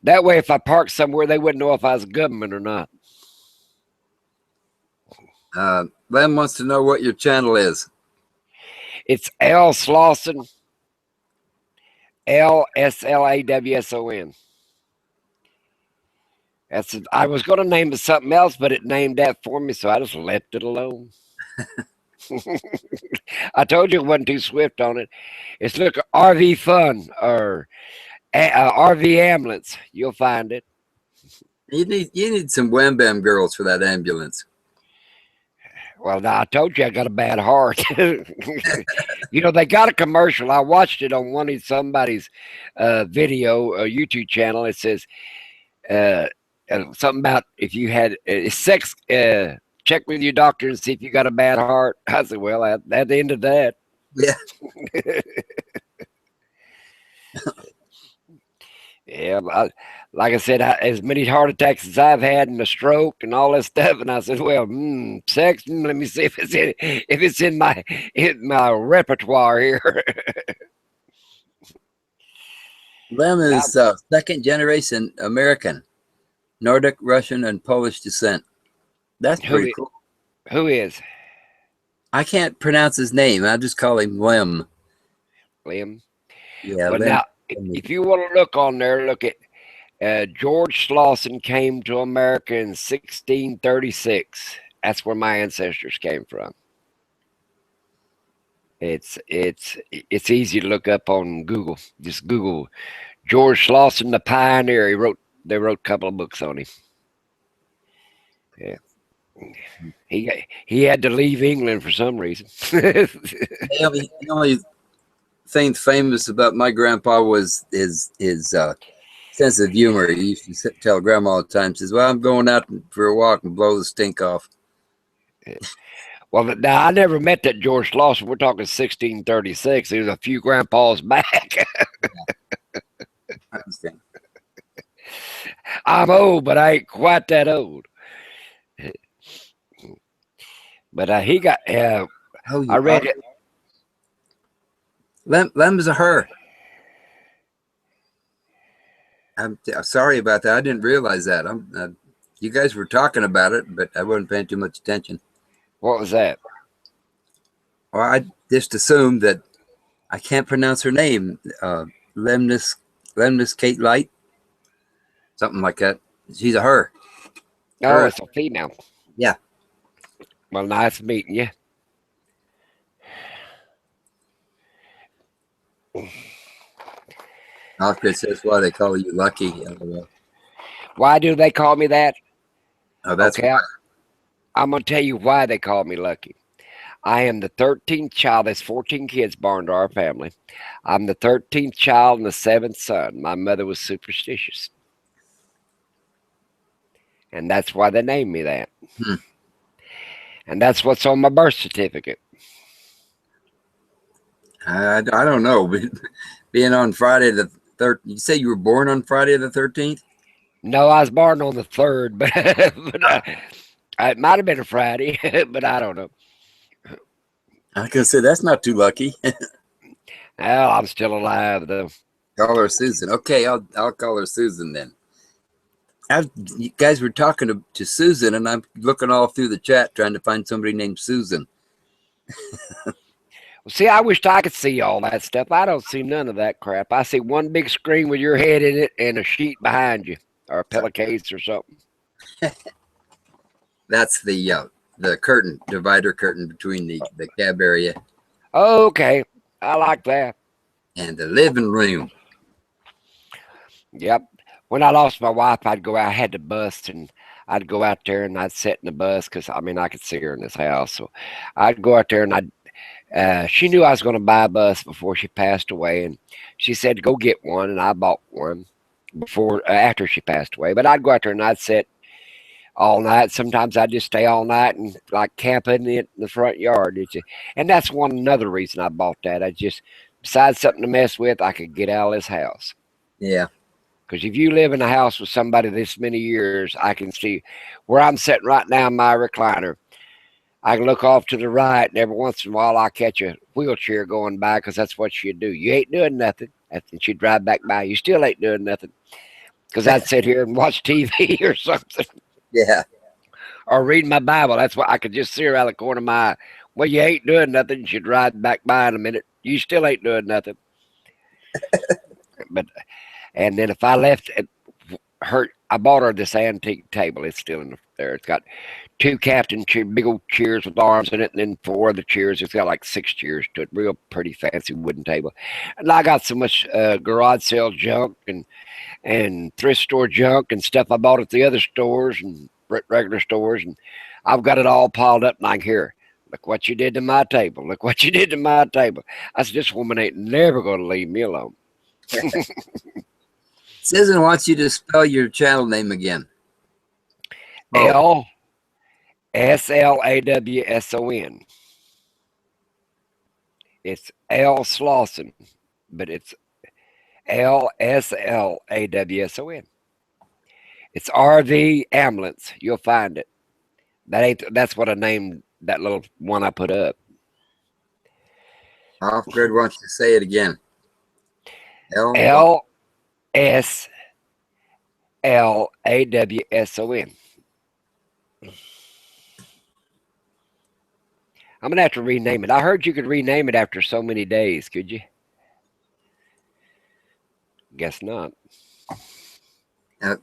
That way, if I parked somewhere, they wouldn't know if I was a government or not. Len wants to know what your channel is. It's L Slawson, LSLAWSON. I was going to name it something else, but it named that for me, so I just left it alone. I told you it wasn't too swift on it. It's look RV Fun or RV Ambulance. You'll find it. You need some wham bam girls for that ambulance. Well, now I told you I got a bad heart. They got a commercial. I watched it on somebody's video, YouTube channel. It says something about if you had sex, check with your doctor and see if you got a bad heart. I said, well, at the end of that. Yeah. Yeah, like I said, as many heart attacks as I've had and a stroke and all that stuff, and I said, well, sex. Let me see if it's in my repertoire here. Lem is second generation American, Nordic, Russian, and Polish descent. That's pretty cool. Who is? I can't pronounce his name. I just call him Lem. Lem. Yeah. But Lem. now, if you want to look on there, look at George Slauson came to America in 1636. That's where my ancestors came from. It's easy to look up on Google. Just Google George Slauson, the pioneer. They wrote a couple of books on him. Yeah. He had to leave England for some reason. The only thing famous about my grandpa was his sense of humor. He used to tell grandma all the time, says, "Well, I'm going out for a walk and blow the stink off." Well, now I never met that George Slauson. We're talking 1636. He was a few grandpas back. I understand. I'm old, but I ain't quite that old. But he got. I read it. Lem is a her. I'm sorry about that. I didn't realize that. You guys were talking about it, but I wasn't paying too much attention. What was that? Well, I just assumed that I can't pronounce her name. Lemnis Kate Light, something like that. She's a her. Oh, it's a female. Yeah. Well, nice meeting you. Chris says why they call you Lucky. Why do they call me that? Oh, that's okay. Why. I'm going to tell you why they call me Lucky. I am the 13th child. There's 14 kids born to our family. I'm the 13th child and the 7th son. My mother was superstitious. And that's why they named me that. And that's what's on my birth certificate. I don't know. Being on Friday the 13th, you say you were born on Friday the 13th? No, I was born on the 3rd, but it might have been a Friday, but I don't know. I was going to say, that's not too lucky. Well, I'm still alive, though. Call her Susan. Okay, I'll call her Susan then. You guys were talking to Susan, and I'm looking all through the chat trying to find somebody named Susan. Well, see, I wished I could see all that stuff. I don't see none of that crap. I see one big screen with your head in it and a sheet behind you, or a pillowcase or something. That's the curtain, divider curtain between the cab area. Okay, I like that. And the living room. Yep. When I lost my wife, I'd go out. I had the bus, and I'd go out there and I'd sit in the bus because I could see her in this house. So I'd go out there and she knew I was going to buy a bus before she passed away, and she said go get one, and I bought one after she passed away. But I'd go out there and I'd sit all night. Sometimes I'd just stay all night and like camping in the front yard. And that's another reason I bought that. I just, besides something to mess with, I could get out of this house. Yeah. Because if you live in a house with somebody this many years, I can see where I'm sitting right now in my recliner. I can look off to the right, and every once in a while I catch a wheelchair going by because that's what she'd do. You ain't doing nothing. And she'd drive back by. You still ain't doing nothing. Because I'd sit here and watch TV or something. Yeah. Or read my Bible. That's why I could just see her out of the corner of my eye. Well, you ain't doing nothing. She'd ride back by in a minute. You still ain't doing nothing. And then if I left her, I bought her this antique table. It's still in there. It's got 2 captain big old chairs with arms in it, and then 4 of the chairs. It's got like 6 chairs to it. Real pretty fancy wooden table. And I got so much garage sale junk and thrift store junk and stuff I bought at the other stores and regular stores, and I've got it all piled up. And I hear, look what you did to my table. Look what you did to my table. I said, this woman ain't never going to leave me alone. Susan wants you to spell your channel name again. LSLAWSON. It's L Slauson, but it's LSLAWSON. It's RV ambulance. You'll find it. That's what I named that little one I put up. Alfred wants to say it again. LSLAWSON. I'm going to have to rename it. I heard you could rename it after so many days. Could you? Guess not.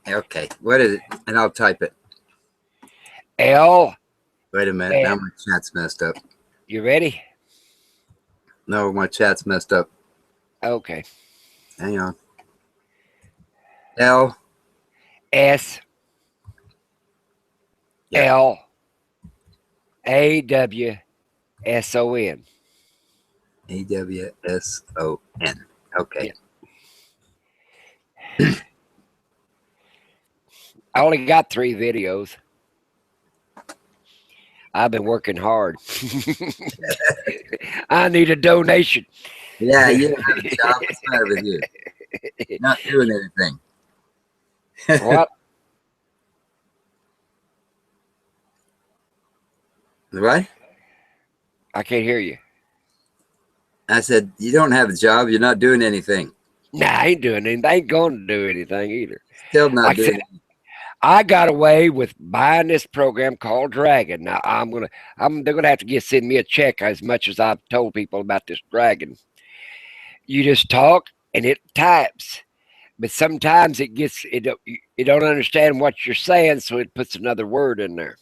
Okay, what is it? And I'll type it. L. Wait a minute. Now my chat's messed up. You ready? No, my chat's messed up. Okay. Hang on. L. S. Yeah. L. A. W. S. O. N. AWSON. Okay. Yeah. I only got 3 videos. I've been working hard. I need a donation. Yeah, you don't have a job. What's the matter with you? Not doing anything. What? What? I can't hear you. I said, you don't have a job. You're not doing anything. Nah, I ain't doing anything. I ain't going to do anything either. Still not Like I doing said, anything. I got away with buying this program called Dragon. Now they're gonna have to send me a check as much as I've told people about this Dragon. You just talk and it types, but sometimes it don't understand what you're saying, so it puts another word in there,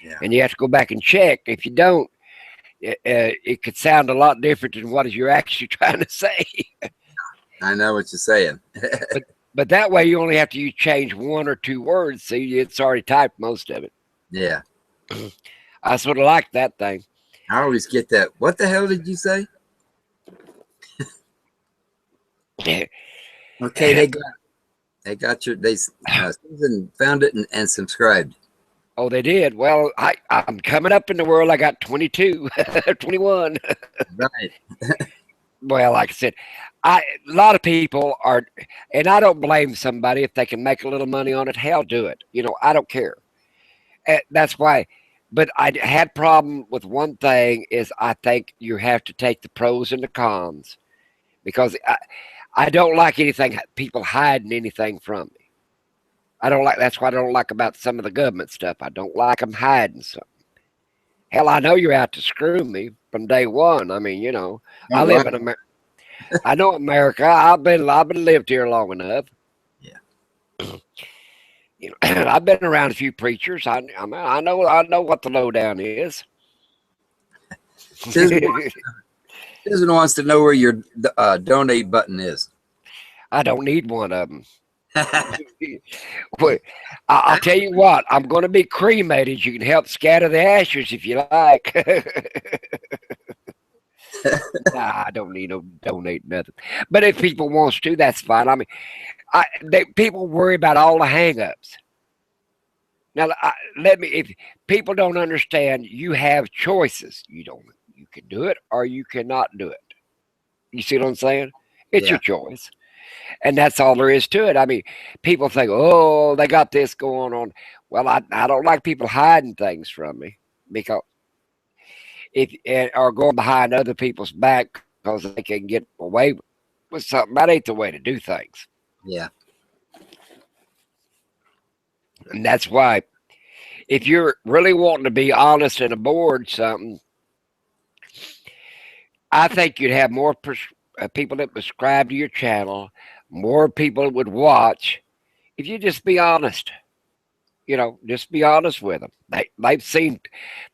Yeah. and you have to go back and check. If you don't, it could sound a lot different than what you're actually trying to say. I know what you're saying. But that way you only have to change 1 or 2 words. See, it's already typed most of it. Yeah. I sort of like that thing. I always get that. What the hell did you say? Okay, they got your Susan found it and subscribed. Oh, they did. Well, I'm coming up in the world. I got 22, 21. Right. Well, like I said, a lot of people are, and I don't blame somebody if they can make a little money on it. Hell, do it. You know, I don't care. That's why. But I had problem with one thing is I think you have to take the pros and the cons because I don't like anything people hiding anything from me. I don't like. That's what I don't like about some of the government stuff. I don't like them hiding something. Hell, I know you're out to screw me from day one. I mean, you know, I live in America. I know America. I've been lived here long enough. Yeah. You know, I've been around a few preachers. I know what the lowdown is. Susan wants to know where your donate button is. I don't need one of them. Wait, I'll tell you what. I'm going to be cremated. You can help scatter the ashes if you like. Nah, I don't need no donate nothing. But if people wants to, that's fine. I mean, people worry about all the hang-ups. Now, if people don't understand, you have choices. You can do it or you cannot do it. You see what I'm saying? It's your choice. And that's all there is to it. I mean, people think, oh, they got this going on. Well, I don't like people hiding things from me because or going behind other people's back because they can get away with something. That ain't the way to do things. Yeah. And that's why if you're really wanting to be honest and aboard something, I think you'd have more people that subscribe to your channel, more people would watch if you just be honest. You know, just be honest with them.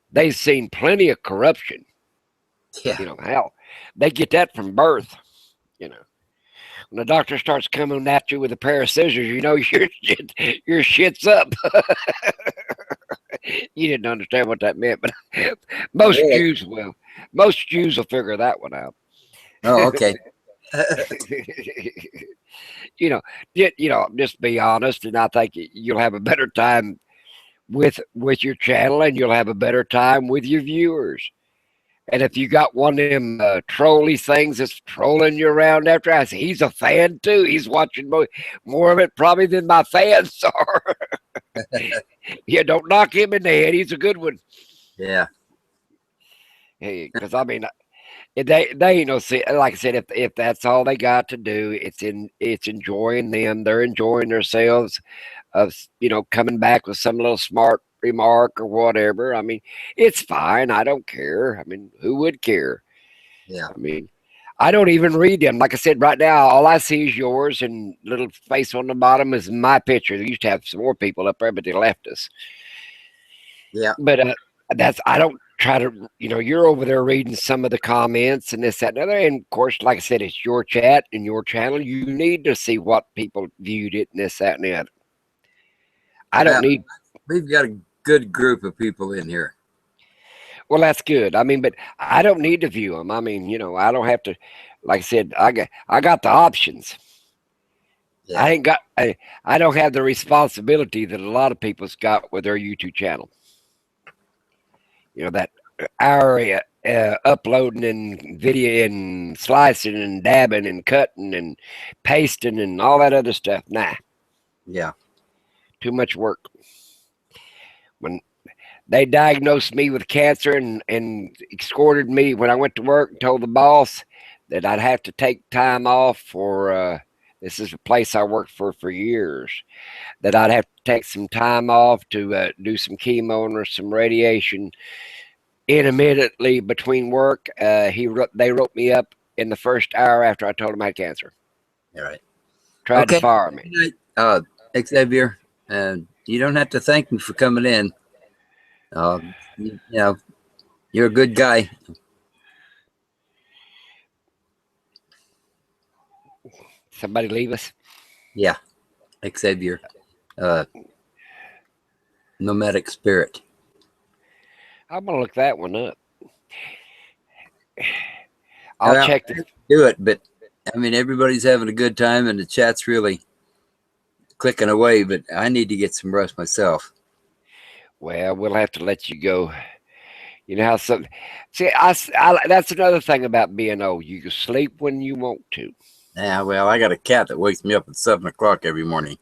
They've seen plenty of corruption. Yeah. You know, hell, they get that from birth. You know, when the doctor starts coming at you with a pair of scissors, you know your shit's up. You didn't understand what that meant, but most Jews will. Most Jews will figure that one out. Oh, okay. Just be honest, and I think you'll have a better time with your channel, and you'll have a better time with your viewers. And if you got one of them trolly things that's trolling you around after, I say he's a fan too. He's watching more of it probably than my fans are. Yeah, don't knock him in the head. He's a good one. Yeah. Hey, because I mean, they ain't no like I said. If that's all they got to do, it's enjoying them. They're enjoying themselves of coming back with some little smart remark or whatever. I mean, it's fine. I don't care. I mean, who would care? Yeah. I mean, I don't even read them. Like I said, right now, all I see is yours, and little face on the bottom is my picture. They used to have some more people up there, but they left us. Yeah. But I don't try to, you're over there reading some of the comments and this, that, and other. And of course, like I said, it's your chat and your channel. You need to see what people viewed it and this, that, and the other. I don't need. We've got a good group of people in here. Well, that's good. I mean, but I don't need to view them. I mean, I don't have to. Like I said, I got the options. Yeah. I don't have the responsibility that a lot of people's got with their YouTube channel. That hour uploading and video and slicing and dabbing and cutting and pasting and all that other stuff. Nah. Yeah. Too much work. When they diagnosed me with cancer and escorted me when I went to work and told the boss that I'd have to take time off for, this is a place I worked for years, that I'd have to take some time off to do some chemo or some radiation intermittently between work. They wrote me up in the first hour after I told them I had cancer. All right. Tried to fire me. Xavier, you don't have to thank me for coming in. You're a good guy. Somebody leave us? Yeah. Xavier. Nomadic Spirit. I'm going to look that one up. I'll check this. Do it, but I mean, everybody's having a good time and the chat's really clicking away, but I need to get some rest myself. Well, we'll have to let you go. You know how some. See, that's another thing about being old. You can sleep when you want to. Yeah, well, I got a cat that wakes me up at 7 o'clock every morning.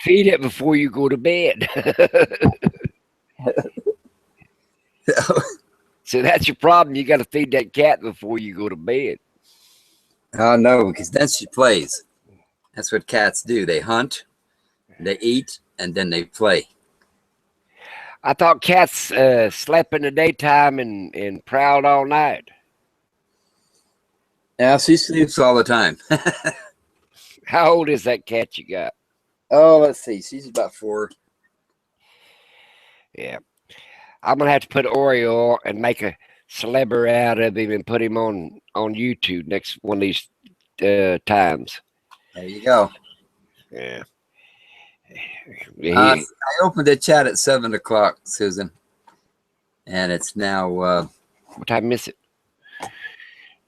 Feed it before you go to bed. So that's your problem. You got to feed that cat before you go to bed. Oh, no, because then she plays. That's what cats do. They hunt, they eat, and then they play. I thought cats slept in the daytime and prowled all night. Yeah, she sleeps all the time. How old is that cat you got? Oh, let's see. She's about 4. Yeah. I'm going to have to put Oreo and make a celebrity out of him and put him on YouTube next one of these times. There you go. Yeah. I opened the chat at 7 o'clock, Susan. And it's now... what time is it?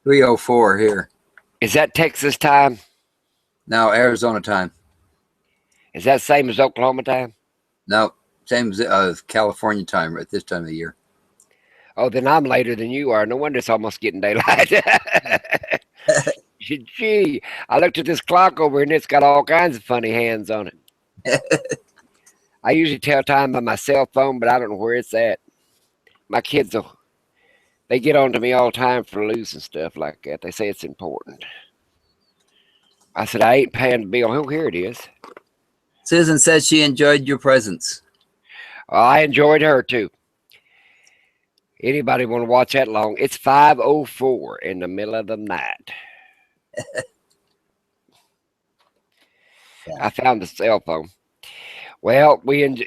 3:04 here. Is that Texas time? No, Arizona time. Is that same as Oklahoma time? No, same as California time at this time of the year. Oh, then I'm later than you are. No wonder it's almost getting daylight. Gee, I looked at this clock over and it's got all kinds of funny hands on it. I usually tell time by my cell phone, but I don't know where it's at. My kids, they get on to me all the time for losing stuff like that. They say it's important. I said, I ain't paying the bill. Oh, here it is. Susan said she enjoyed your presence. I enjoyed her too. Anybody want to watch that long? It's 5:04 in the middle of the night. Yeah. I found the cell phone. Well,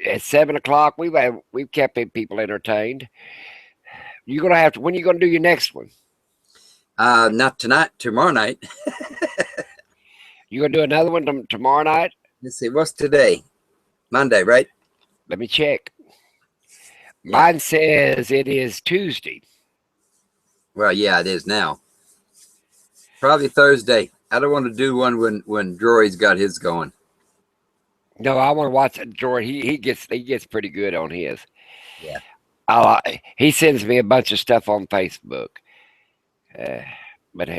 at 7 o'clock, we've kept people entertained. You're gonna have to. When are you gonna do your next one? Not tonight. Tomorrow night. You gonna do another one tomorrow night? Let's see. What's today? Monday, right? Let me check. Mine says it is Tuesday. Well, yeah, it is now. Probably Thursday. I don't want to do one when Droid's got his going. No, I want to watch Droid. He gets pretty good on his. Yeah. He sends me a bunch of stuff on Facebook. But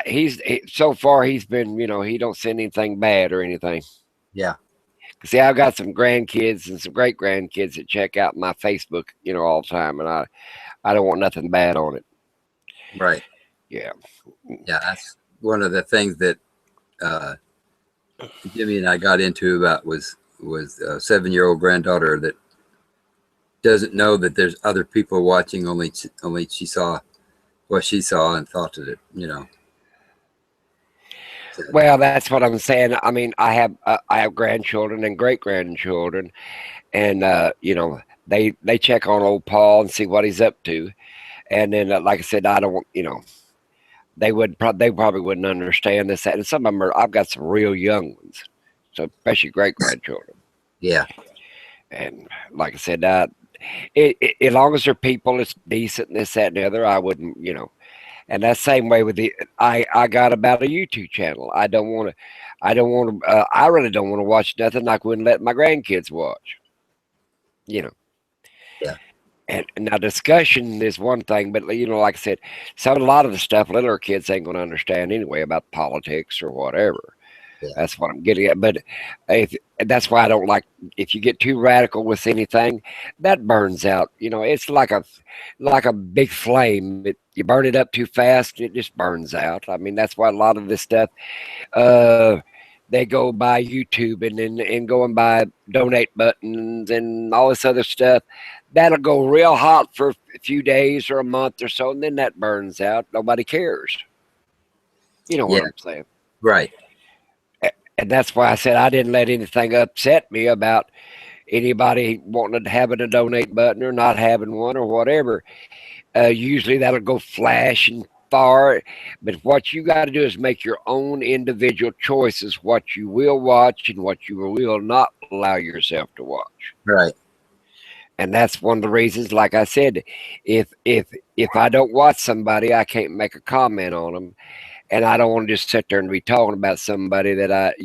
he's so far he's been, he don't send anything bad or anything. Yeah. See, I've got some grandkids and some great grandkids that check out my Facebook, all the time, and I don't want nothing bad on it. Right. Yeah. Yeah, that's one of the things that Jimmy and I got into about was a 7-year-old granddaughter that doesn't know that there's other people watching. Only she saw what she saw and thought of it, you know. Well, that's what I'm saying. I mean, I have grandchildren and great grandchildren, and you know, they check on old Paul and see what he's up to, and then like I said, I don't, you know, they probably wouldn't understand this, that, and some of them are. I've got some real young ones, so especially great grandchildren, Yeah. and like I said, as long as they're people, it's decent, and this, that, and the other. I wouldn't, you know. And that same way with the I got about a YouTube channel. I really don't want to watch nothing I wouldn't let my grandkids watch. You know. Yeah. And now discussion is one thing, but you know, like I said, a lot of the stuff littler kids ain't going to understand anyway about politics or whatever. Yeah. That's what I'm getting at. But that's why I don't like if you get too radical with anything, that burns out. You know, it's like a big flame. You burn it up too fast, it just burns out. I mean, that's why a lot of this stuff, uh, they go by YouTube and go and buy donate buttons and all this other stuff. That'll go real hot for a few days or a month or so, and then that burns out. Nobody cares. You know Yeah. what I'm saying? Right. And that's why I said I didn't let anything upset me about anybody wanting to having a donate button or not having one or whatever. Usually that'll go flash and far, but what you got to do is make your own individual choices what you will watch and what you will not allow yourself to watch. Right. And that's one of the reasons, like I said, if I don't watch somebody, I can't make a comment on them, and I don't want to just sit there and be talking about somebody that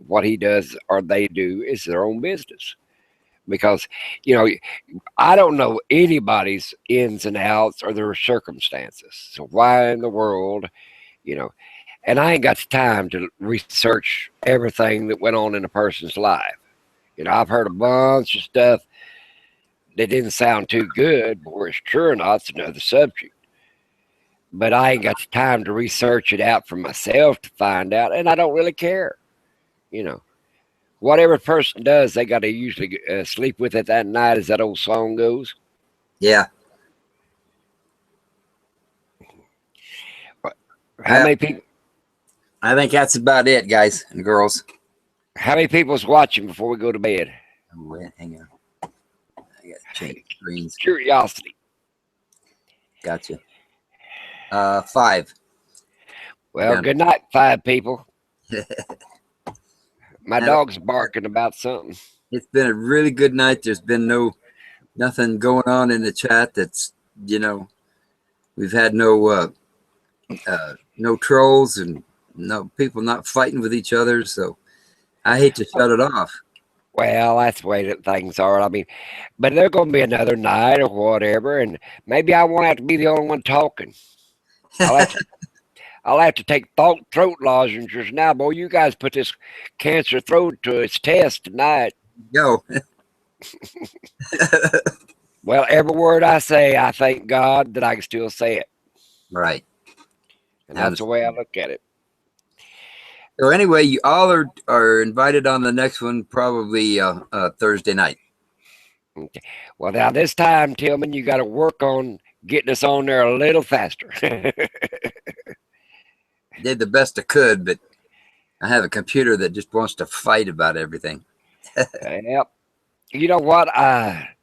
what he does or they do is their own business. Because, you know, I don't know anybody's ins and outs or their circumstances. So why in the world, you know, and I ain't got the time to research everything that went on in a person's life. You know, I've heard a bunch of stuff that didn't sound too good, but whether it's true or not, it's another subject. But I ain't got the time to research it out for myself to find out, and I don't really care. You know, whatever a person does, they got to usually sleep with it that night, as that old song goes. Yeah. How many people? I think that's about it, guys and girls. How many people's watching before we go to bed? Oh, wait, hang on. I got to change screens. Curiosity. Gotcha. 5. Well, Done. good night, 5 people. My dog's barking about something. It's been a really good night. There's been nothing going on in the chat that's, you know, we've had no trolls and no people not fighting with each other. So I hate to shut it off. Well, that's the way that things are. I mean, but there's going to be another night or whatever, and maybe I won't have to be the only one talking. I'll have to take throat lozenges now. Boy, you guys put this cancer throat to its test tonight. Go. Well, every word I say, I thank God that I can still say it. Right. And that's the way I look at it. So anyway, you all are invited on the next one, probably Thursday night. Okay. Well, now this time, Tillman, you got to work on getting us on there a little faster. Did the best I could, but I have a computer that just wants to fight about everything. Yep. You know what? I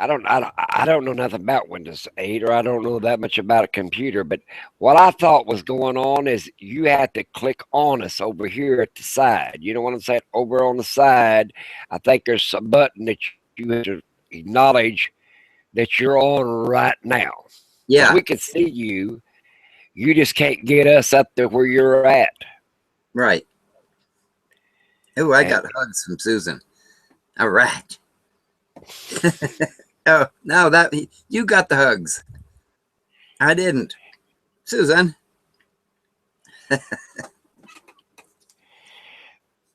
don't know nothing about Windows 8, or I don't know that much about a computer, but what I thought was going on is you had to click on us over here at the side. You know what I'm saying? Over on the side, I think there's a button that you have to acknowledge that you're on right now. Yeah. So we can see you. You just can't get us up there where you're at. Right. Oh, I got hugs from Susan. All right. Oh, no, you got the hugs. I didn't. Susan.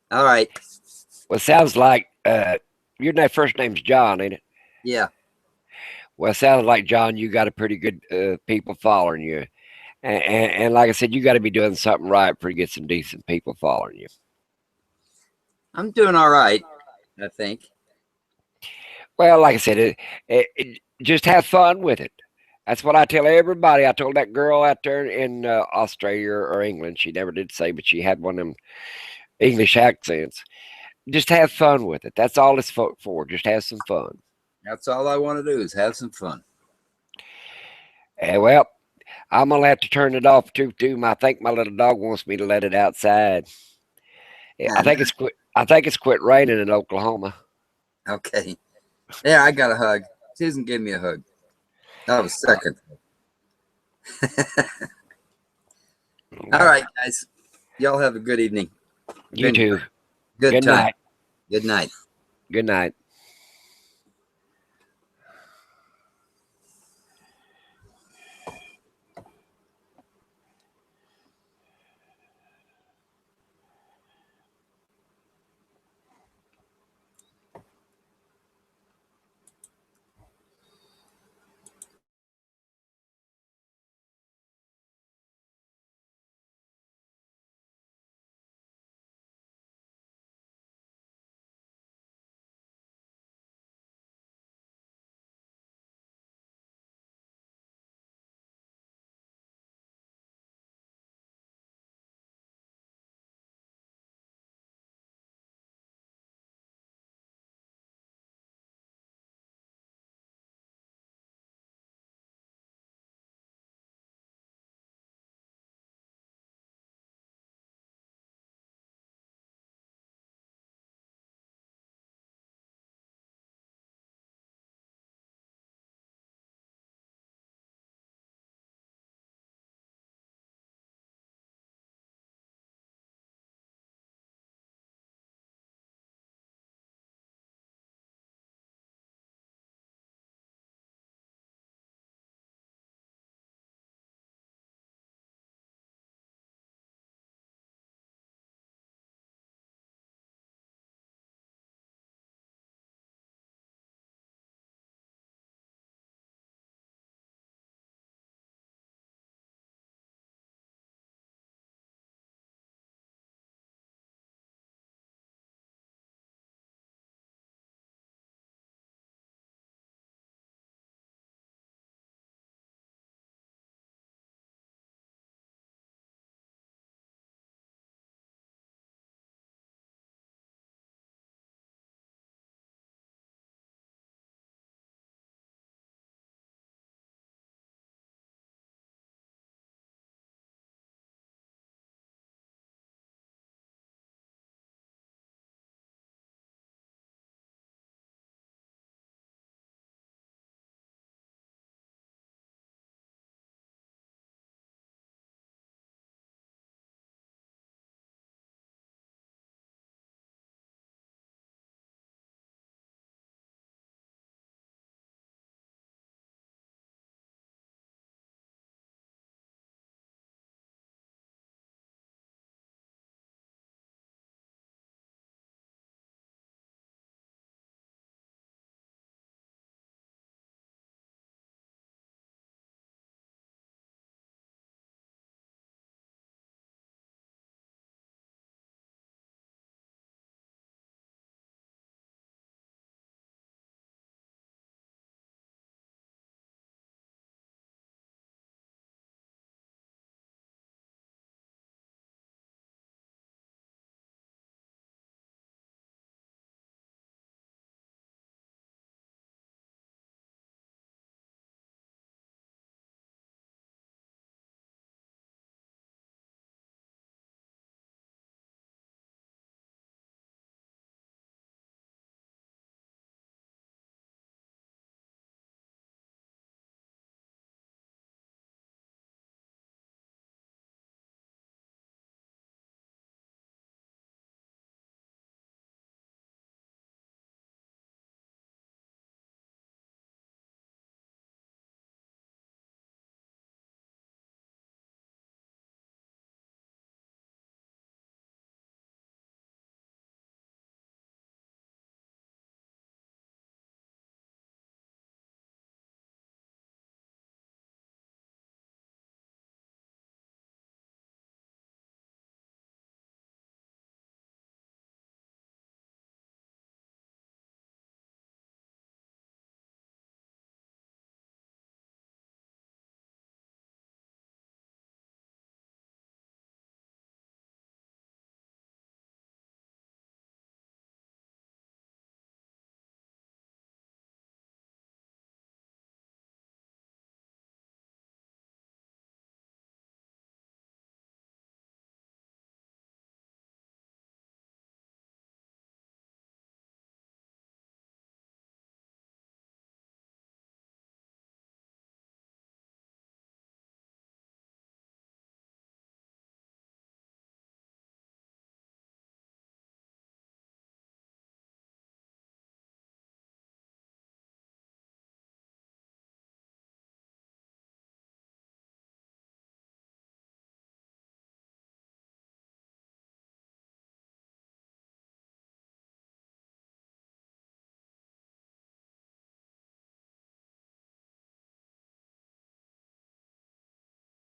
All right. Well, it sounds like your first name's John, ain't it? Yeah. Well, it sounds like, John, you got a pretty good people following you. And like I said, you got to be doing something right for you get some decent people following you. I'm doing all right, I think. Well, like I said, just have fun with it. That's what I tell everybody. I told that girl out there in Australia or England. She never did say, but she had one of them English accents. Just have fun with it. That's all it's for. Just have some fun. That's all I want to do is have some fun. Well, I'm gonna have to turn it off too. I think my little dog wants me to let it outside. I think it's quit. I think it's quit raining in Oklahoma. Okay. Yeah, I got a hug. Susan gave me a hug. That was second. All right, guys. Y'all have a good evening. You too. Good time. Night. Good night. Good night.